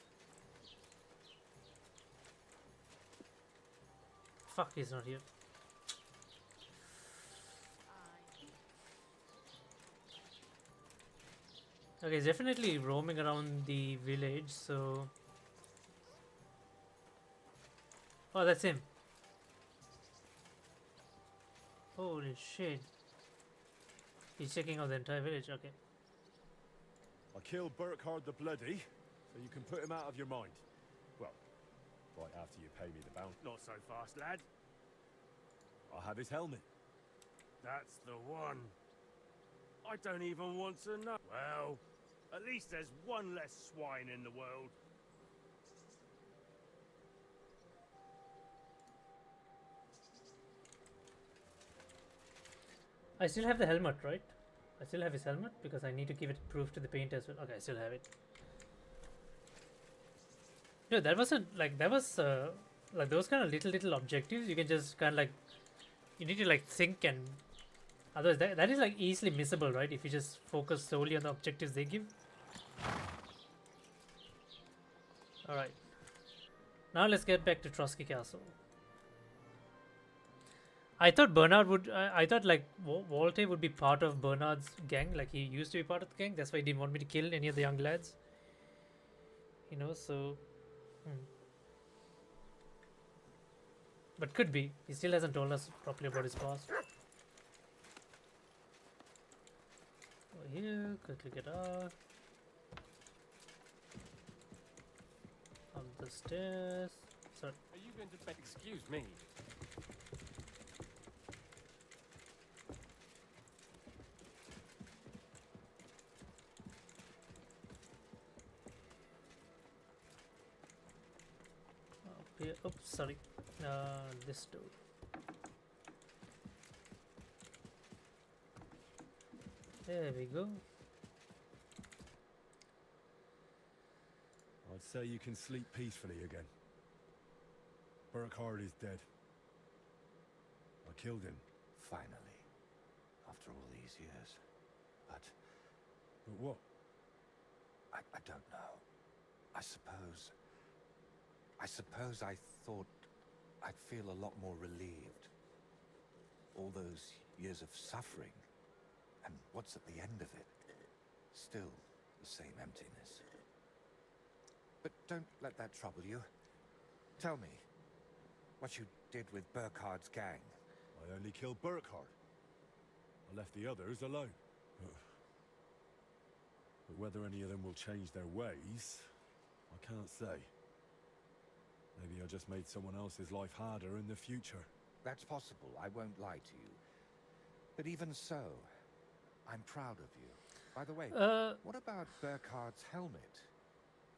Fuck, he's not here. Okay, he's definitely roaming around the village, so... Oh, that's him. Holy shit. He's checking out the entire village, okay. I killed Burkhard the Bloody, so you can put him out of your mind. Well, right after you pay me the bounty. Not so fast, lad. I'll have his helmet. That's the one. I don't even want to know. Well, at least there's one less swine in the world. I still have the helmet, right? I still have his helmet because I need to give it proof to the painter as well. Okay, I still have it. No, that wasn't like that was like those kind of little objectives. You can just kind of like you need to like think and otherwise that is like easily missable, right? If you just focus solely on the objectives they give. All right. Now let's get back to Trotsky Castle. I thought Bernard would. I thought like Volte would be part of Bernard's gang. Like he used to be part of the gang. That's why he didn't want me to kill any of the young lads. You know, so. But could be. He still hasn't told us properly about his past. Over here, quickly get out. Up the stairs. Sorry. Are you going to excuse me? Up here. Oops, sorry. This door. There we go. I'd say you can sleep peacefully again. Burkhardt is dead. I killed him. Finally. After all these years. But what? I don't know. I suppose I thought I'd feel a lot more relieved. All those years of suffering. And what's at the end of it? Still the same emptiness. But don't let that trouble you. Tell me, what you did with Burkhardt's gang. I only killed Burkhardt. I left the others alone. But whether any of them will change their ways, I can't say. Maybe I just made someone else's life harder in the future. That's possible, I won't lie to you. But even so, I'm proud of you. By the way, what about Burkhardt's helmet?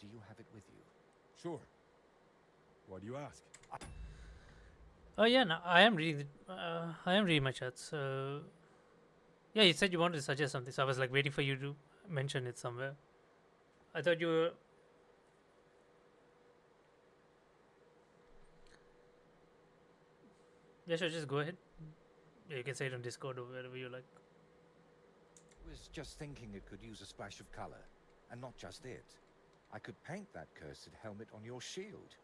Do you have it with you? Sure. Why do you ask? Oh yeah, no, I am reading. I am reading my chat. So yeah, you said you wanted to suggest something, so I was like waiting for you to mention it somewhere. I thought you were. Yeah, sure. Just go ahead. Yeah, you can say it on Discord or wherever you like. I was just thinking it could use a splash of color, and not just it. I could paint that cursed helmet on your shield.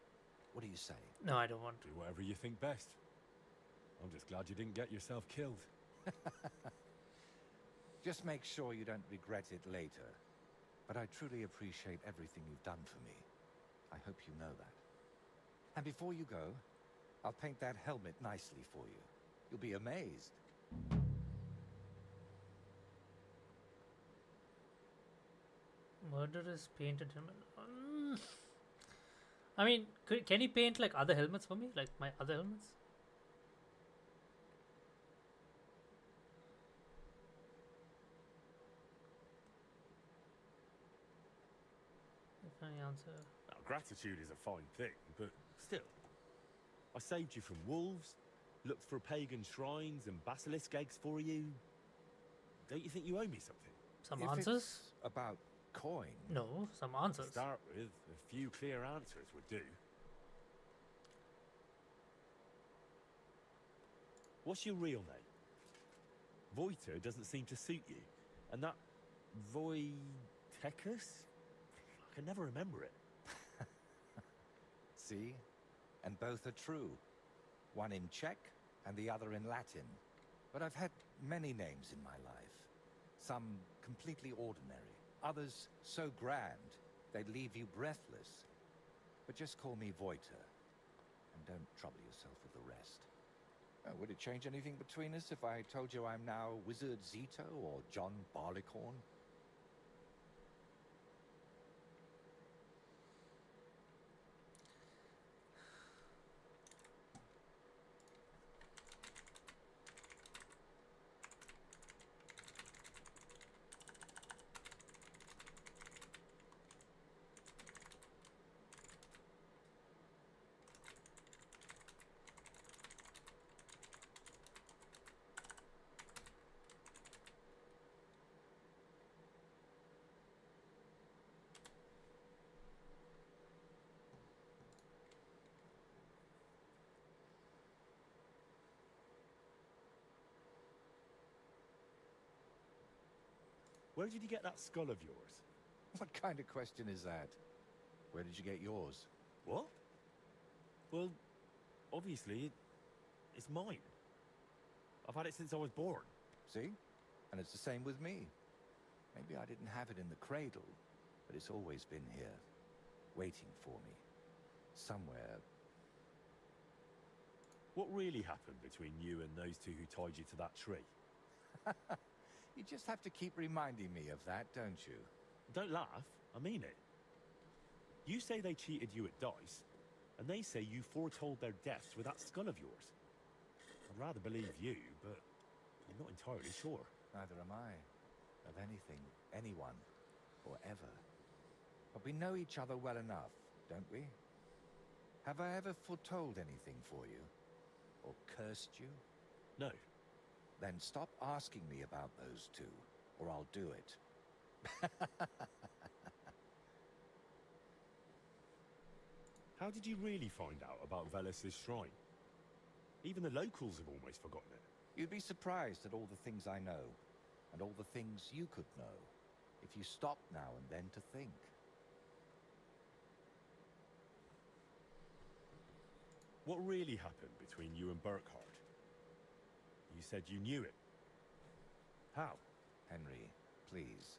What do you say? No, I don't want to. Do whatever you think best. I'm just glad you didn't get yourself killed. Just make sure you don't regret it later. But I truly appreciate everything you've done for me. I hope you know that. And before you go, I'll paint that helmet nicely for you. You'll be amazed. Murderous painted helmet. I mean, can he paint like other helmets for me? Like my other helmets? Any answer? Now, gratitude is a fine thing, but still. I saved you from wolves, looked for pagan shrines and basilisk eggs for you. Don't you think you owe me something? Some If answers? it's about coin. No, some answers. To start with, a few clear answers would do. What's your real name? Voiter doesn't seem to suit you. And that Voitecus? I can never remember it. See? And both are true. One in Czech and the other in Latin. But I've had many names in my life. Some completely ordinary. Others so grand, they'd leave you breathless. But just call me Voiter. And don't trouble yourself with the rest. Would it change anything between us if I told you I'm now Wizard Zito or John Barleycorn? Where did you get that skull of yours? What kind of question is that? Where did you get yours? What? Well, obviously, it's mine. I've had it since I was born. See? And it's the same with me. Maybe I didn't have it in the cradle, but it's always been here, waiting for me. Somewhere. What really happened between you and those two who tied you to that tree? You just have to keep reminding me of that, don't you? Don't laugh. I mean it. You say they cheated you at dice, and they say you foretold their deaths with that skull of yours. I'd rather believe you, but I'm not entirely sure. Neither am I. Of anything, anyone, or ever. But we know each other well enough, don't we? Have I ever foretold anything for you? Or cursed you? No. Then stop asking me about those two, or I'll do it. How did you really find out about Velus's shrine? Even the locals have almost forgotten it. You'd be surprised at all the things I know, and all the things you could know, if you stopped now and then to think. What really happened between you and Burkhardt? You said you knew it. How? Henry, please,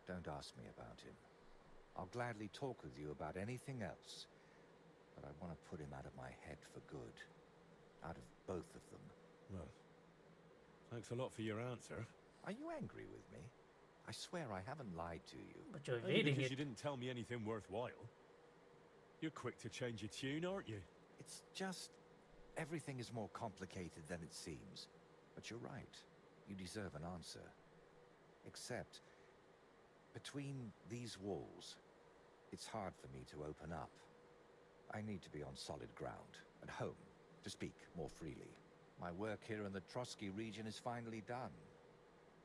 don't ask me about him. I'll gladly talk with you about anything else, but I want to put him out of my head for good. Out of both of them. Well, thanks a lot for your answer. Are you angry with me? I swear I haven't lied to you. But you're Only evading because it. you didn't tell me anything worthwhile. You're quick to change your tune, aren't you? It's just... everything is more complicated than it seems. But you're right. You deserve an answer. Except, between these walls, it's hard for me to open up. I need to be on solid ground, at home, to speak more freely. My work here in the Trotsky region is finally done,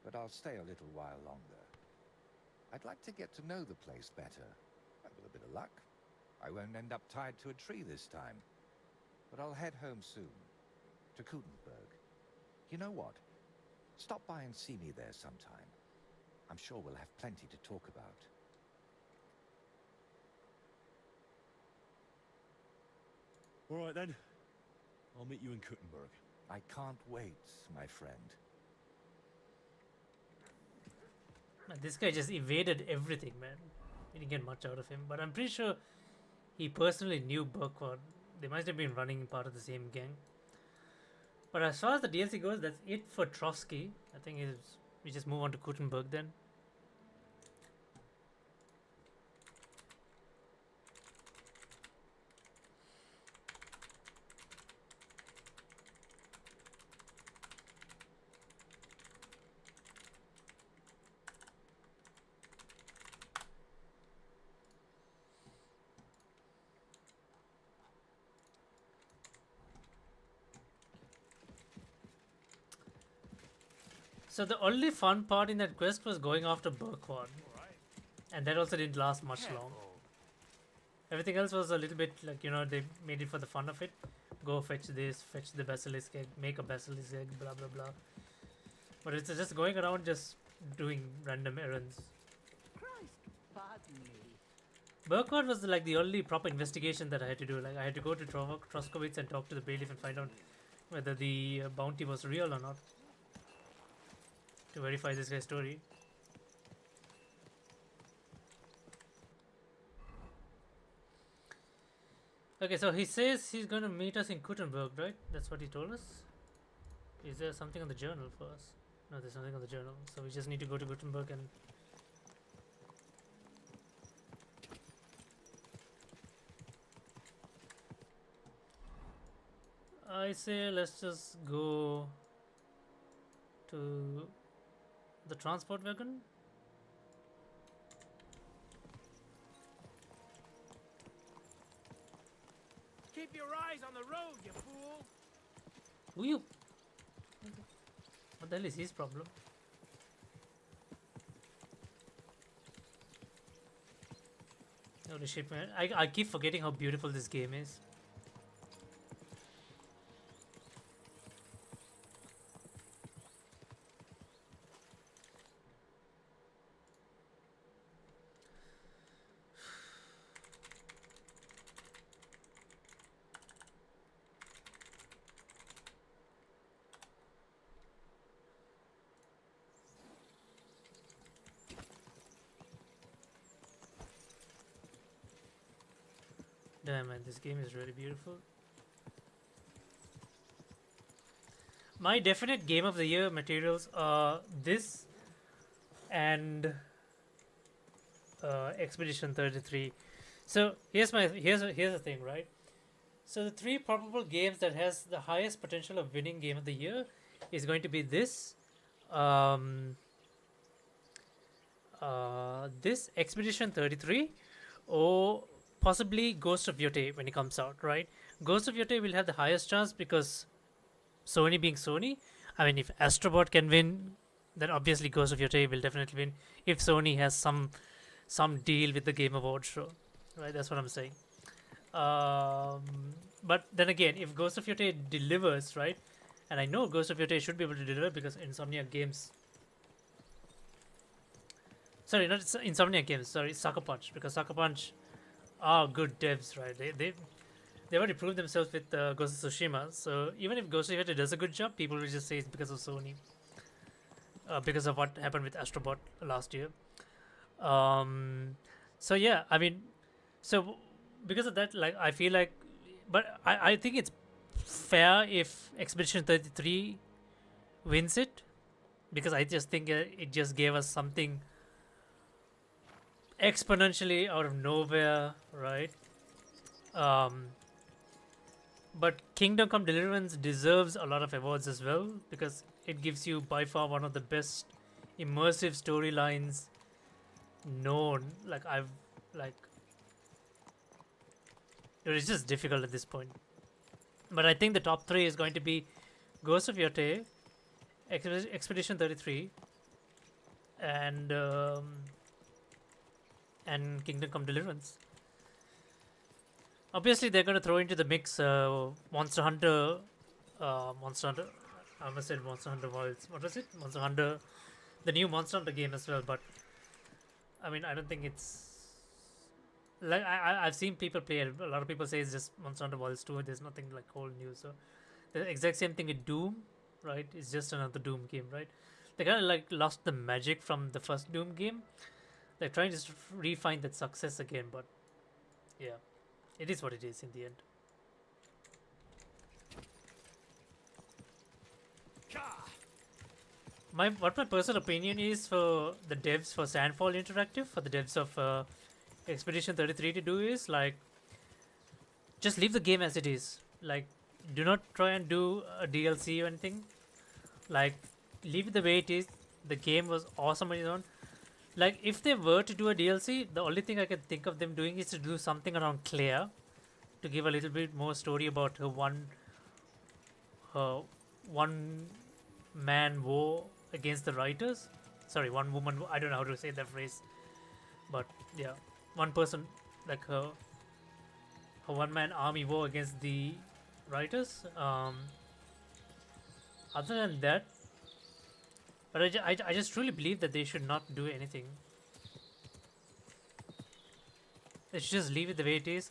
but I'll stay a little while longer. I'd like to get to know the place better, and with a bit of luck, I won't end up tied to a tree this time. But I'll head home soon, to Kutenberg. You know what? Stop by and see me there sometime. I'm sure we'll have plenty to talk about. All right then. I'll meet you in Kuttenberg. I can't wait, my friend. Man, this guy just evaded everything, man. We didn't get much out of him, but I'm pretty sure he personally knew Burkhardt. They must have been running part of the same gang. But as far as the DLC goes, that's it for Trotsky. I think we just move on to Kuttenberg then. So the only fun part in that quest was going after Burkhardt. And that also didn't last much long. Everything else was a little bit like, you know, they made it for the fun of it. Go fetch this, fetch the basilisk egg, make a basilisk egg, blah blah blah. But it's just going around just doing random errands. Christ, pardon me. Burkhardt was like the only proper investigation that I had to do. Like I had to go to Troskowitz and talk to the bailiff and find out whether the bounty was real or not, to verify this guy's story. Okay, so he says he's going to meet us in Kuttenberg, right? That's what he told us. Is there something on the journal for us? No, there's nothing on the journal. So we just need to go to Kuttenberg and... I say let's just go to the transport wagon. Keep your eyes on the road, you fool! Who you? What the hell is his problem? Holy shit, man. I keep forgetting how beautiful this game is. Damn man, this game is really beautiful. My definite game of the year materials are this and Expedition 33. So here's the thing, right? So the three probable games that has the highest potential of winning game of the year is going to be this, this Expedition 33, or possibly Ghost of Yote when it comes out, right? Ghost of Yote will have the highest chance because Sony being Sony. I mean, if Astrobot can win, then obviously Ghost of Yote will definitely win. If Sony has some deal with the Game Awards show, right? That's what I'm saying. But then again, if Ghost of Yote delivers, right? And I know Ghost of Yote should be able to deliver because Insomniac Games. Sorry, not Insomniac Games. Sorry, Sucker Punch, because Sucker Punch are good devs, right? They already proved themselves with Ghost of Tsushima. So even if Ghost of Yote does a good job, people will just say it's because of Sony, because of what happened with Astrobot last year. So yeah, I mean, so because of that, like I feel like, but I think it's fair if Expedition 33 wins it, because I just think it just gave us something exponentially out of nowhere, right? But Kingdom Come Deliverance deserves a lot of awards as well, because it gives you by far one of the best immersive storylines known. Like it's just difficult at this point. But I think the top three is going to be Ghost of Yote, Expedition 33, and Kingdom Come Deliverance. Obviously, they're going to throw into the mix Monster Hunter. I almost said Monster Hunter Wilds. What was it? Monster Hunter, the new Monster Hunter game as well. But I mean, I don't think it's like I've seen people play it. A lot of people say it's just Monster Hunter Wilds 2. There's nothing like whole new. So the exact same thing with Doom, right? It's just another Doom game, right? They kind of like lost the magic from the first Doom game. They're trying to just refine that success again, but yeah, it is what it is in the end. What my personal opinion is for the devs for Sandfall Interactive, for the devs of Expedition 33 to do is like, just leave the game as it is. Like, do not try and do a DLC or anything. Like, leave it the way it is. The game was awesome on its own. Like, if they were to do a DLC, the only thing I can think of them doing is to do something around Claire, to give a little bit more story about her one man war against the writers. Sorry, one woman. I don't know how to say that phrase, but yeah, one person, like her one man army war against the writers. Other than that, but I just truly believe that they should not do anything. They should just leave it the way it is,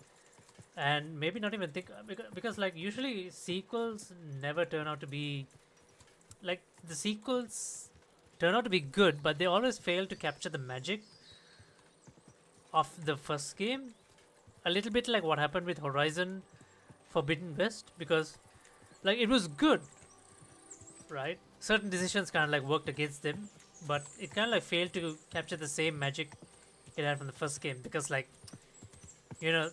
and maybe not even think, because like usually sequels never turn out to be like, the sequels turn out to be good, but they always fail to capture the magic of the first game. A little bit like what happened with Horizon Forbidden West, because like it was good, right? Certain decisions kind of like worked against them, but it kind of like failed to capture the same magic it had from the first game, because like, you know,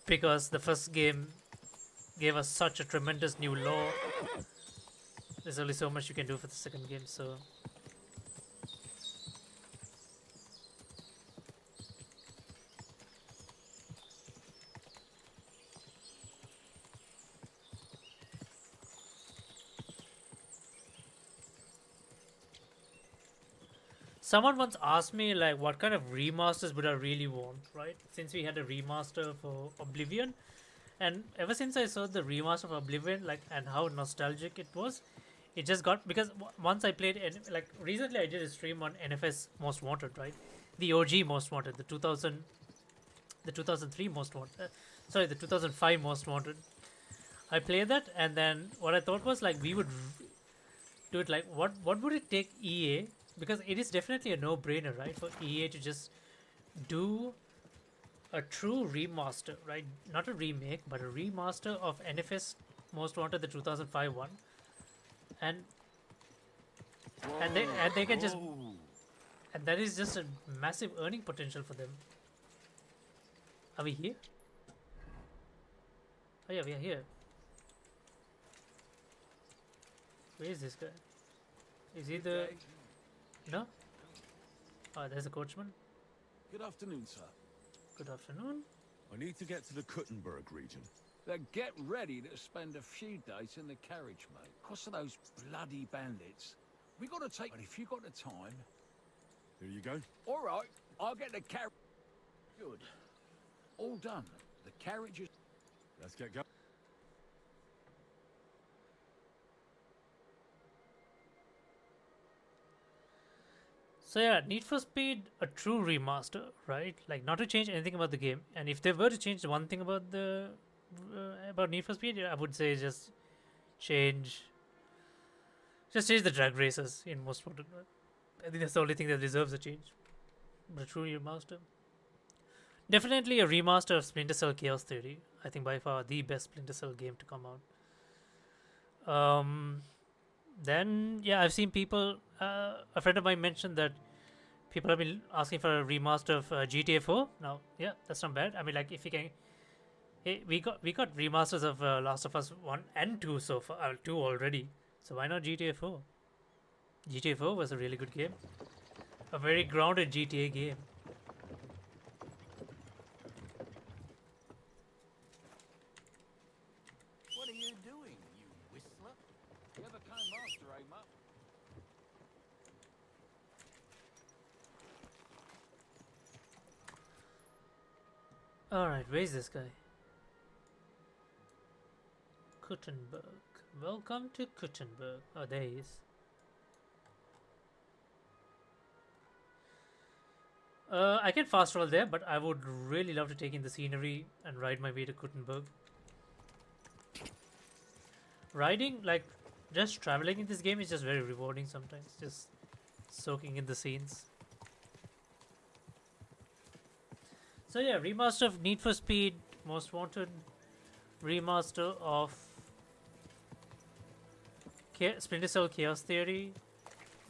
because the first game gave us such a tremendous new lore, there's only so much you can do for the second game. So someone once asked me like what kind of remasters would I really want, right? Since we had a remaster for Oblivion, and ever since I saw the remaster of Oblivion, like, and how nostalgic it was, it just got, because once I played, and like recently I did a stream on NFS Most Wanted, right? The OG Most Wanted, the 2003 Most Wanted, sorry, the 2005 Most Wanted. I played that, and then what I thought was like we would do it like, what would it take EA, because it is definitely a no-brainer, right, for EA to just do a true remaster, right? Not a remake, but a remaster of NFS Most Wanted, the 2005 one, and they can just, and that is just a massive earning potential for them. Are we here? Oh yeah, we are here. Where is this guy? Is he the... No? Oh, there's a coachman. Good afternoon, sir. Good afternoon. I need to get to the Kuttenberg region. Then get ready to spend a few days in the carriage, mate. Because of those bloody bandits. We got to take... But if you got the time... Here you go. All right, I'll get the carriage. Good. All done. The carriage is... Let's get going. So yeah, Need for Speed, a true remaster, right? Like, not to change anything about the game. And if they were to change one thing about the about Need for Speed, I would say just change the drag races in Most Wanted. I think that's the only thing that deserves a change. But a true remaster. Definitely a remaster of Splinter Cell Chaos Theory. I think by far the best Splinter Cell game to come out. Then yeah, I've seen people. A friend of mine mentioned that people have been asking for a remaster of GTA 4. Now, yeah, that's not bad. I mean, like, if you can, we got remasters of Last of Us 1 and 2 so far, 2 already. So why not GTA 4? GTA 4 was a really good game, a very grounded GTA game. What are you doing, you whistler? The other kind master, eh, mate? Alright, where's this guy? Kuttenberg. Welcome to Kuttenberg. Oh, there he is. I can fast roll there, but I would really love to take in the scenery and ride my way to Kuttenberg. Riding, like, just traveling in this game is just very rewarding sometimes. Just soaking in the scenes. So yeah, remaster of Need for Speed, Most Wanted, remaster of Splinter Cell Chaos Theory,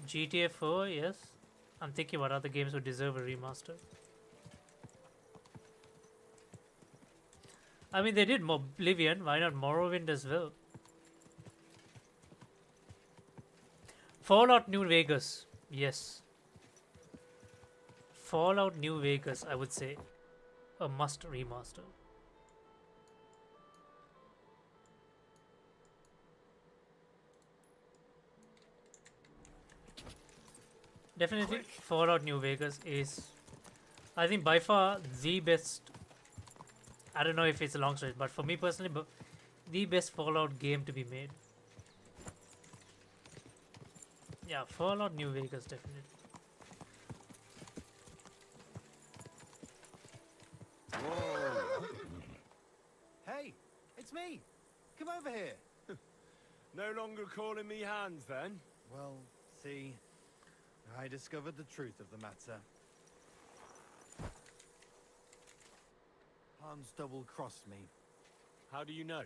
GTA 4, yes. I'm thinking what other games would deserve a remaster. I mean, they did Oblivion, why not Morrowind as well? Fallout New Vegas, yes. Fallout New Vegas, I would say. A must remaster. Definitely Fallout New Vegas is, I think, by far the best. I don't know if it's a long stretch, but for me personally, the best Fallout game to be made. Yeah, Fallout New Vegas, definitely. Whoa. Hey, it's me. Come over here. No longer calling me Hans, then? Well, see, I discovered the truth of the matter. Hans double-crossed me. How do you know?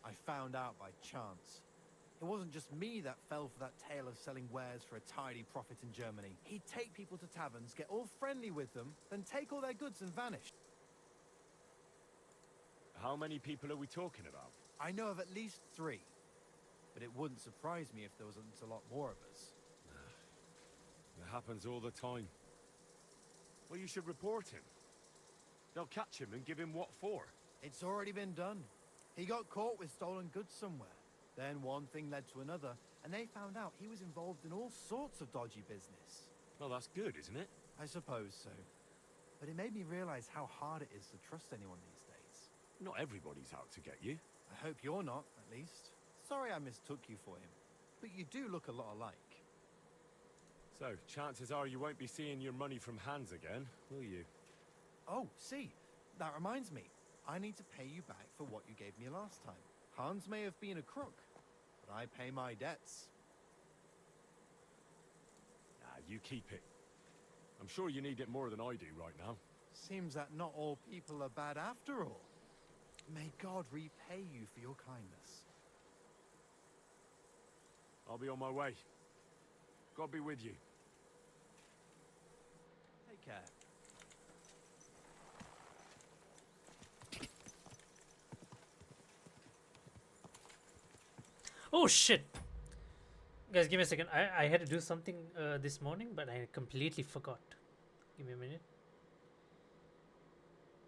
I found out by chance. It wasn't just me that fell for that tale of selling wares for a tidy profit in Germany. He'd take people to taverns, get all friendly with them, then take all their goods and vanish. How many people are we talking about? I know of at least 3. But it wouldn't surprise me if there wasn't a lot more of us. It happens all the time. Well, you should report him. They'll catch him and give him what for? It's already been done. He got caught with stolen goods somewhere. Then one thing led to another, and they found out he was involved in all sorts of dodgy business. Well, that's good, isn't it? I suppose so. But it made me realize how hard it is to trust anyone these days. Not everybody's out to get you. I hope you're not, at least. Sorry I mistook you for him. But you do look a lot alike. So, chances are you won't be seeing your money from Hans again, will you? Oh, see, that reminds me. I need to pay you back for what you gave me last time. Hans may have been a crook, but I pay my debts. Nah, you keep it. I'm sure you need it more than I do right now. Seems that not all people are bad after all. May God repay you for your kindness. I'll be on my way. God be with you. Take care. Oh shit! Guys, give me a second. I had to do something this morning, but I completely forgot. Give me a minute.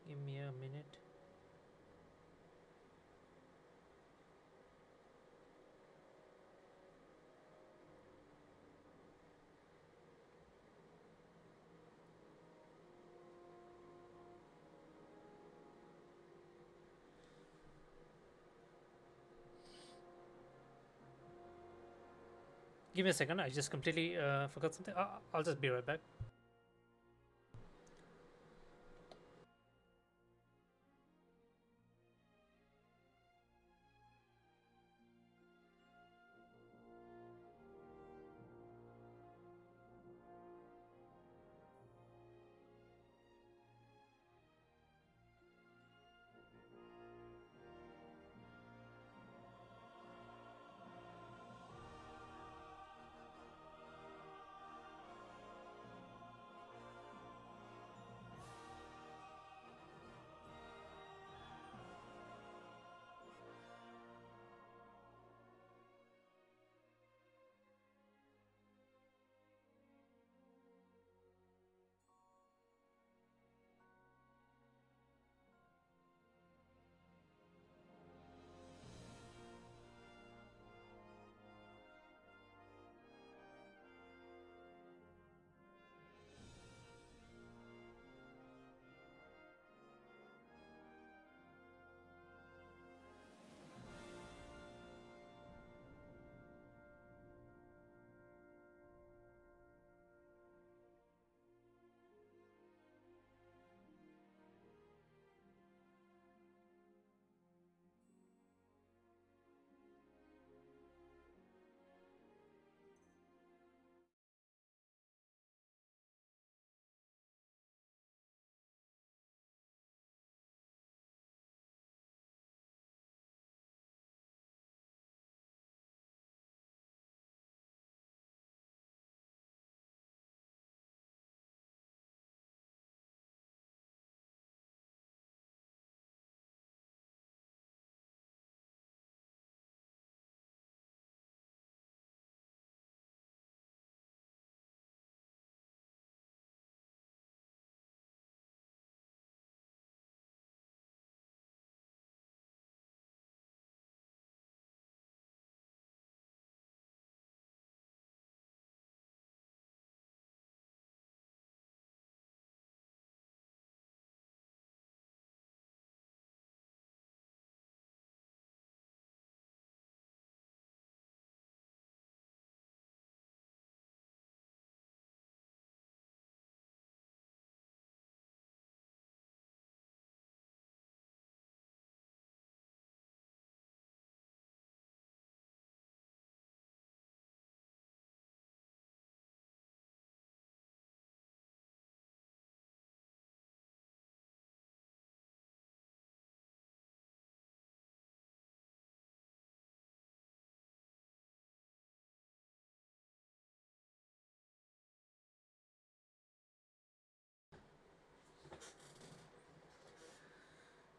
Give me a minute. Give me a second. I just completely forgot something. I'll just be right back.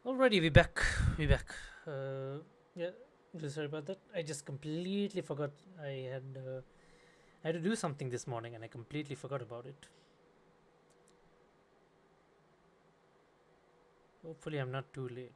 Alrighty, we back. We back. Yeah, really sorry about that. I just completely forgot. I had to do something this morning, and I completely forgot about it. Hopefully, I'm not too late.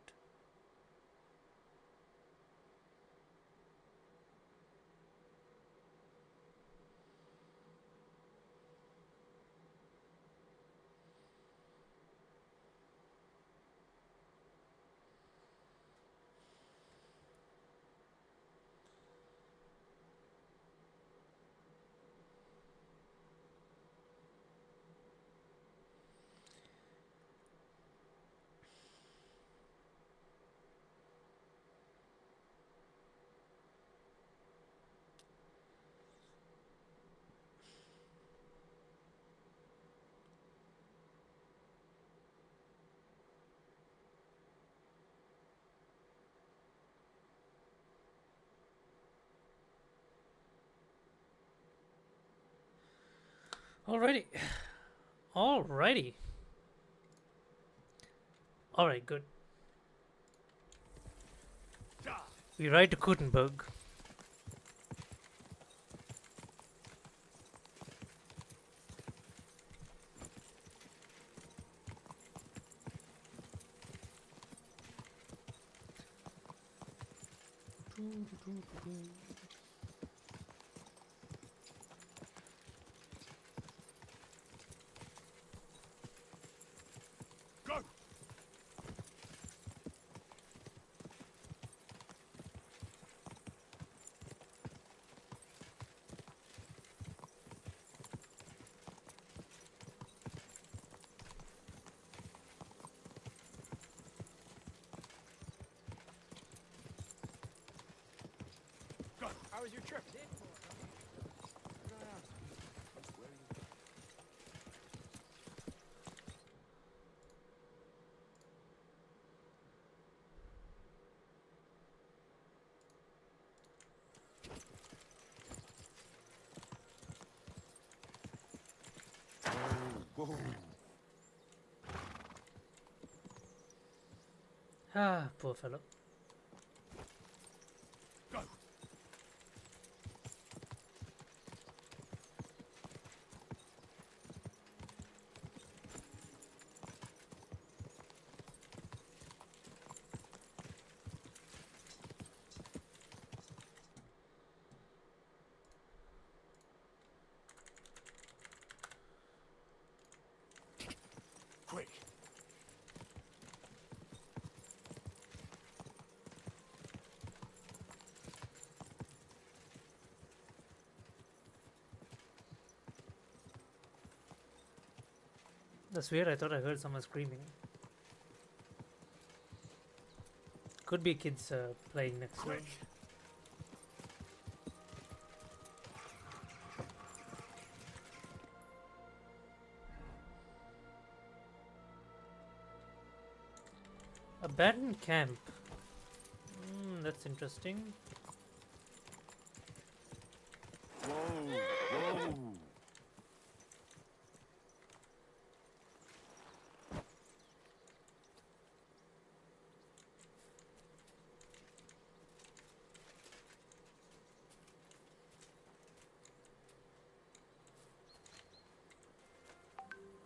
Alrighty. Alrighty. Alright, good. We ride to Gutenberg. Go! How was your trip? Whoa. Ah, poor fellow. Go! Quick. That's weird. I thought I heard someone screaming. Could be kids playing next door. Quick. Abandoned camp. That's interesting. Whoa. Whoa.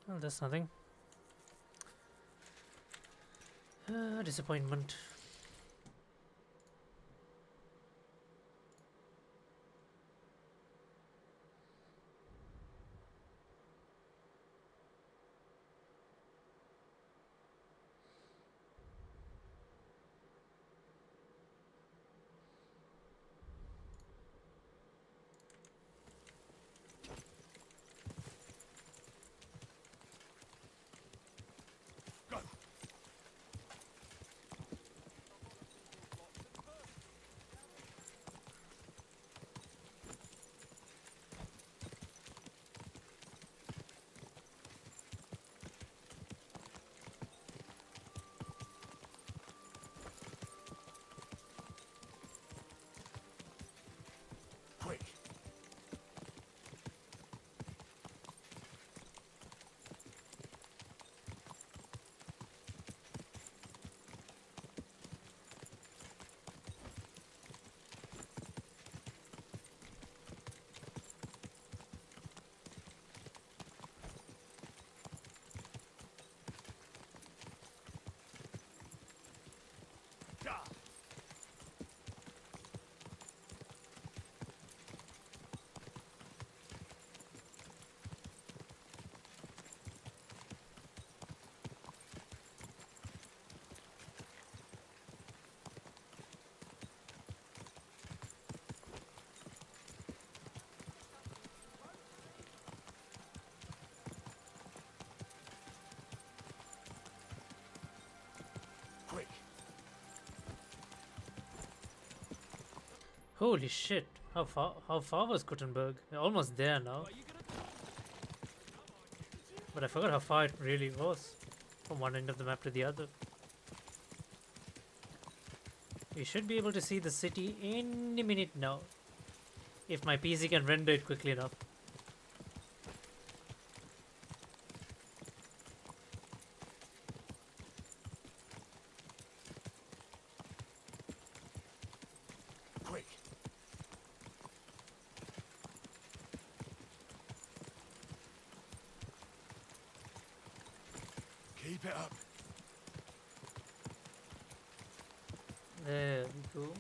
Well, that's nothing. Disappointment. Quick. Quick. Holy shit! How far? How far was Gutenberg? We're almost there now. But I forgot how far it really was from one end of the map to the other. We should be able to see the city any minute now, if my PC can render it quickly enough. Keep it up. There we go.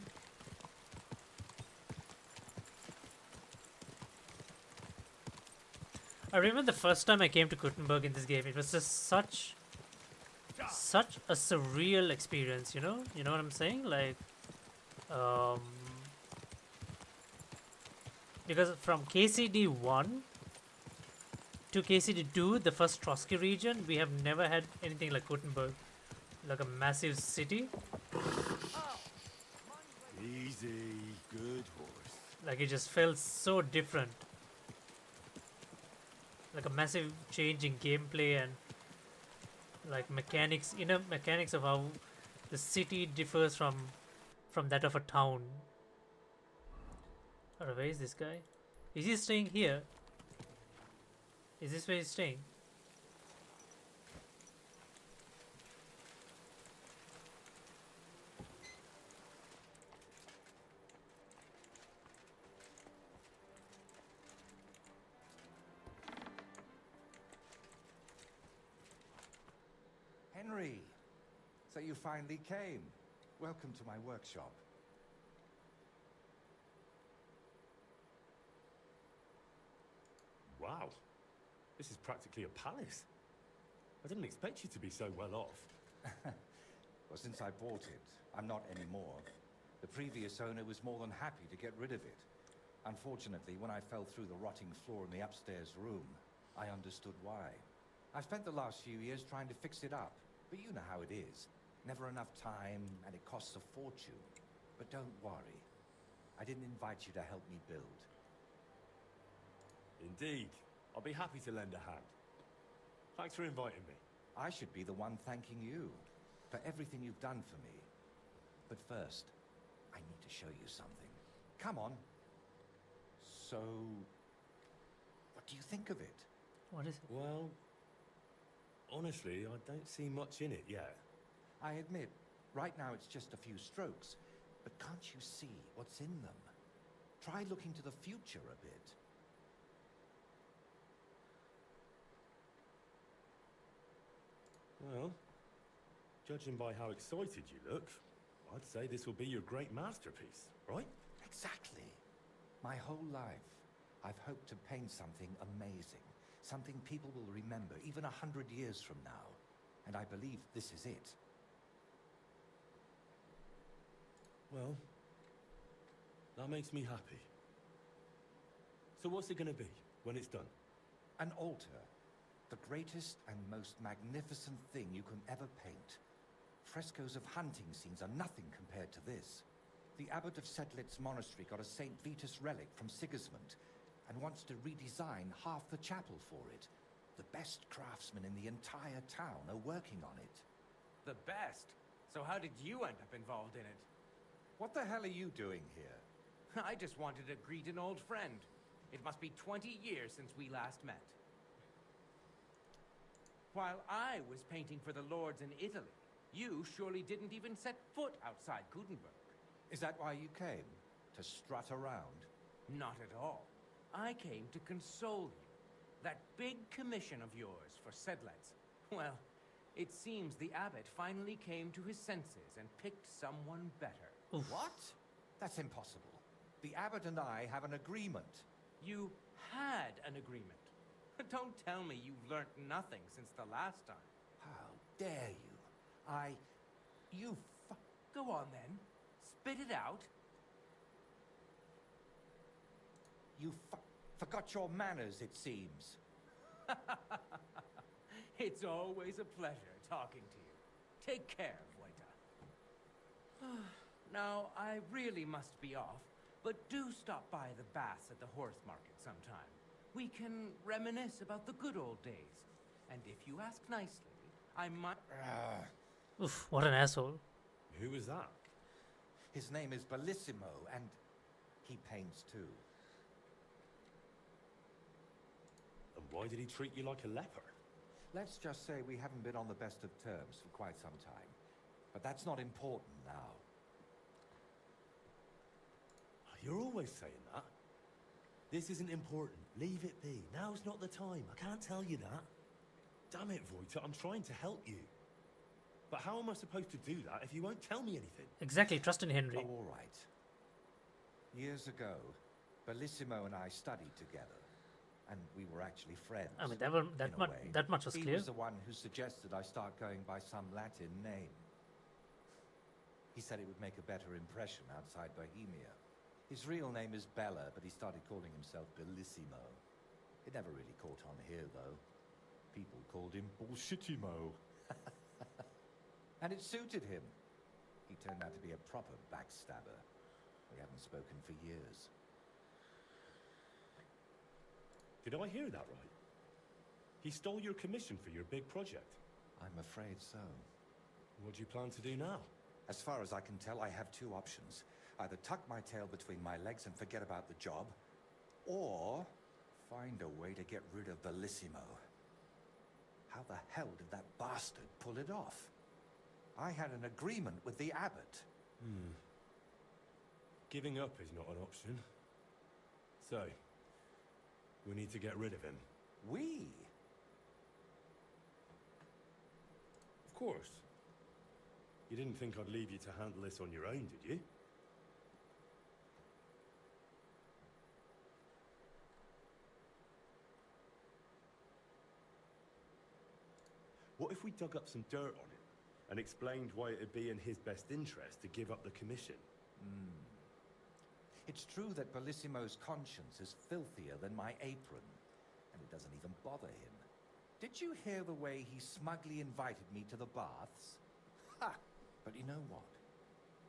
I remember the first time I came to Gutenberg in this game, it was just such a surreal experience, you know? You know what I'm saying? Like, because from KCD 1 to KCD 2, the first Trotsky region, we have never had anything like Gutenberg, like a massive city. Easy, good horse. Like, it just felt so different. Like a massive change in gameplay and like mechanics, inner mechanics of how the city differs from that of a town. Alright, where is this guy? Is he staying here? Is this where he's staying? Henry, so you finally came. Welcome to my workshop. Wow. This is practically a palace. I didn't expect you to be so well off. Well, since I bought it, I'm not anymore. The previous owner was more than happy to get rid of it. Unfortunately, when I fell through the rotting floor in the upstairs room, I understood why. I've spent the last few years trying to fix it up, but you know how it is. Never enough time, and it costs a fortune. But don't worry. I didn't invite you to help me build. Indeed. I'll be happy to lend a hand. Thanks for inviting me. I should be the one thanking you for everything you've done for me. But first, I need to show you something. Come on. So, what do you think of it? What is it? Well, honestly, I don't see much in it yet. I admit, right now it's just a few strokes, but can't you see what's in them? Try looking to the future a bit. Well, judging by how excited you look, I'd say this will be your great masterpiece, right? Exactly. My whole life, I've hoped to paint something amazing. Something people will remember even 100 years from now. And I believe this is it. Well, that makes me happy. So what's it gonna be when it's done? An altar. The greatest and most magnificent thing you can ever paint. Frescoes of hunting scenes are nothing compared to this. The abbot of Sedlitz Monastery got a St. Vitus relic from Sigismund and wants to redesign half the chapel for it. The best craftsmen in the entire town are working on it. The best? So how did you end up involved in it? What the hell are you doing here? I just wanted to greet an old friend. It must be 20 years since we last met. While I was painting for the lords in Italy, you surely didn't even set foot outside Gutenberg. Is that why you came? To strut around? Not at all. I came to console you. That big commission of yours for Sedlitz. Well, it seems the abbot finally came to his senses and picked someone better. Oof. What? That's impossible. The abbot and I have an agreement. You had an agreement. Don't tell me you've learnt nothing since the last time. How dare you? Go on then. Spit it out. You forgot your manners, it seems. It's always a pleasure talking to you. Take care, Voita. Now, I really must be off, but do stop by the baths at the horse market sometime. We can reminisce about the good old days. And if you ask nicely, I might... Oof, what an asshole. Who was that? His name is Bellissimo, and he paints too. And why did he treat you like a leper? Let's just say we haven't been on the best of terms for quite some time. But that's not important now. You're always saying that. This isn't important. Leave it be. Now's not the time. I can't tell you that. Damn it, Voita, I'm trying to help you. But how am I supposed to do that if you won't tell me anything? Exactly, trust in Henry. Oh, all right. Years ago, Bellissimo and I studied together, and we were actually friends. I mean, in that much was he clear. was the one who suggested I start going by some Latin name. He said it would make a better impression outside Bohemia. His real name is Bella, but he started calling himself Bellissimo. It never really caught on here, though. People called him Bullshitimo. And it suited him. He turned out to be a proper backstabber. We haven't spoken for years. Did I hear that right? He stole your commission for your big project? I'm afraid so. What do you plan to do now? As far as I can tell, I have two options. Either tuck my tail between my legs and forget about the job, or find a way to get rid of Bellissimo. How the hell did that bastard pull it off? I had an agreement with the abbot. Giving up is not an option. So, we need to get rid of him. We? Of course. You didn't think I'd leave you to handle this on your own, did you? What if we dug up some dirt on him and explained why it'd be in his best interest to give up the commission? It's true that Bellissimo's conscience is filthier than my apron, and it doesn't even bother him. Did you hear the way he smugly invited me to the baths? Ha! But you know what?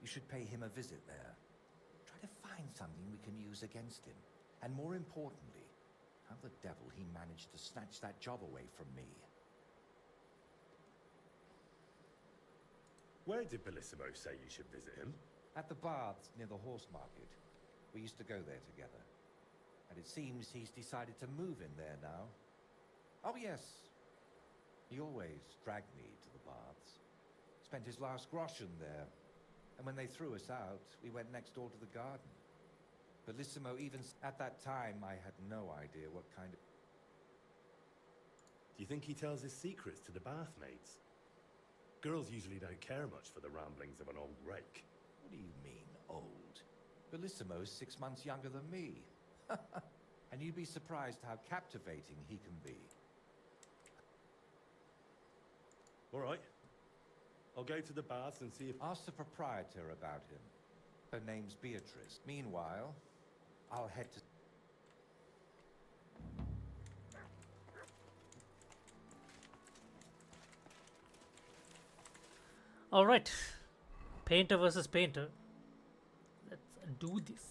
You should pay him a visit there. Try to find something we can use against him. And more importantly, how the devil he managed to snatch that job away from me. Where did Bellissimo say you should visit him? At the baths near the horse market. We used to go there together. And it seems he's decided to move in there now. Oh yes. He always dragged me to the baths. Spent his last groschen there. And when they threw us out, we went next door to the garden. Bellissimo even... At that time, I had no idea what kind of... Do you think he tells his secrets to the bath maids? Girls usually don't care much for the ramblings of an old rake. What do you mean, old? Bellissimo's 6 months younger than me. And you'd be surprised how captivating he can be. All right. I'll go to the baths and see if... Ask the proprietor about him. Her name's Beatrice. Meanwhile, I'll head to... All right, painter versus painter. Let's do this.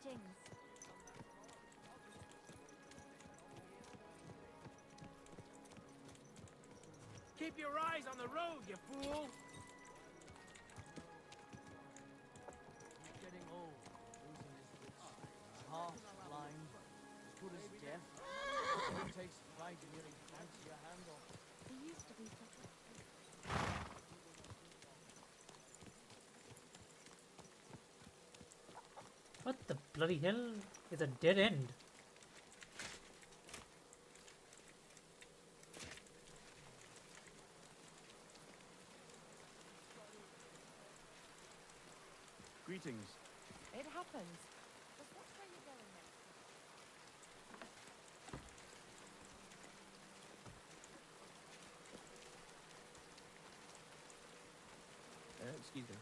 Greetings. Keep your eyes on the road, you fool! He's getting old, losing his wits. Half blind, as good as deaf. It takes pride to nearly fancy your hand off. He used to be such a... What the bloody hell is a dead end? Greetings. It happens. Just watch where you're going next. Excuse me.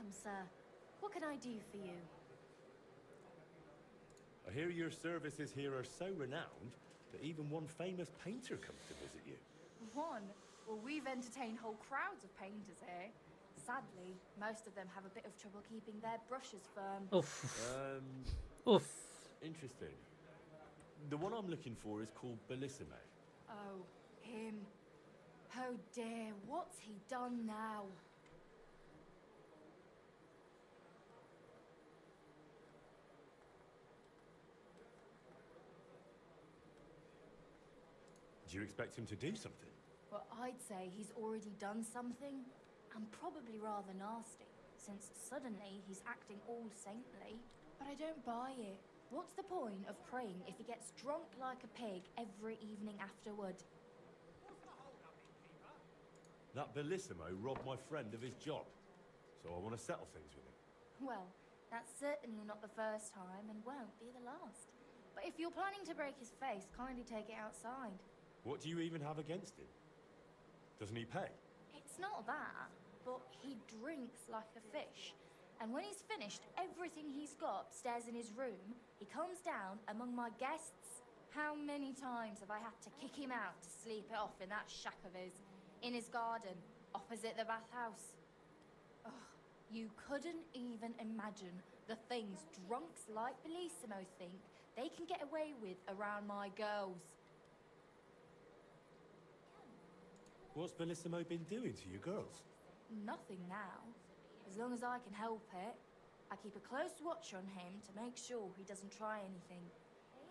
welcome, sir. What can I do for you? I hear your services here are so renowned that even one famous painter comes to visit you. One? Well, we've entertained whole crowds of painters here. Sadly, most of them have a bit of trouble keeping their brushes firm. Oof. Oof. Interesting. The one I'm looking for is called Bellissime. Oh, him. Oh dear, what's he done now? Do you expect him to do something? Well, I'd say he's already done something, and probably rather nasty, since suddenly he's acting all saintly. But I don't buy it. What's the point of praying if he gets drunk like a pig every evening afterward? That Bellissimo robbed my friend of his job, so I want to settle things with him. Well, that's certainly not the first time and won't be the last. But if you're planning to break his face, kindly take it outside. What do you even have against him? Doesn't he pay? It's not that, but he drinks like a fish. And when he's finished everything he's got upstairs in his room, he comes down among my guests. How many times have I had to kick him out to sleep it off in that shack of his, in his garden, opposite the bathhouse? Ugh, you couldn't even imagine the things drunks like Bellissimo think they can get away with around my girls. What's Bellissimo been doing to you girls? Nothing now. As long as I can help it. I keep a close watch on him to make sure he doesn't try anything.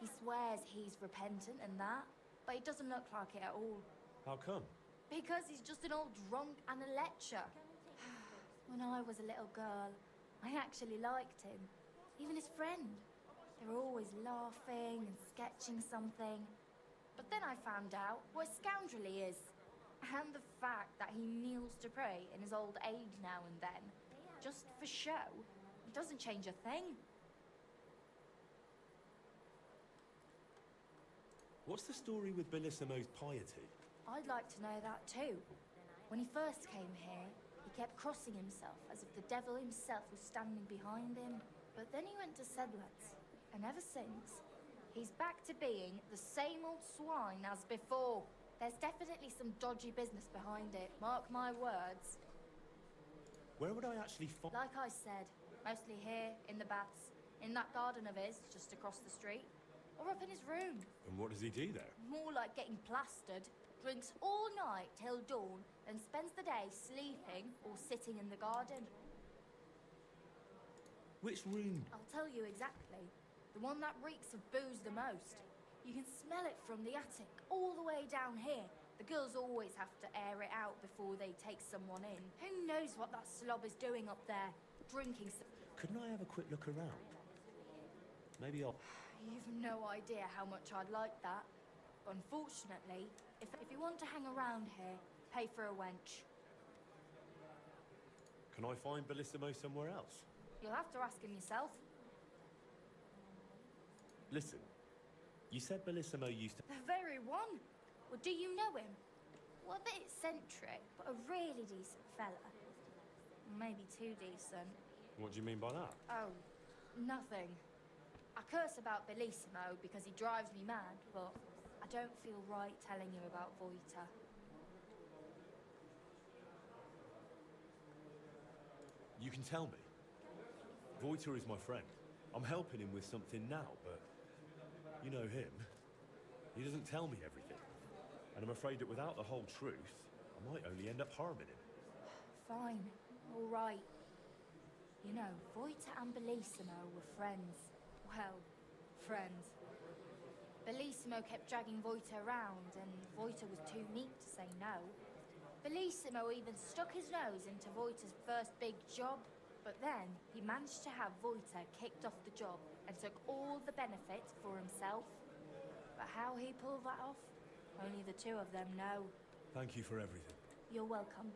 He swears he's repentant and that, but it doesn't look like it at all. How come? Because he's just an old drunk and a lecher. When I was a little girl, I actually liked him. Even his friend. They were always laughing and sketching something. But then I found out what a scoundrel he is. And the fact that he kneels to pray in his old age now and then, just for show, doesn't change a thing. What's the story with Bellissimo's piety? I'd like to know that too. When he first came here, he kept crossing himself as if the devil himself was standing behind him. But then he went to Sedlets, and ever since, he's back to being the same old swine as before. There's definitely some dodgy business behind it, mark my words. Where would I actually find... Like I said, mostly here, in the baths, in that garden of his, just across the street, or up in his room. And what does he do there? More like getting plastered, drinks all night till dawn, and spends the day sleeping or sitting in the garden. Which room? I'll tell you exactly. The one that reeks of booze the most. You can smell it from the attic, all the way down here. The girls always have to air it out before they take someone in. Who knows what that slob is doing up there? Drinking Couldn't I have a quick look around? Maybe I'll... You've no idea how much I'd like that. But unfortunately, if you want to hang around here, pay for a wench. Can I find Bellissimo somewhere else? You'll have to ask him yourself. Listen, you said Bellissimo used to... The very one. Well, do you know him? Well, a bit eccentric, but a really decent fella. Maybe too decent. What do you mean by that? Oh, nothing. I curse about Bellissimo because he drives me mad, but I don't feel right telling you about Voita. You can tell me. Voita is my friend. I'm helping him with something now, but... You know him. He doesn't tell me everything. And I'm afraid that without the whole truth, I might only end up harming him. Fine. All right. You know, Voita and Bellissimo were friends. Well, friends. Bellissimo kept dragging Voita around, and Voita was too meek to say no. Bellissimo even stuck his nose into Voita's first big job, but then he managed to have Voita kicked off the job and took all the benefits for himself. But how he pulled that off, only the two of them know. Thank you for everything. You're welcome.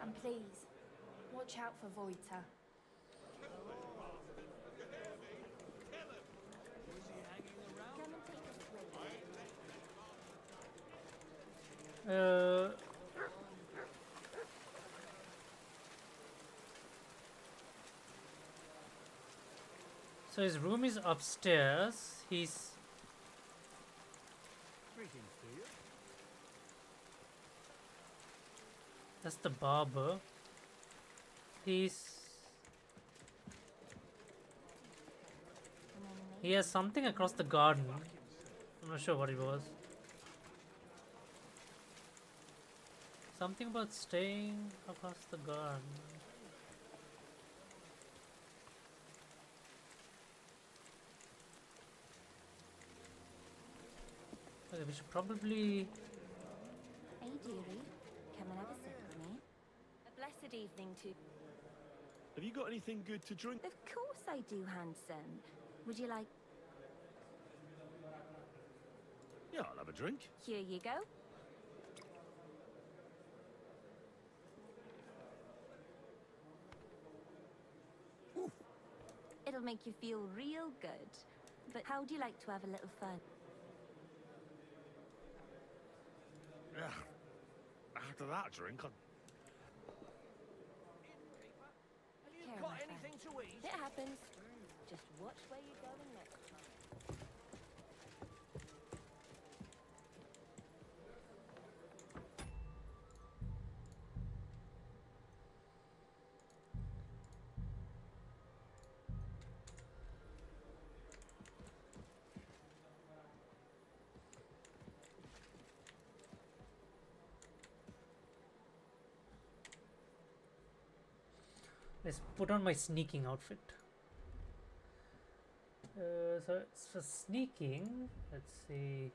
And please, watch out for Voita. So his room is upstairs. He's... Greetings to you. That's the barber. He has something across the garden. I'm not sure what it was. Something about staying across the garden. Okay, we should probably... Hey, dearie. Come and have a sip with me. A blessed evening to... Have you got anything good to drink? Of course I do, handsome. Would you like... Yeah, I'll have a drink. Here you go. It'll make you feel real good. But how do you like to have a little fun? Yeah. After that drink, Have you got anything to eat? It happens. Just watch where you're going next time. Let's put on my sneaking outfit. So it's for sneaking. Let's see.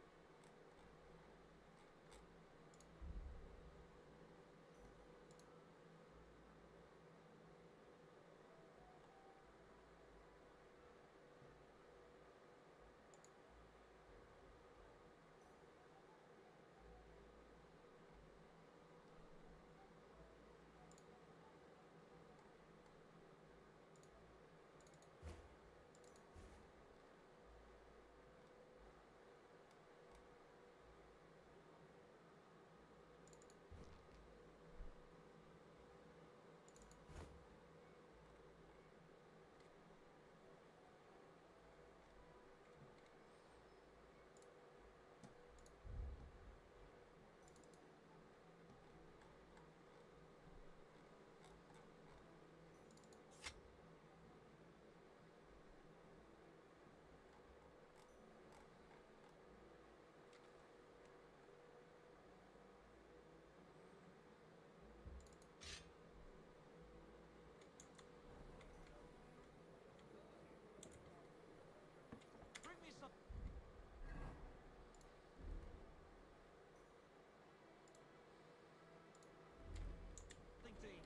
Bring me some... Thing to eat.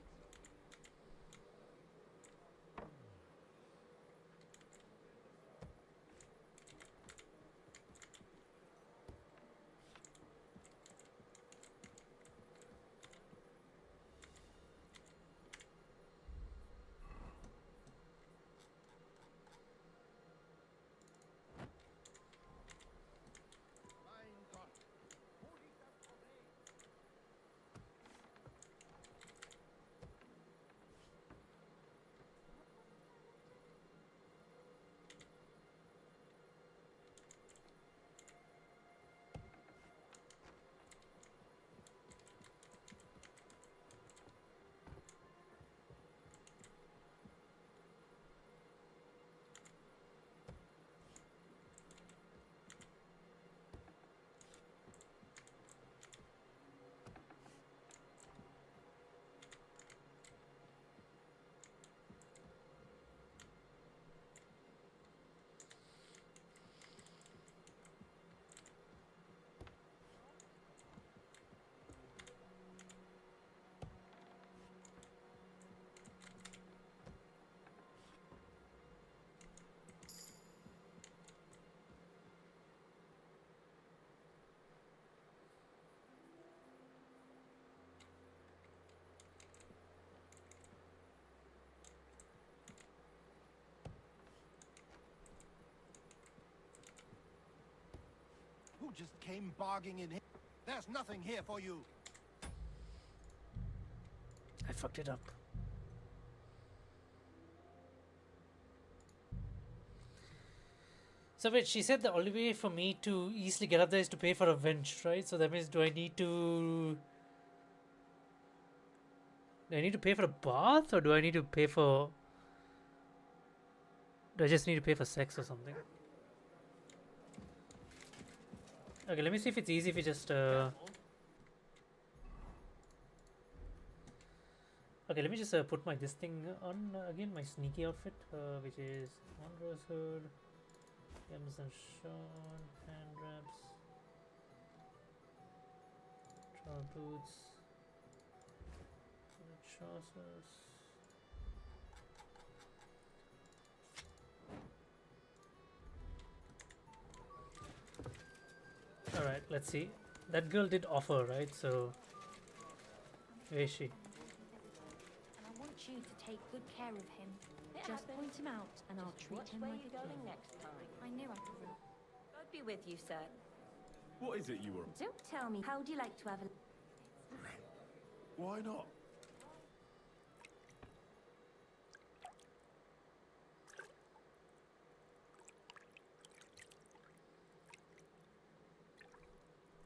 Who just came barging in here? There's nothing here for you. I fucked it up. So wait, she said the only way for me to easily get up there is to pay for a winch, right? So that means do I need to pay for a bath, or do I need to pay for... Do I just need to pay for sex or something? Okay, let me see if it's easy if you just okay, let me just put my this thing on again, my sneaky outfit, which is one rose hood, Amazon short, hand wraps, troll boots, trousers. Alright, let's see. That girl did offer, right? So where is she? And I want you to take good care of him. Just point him out, and I'll treat him like a king. next time. I knew I could. I'd be with you, sir. What is it you were... Don't tell me. How would you like to have a... Why not?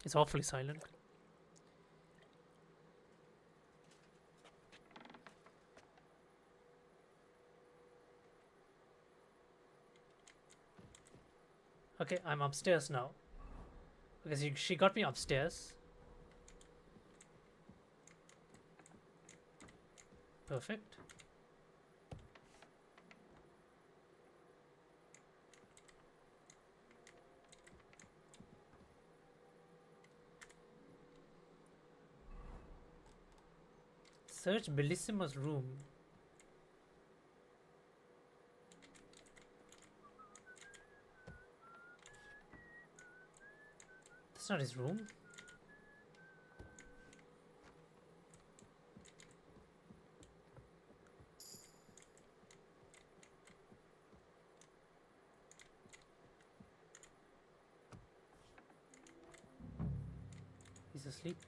It's awfully silent. Okay, I'm upstairs now. Because she got me upstairs. Perfect. Search Bellissimo's room. That's not his room. He's asleep.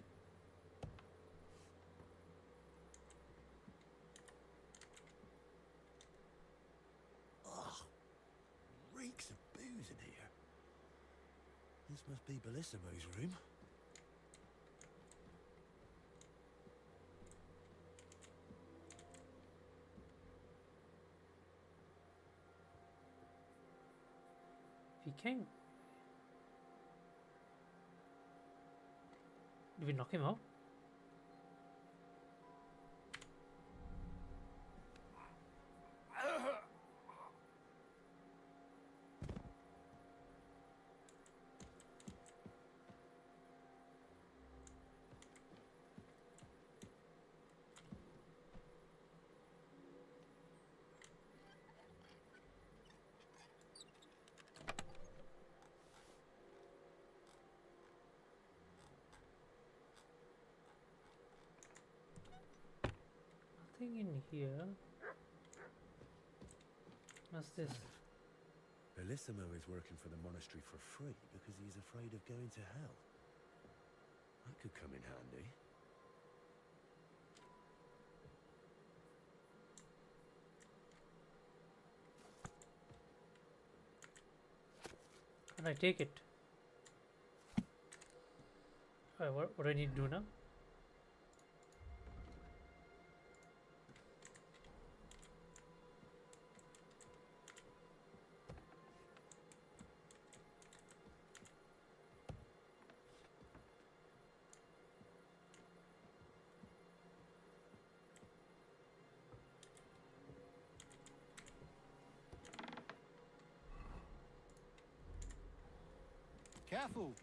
Reeks of booze in here. This must be Bellissimo's room. He came. Did we knock him out? Nothing in here. What's this? Bellissimo is working for the monastery for free because he's afraid of going to hell. That could come in handy. Can I take it? What do I need to do now? Careful!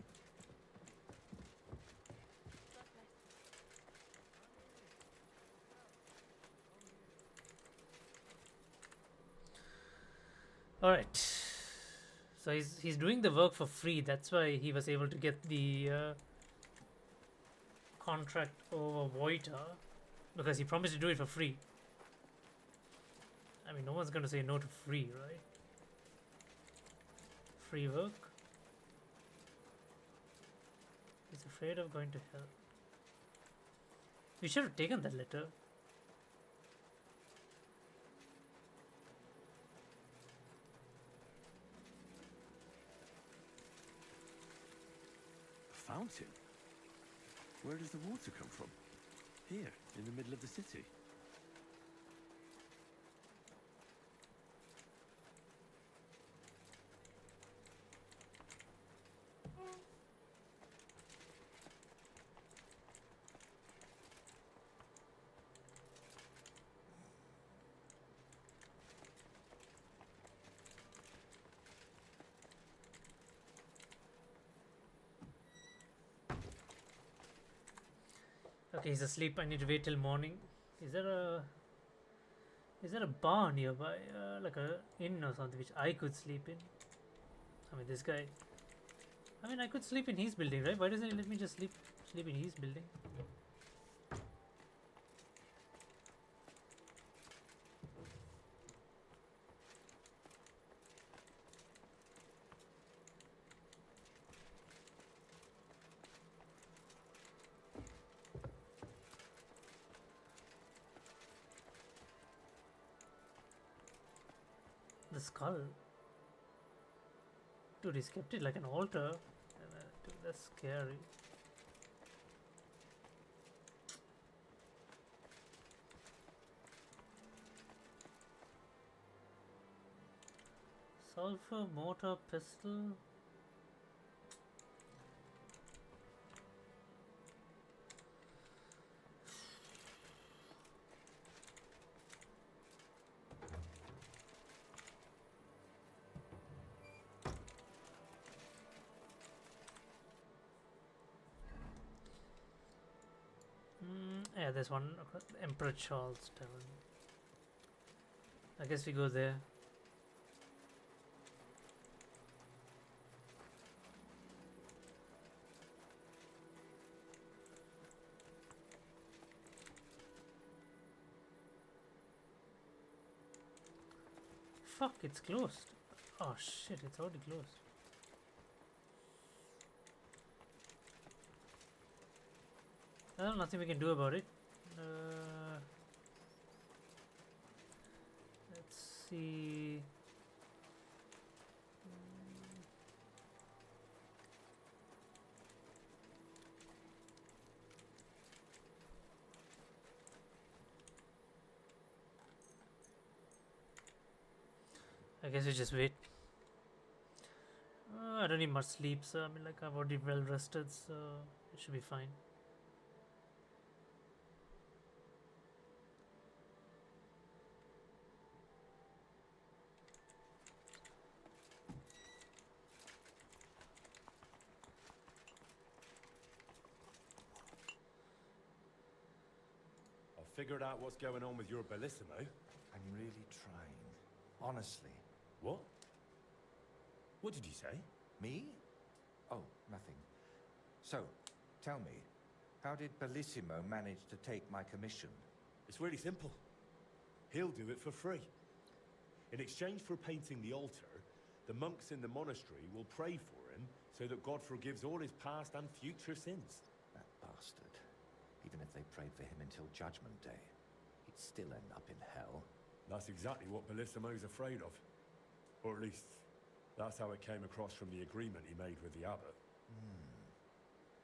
All right. So he's doing the work for free. That's why he was able to get the contract over Voita, because he promised to do it for free. I mean, no one's going to say no to free, right? Free work. He's afraid of going to hell. We should have taken that letter. fountain? Where does the water come from? Here, in the middle of the city. Okay, he's asleep. I need to wait till morning. Is there a bar nearby, like a inn or something, which I could sleep in? I mean, this guy. I mean, I could sleep in his building, right? Why doesn't he let me just sleep in his building? The skull. Dude, he's kept it like an altar. Dude, that's scary. Sulfur mortar pistol. Yeah, there's one Emperor Charles Tavern. I guess we go there. Fuck, it's closed. Oh shit, it's already closed. Well, nothing we can do about it. Let's see. I guess we just wait. I don't need much sleep, so I mean, like, I've already well rested, so it should be fine. Figured out what's going on with your Bellissimo? I'm really trying. Honestly. What? What did you say? Me? Oh, nothing. So, tell me, how did Bellissimo manage to take my commission? It's really simple. He'll do it for free. In exchange for painting the altar, the monks in the monastery will pray for him so that God forgives all his past and future sins. That bastard. Even if they prayed for him until Judgment Day, he'd still end up in hell. That's exactly what Bellissimo's afraid of. Or at least, that's how it came across from the agreement he made with the abbot.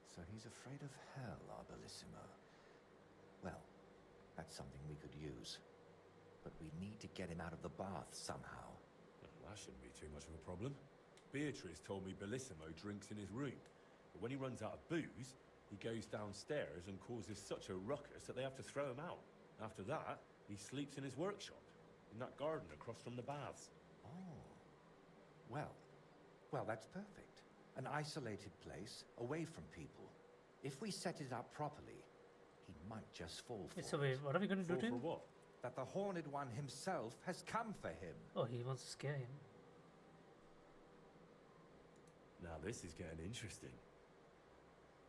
So he's afraid of hell, our Bellissimo. Well, that's something we could use. But we need to get him out of the bath somehow. Well, that shouldn't be too much of a problem. Beatrice told me Bellissimo drinks in his room. But when he runs out of booze, he goes downstairs and causes such a ruckus that they have to throw him out. After that, he sleeps in his workshop, in that garden across from the baths. Oh. Well, that's perfect. An isolated place, away from people. If we set it up properly, he might just fall for So wait, what are we going to do to him? For what? That the Horned One himself has come for him. Oh, he wants to scare him. Now this is getting interesting.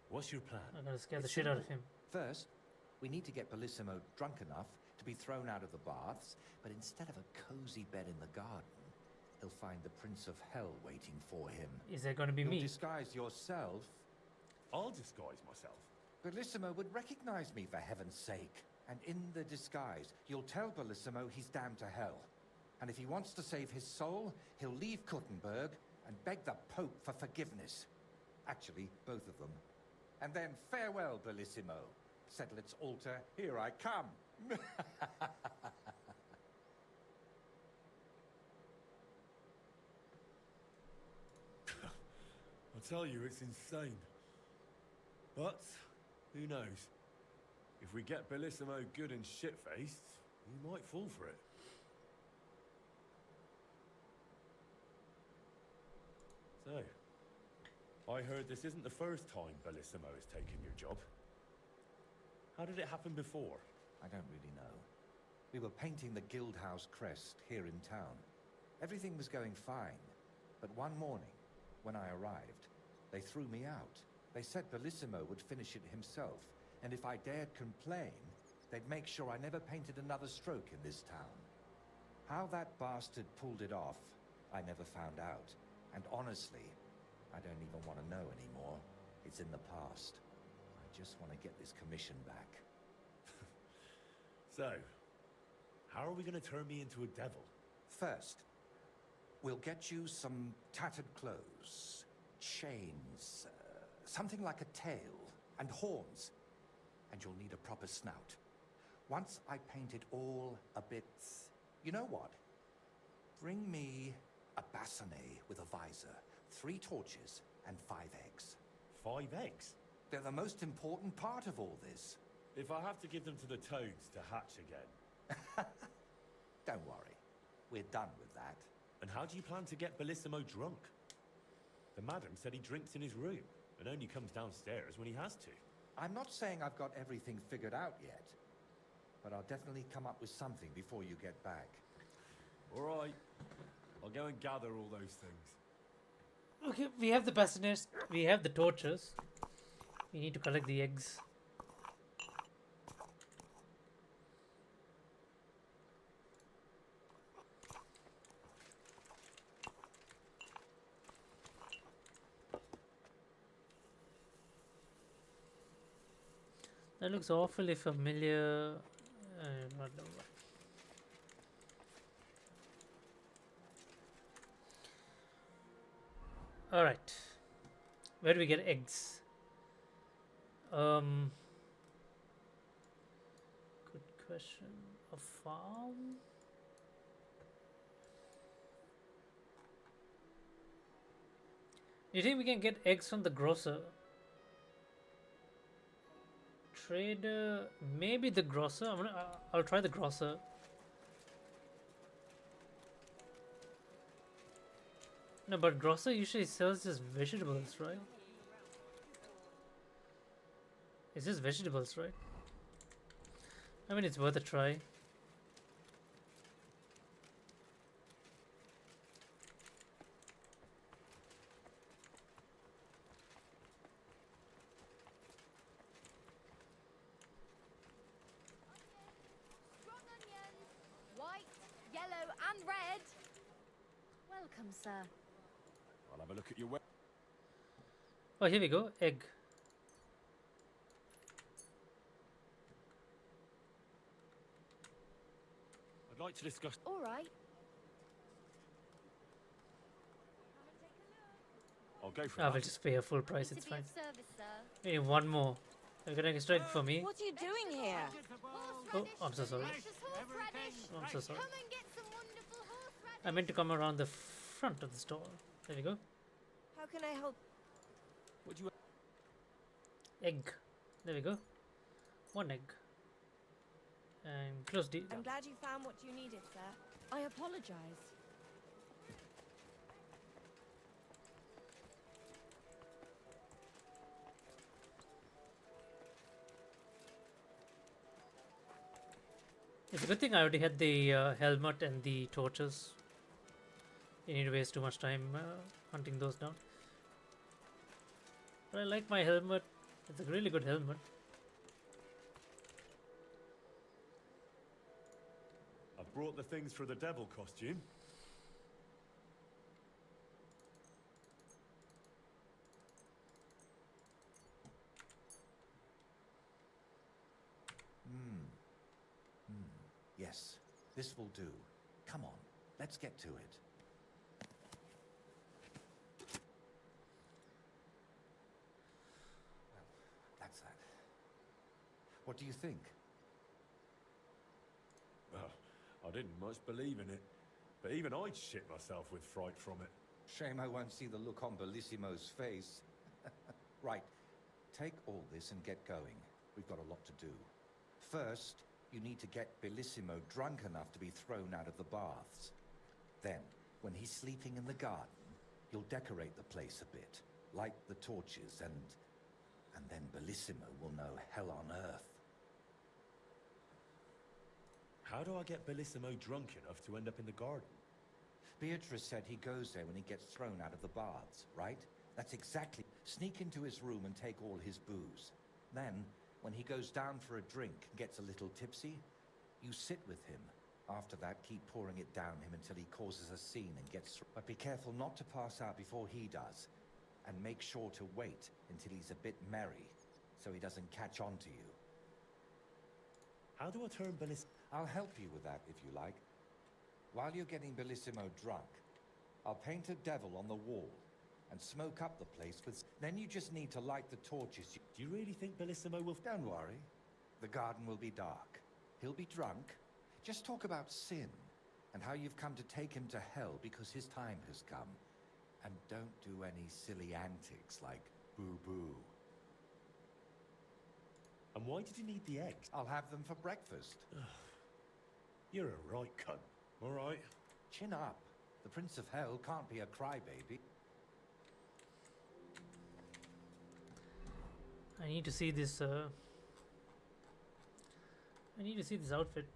What's your plan? I'm going to scare the It's shit out of simple. him. First, we need to get Bellissimo drunk enough to be thrown out of the baths, but instead of a cozy bed in the garden, he'll find the Prince of Hell waiting for him. Is that going to be You'll me? disguise yourself. I'll disguise myself. Bellissimo would recognize me, for heaven's sake. And in the disguise, you'll tell Bellissimo he's damned to hell. And if he wants to save his soul, he'll leave Kuttenberg and beg the Pope for forgiveness. Actually, both of them. And then farewell, Bellissimo. Settle its altar, here I come. I tell you, it's insane. But, who knows? If we get Bellissimo good and shit-faced, he might fall for it. So, I heard this isn't the first time Bellissimo has taken your job. How did it happen before? I don't really know. We were painting the Guildhouse crest here in town. Everything was going fine. But one morning, when I arrived, they threw me out. They said Bellissimo would finish it himself, and if I dared complain, they'd make sure I never painted another stroke in this town. How that bastard pulled it off, I never found out. And honestly, I don't even want to know anymore. It's in the past. I just want to get this commission back. So, how are we going to turn me into a devil? First, we'll get you some tattered clothes, chains, something like a tail, and horns. And you'll need a proper snout. Once I paint it all a bit... You know what? Bring me a bassinet with a visor, 3 torches, and 5 eggs. 5 eggs? They're the most important part of all this. If I have to give them to the toads to hatch again... Don't worry. We're done with that. And how do you plan to get Bellissimo drunk? The madam said he drinks in his room, and only comes downstairs when he has to. I'm not saying I've got everything figured out yet, but I'll definitely come up with something before you get back. All right. I'll go and gather all those things. Okay, we have the bassinets, we have the torches. We need to collect the eggs. That looks awfully familiar. Not know why. All right, where do we get eggs? Good question. A farm? Do you think we can get eggs from the grocer? Trader, maybe the grocer. I'll try the grocer. No, but grocer usually sells just vegetables, right? It's just vegetables, right? I mean, it's worth a try. White, yellow, and red. Welcome, sir. I'll have a look at your Oh, here we go. Egg. I'd like to discuss... All right. I'll go for I that. will just pay a full price. It's To be fine. of service, sir. We need one more. Are you getting extra egg for me? What are you doing here? Oh, I'm so sorry. I'm so sorry. I meant to come around the front of the store. There we go. How can I help? What do you... Egg. There we go. 1 egg. And close the... I'm glad you found what you needed, sir. I apologize. It's a good thing I already had the helmet and the torches. You need to waste too much time hunting those down. But I like my helmet. It's a really good helmet. I've brought the things for the devil costume. Yes, this will do. Come on, let's get to it. What do you think? Well, I didn't much believe in it, but even I'd shit myself with fright from it. Shame I won't see the look on Bellissimo's face. Right, take all this and get going. We've got a lot to do. First, you need to get Bellissimo drunk enough to be thrown out of the baths. Then, when he's sleeping in the garden, you'll decorate the place a bit, light the torches, and then Bellissimo will know hell on earth. How do I get Bellissimo drunk enough to end up in the garden? Beatrice said he goes there when he gets thrown out of the baths, right? That's exactly. Sneak into his room and take all his booze. Then, when he goes down for a drink and gets a little tipsy, you sit with him. After that, keep pouring it down him until he causes a scene and gets through. But be careful not to pass out before he does. And make sure to wait until he's a bit merry, so he doesn't catch on to you. How do I turn Bellissimo? I'll help you with that, if you like. While you're getting Bellissimo drunk, I'll paint a devil on the wall and smoke up the place with... Then you just need to light the torches. Do you really think Bellissimo will... Don't worry. The garden will be dark. He'll be drunk. Just talk about sin and how you've come to take him to hell because his time has come. And don't do any silly antics like boo-boo. And why did you need the eggs? I'll have them for breakfast. You're a right cunt. All right. Chin up. The Prince of Hell can't be a crybaby. I need to see this. I need to see this outfit.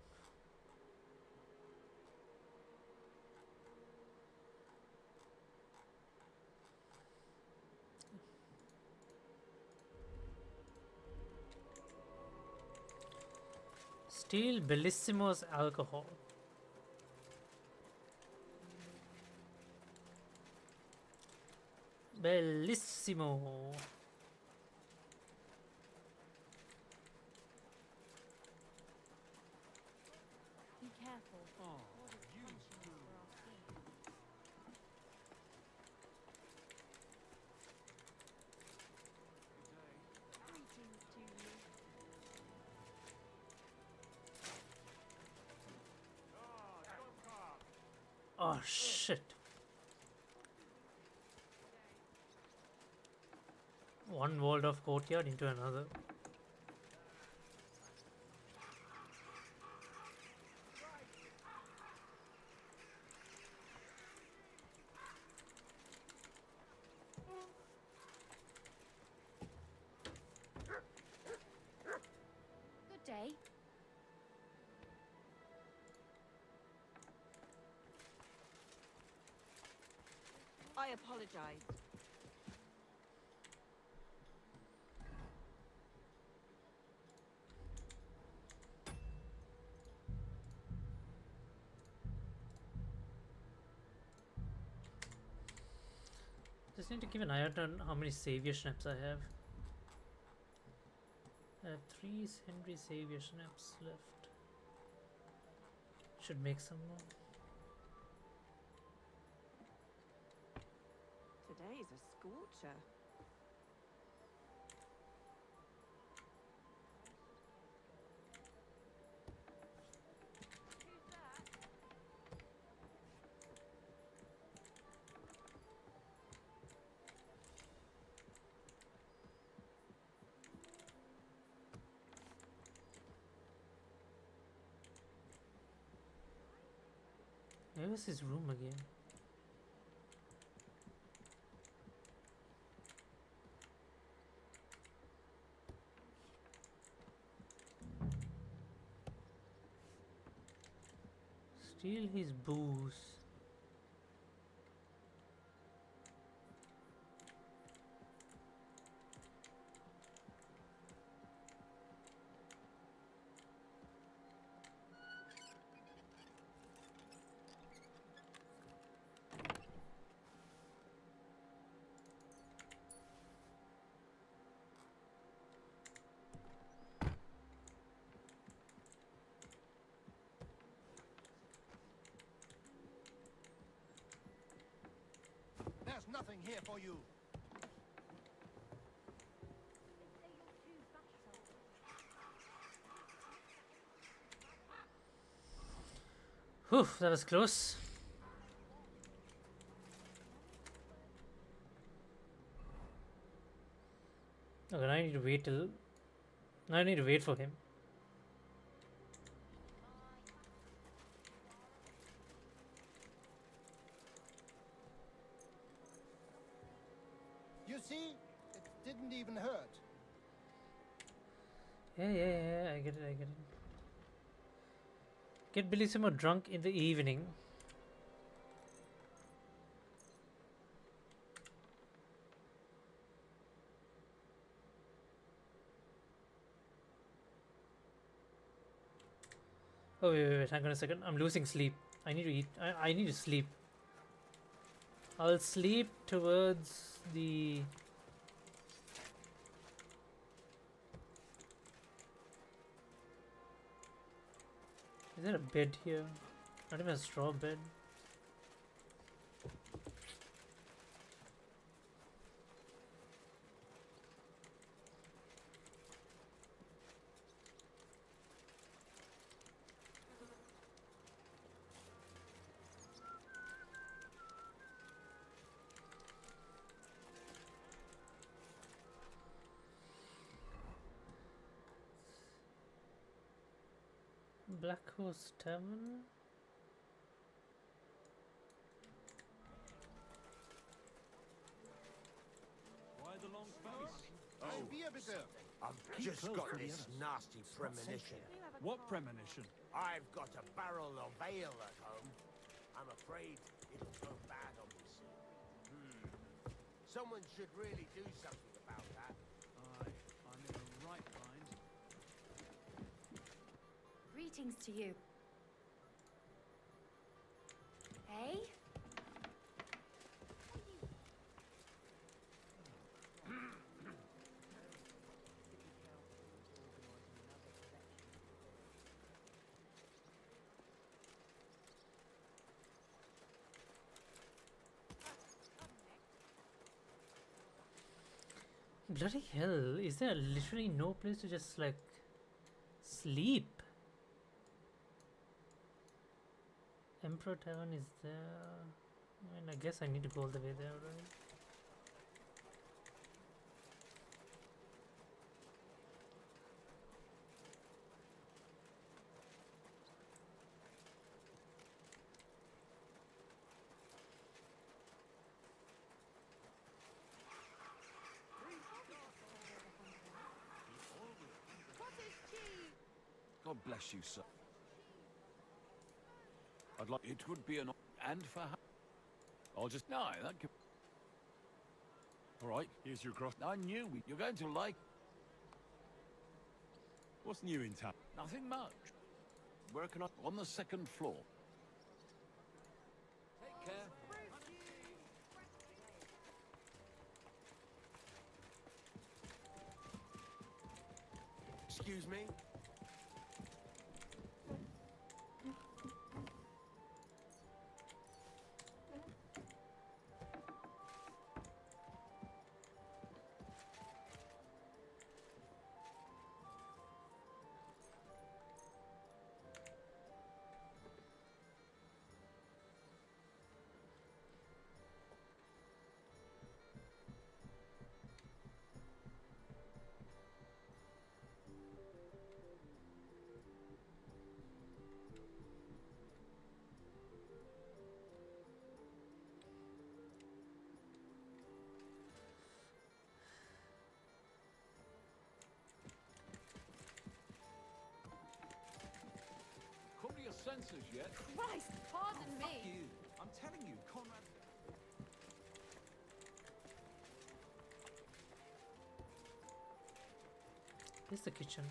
Steal Bellissimo's alcohol. Bellissimo. Be careful. Oh shit. One walled off courtyard into another. Good day. I apologize. Just need to keep an eye out on how many savior snaps I have. I have 3 Henry savior snaps left. Should make some more. Today's a scorcher. Where was his room again? Steal his booze. There's nothing here for you. Whew, that was close. Okay, I need to wait till... I need to wait for him. You see? It didn't even hurt. Yeah, I get it. Get Bellissimo drunk in the evening. Oh wait, hang on a second. I'm losing sleep. I need to eat. I need to sleep. I'll sleep towards the... Is there a bed here? Not even a straw bed. Black Horse Tavern? Why the long face? Ein Bier bitte. I've just got this nasty premonition. What premonition? I've got a barrel of ale at home. I'm afraid it'll go bad on me soon. Someone should really do something about that. Aye, I'm in the right mind. Greetings to you. Hey? Bloody hell, is there literally no place to just like sleep? Emperor Tavern is there. I mean, I guess I need to go all the way there, right? God bless you, sir. I'd like it would be an and for I'll just no, that could... All right, here's your gross. I knew you're going to like. What's new in town? Nothing much. Working on the second floor. Take care. Excuse me? Come to your senses yet? Christ, pardon Fuck me. you. I'm telling you, Conrad. Here's the kitchen.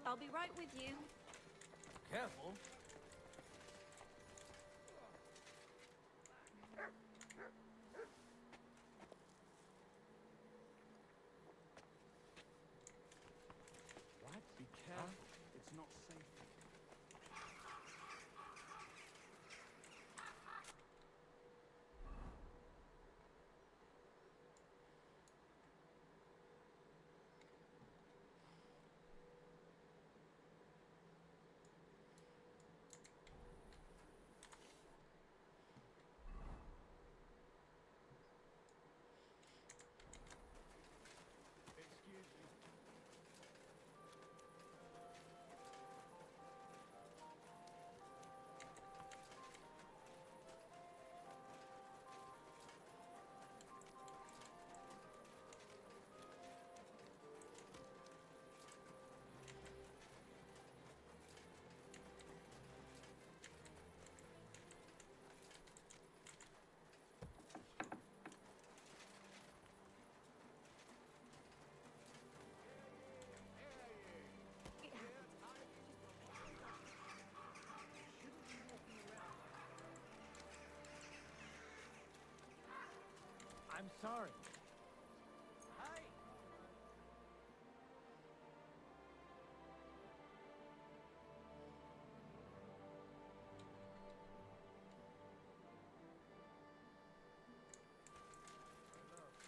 I'll be right with you. Careful. What? Be careful. It's not safe. Sorry. Hey!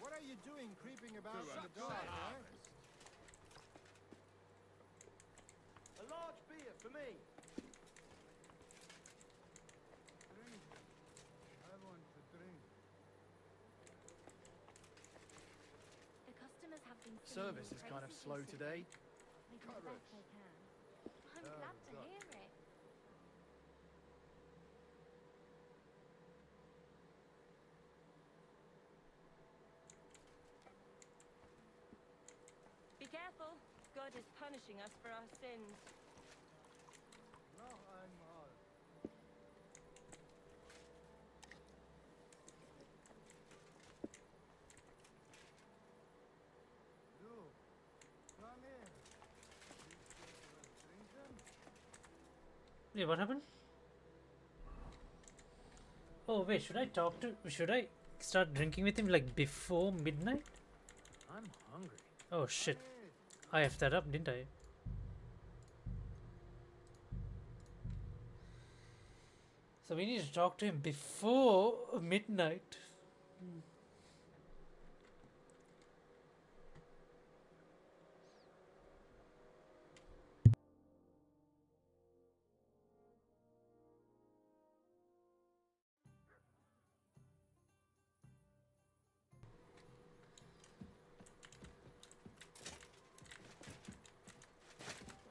What are you doing creeping about in the dark, eh? A large beer for me. Drink. I want to drink. The customers have been singing Service your is kind of praises slow recently. today. They do the best they can. I'm Oh, glad to God. hear it. Be careful. God is punishing us for our sins. Noch einmal. Du, come in. Trinken? Wait, what happened? Oh wait, should I start drinking with him like before midnight? I'm hungry. Oh shit. I effed that up, didn't I? So we need to talk to him before midnight.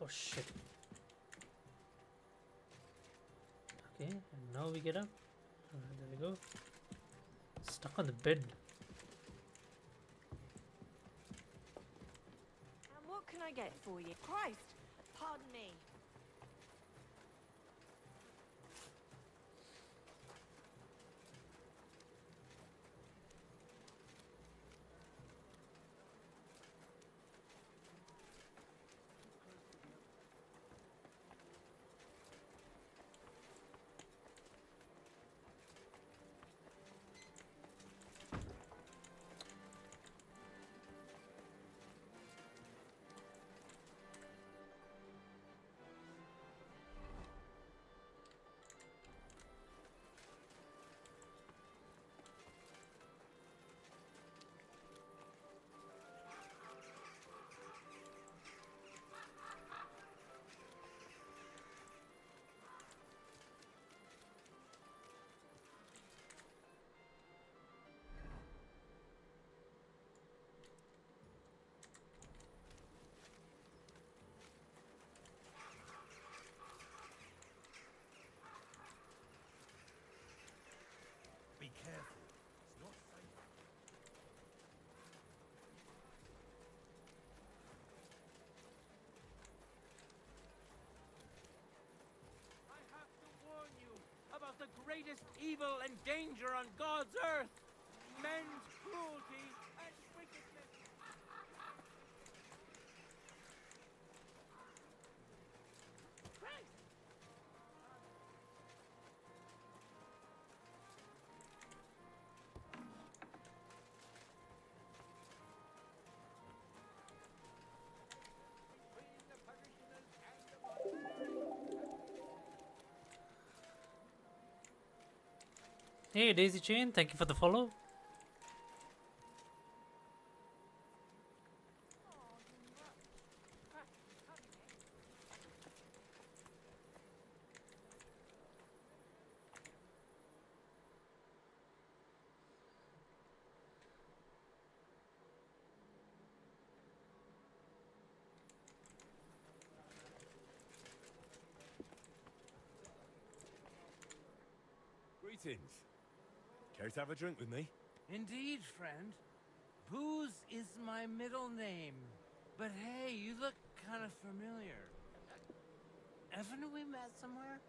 Oh shit. Okay, and now we get up. There we go. Stuck on the bed. And what can I get for you? Christ! Pardon me. Be careful. It's not safe. I have to warn you about the greatest evil and danger on God's earth. Men's cruelty and wickedness. Christ! Hey Daisy Chain, thank you for the follow. Greetings. Care to have a drink with me? Indeed, friend. Booze is my middle name. But hey, you look kind of familiar. Haven't we met somewhere?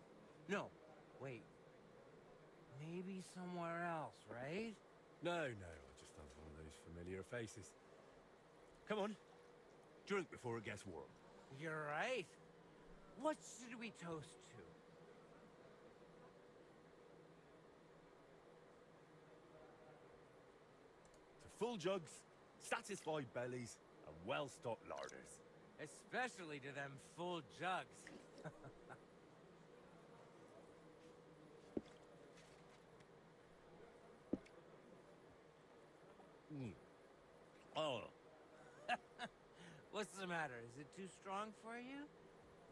No, wait. Maybe somewhere else, right? No, I just have one of those familiar faces. Come on. Drink before it gets warm. You're right. What should we toast to? To Full jugs, satisfied bellies, and well-stocked larders. Especially to them full jugs. Oh, What's the matter? Is it too strong for you?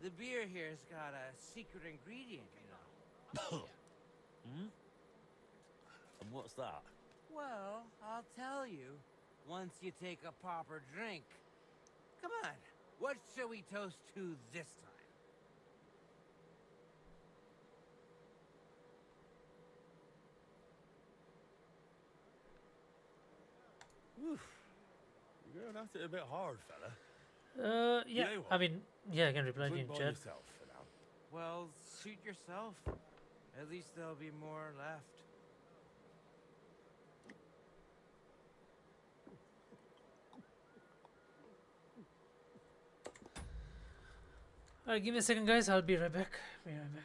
The beer here's got a secret ingredient, you know. and what's that? Well, I'll tell you once you take a proper drink. Come on, what shall we toast to this time? Oof. You're going at it a bit hard, fella. Yeah. You know I mean, yeah, I can reply to you Drink in by chat. yourself for now. Well, suit yourself. At least there'll be more left. Alright, give me a second, guys. I'll be right back. Be right back.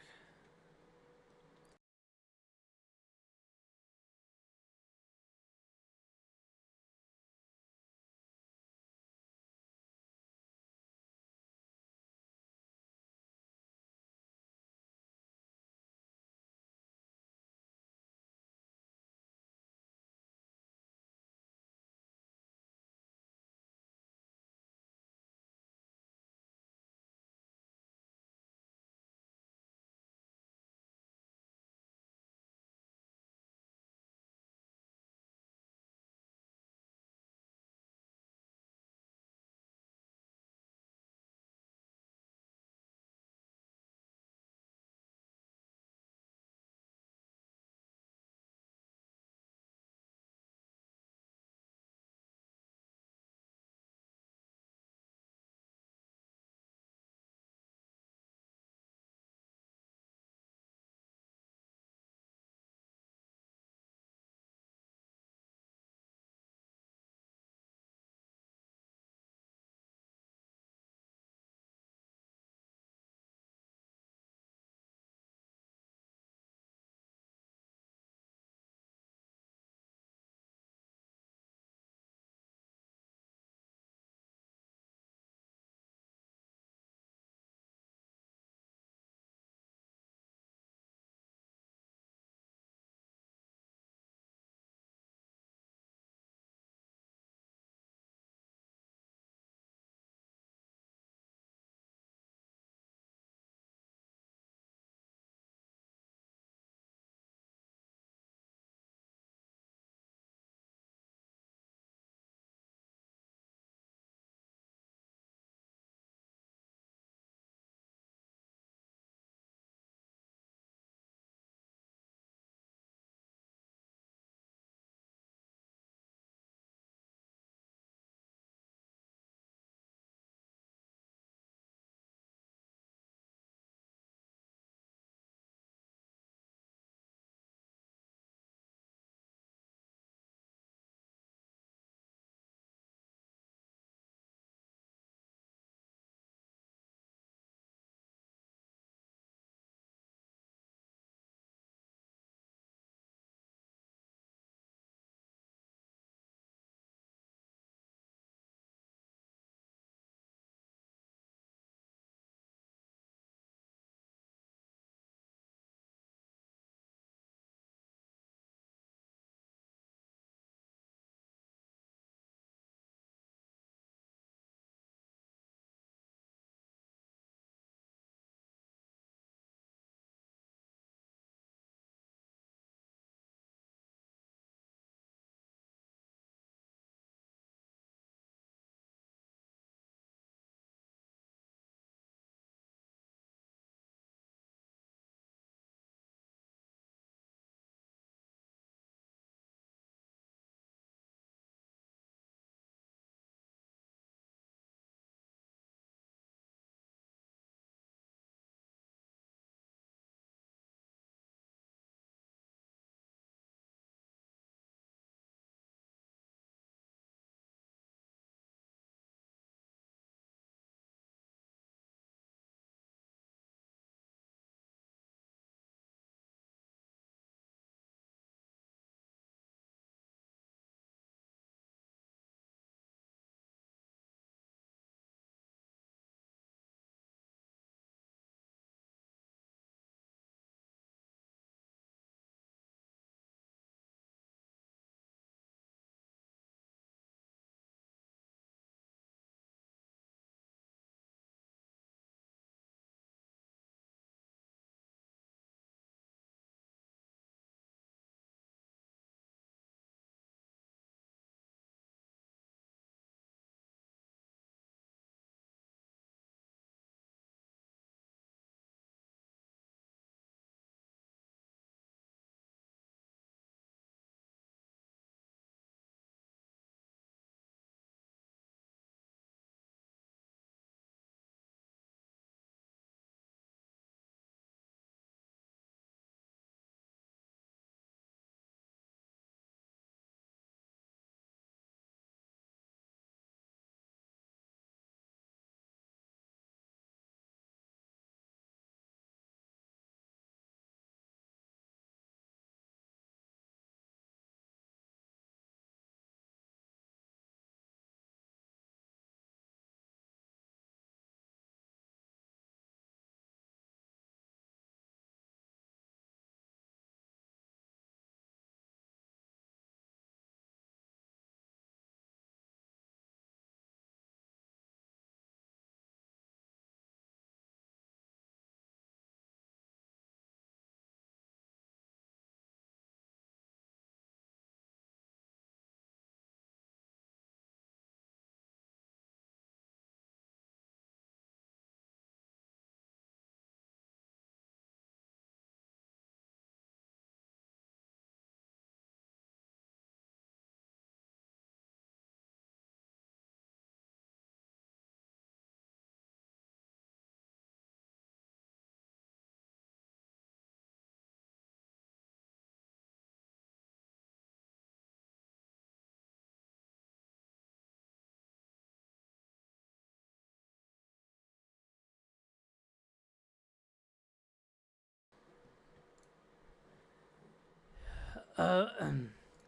Uh,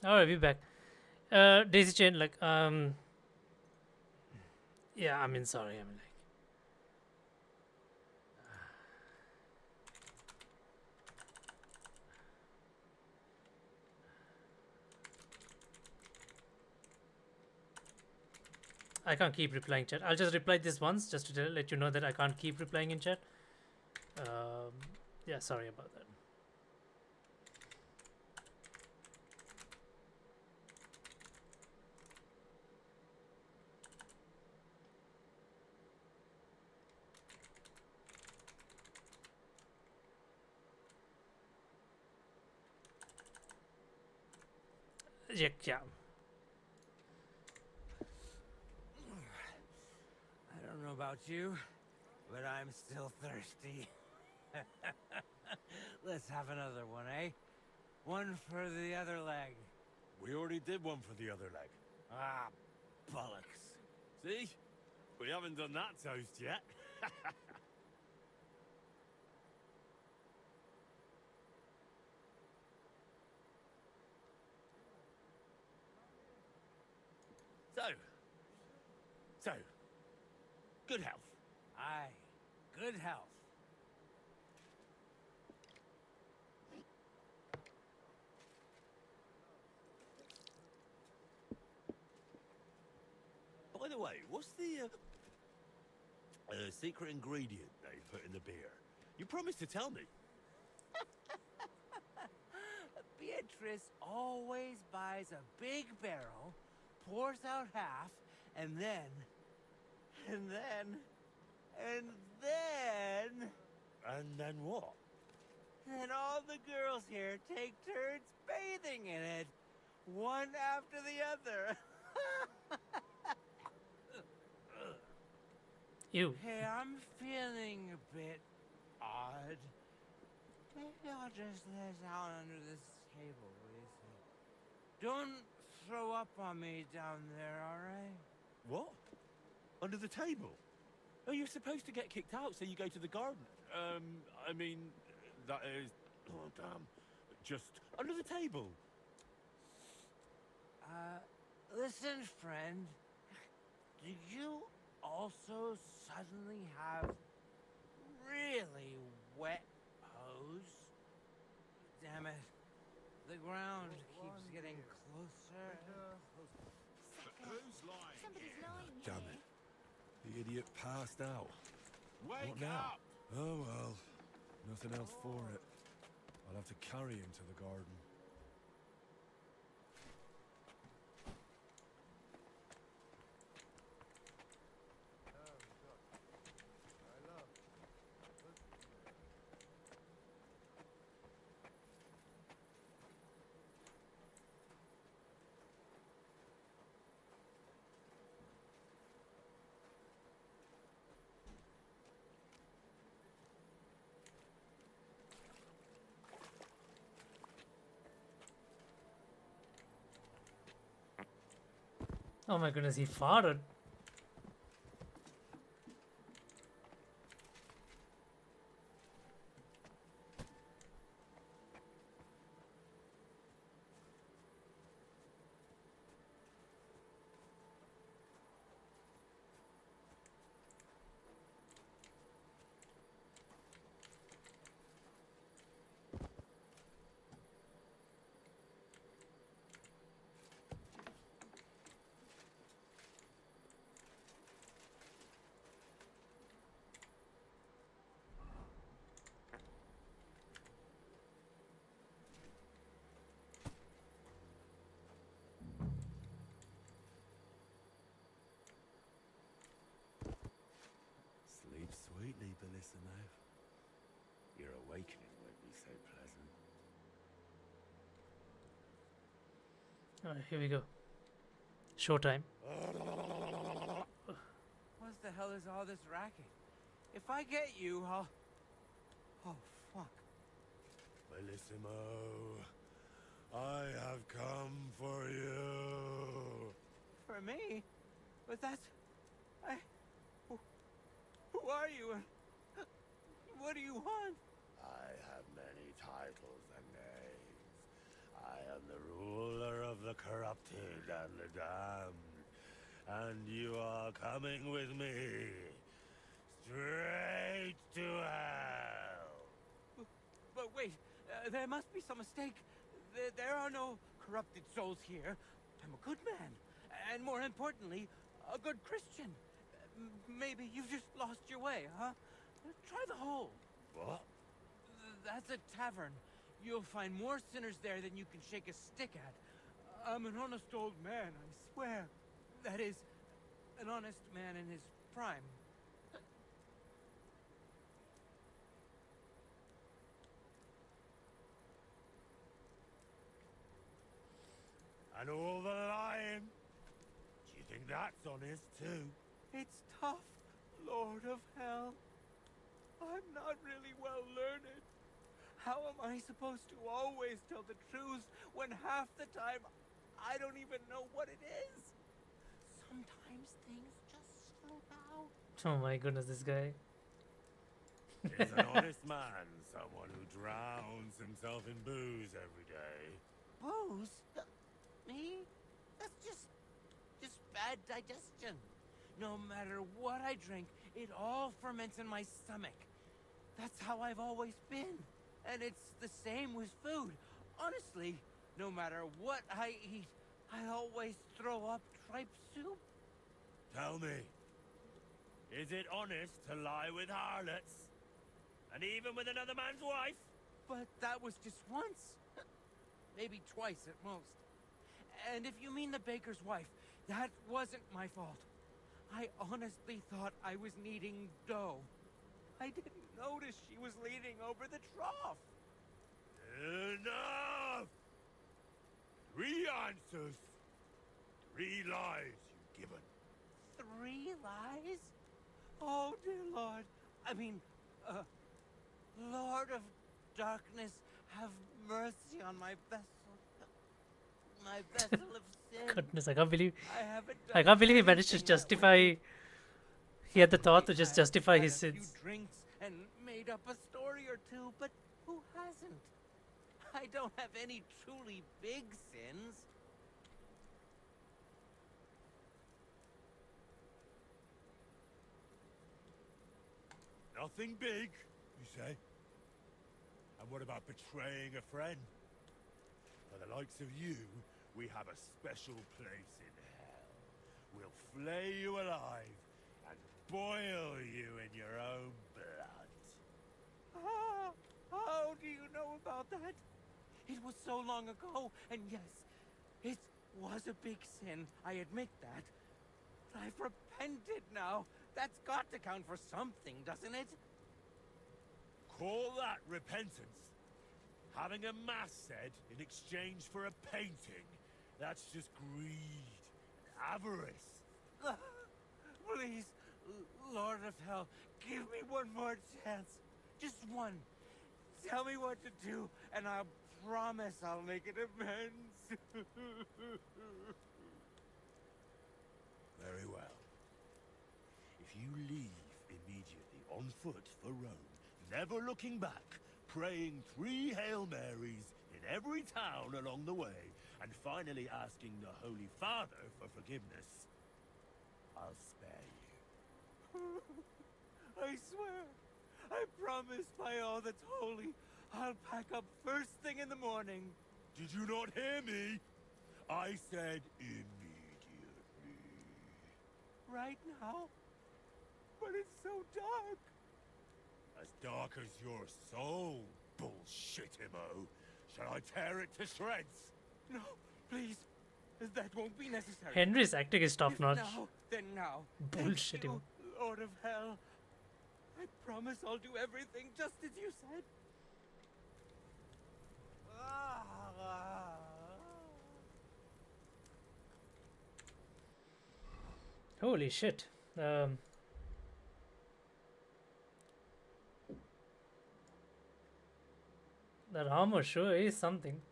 Alright, we're back. Daisy Chain, like, yeah, I mean, sorry, I mean, like, I can't keep replying chat. I'll just reply this once, just to let you know that I can't keep replying in chat. Yeah, sorry about that. Yeah, yeah. I don't know about you, but I'm still thirsty. Let's have another one, eh? One for the other leg. We already did one for the other leg. Ah, bollocks. See? We haven't done that toast yet. So, good health. Aye, good health. By the way, what's the secret ingredient they put in the beer? You promised to tell me. Beatrice always buys a big barrel, pours out half, and then... And then what? Then all the girls here take turns bathing in it, one after the other. Ew. Hey, I'm feeling a bit odd. Maybe I'll just let out under this table, what do you think? Don't throw up on me down there, alright? What? Under the table? Oh, you're supposed to get kicked out, so you go to the garden. I mean, that is... Oh, damn. Just under the table. Listen, friend. Do you also suddenly have really wet hose? Damn it. The ground keeps getting closer and closer. Who's lying? Somebody's lying Damn here. it. The idiot passed out. Wake What now? up! Oh well, nothing else for it. I'll have to carry him to the garden. Oh my goodness, he farted. Sleep sweetly, Bellissimo. Your awakening won't be so pleasant. Alright, here we go. Showtime. What the hell is all this racket? If I get you, I'll... Oh, fuck. Bellissimo, I have come for you. For me? But that's... Who are you? What do you want? I have many titles and names. I am and the damned, and you are coming with me straight to hell. But wait, there must be some mistake. There are no corrupted souls here. I'm a good man, and more importantly, a good Christian. Maybe you've just lost your way, huh? Try the hole. What? That's a tavern. You'll find more sinners there than you can shake a stick at. I'm an honest old man, I swear. That is, an honest man in his prime. And all the lying? Do you think that's honest too? It's tough, Lord of Hell. I'm not really well learned. How am I supposed to always tell the truth when half the time I don't even know what it is? Sometimes things just slip out. Oh my goodness, this guy. Is an honest man someone who drowns himself in booze every day? Booze? Me? That's just bad digestion. No matter what I drink, it all ferments in my stomach. That's how I've always been. And it's the same with food. Honestly, no matter what I eat, I always throw up tripe soup. Tell me, is it honest to lie with harlots? And even with another man's wife? But that was just once. Maybe twice at most. And if you mean the baker's wife, that wasn't my fault. I honestly thought I was kneading dough. I didn't notice she was leaning over the trough. Enough! 3 answers. 3 lies you've given. 3 lies? Oh, dear Lord. I mean, Lord of Darkness, have mercy on my vessel. My vessel of sin. Goodness, I can't believe I he managed to justify. He had the thought to just justify his had a few sins. drinks and made up a story or two, but who hasn't? I don't have any truly big sins. Nothing big, you say? And what about betraying a friend? For the likes of you, we have a special place in hell. We'll flay you alive and boil you in your own blood. Ah, how do you know about that? It was so long ago, and yes, it was a big sin, I admit that. But I've repented now. That's got to count for something, doesn't it? Call that repentance? Having a mass said in exchange for a painting? That's just greed and avarice. Please, Lord of Hell, give me one more chance. Just one. Tell me what to do, and I promise I'll make it amends. Very well. If you leave immediately on foot for Rome, never looking back, praying 3 Hail Marys in every town along the way, and finally asking the Holy Father for forgiveness, I'll spare you. I swear, I promise by all that's holy, I'll pack up first thing in the morning. Did you not hear me? I said immediately. Right now? But it's so dark. As dark as your soul, bullshit-imo. Shall I tear it to shreds? No, please. That won't be necessary. Henry's acting is top If notch. Now, then now. Bullshit Thank you, Lord of Hell. I promise I'll do everything just as you said. Holy shit. That armor sure is something.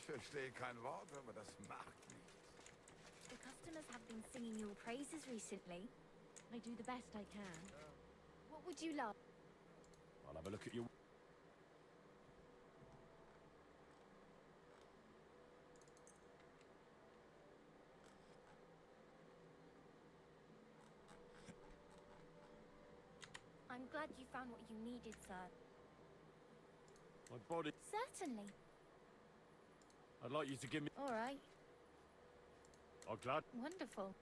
Ich verstehe kein Wort, aber das macht nichts. The customers have been singing your praises recently. I do the best I can. What would you love? I'll have a look at your... I'm glad you found what you needed, sir. My body... Certainly. I'd like you to give me... All right. I'm glad... Wonderful.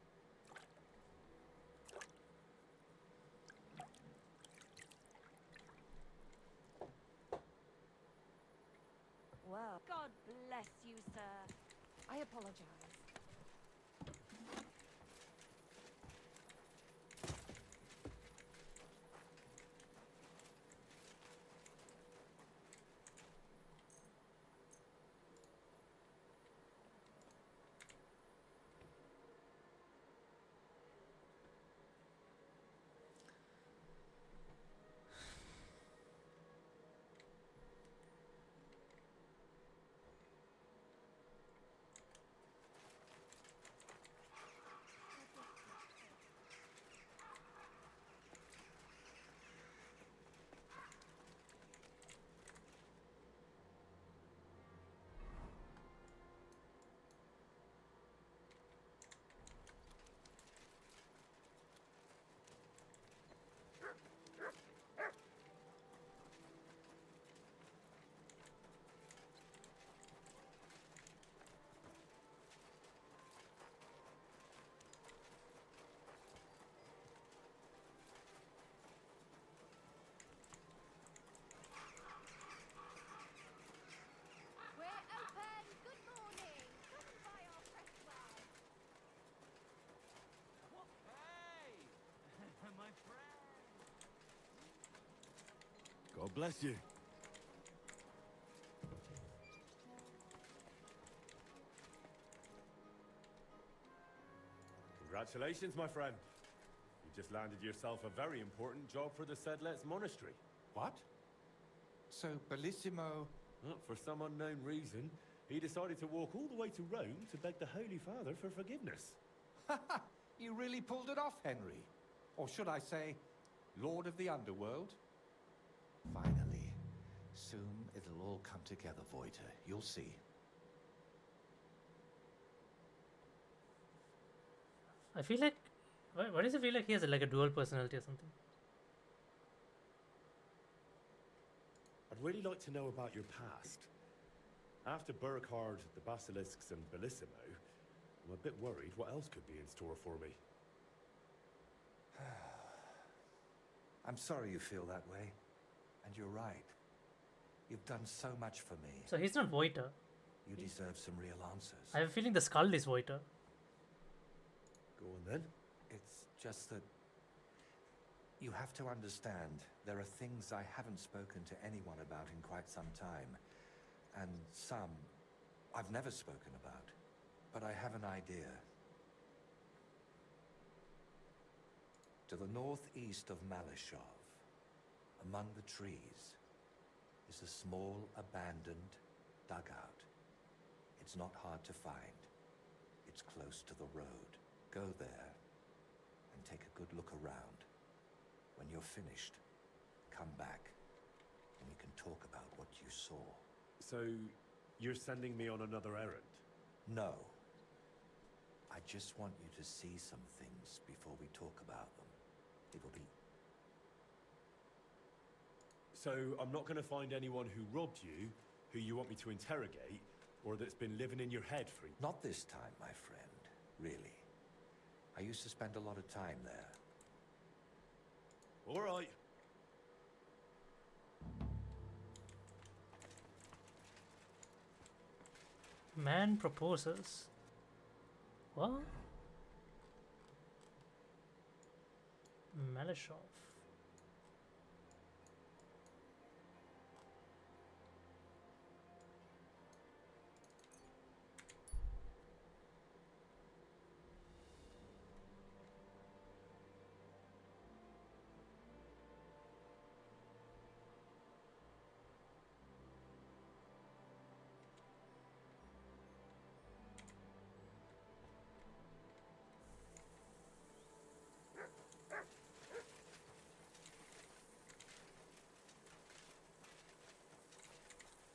Well, God bless you, sir. I apologize. God bless you. Congratulations, my friend. You just landed yourself a very important job for the Sedlets Monastery. What? So, Bellissimo... Well, for some unknown reason, he decided to walk all the way to Rome to beg the Holy Father for forgiveness. You really pulled it off, Henry. Or should I say, Lord of the Underworld? Finally. Soon it'll all come together, Voiter. You'll see. I feel like... Why does it feel like he has like a dual personality or something? I'd really like to know about your past. After Burkhard, the Basilisks, and Bellissimo, I'm a bit worried what else could be in store for me. I'm sorry you feel that way. And you're right. You've done so much for me. So he's not Voiter. You deserve some real answers. I have a feeling the skull is Voiter. Go on then. It's just that... You have to understand, there are things I haven't spoken to anyone about in quite some time. And some I've never spoken about. But I have an idea. To the northeast of Malishov, among the trees, is a small, abandoned dugout. It's not hard to find. It's close to the road. Go there and take a good look around. When you're finished, come back and you can talk about what you saw. So, you're sending me on another errand? No. I just want you to see some things before we talk about them. It'll be... So, I'm not going to find anyone who robbed you, who you want me to interrogate, or that's been living in your head for... Not this time, my friend. Really. I used to spend a lot of time there. All right. Man proposes. What? Malishov.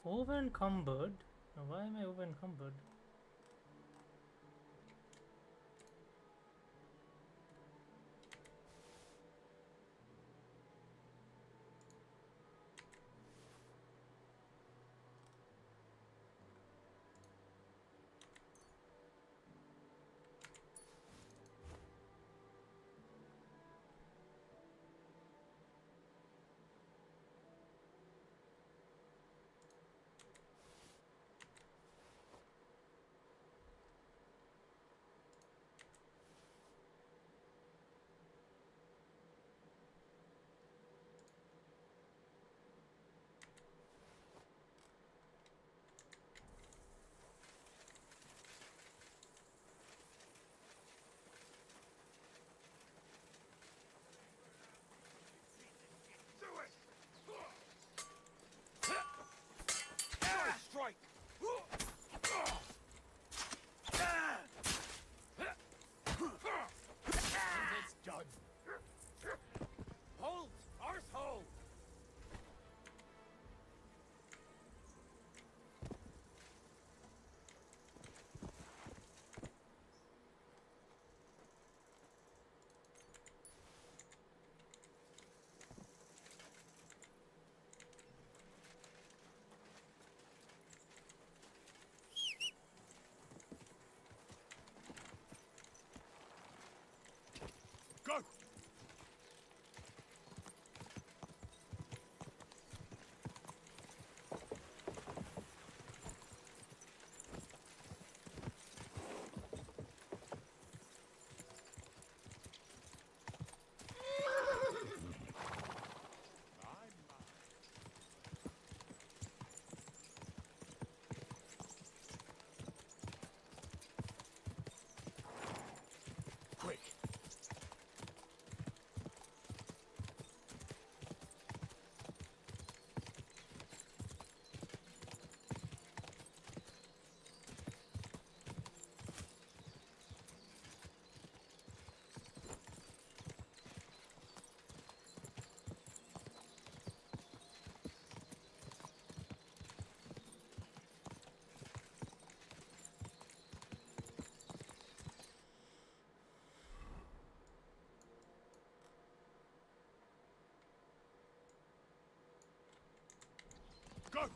Over encumbered? Now, why am I over encumbered? Strike! It's done. Hold! Arsehole! Go! Quick! Go!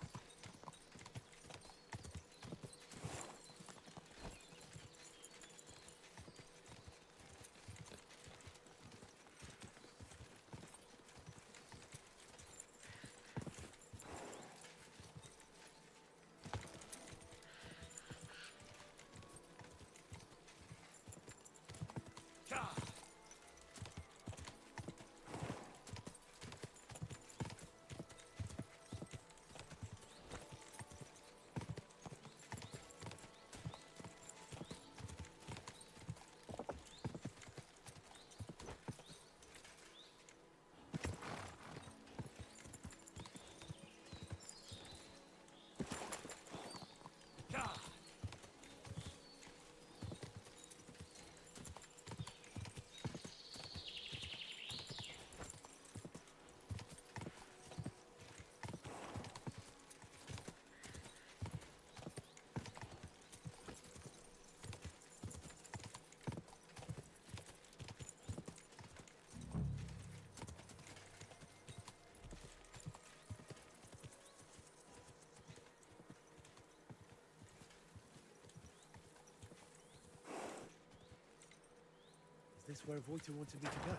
Is this where Voiter wanted me to go?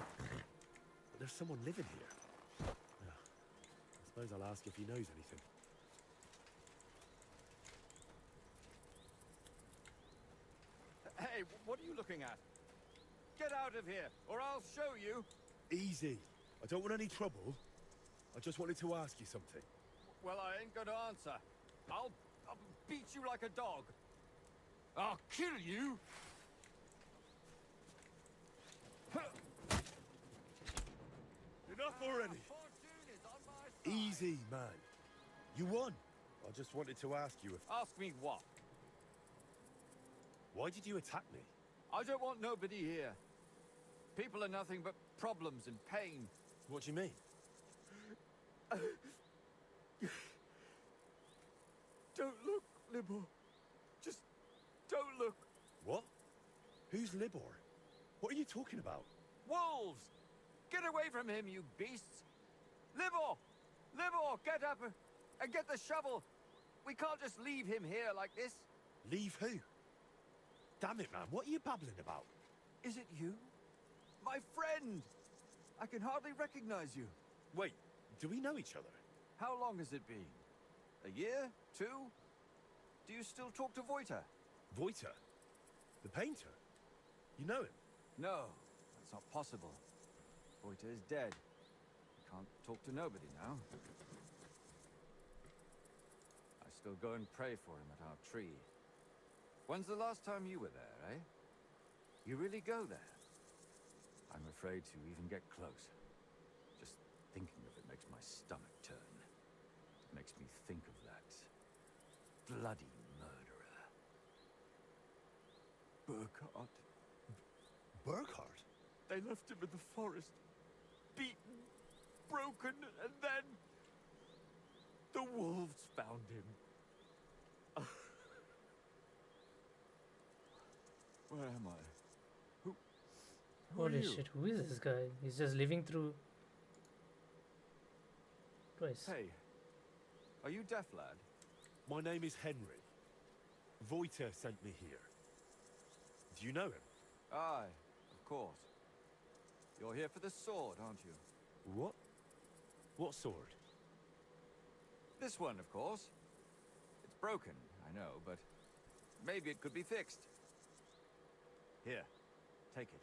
But there's someone living here. Yeah. I suppose I'll ask if he knows anything. Hey, what are you looking at? Get out of here, or I'll show you. Easy. I don't want any trouble. I just wanted to ask you something. Well, I ain't gonna answer. I'll beat you like a dog. I'll kill you. Enough already. Easy, man. You won. I just wanted to ask you if... Ask me what? Why did you attack me? I don't want nobody here. People are nothing but problems and pain. What do you mean? Libor. Just don't look. What? Who's Libor? What are you talking about? Wolves! Get away from him, you beasts! Libor! Libor, get up and get the shovel! We can't just leave him here like this. Leave who? Damn it, man, what are you babbling about? Is it you? My friend! I can hardly recognize you. Wait, do we know each other? How long has it been? A year? 2? Do you still talk to Voita? Voita? The painter? You know him? No, that's not possible. Voita is dead. I can't talk to nobody now. I still go and pray for him at our tree. When's the last time you were there, eh? You really go there? I'm afraid to even get close. Just thinking of it makes my stomach turn. It makes me think of that bloody murderer. Burkhard. Burkhard? They left him in the forest. Beaten, broken, and then... the wolves found him. Where am I? Who Holy are you? shit, who is this guy? He's just living through twice. Hey, are you deaf, lad? My name is Henry. Voita sent me here. Do you know him? Aye, of course. You're here for the sword, aren't you? What? What sword? This one, of course. It's broken, I know, but maybe it could be fixed. Here, take it.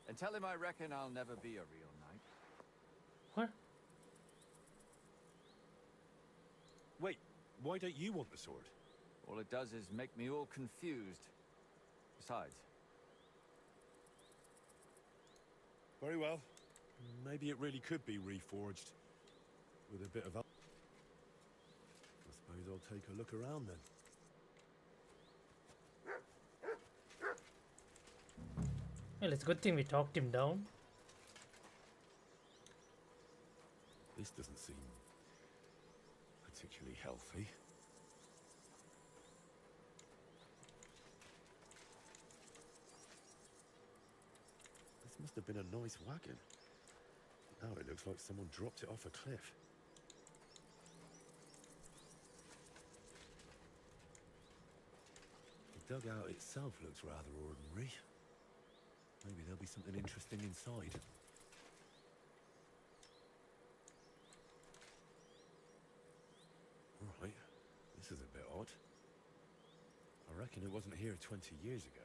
And tell him I reckon I'll never be a real knight. What? Wait, why don't you want the sword? All it does is make me all confused. Besides... Very well. Maybe it really could be reforged. With a bit of... I suppose I'll take a look around then. Well, it's a good thing we talked him down. This doesn't seem particularly healthy. This must have been a nice wagon. Now it looks like someone dropped it off a cliff. The dugout itself looks rather ordinary. Maybe there'll be something interesting inside. Alright, this is a bit odd. I reckon it wasn't here 20 years ago.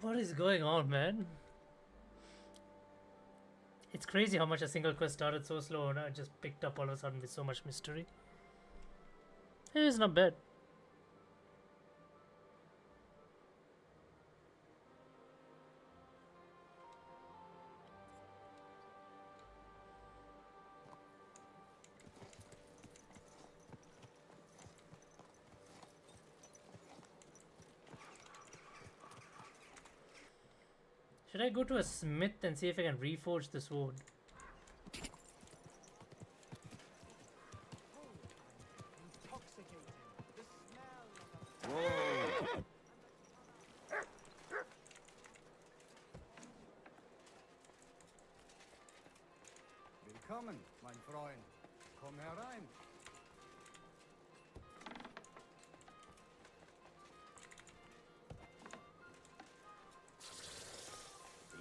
What is going on, man? It's crazy how much a single quest started so slow and I just picked up all of a sudden with so much mystery. Hey, it's not bad. Should I go to a smith and see if I can reforge the sword? Willkommen, mein Freund. Komm herein.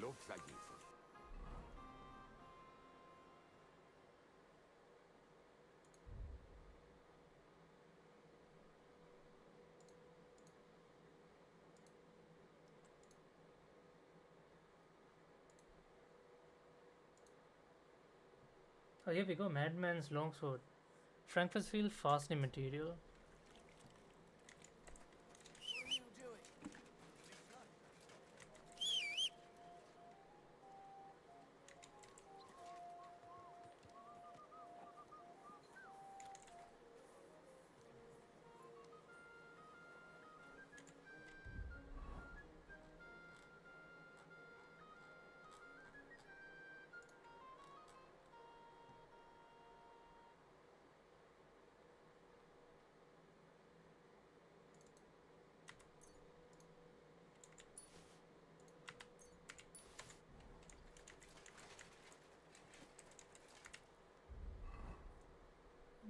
Lob sei Jesus. Oh, here we go. Madman's longsword. Frankfurtfield fastening material.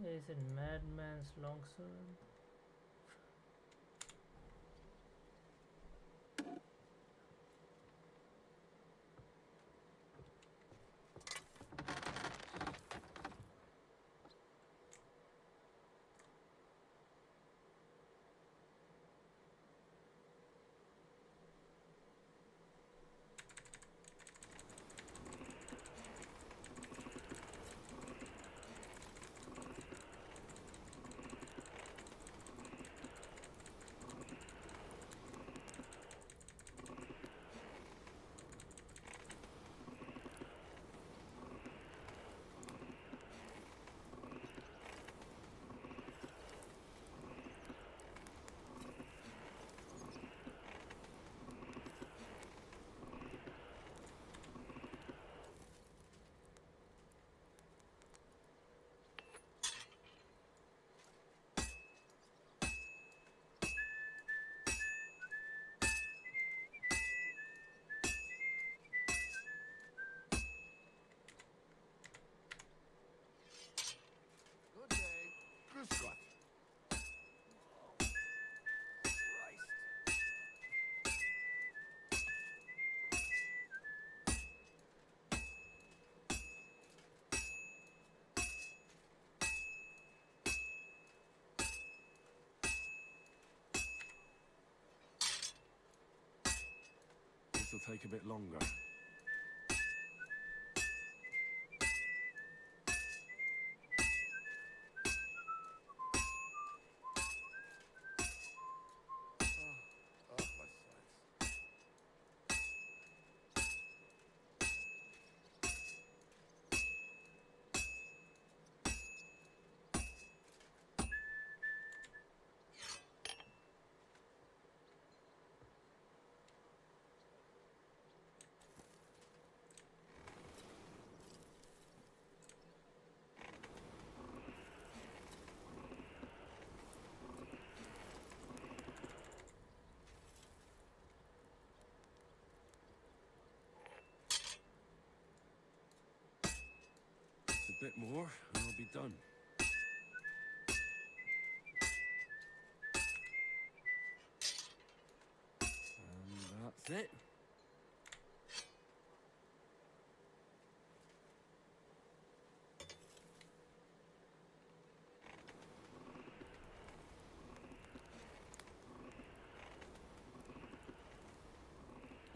Is it Madman's longsword? Good day. Grüß Gott. This'll take a bit longer. Oh, my sides. A bit more, and I'll be done. And that's it.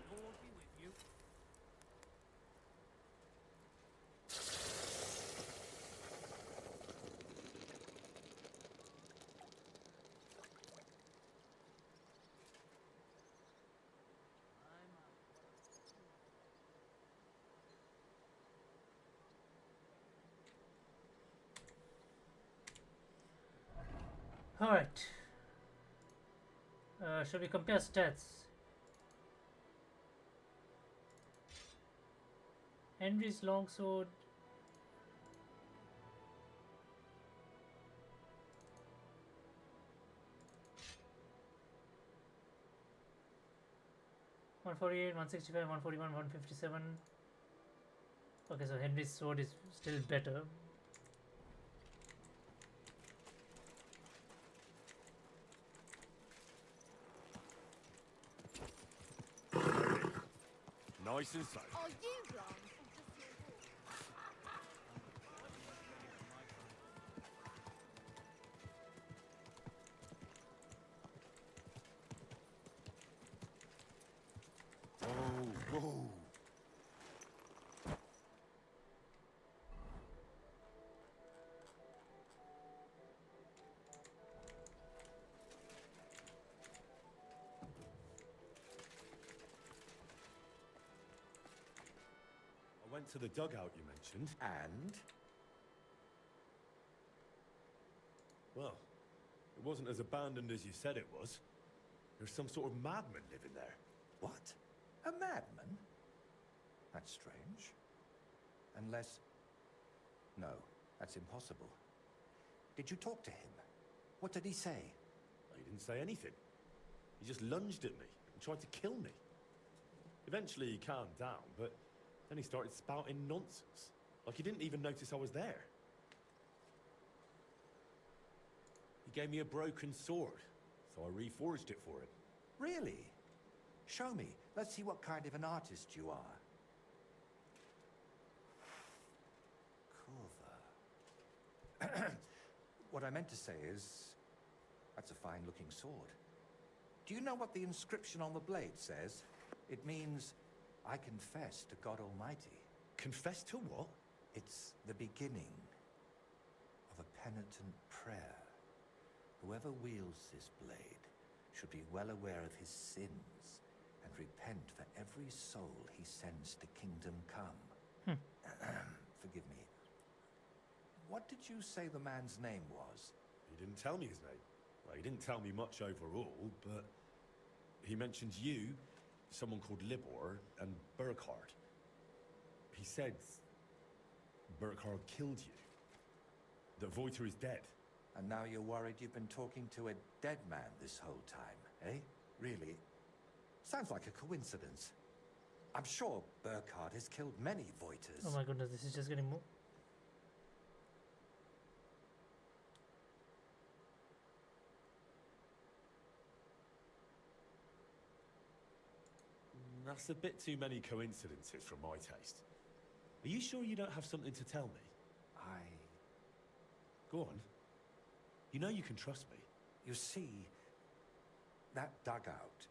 Lord be with you. Alright. Shall we compare stats? Henry's longsword. $148, $165, $141, $157. Okay, so Henry's sword is still better. Nice and safe. Are you blind? Whoa, whoa. went to the dugout you mentioned. And? Well, it wasn't as abandoned as you said it was. There's some sort of madman living there. What? A madman? That's strange. Unless... No, that's impossible. Did you talk to him? What did he say? He didn't say anything. He just lunged at me and tried to kill me. Eventually he calmed down, but then he started spouting nonsense. Like he didn't even notice I was there. He gave me a broken sword, so I reforged it for him. Really? Show me. Let's see what kind of an artist you are. Cool. What I meant to say is, that's a fine-looking sword. Do you know what the inscription on the blade says? It means, I confess to God Almighty. Confess to what? It's the beginning of a penitent prayer. Whoever wields this blade should be well aware of his sins and repent for every soul he sends to Kingdom Come. Forgive me. What did you say the man's name was? He didn't tell me his name. Well, he didn't tell me much overall, but he mentioned you, someone called Libor, and Burkhard. He said Burkhard killed you. That Voiter is dead. And now you're worried you've been talking to a dead man this whole time, eh? Really? Sounds like a coincidence. I'm sure Burkhard has killed many Voiters. Oh my goodness, this is just getting more. That's a bit too many coincidences from my taste. Are you sure you don't have something to tell me? Go on. You know you can trust me. You see, that dugout,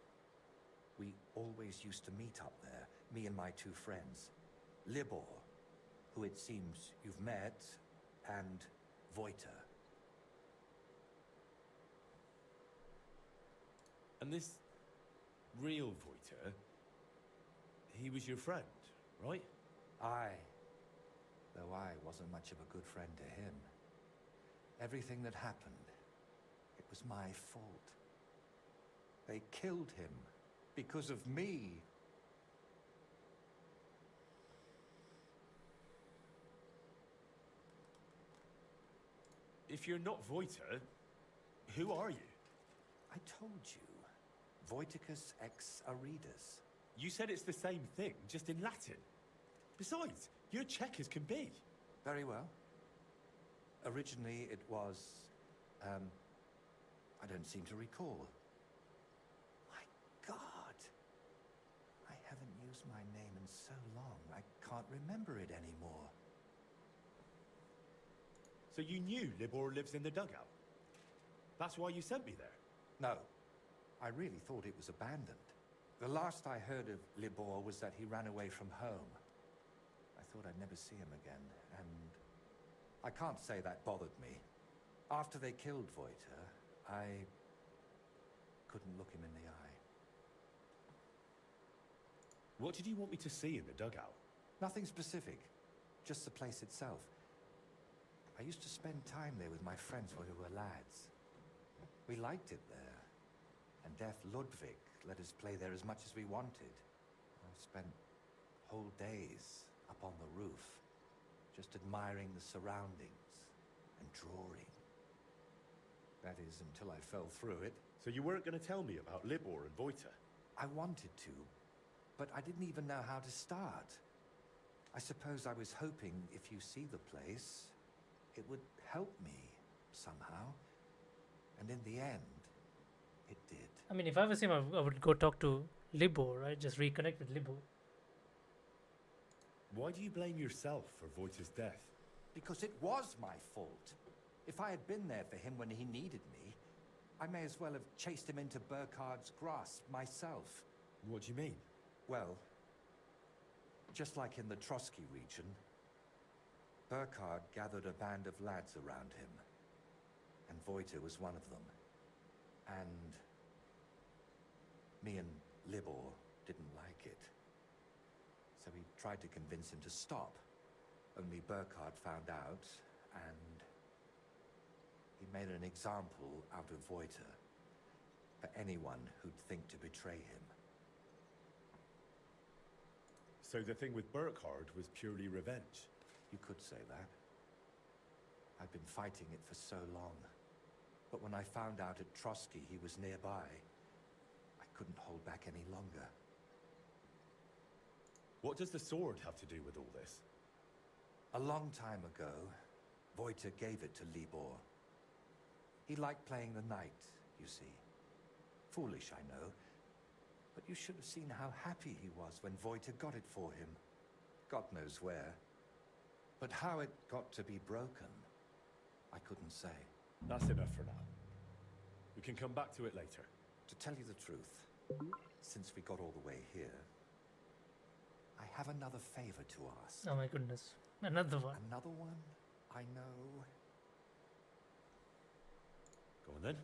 we always used to meet up there, me and my two friends. Libor, who it seems you've met, and Voiter. And this real Voiter, he was your friend, right? Aye. Though I wasn't much of a good friend to him. Everything that happened, it was my fault. They killed him because of me. If you're not Voiter, who are you? I told you. Voiticus ex Aridus. You said it's the same thing, just in Latin. Besides, you're Czech as can be. Very well. Originally it was, I don't seem to recall. My God! I haven't used my name in so long, I can't remember it anymore. So you knew Libor lives in the dugout? That's why you sent me there? No. I really thought it was abandoned. The last I heard of Libor was that he ran away from home. I thought I'd never see him again, and I can't say that bothered me. After they killed Voiter, I couldn't look him in the eye. What did you want me to see in the dugout? Nothing specific, just the place itself. I used to spend time there with my friends when we were lads. We liked it there, and Deaf Ludwig let us play there as much as we wanted. I spent whole days up on the roof, just admiring the surroundings and drawing. That is, until I fell through it. So you weren't going to tell me about Libor and Voiter? I wanted to, but I didn't even know how to start. I suppose I was hoping if you see the place, it would help me somehow. And in the end, it did. I mean, if I was him, I would go talk to Libor, right? Just reconnect with Libor. Why do you blame yourself for Voiter's death? Because it was my fault. If I had been there for him when he needed me, I may as well have chased him into Burkhard's grasp myself. What do you mean? Well, just like in the Trotsky region, Burkhard gathered a band of lads around him, and Voiter was one of them. And me and Libor didn't like it. So he tried to convince him to stop. Only Burkhardt found out, and he made an example out of Voiter for anyone who'd think to betray him. So the thing with Burkhardt was purely revenge? You could say that. I've been fighting it for so long. But when I found out at Trotsky he was nearby, I couldn't hold back any longer. What does the sword have to do with all this? A long time ago, Voiter gave it to Libor. He liked playing the knight, you see. Foolish, I know. But you should have seen how happy he was when Voiter got it for him. God knows where. But how it got to be broken, I couldn't say. That's enough for now. We can come back to it later. To tell you the truth, since we got all the way here, I have another favor to ask. Oh my goodness. Another one. Another one? I know. Go on then.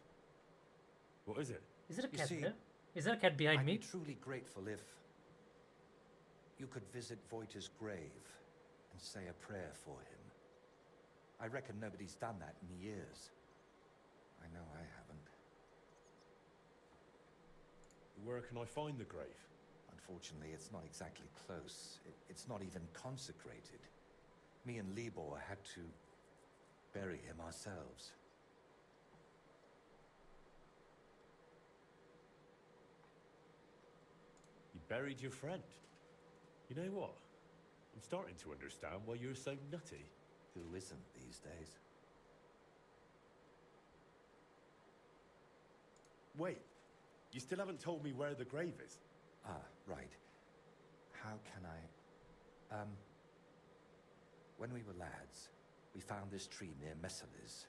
What is it? Is it a You cat see, there? Is there a cat behind I'd me? be truly grateful if you could visit Voiter's grave and say a prayer for him. I reckon nobody's done that in years. I know I haven't. Where can I find the grave? Unfortunately, it's not exactly close. It's not even consecrated. Me and Libor had to bury him ourselves. You buried your friend. You know what? I'm starting to understand why you're so nutty. Who isn't these days? Wait, you still haven't told me where the grave is. Ah, right. How can I... When we were lads, we found this tree near Messalis.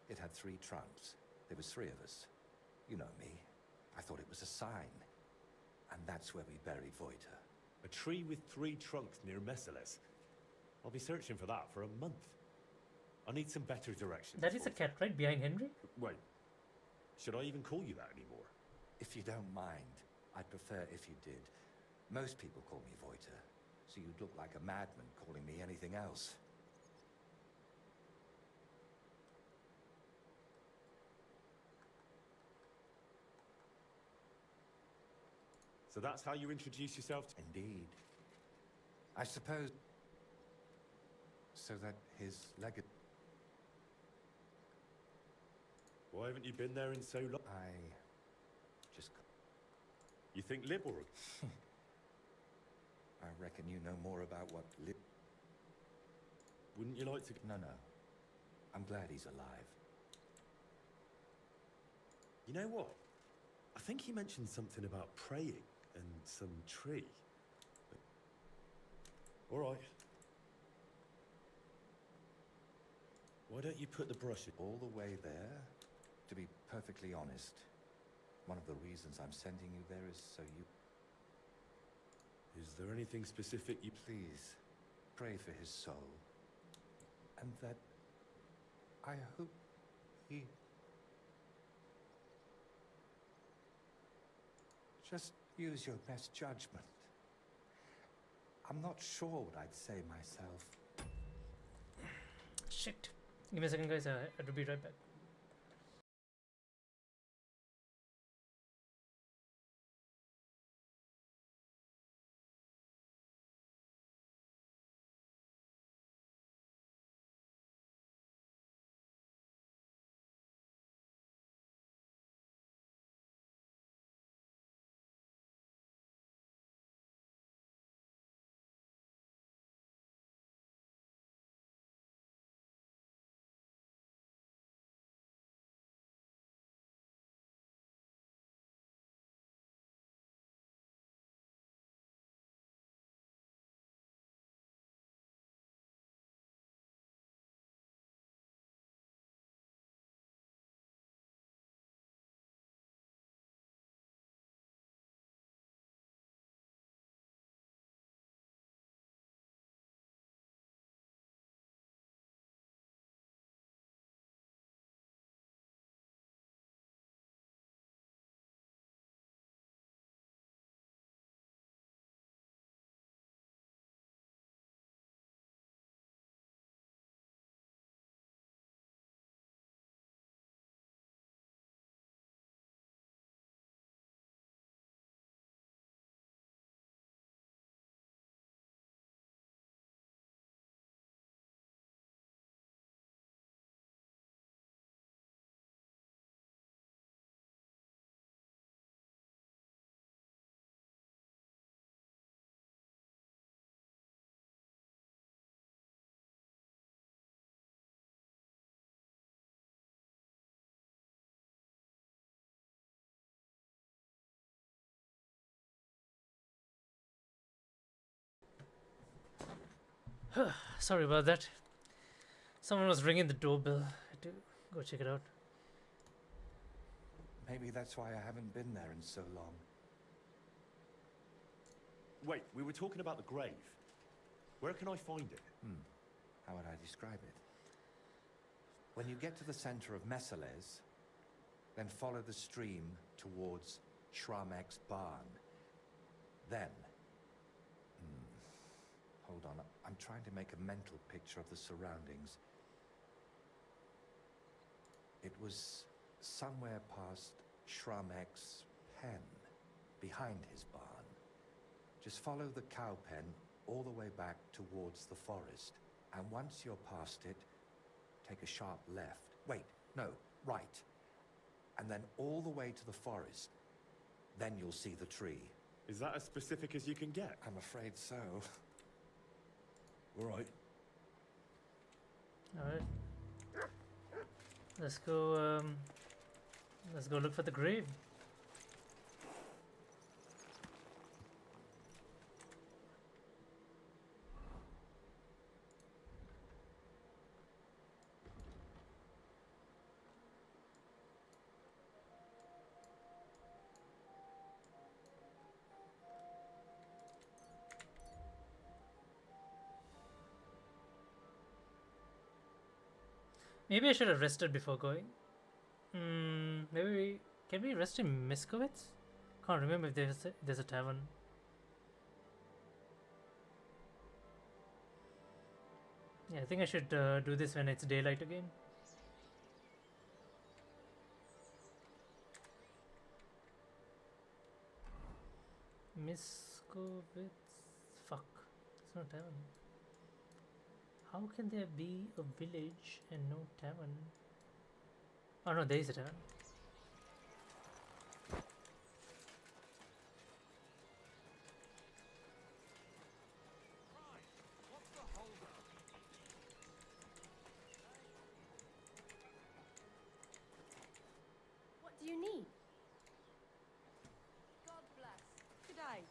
It had 3 trunks. There was 3 of us. You know me. I thought it was a sign. And that's where we buried Voiter. A tree with 3 trunks near Messalis. I'll be searching for that for a month. I need some better directions. That is a cat, right? Behind Henry? Wait, should I even call you that anymore? If you don't mind, I'd prefer if you did. Most people call me Voiter, so you'd look like a madman calling me anything else. So that's how you introduce yourself to... Indeed. I suppose... so that his legate... Why haven't you been there in so long? I... just... You think Libor... I reckon you know more about what Wouldn't you like to... No. I'm glad he's alive. You know what? I think he mentioned something about praying and some tree. All right. Why don't you put the brush in? All the way there? To be perfectly honest, one of the reasons I'm sending you there is so you... Is there anything specific you... Please, pray for his soul. And that... I hope he... Just use your best judgment. I'm not sure what I'd say myself. Shit. Give me a second, guys. I have to be right back. Sorry about that. Someone was ringing the doorbell. I had to go check it out. Maybe that's why I haven't been there in so long. Wait, we were talking about the grave. Where can I find it? How would I describe it? When you get to the center of Messales, then follow the stream towards Shramek's barn. Then... hold on, I'm trying to make a mental picture of the surroundings. It was somewhere past Shramek's pen, behind his barn. Just follow the cow pen all the way back towards the forest. And once you're past it, take a sharp left. Wait, no, right. And then all the way to the forest. Then you'll see the tree. Is that as specific as you can get? I'm afraid so. All right. Alright. Let's go look for the grave. Maybe I should have rested before going. Can we rest in Miskovitz? Can't remember if there's a tavern. Yeah, I think I should do this when it's daylight again. Miskovitz. Fuck. It's not a tavern. How can there be a village and no tavern? Oh no, there is a tavern. What do you need? God bless. Good day.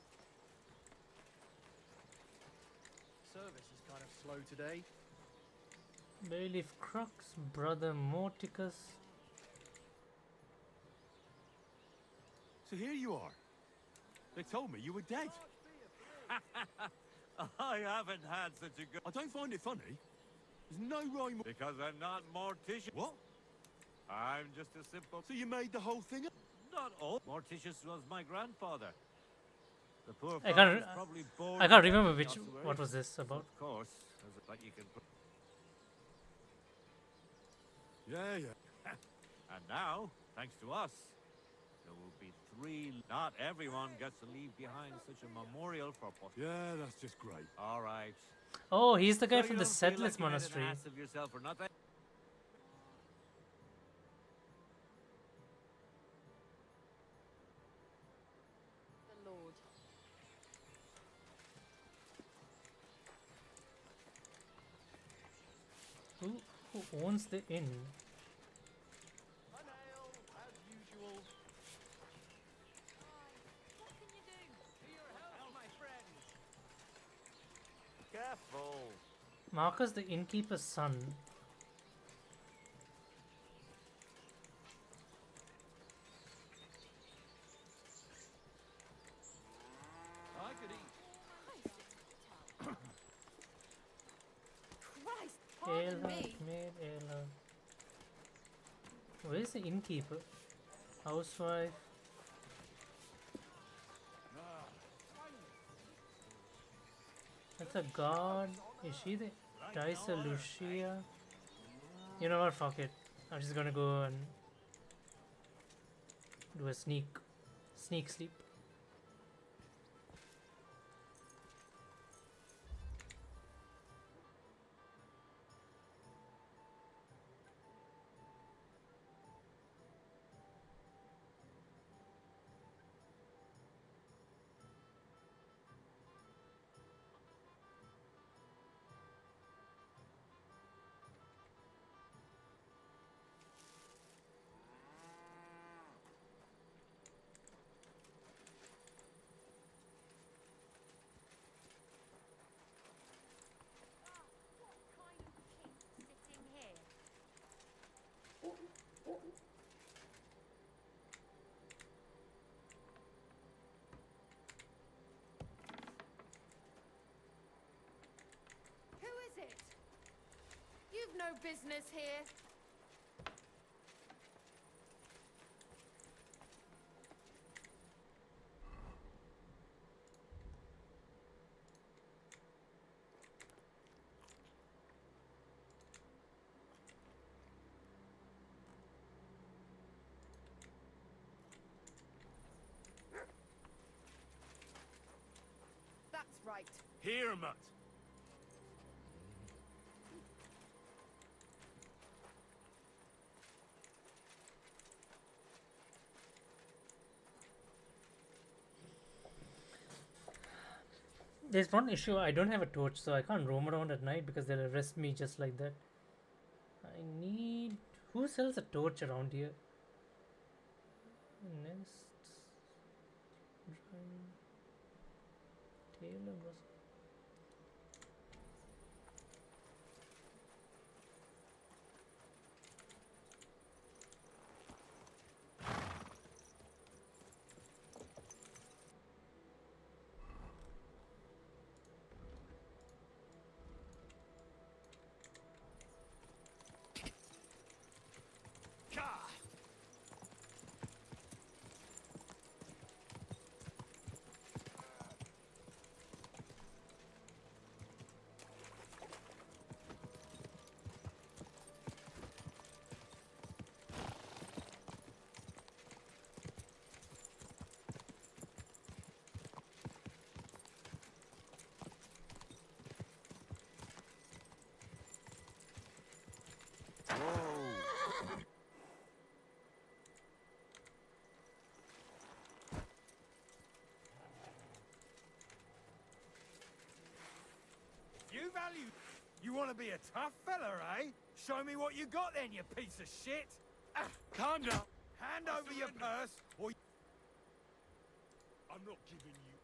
Service is kind of slow today. Bailiff Crux, Brother Morticus. So here you are. They told me you were dead. I haven't had such a good... I don't find it funny. There's no rhyme... Because I'm not Morticius. What? I'm just a simple... So you made the whole thing up? Not all. Morticius was my grandfather. The poor I fellow can't. was probably bored. I can't remember Not to worry. what was this about. Of course, but you can. Yeah. And now, thanks to us, there will be 3. Not everyone gets to leave behind such a memorial for. Yeah, that's just great. All right. Oh, he's the guy So from you the don't feel like Settlers you made an Monastery. ass of yourself or nothing? The Lord. Who owns the inn? As usual. What can you do? To your health, my friends. Careful. Marcus, the innkeeper's son. I could eat. Christ, pardon me. Maid, Ella. Where is the innkeeper? Housewife. That's a guard. Is she the Dicer Lucia? You know what? Fuck it. I'm just gonna go and do a sneak sleep. You've no business here. That's right. Here, mutt. There's one issue. I don't have a torch, so I can't roam around at night because they'll arrest me just like that. I need... Who sells a torch around here? Nests... Taylor was... You value... You want to be a tough fella, eh? Show me what you got then, you piece of shit! Calm down. Hand over your purse, or... I'm not giving you...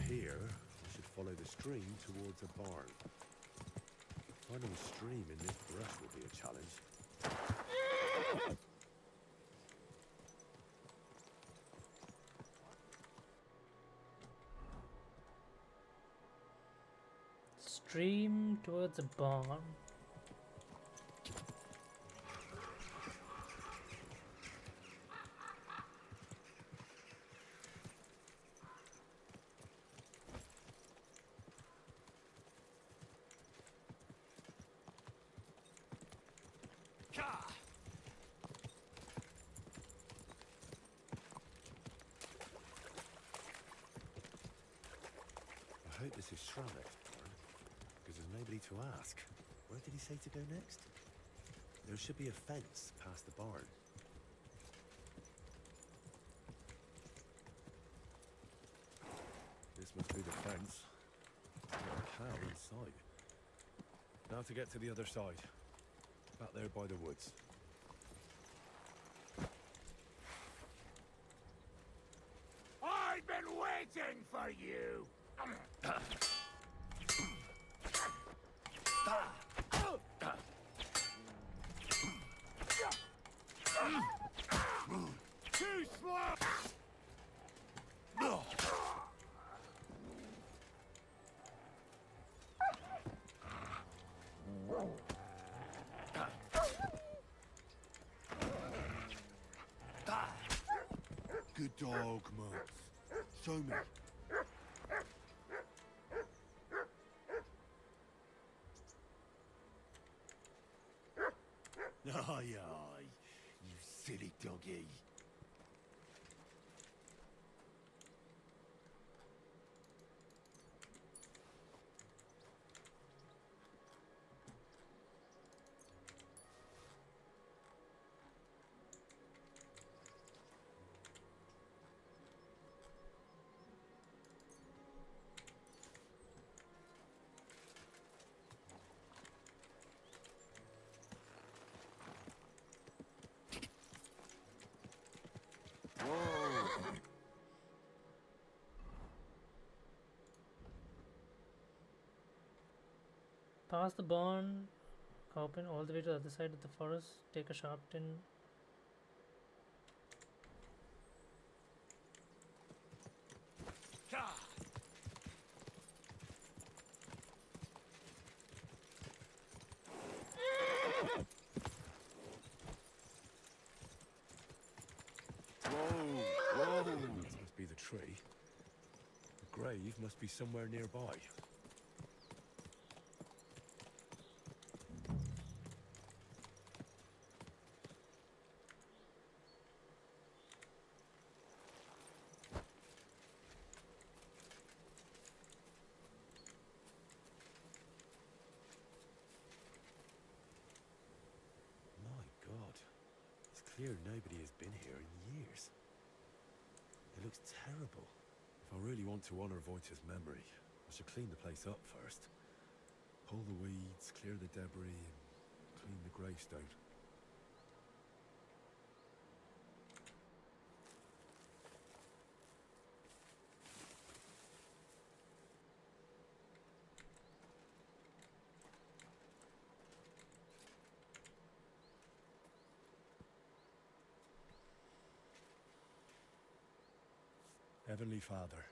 Here, we should follow the stream towards a barn. Finding a stream in this brush will be a challenge. Stream towards a barn. hope this is Shramek's barn, because there's nobody to ask. Where did he say to go next? There should be a fence past the barn. This must be the fence. Got a cow inside. Now to get to the other side. Back there by the woods. I've been waiting for you! Too slow! Good dog, Mux. Show me. Aye, aye, you silly doggy. Pass the barn, open all the way to the other side of the forest. Take a sharp turn. Whoa! This must be the tree. The grave must be somewhere nearby. Clear nobody has been here in years. It looks terrible. If I really want to honor Wojta's memory, I should clean the place up first. Pull the weeds, clear the debris, and clean the gravestone. Heavenly Father,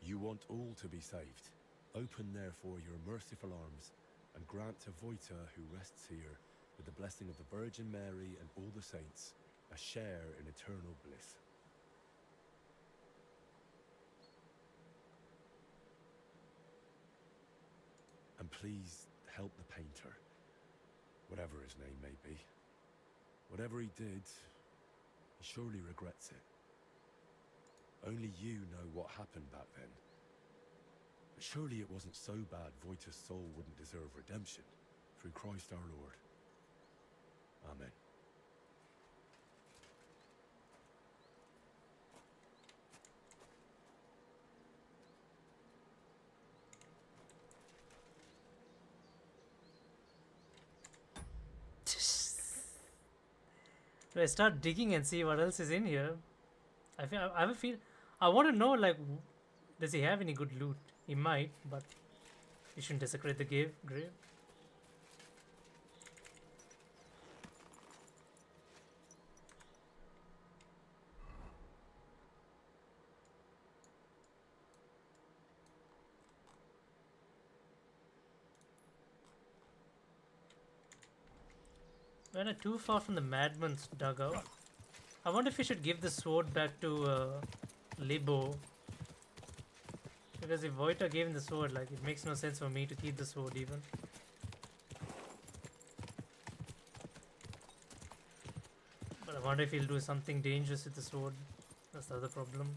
you want all to be saved. Open therefore your merciful arms and grant to Wojta, who rests here, with the blessing of the Virgin Mary and all the saints, a share in eternal bliss. And please help the painter, whatever his name may be. Whatever he did, he surely regrets it. Only you know what happened back then. But surely it wasn't so bad Wojta's soul wouldn't deserve redemption through Christ our Lord. Amen. Do I start digging and see what else is in here? I have a feel. I want to know, like, does he have any good loot? He might, but he shouldn't desecrate the grave. We're not too far from the madman's dugout. I wonder if we should give the sword back to Libo. Because if Wojta gave him the sword, like, it makes no sense for me to keep the sword even. But I wonder if he'll do something dangerous with the sword. That's the other problem.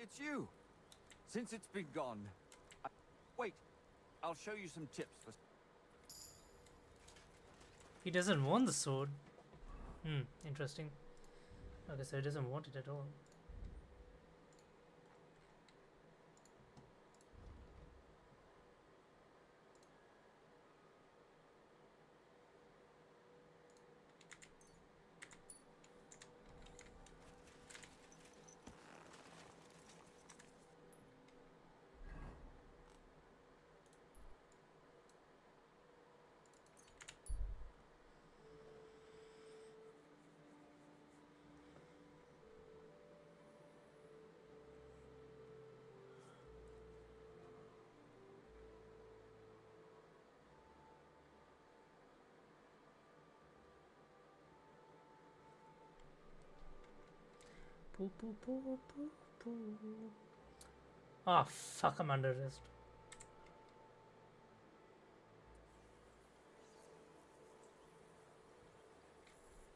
It's you. Since it's been gone... Wait, I'll show you some tips for... He doesn't want the sword. Interesting. Okay, so he doesn't want it at all. Poo, poo, poo, poo, poo. Ah, fuck, I'm under arrest.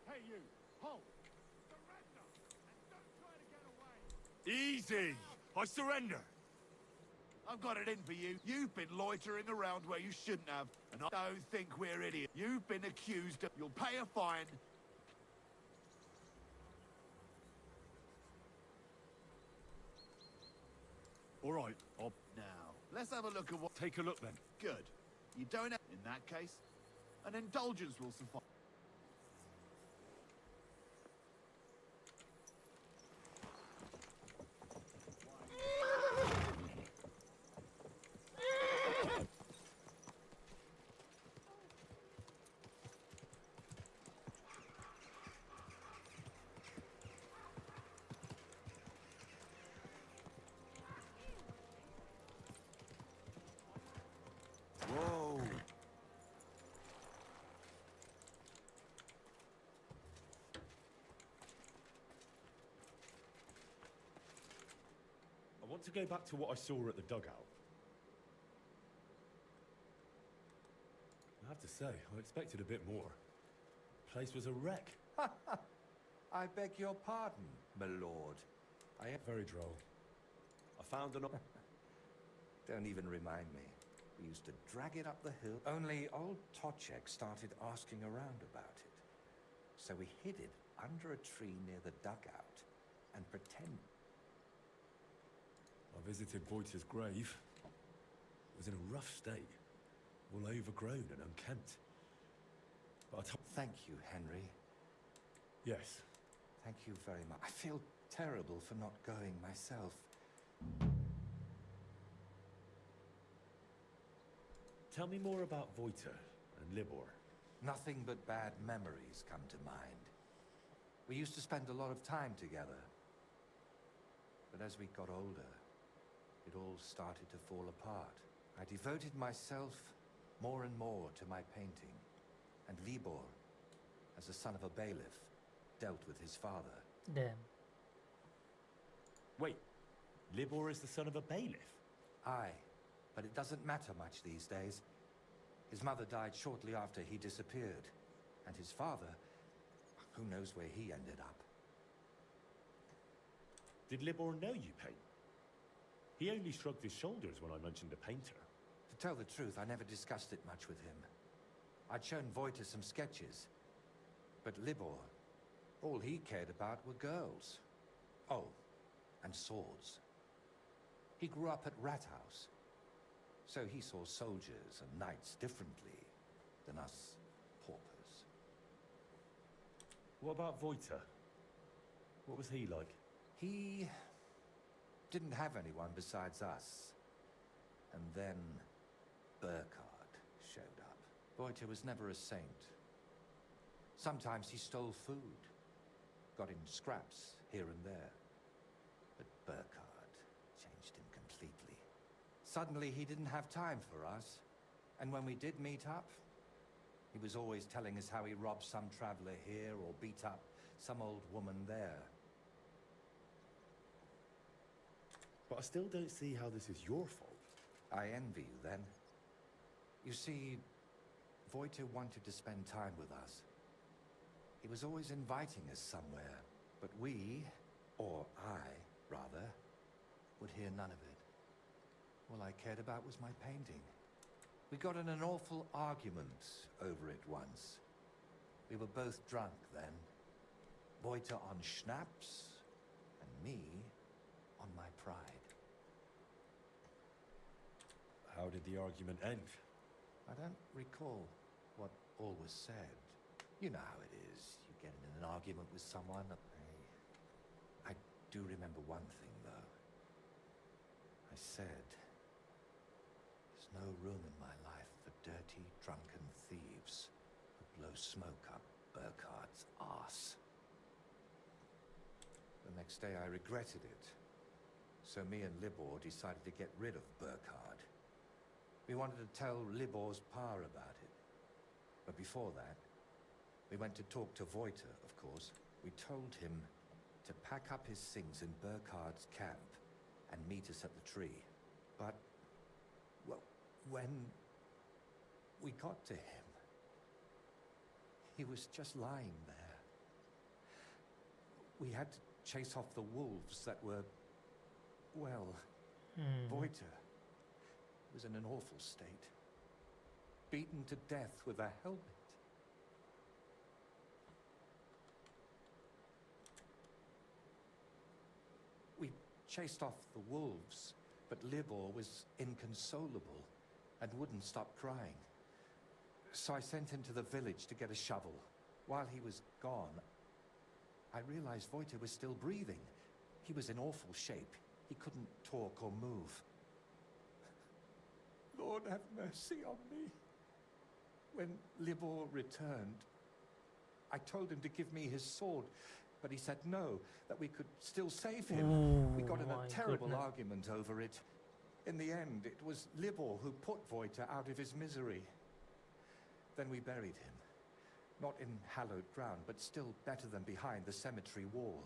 Hey, you! Halt! Surrender! And don't try to get away! Easy! I surrender! I've got it in for you. You've been loitering around where you shouldn't have, and I don't think we're idiots. You've been accused of... You'll pay a fine. All right, I'll... Now, let's have a look at what... Take a look, then. Good. You don't have... In that case, an indulgence will suffice. Whoa! I want to go back to what I saw at the dugout. I have to say, I expected a bit more. The place was a wreck. I beg your pardon, my lord. I am... Very droll. I found an... Don't even remind me. We used to drag it up the hill. Only old Tochek started asking around about it. So we hid it under a tree near the dugout and pretended. I visited Voita's grave. It was in a rough state, all overgrown and unkempt. But Thank you, Henry. Yes. Thank you very much. I feel terrible for not going myself. Tell me more about Voita and Libor. Nothing but bad memories come to mind. We used to spend a lot of time together. But as we got older, it all started to fall apart. I devoted myself more and more to my painting. And Libor, as the son of a bailiff, dealt with his father. Damn. Wait, Libor is the son of a bailiff? Aye, but it doesn't matter much these days. His mother died shortly after he disappeared. And his father, who knows where he ended up. Did Libor know you paint? He only shrugged his shoulders when I mentioned a painter. To tell the truth, I never discussed it much with him. I'd shown Voita some sketches. But Libor, all he cared about were girls. Oh, and swords. He grew up at Rat House. So he saw soldiers and knights differently than us paupers. What about Voita? What was he like? He didn't have anyone besides us. And then Burkhard showed up. Voita was never a saint. Sometimes he stole food, got in scraps here and there. But Burkhard changed him completely. Suddenly he didn't have time for us. And when we did meet up, he was always telling us how he robbed some traveler here or beat up some old woman there. But I still don't see how this is your fault. I envy you then. You see, Voita wanted to spend time with us. He was always inviting us somewhere, but we, or I, rather, would hear none of it. All I cared about was my painting. We got in an awful argument over it once. We were both drunk then. Voita on schnapps, and me on my pride. How did the argument end? I don't recall what all was said. You know how it is. You get in an argument with someone. I do remember one thing, though. I said, there's no room in my life for dirty, drunken thieves who blow smoke up Burkhardt's arse. The next day I regretted it. So me and Libor decided to get rid of Burkhard. We wanted to tell Libor's pa about it. But before that, we went to talk to Voita, of course. We told him to pack up his things in Burkhardt's camp and meet us at the tree. But, well, when we got to him, he was just lying there. We had to chase off the wolves that were, well, Voita was in an awful state. Beaten to death with a helmet. We chased off the wolves, but Libor was inconsolable and wouldn't stop crying. So I sent him to the village to get a shovel. While he was gone, I realized Voita was still breathing. He was in awful shape. He couldn't talk or move. Lord have mercy on me. When Libor returned, I told him to give me his sword, but he said no, that we could still save him. Ooh, we got in my a terrible goodness. argument over it. In the end, it was Libor who put Voita out of his misery. Then we buried him. Not in hallowed ground, but still better than behind the cemetery wall.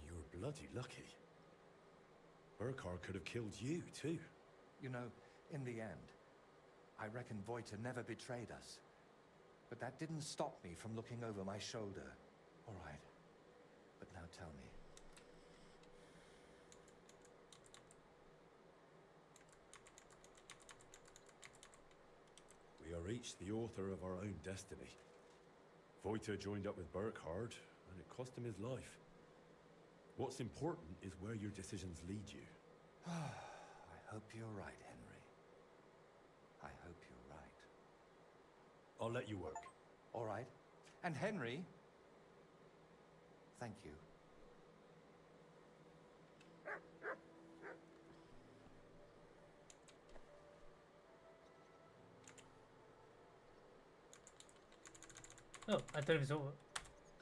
You were bloody lucky. Burkhard could have killed you, too. You know, in the end, I reckon Voita never betrayed us. But that didn't stop me from looking over my shoulder. All right. But now tell me. We are each the author of our own destiny. Voita joined up with Burkhard, and it cost him his life. What's important is where your decisions lead you. I hope you're right, Henry. I hope you're right. I'll let you work. All right. And Henry, thank you. Oh, I thought it was over.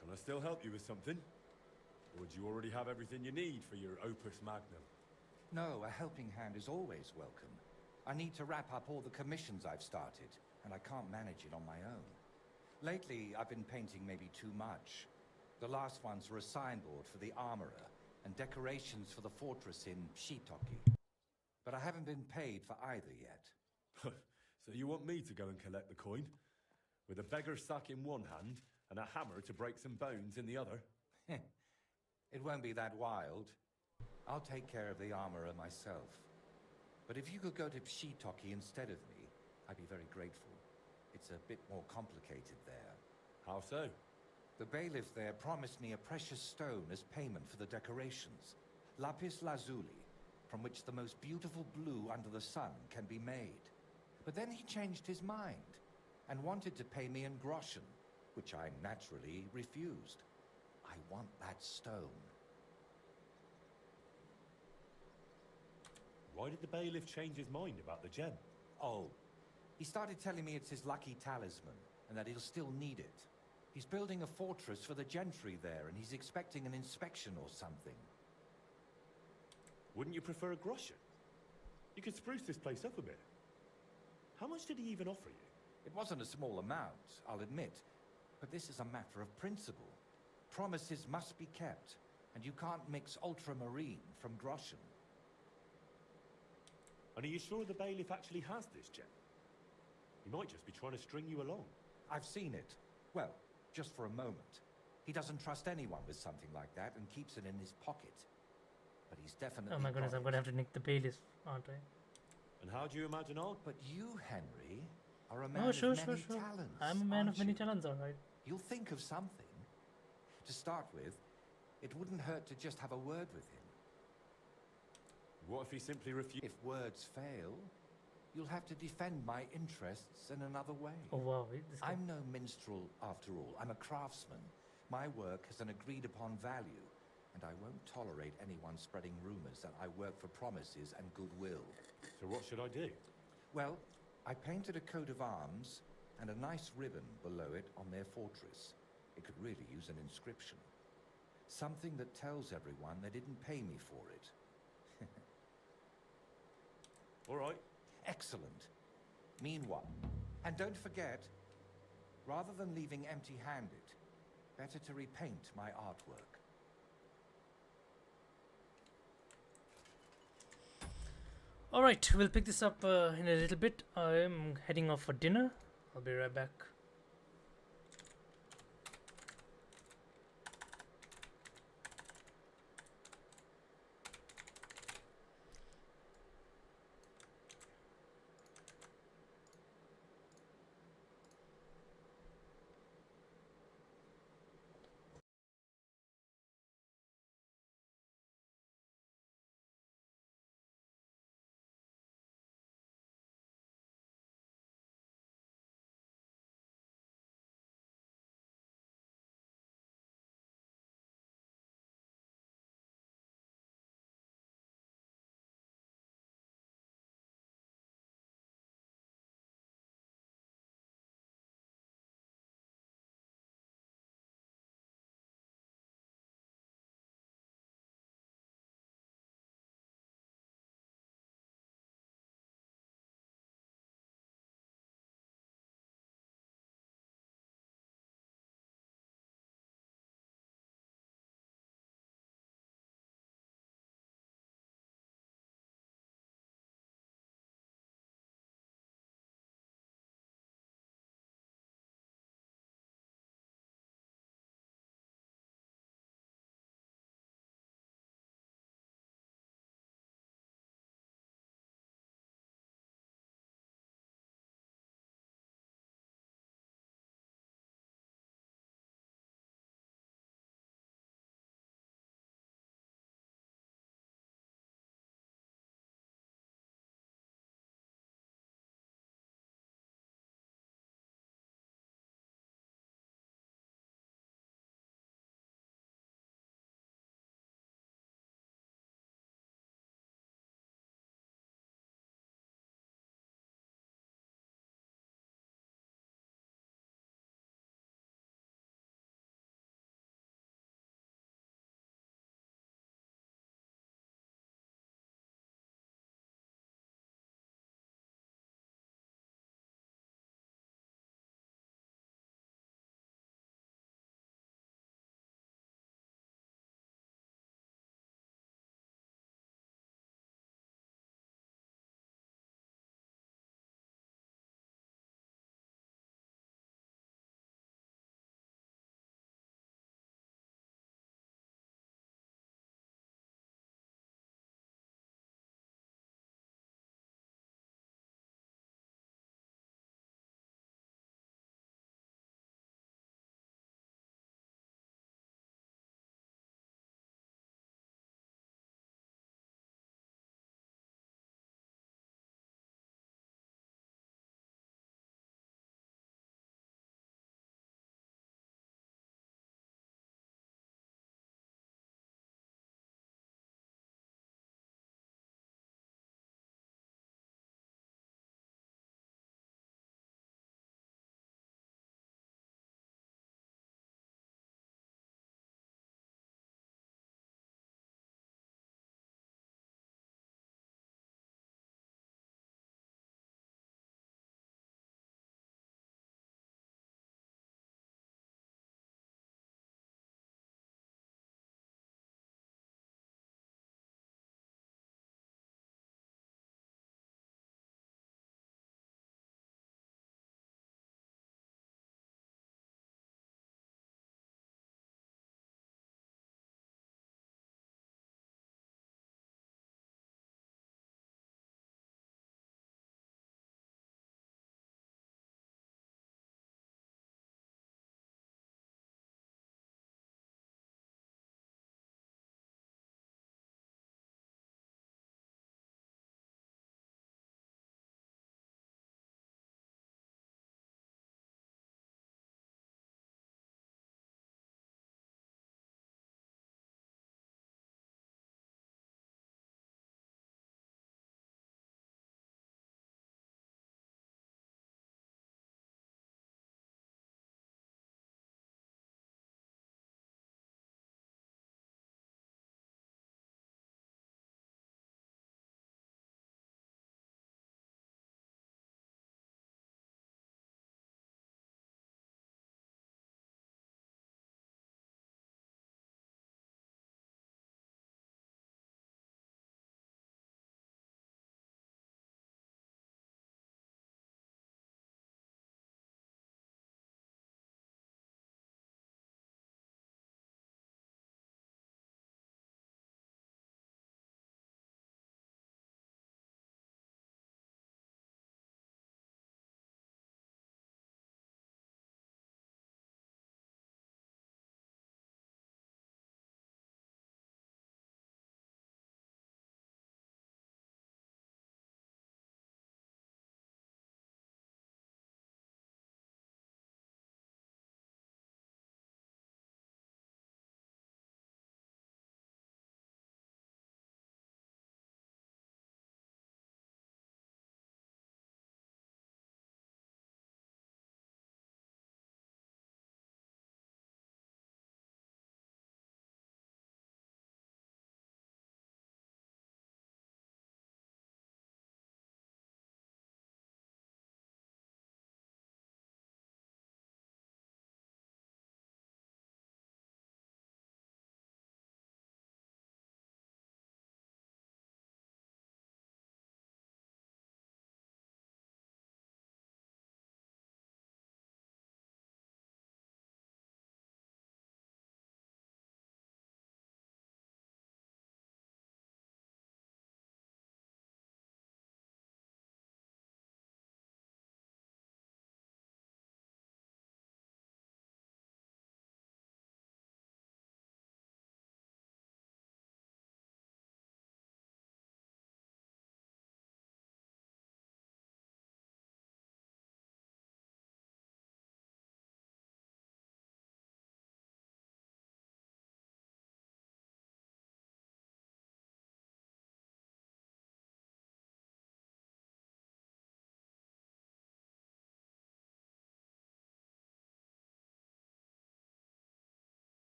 Can I still help you with something? Or do you already have everything you need for your opus magnum? No, a helping hand is always welcome. I need to wrap up all the commissions I've started, and I can't manage it on my own. Lately, I've been painting maybe too much. The last ones were a signboard for the armorer, and decorations for the fortress in Shitoki. But I haven't been paid for either yet. So you want me to go and collect the coin? With a beggar's sack in one hand, and a hammer to break some bones in the other? It won't be that wild. I'll take care of the armorer myself. But if you could go to Shitoki instead of me, I'd be very grateful. It's a bit more complicated there. How so? The bailiff there promised me a precious stone as payment for the decorations. Lapis lazuli, from which the most beautiful blue under the sun can be made. But then he changed his mind and wanted to pay me in groschen, which I naturally refused. I want that stone. Why did the bailiff change his mind about the gem? Oh, he started telling me it's his lucky talisman, and that he'll still need it. He's building a fortress for the gentry there, and he's expecting an inspection or something. Wouldn't you prefer a groschen? You could spruce this place up a bit. How much did he even offer you? It wasn't a small amount, I'll admit, but this is a matter of principle. Promises must be kept, and you can't mix ultramarine from groschen. And are you sure the bailiff actually has this gem? He might just be trying to string you along. I've seen it. Well, just for a moment. He doesn't trust anyone with something like that and keeps it in his pocket. But he's definitely Oh my goodness, got I'm gonna have to nick the bailiff, aren't I? And how do you imagine I'll... But you, Henry, are a man Oh, sure, of sure, many sure. talents. I'm a man of aren't many you? talents, alright. You'll think of something. To start with, it wouldn't hurt to just have a word with him. What if he simply refuses? If words fail, you'll have to defend my interests in another way. Oh wow, this guy. I'm no minstrel after all. I'm a craftsman. My work has an agreed upon value, and I won't tolerate anyone spreading rumors that I work for promises and goodwill. So what should I do? Well, I painted a coat of arms and a nice ribbon below it on their fortress. It could really use an inscription. Something that tells everyone they didn't pay me for it. All right. Excellent. Meanwhile, and don't forget, rather than leaving empty-handed, better to repaint my artwork. Alright, we'll pick this up in a little bit. I'm heading off for dinner. I'll be right back.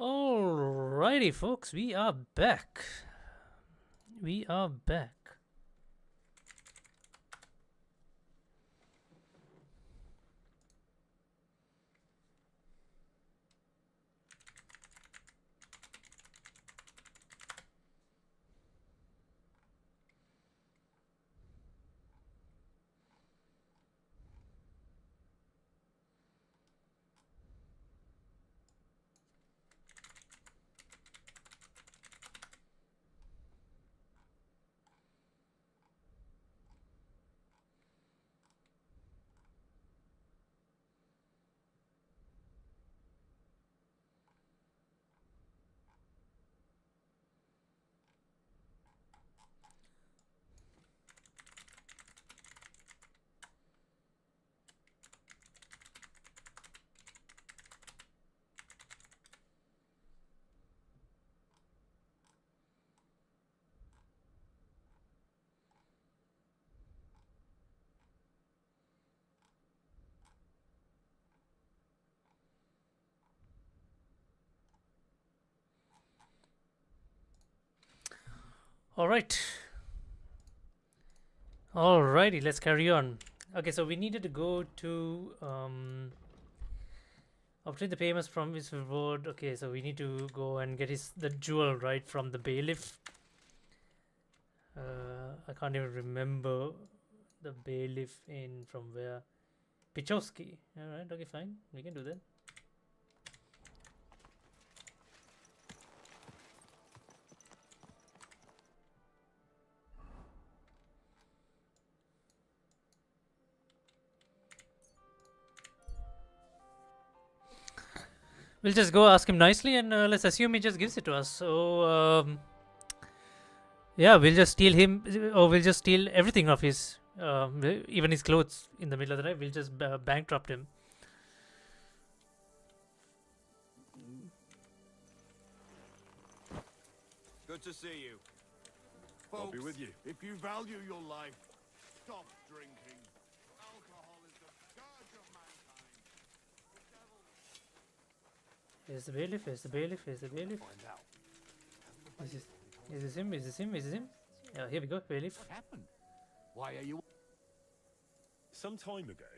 Alrighty, folks, we are back. We are back. Alright. Alrighty, let's carry on. Okay, so we needed to go to obtain the payments from his reward. Okay, so we need to go and get the jewel, right, from the bailiff. I can't even remember the bailiff from where. Pichowski. Alright, okay, fine. We can do that. We'll just go ask him nicely, and let's assume he just gives it to us. So, yeah, we'll just steal him, or we'll just steal everything of his, even his clothes in the middle of the night. We'll just bankrupt him. Good to see you. I'll be with you. If you value your life, stop drinking. Alcohol is the scourge of mankind. Here's the bailiff, here's the bailiff, here's the bailiff. Is this him? Is this him? Is this him? Yeah, here we go, bailiff. What happened? Why are you... Some time ago,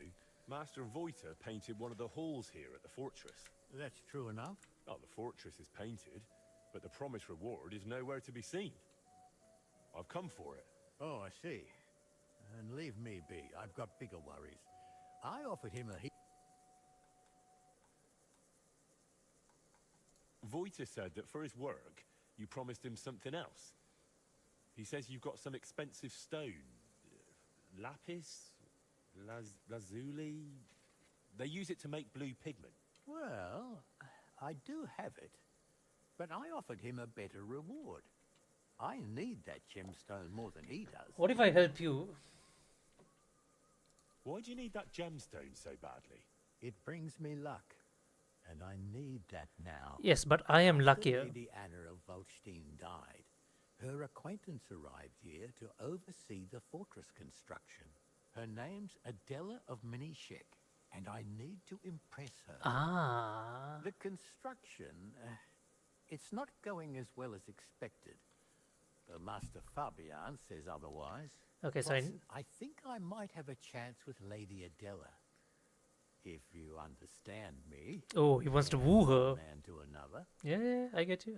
Master Voiter painted one of the halls here at the fortress. That's true enough. Oh, the fortress is painted, but the promised reward is nowhere to be seen. I've come for it. Oh, I see. And leave me be. I've got bigger worries. I offered him a... Voiter said that for his work, you promised him something else. He says you've got some expensive stone. Lapis? Lazuli? They use it to make blue pigment. Well, I do have it. But I offered him a better reward. I need that gemstone more than he does. What if I help you? Why do you need that gemstone so badly? It brings me luck. And I need that now. Yes, but I am luckier. After Lady Anna of Volstein died, her acquaintance arrived here to oversee the fortress construction. Her name's Adela of Minishek, and I need to impress her. Ah. The construction, it's not going as well as expected. The Master Fabian says otherwise. Okay, so I think I might have a chance with Lady Adela. If you understand me. Oh, he wants to woo her. Man to another. Yeah, I get you.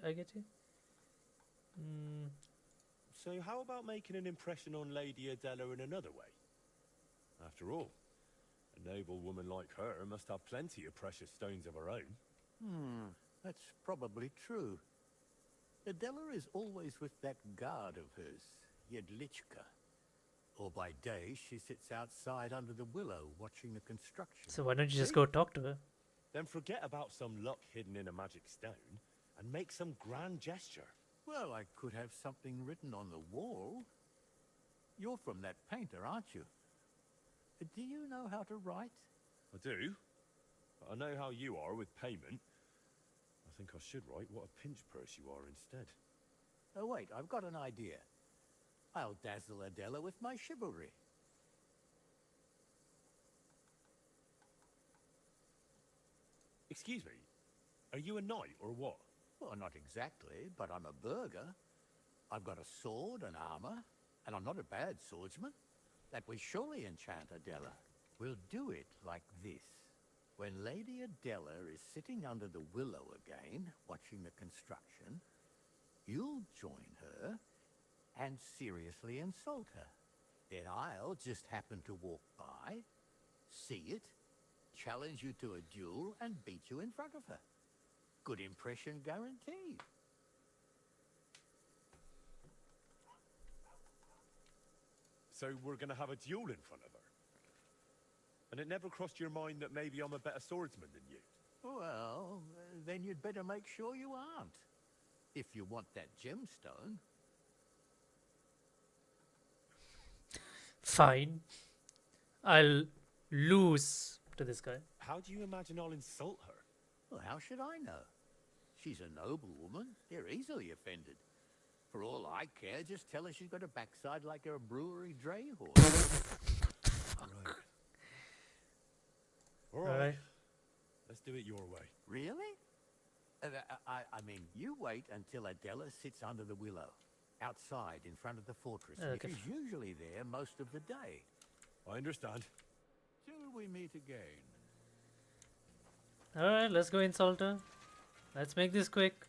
So how about making an impression on Lady Adela in another way? After all, a noble woman like her must have plenty of precious stones of her own. That's probably true. Adela is always with that guard of hers, Yedlichka. Or by day, she sits outside under the willow watching the construction. So why don't you just go talk to her? Then forget about some luck hidden in a magic stone and make some grand gesture. Well, I could have something written on the wall. You're from that painter, aren't you? Do you know how to write? I do. But I know how you are with payment. I think I should write what a pinch purse you are instead. Oh, wait, I've got an idea. I'll dazzle Adela with my chivalry. Excuse me, are you a knight or what? Well, not exactly, but I'm a burgher. I've got a sword and armor, and I'm not a bad swordsman. That will surely enchant Adela. We'll do it like this. When Lady Adela is sitting under the willow again, watching the construction, you'll join her and seriously insult her. Then I'll just happen to walk by, see it, challenge you to a duel, and beat you in front of her. Good impression guaranteed. So we're gonna have a duel in front of her? And it never crossed your mind that maybe I'm a better swordsman than you? Well, then you'd better make sure you aren't. If you want that gemstone. Fine. I'll lose to this guy. How do you imagine I'll insult her? Well, how should I know? She's a noble woman. They're easily offended. For all I care, just tell her she's got a backside like a brewery dray horse. All right. Let's do it your way. Really? I mean, you wait until Adela sits under the willow, outside in front of the fortress. Okay. She's usually there most of the day. I understand. Till we meet again. Alright, let's go insult her. Let's make this quick.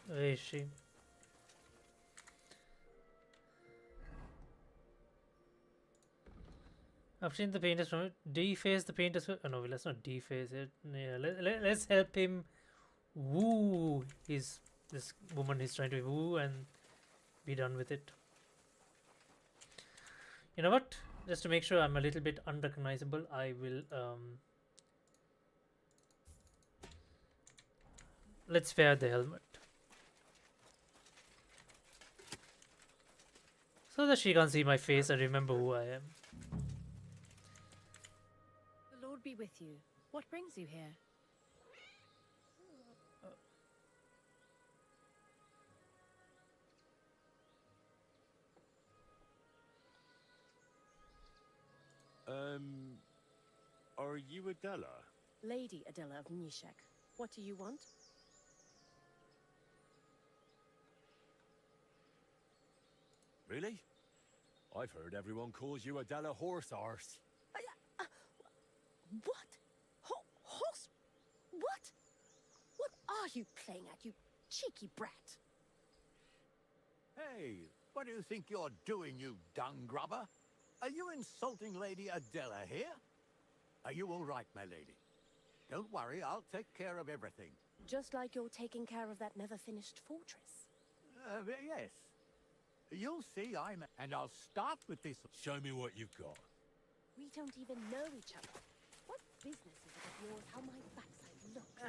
Where is she? I've seen the painters from it. Deface the painters. Oh no, let's not deface it. Yeah, let's help him woo this woman he's trying to woo and be done with it. You know what? Just to make sure I'm a little bit unrecognizable, I will let's wear the helmet. So that she can't see my face and remember who I am. The Lord be with you. What brings you here? Are you Adela? Lady Adela of Nishek. What do you want? Really? I've heard everyone calls you Adela Horse Arse. What? Horse? What? What are you playing at, you cheeky brat? Hey, what do you think you're doing, you dung grubber? Are you insulting Lady Adela here? Are you all right, my lady? Don't worry, I'll take care of everything. Just like you're taking care of that never-finished fortress. Yes. You'll see and I'll start with this. Show me what you've got. We don't even know each other. What business is it of yours how my backside looks?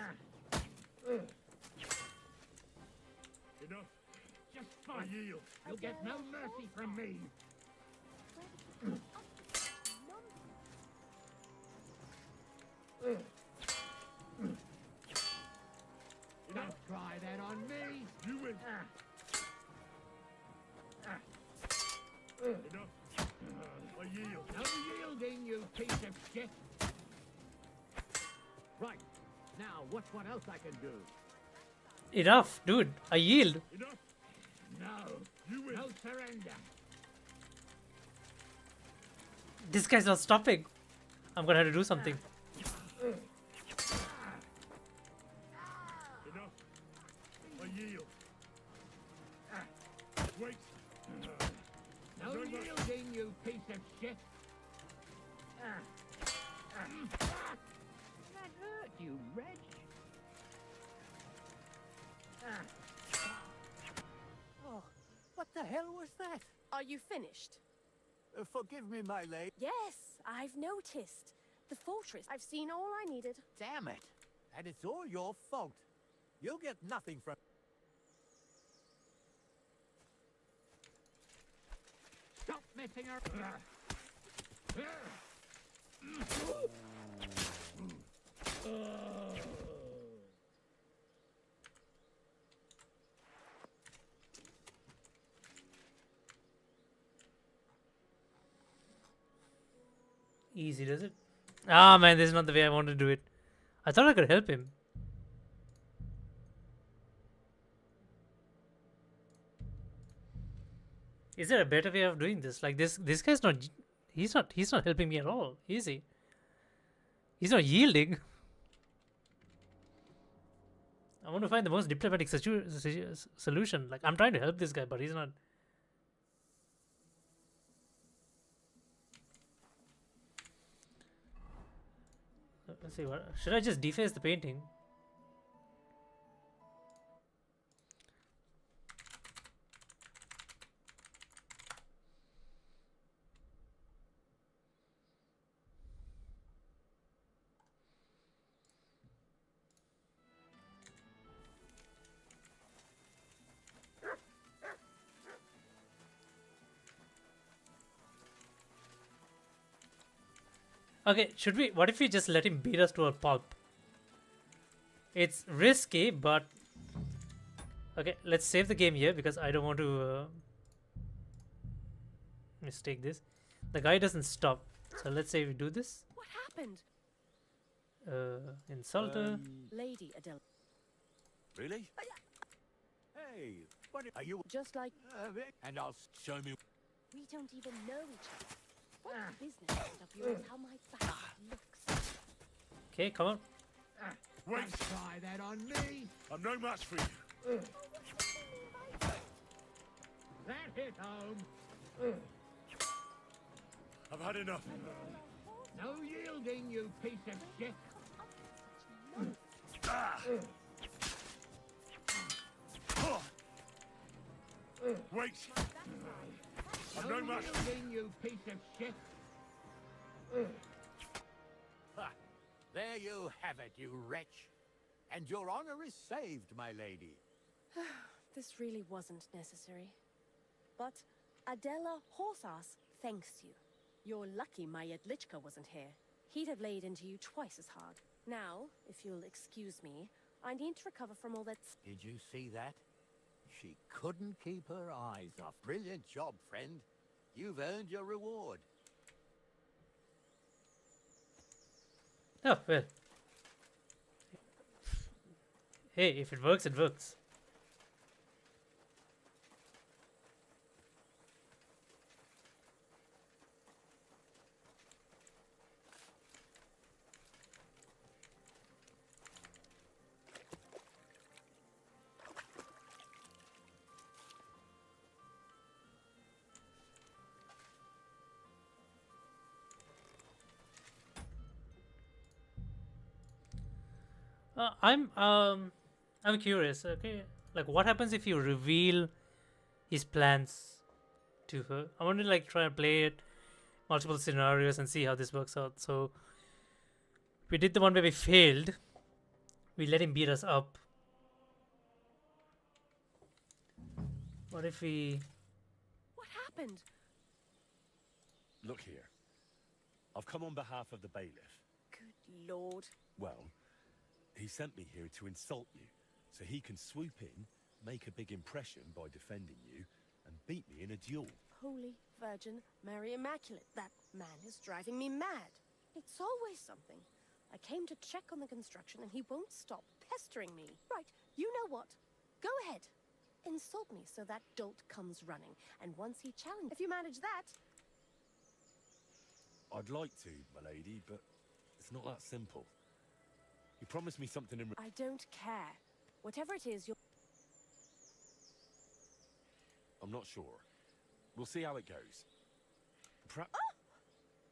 Enough. Just fine. Yield. You'll get no mercy from me. Don't try that on me. You win. Enough. I yield. No yielding, you piece of shit. Right. Now, what else I can do? Enough, dude. I yield. Enough. No. You win. No surrender. This guy's not stopping. I'm gonna have to do something. Enough. I yield. Wait. No yielding, you piece of shit. That hurt you, wretch. Oh, what the hell was that? Are you finished? Forgive me, my lady. Yes, I've noticed. The fortress. I've seen all I needed. Damn it. And it's all your fault. You'll get nothing from... Stop messing around. easy, does it? Ah, man, this is not the way I want to do it. I thought I could help him. Is there a better way of doing this? Like this guy's not. He's not helping me at all. Is he? He's not yielding. I want to find the most diplomatic solution. Like, I'm trying to help this guy, but he's not. Let's see. What should I just deface the painting? Okay, should we? What if we just let him beat us to a pulp? It's risky, but okay. Let's save the game here because I don't want to mistake this. The guy doesn't stop, so let's say we do this. What happened? Insulter. Lady Adele. Really? Hey, what are you? Just like. And I'll show me. We don't even know each other. What business is it of yours how my backside looks? Okay, come on. Wait, try that on me. I'm no match for you. That hit home. I've had enough. No yielding, you piece of shit. Wait. I'm no match for you. You piece of shit. Ha! There you have it, you wretch. And your honor is saved, my lady. This really wasn't necessary. But Adela Horsass thanks you. You're lucky my Yedlichka wasn't here. He'd have laid into you twice as hard. Now, if you'll excuse me, I need to recover from all that... Did you see that? She couldn't keep her eyes off. Brilliant job, friend. You've earned your reward. Oh, well. Hey, if it works, it works. I'm curious. Okay, like what happens if you reveal his plans to her? I want to like try and play it multiple scenarios and see how this works out. So we did the one where we failed. We let him beat us up. What if we? What happened? Look here. I've come on behalf of the bailiff. Good lord. Well, he sent me here to insult you, so he can swoop in, make a big impression by defending you, and beat me in a duel. Holy Virgin Mary Immaculate, that man is driving me mad. It's always something. I came to check on the construction and he won't stop pestering me. Right, you know what? Go ahead. Insult me so that dolt comes running. And once he challenges, if you manage that... I'd like to, my lady, but it's not that simple. You promised me something in... I don't care. Whatever it is, you're... I'm not sure. We'll see how it goes. Perhaps...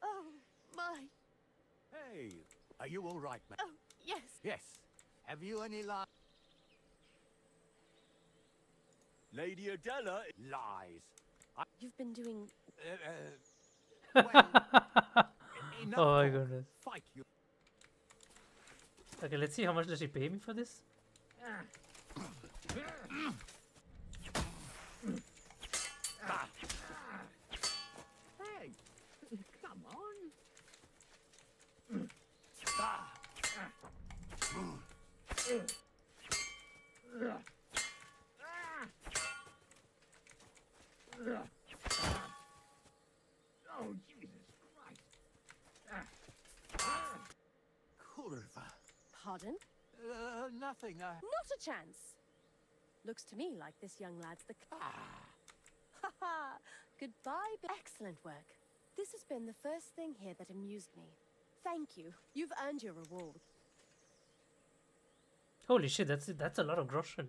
Oh, my... Hey, are you all right, mate? Oh, yes. Yes. Have you any lies? Lady Adela... Lies. You've been doing... Well, Oh my goodness. Fight you. Okay, let's see how much does she pay me for this. Hey, come on. Oh, Jesus Christ. Pardon? Nothing. Not a chance. Looks to me like this young lad's the... Ha ha! Goodbye. Excellent work. This has been the first thing here that amused me. Thank you. You've earned your reward. Holy shit, that's a lot of groschen.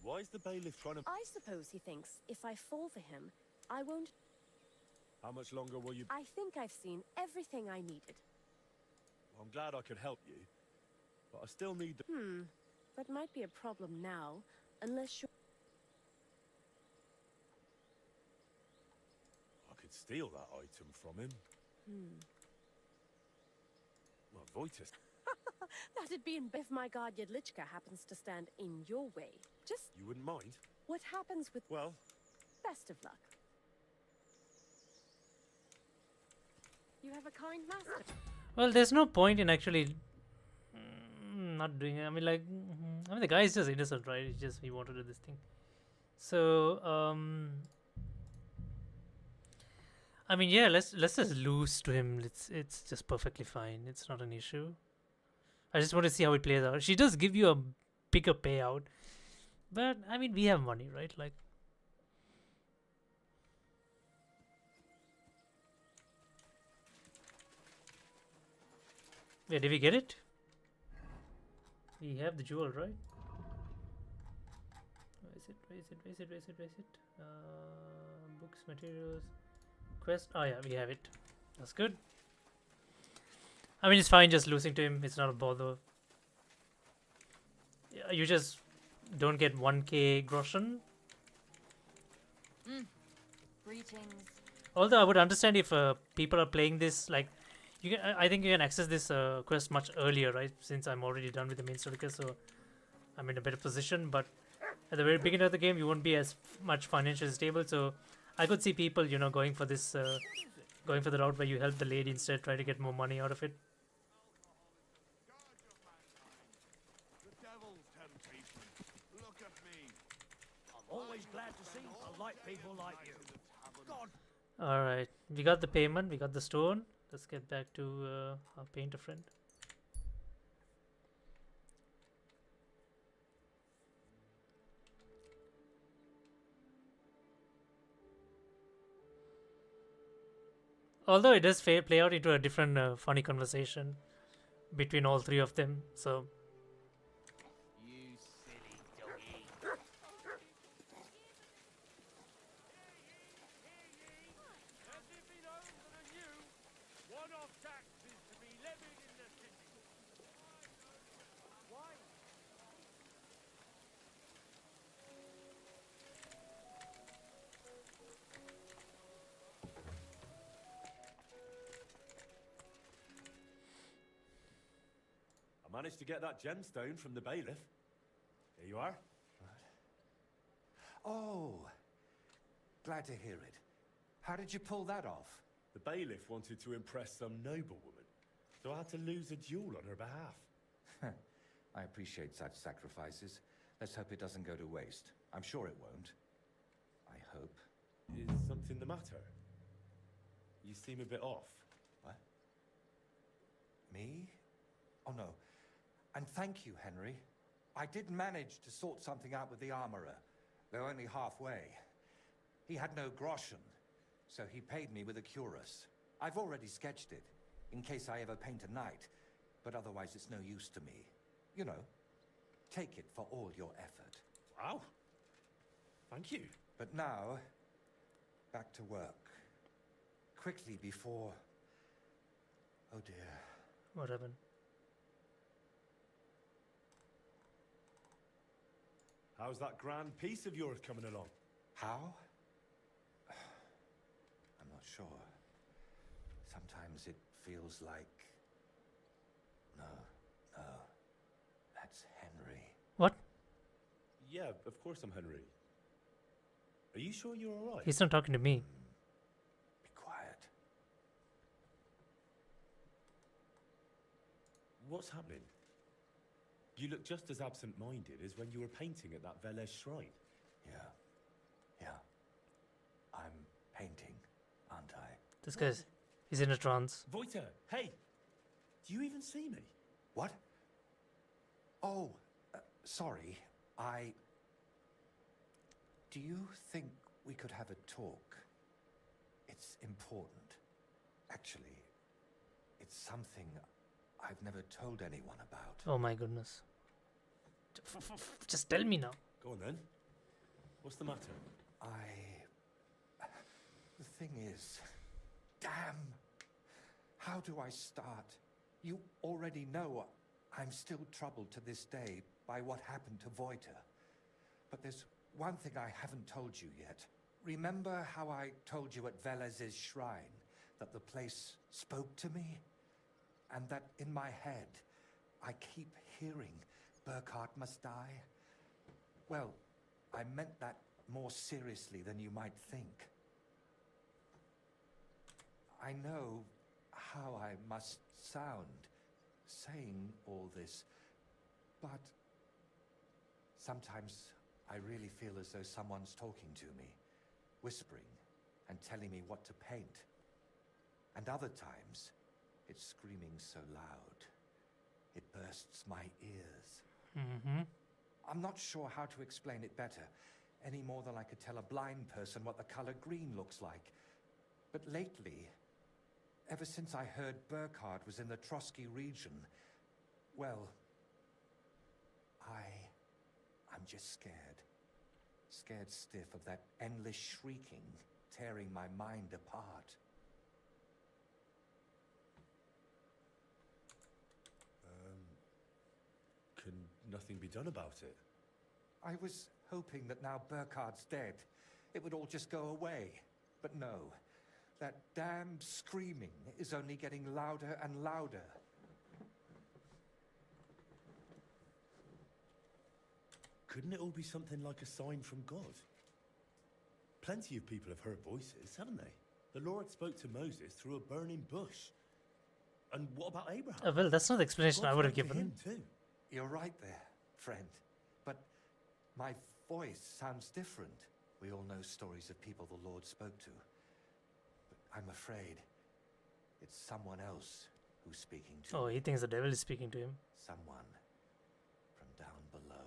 Why is the bailiff trying to... I suppose he thinks if I fall for him, I won't... How much longer will you... I think I've seen everything I needed. I'm glad I could help you, but I still need the... That might be a problem now, unless you... I could steal that item from him. Well, Voitus... That'd be if my guard Yedlichka happens to stand in your way. Just... You wouldn't mind? What happens with... Well... Best of luck. You have a kind master. Well, there's no point in actually not doing it. I mean, like, I mean, the guy is just innocent, right? It's just he wanted to do this thing. So, I mean, yeah, let's just lose to him. It's just perfectly fine. It's not an issue. I just want to see how it plays out. She does give you a bigger payout, but I mean, we have money, right? Like, yeah, did we get it? We have the jewel, right? Where is it? Where is it? Where is it? Where is it? Where is it? Books, materials, quest. Oh yeah, we have it. That's good. I mean, it's fine just losing to him. It's not a bother. Yeah, you just don't get 1k groschen. Greetings. Although I would understand if people are playing this, like, you can, I think you can access this quest much earlier, right? Since I'm already done with the main story quest, so I'm in a better position. But at the very beginning of the game, you won't be as much financially stable. So I could see people, you know, going for this, going for the route where you help the lady instead, try to get more money out of it. Always glad to see polite people like you. God. Alright, we got the payment, we got the stone. Let's get back to our painter friend. Although it does play out into a different funny conversation between all three of them, so... You silly doggy. One-off tax is to be levied in the city. Why? I managed to get that gemstone from the bailiff. Here you are. Oh, glad to hear it. How did you pull that off? The bailiff wanted to impress some noblewoman, so I had to lose a duel on her behalf. I appreciate such sacrifices. Let's hope it doesn't go to waste. I'm sure it won't. I hope. Is something the matter? You seem a bit off. What? Me? Oh no. And thank you, Henry. I did manage to sort something out with the armorer, though only halfway. He had no groschen, so he paid me with a cuirass. I've already sketched it, in case I ever paint a knight, but otherwise it's no use to me. You know, take it for all your effort. Wow. Thank you. But now, back to work. Quickly before... Oh dear. What happened? How's that grand piece of yours coming along? How? I'm not sure. Sometimes it feels like... No. That's Henry. What? Yeah, of course I'm Henry. Are you sure you're all right? He's not talking to me. Be quiet. What's happening? You look just as absent-minded as when you were painting at that Velez shrine. Yeah. I'm painting, aren't I? This guy's... He's in a trance. Voiter, hey! Do you even see me? What? Oh, sorry. Do you think we could have a talk? It's important. Actually, it's something I've never told anyone about. Oh my goodness. Just tell me now. Go on then. What's the matter? The thing is... Damn! How do I start? You already know I'm still troubled to this day by what happened to Voiter. But there's one thing I haven't told you yet. Remember how I told you at Velez's shrine that the place spoke to me? And that in my head, I keep hearing Burkhard must die? Well, I meant that more seriously than you might think. I know how I must sound saying all this, but sometimes I really feel as though someone's talking to me, whispering and telling me what to paint. And other times, it's screaming so loud, it bursts my ears. Mm-hmm. I'm not sure how to explain it better, any more than I could tell a blind person what the color green looks like. But lately, ever since I heard Burkhard was in the Trotsky region, well, I'm just scared. Scared stiff of that endless shrieking, tearing my mind apart. Can nothing be done about it? I was hoping that now Burkhard's dead, it would all just go away. But no, that damn screaming is only getting louder and louder. Couldn't it all be something like a sign from God? Plenty of people have heard voices, haven't they? The Lord spoke to Moses through a burning bush. And what about Abraham? Well, that's not the explanation I would have given him too. You're right there, friend. But my voice sounds different. We all know stories of people the Lord spoke to. But I'm afraid it's someone else who's speaking to Oh, me. he thinks the devil is speaking to him. Someone from down below.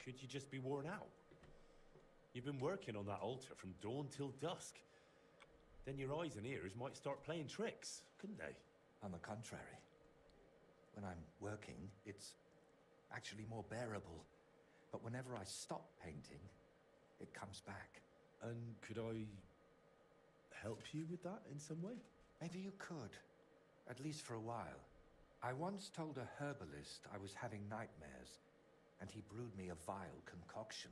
Could you just be worn out? You've been working on that altar from dawn till dusk. Then your eyes and ears might start playing tricks, couldn't they? On the contrary. When I'm working, it's actually more bearable. But whenever I stop painting, it comes back. And could I help you with that in some way? Maybe you could. At least for a while. I once told a herbalist I was having nightmares, and he brewed me a vile concoction.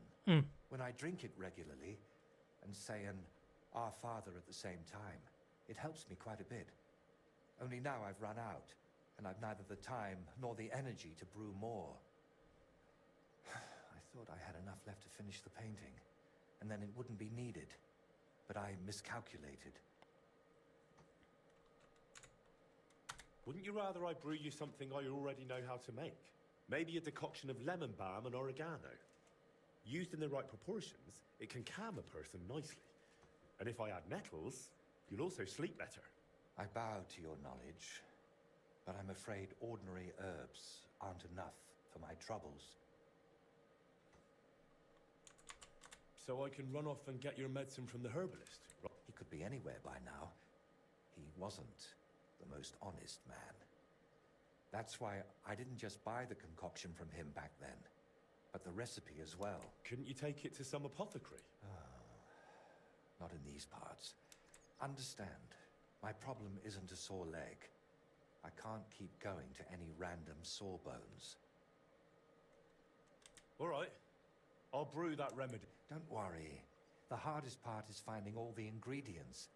When I drink it regularly, and say an Our Father at the same time, it helps me quite a bit. Only now I've run out, and I've neither the time nor the energy to brew more. I thought I had enough left to finish the painting, and then it wouldn't be needed. But I miscalculated. Wouldn't you rather I brew you something I already know how to make? Maybe a decoction of lemon balm and oregano. Used in the right proportions, it can calm a person nicely. And if I add nettles, you'll also sleep better. I bow to your knowledge, but I'm afraid ordinary herbs aren't enough for my troubles. So I can run off and get your medicine from the herbalist? He could be anywhere by now. He wasn't the most honest man. That's why I didn't just buy the concoction from him back then, but the recipe as well. Couldn't you take it to some apothecary? Not in these parts. Understand, my problem isn't a sore leg. I can't keep going to any random sawbones. All right, I'll brew that remedy. Don't worry. The hardest part is finding all the ingredients.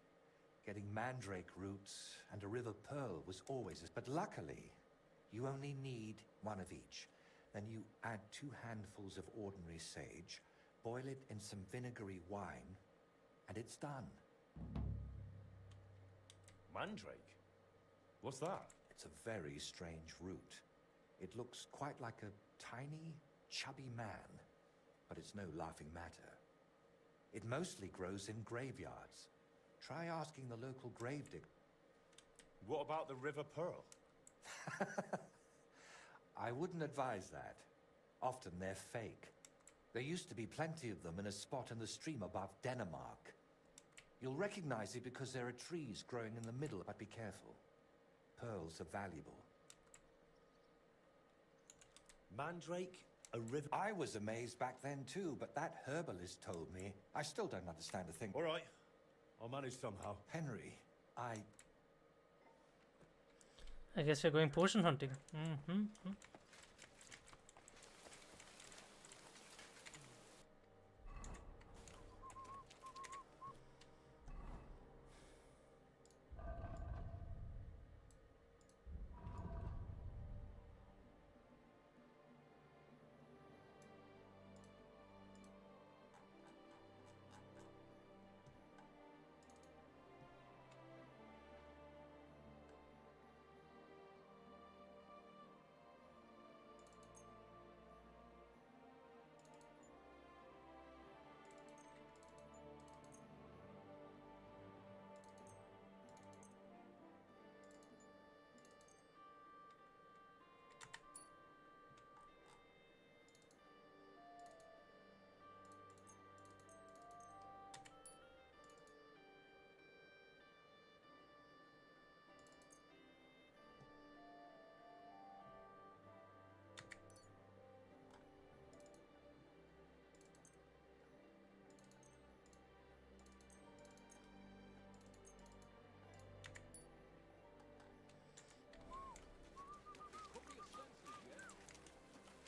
Getting mandrake roots and a river pearl was always... But luckily, you only need one of each. Then you add 2 handfuls of ordinary sage, boil it in some vinegary wine, and it's done. Mandrake? What's that? It's a very strange root. It looks quite like a tiny, chubby man, but it's no laughing matter. It mostly grows in graveyards. Try asking the local gravedigger. What about the River Pearl? I wouldn't advise that. Often they're fake. There used to be plenty of them in a spot in the stream above Denmark. You'll recognize it because there are trees growing in the middle, but be careful. Pearls are valuable. Mandrake? A river? I was amazed back then too, but that herbalist told me. I still don't understand a thing. All right. I'll manage somehow. Henry, I guess we're going potion hunting.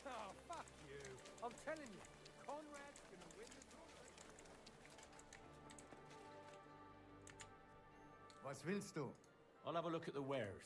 Oh, fuck you. I'm telling you, Conrad's gonna win the tournament. Was willst du? I'll have a look at the wares.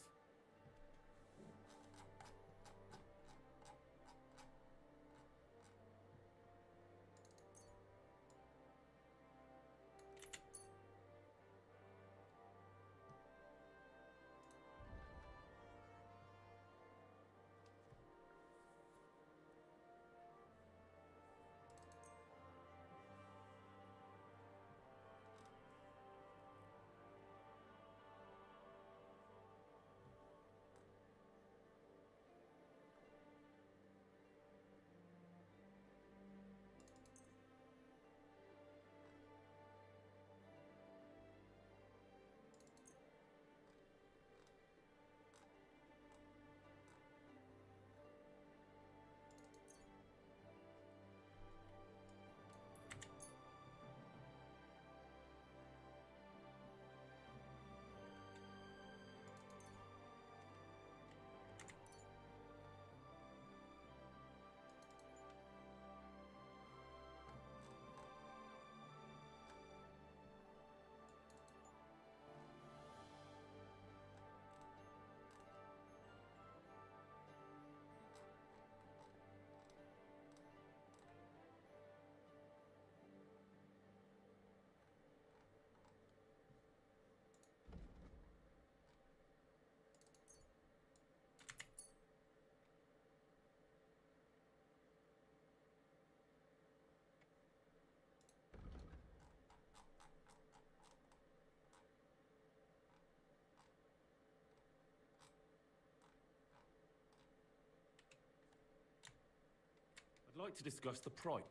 I'd like to discuss the price.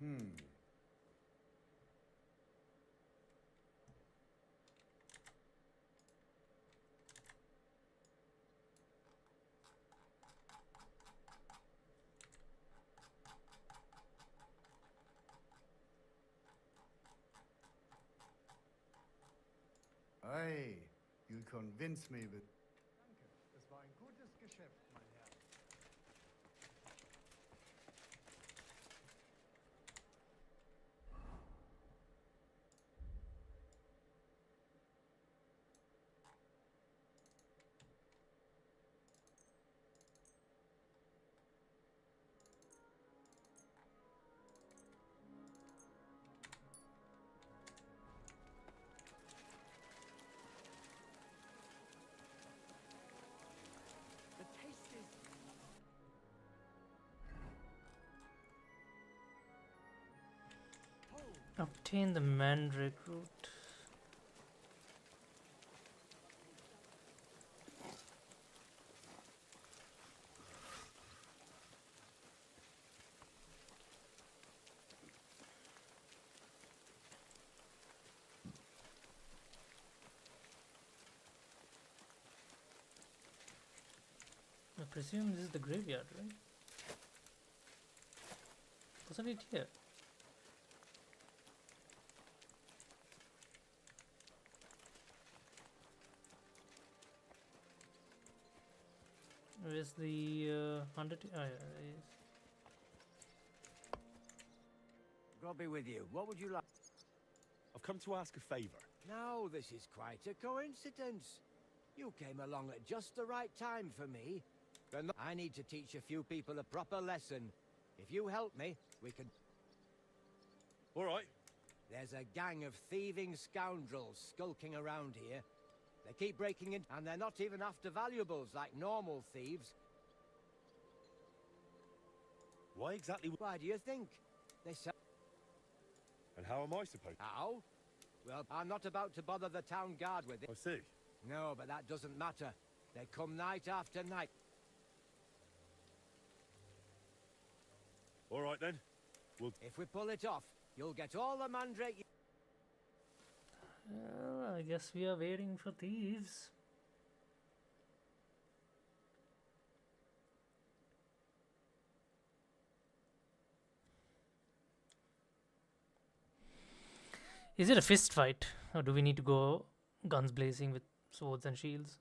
Hey, you convince me with... Danke, es war ein gutes Geschäft, mein Herr. Obtain the Mandrake root. I presume this is the graveyard, right? Wasn't it here? Where's the undertaker? Oh, yeah, there he is. God be with you. What would you like? I've come to ask a favor. Now, this is quite a coincidence. You came along at just the right time for me. But I need to teach a few people a proper lesson. If you help me, we can... All right. There's a gang of thieving scoundrels skulking around here. They keep breaking in, and they're not even after valuables like normal thieves. Why exactly? Why do you think? They sell... And how am I supposed? How? Well, I'm not about to bother the town guard with it. I see. No, but that doesn't matter. They come night after night. All right then. If we pull it off, you'll get all the mandrake. Well, I guess we are waiting for thieves. Is it a fist fight, or do we need to go guns blazing with swords and shields?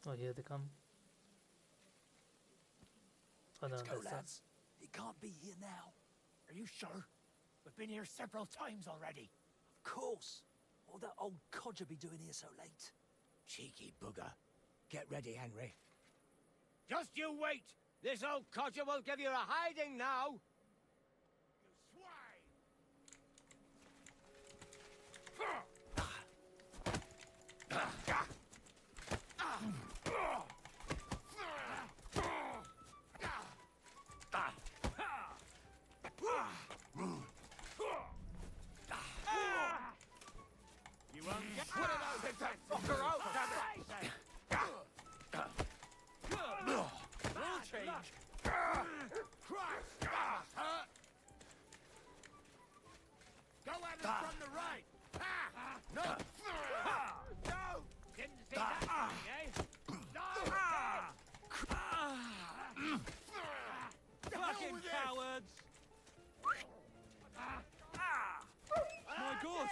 Oh, here they come. Oh, no, Let's go, that's that. lads. He can't be here now. Are you sure? We've been here several times already. Of course. What'll that old codger be doing here so late? Cheeky bugger. Get ready, Henry. Just you wait! This old codger will give you a hiding now! You won't get one of those if that fucker out, damn it! We'll change. Christ, that must hurt. Go at it from the right. No. No. Didn't see that coming, eh? No. Fucking cowards! My God!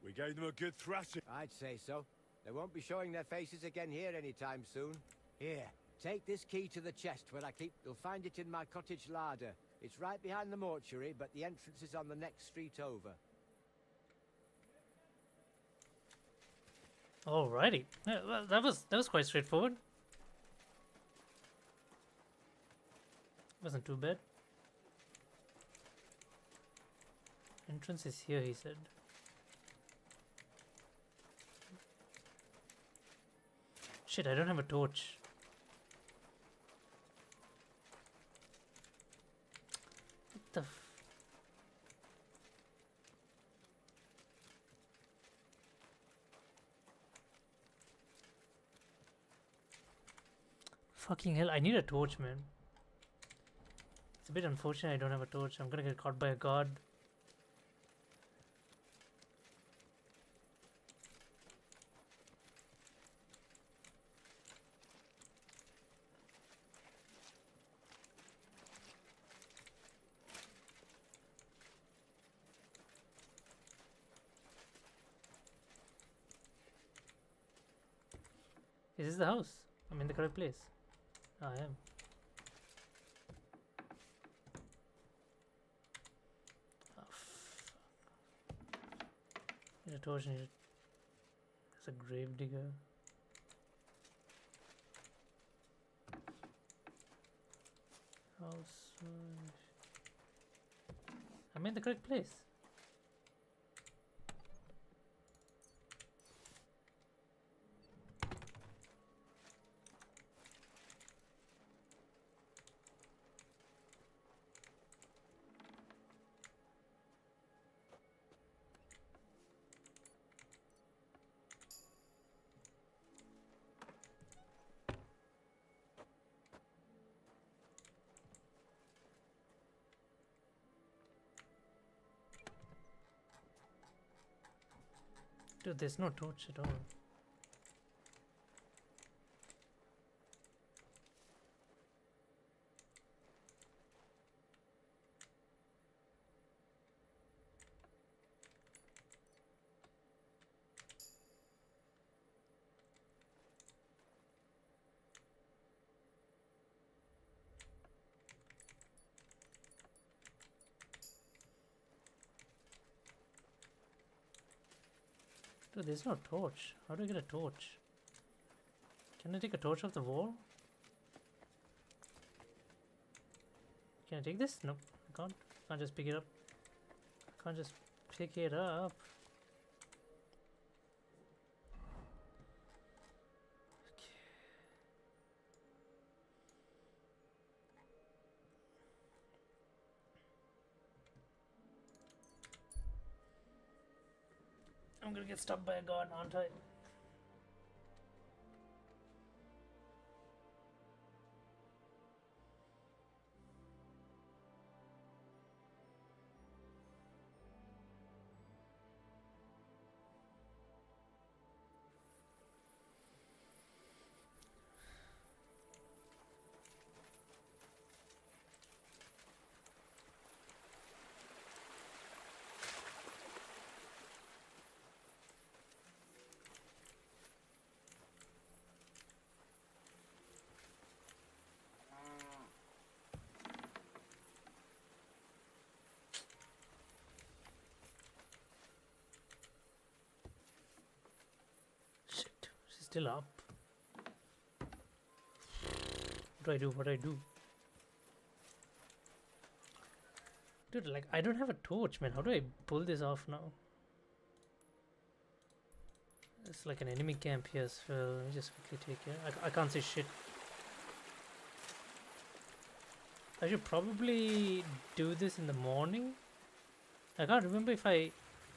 We gave them a good thrashing. I'd say so. They won't be showing their faces again here anytime soon. Here, take this key to the chest where I keep... You'll find it in my cottage larder. It's right behind the mortuary, but the entrance is on the next street over. Alrighty. Yeah, well, that was quite straightforward. Wasn't too bad. Entrance is here, he said. Shit, I don't have a torch. What the fucking hell, I need a torch, man. It's a bit unfortunate I don't have a torch. I'm gonna get caught by a guard. Is this the house? I'm in the correct place. I am. Oh, fuck. Need a torch. There's a grave digger. House. I'm in the correct place. Dude, there's no torch at all. Dude, there's no torch. How do I get a torch? Can I take a torch off the wall? Can I take this? Nope, I can't. Can't just pick it up. I can't just pick it up. I'm gonna get stuck by a guard, aren't I? Shit, she's still up. What do I do? What do I do? Dude, like, I don't have a torch, man. How do I pull this off now? It's like an enemy camp here, so let me just quickly take it. I can't see shit. I should probably do this in the morning. I can't remember if I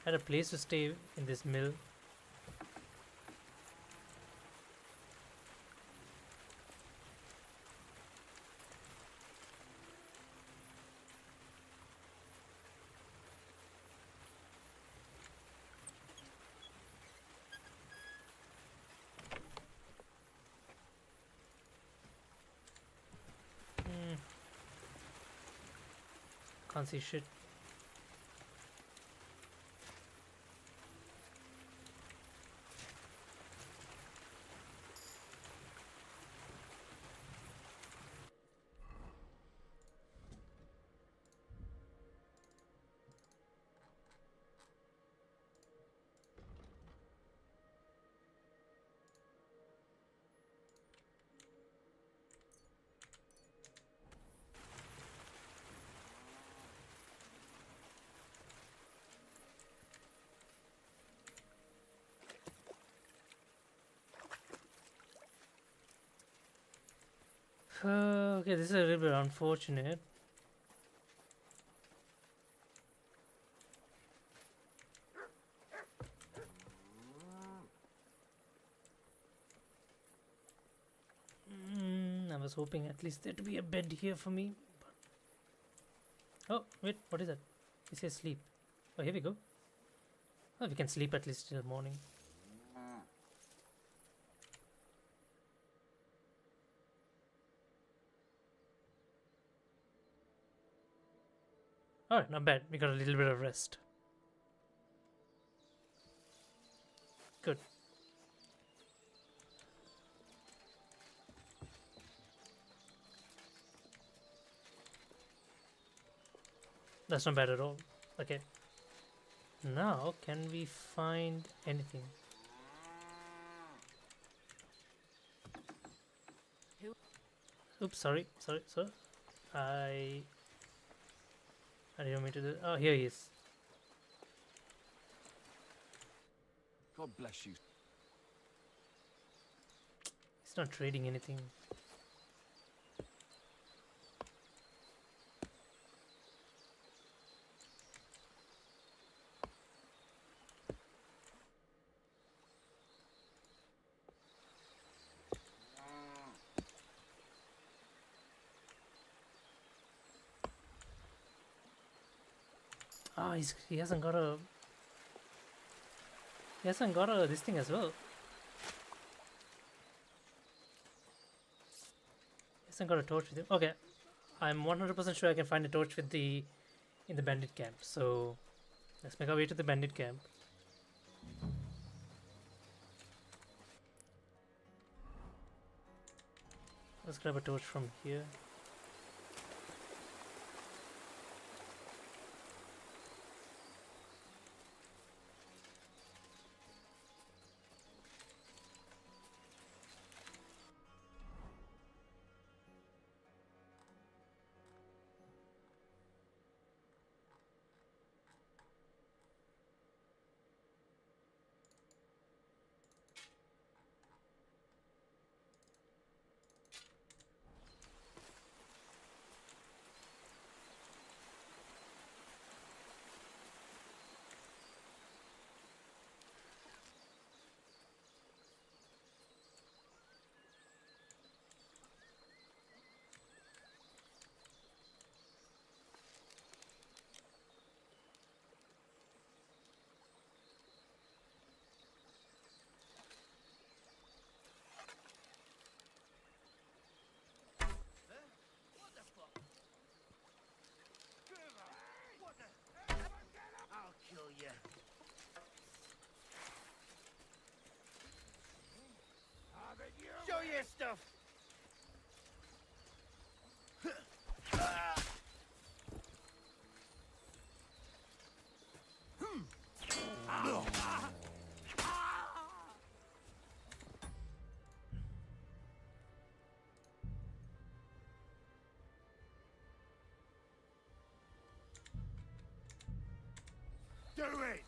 had a place to stay in this mill. Can't see shit. Okay, this is a little bit unfortunate. I was hoping at least there to be a bed here for me. Oh, wait, what is that? It says sleep. Oh, here we go. Oh, we can sleep at least till morning. Alright, not bad. We got a little bit of rest. Good. That's not bad at all. Okay. Now, can we find anything? Oops, sorry, sir. I didn't mean to do. Oh, here he is. God bless you. He's not trading anything. Ah, he hasn't got a... Yes, I got this thing as well. Yes, I got a torch with him. Okay, I'm 100% sure I can find a torch with the in the bandit camp. So let's make our way to the bandit camp. Let's grab a torch from here. I'll kill you. Show your stuff. Do it!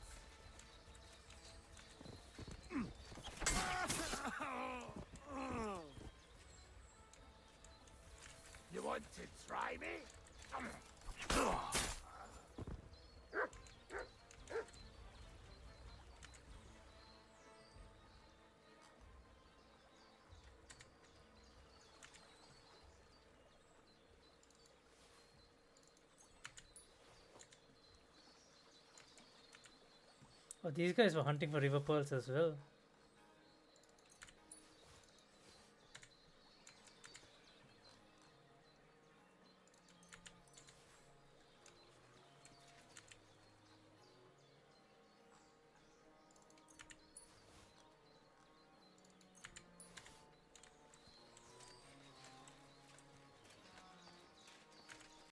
You want to try me? Oh, these guys were hunting for river pearls as well.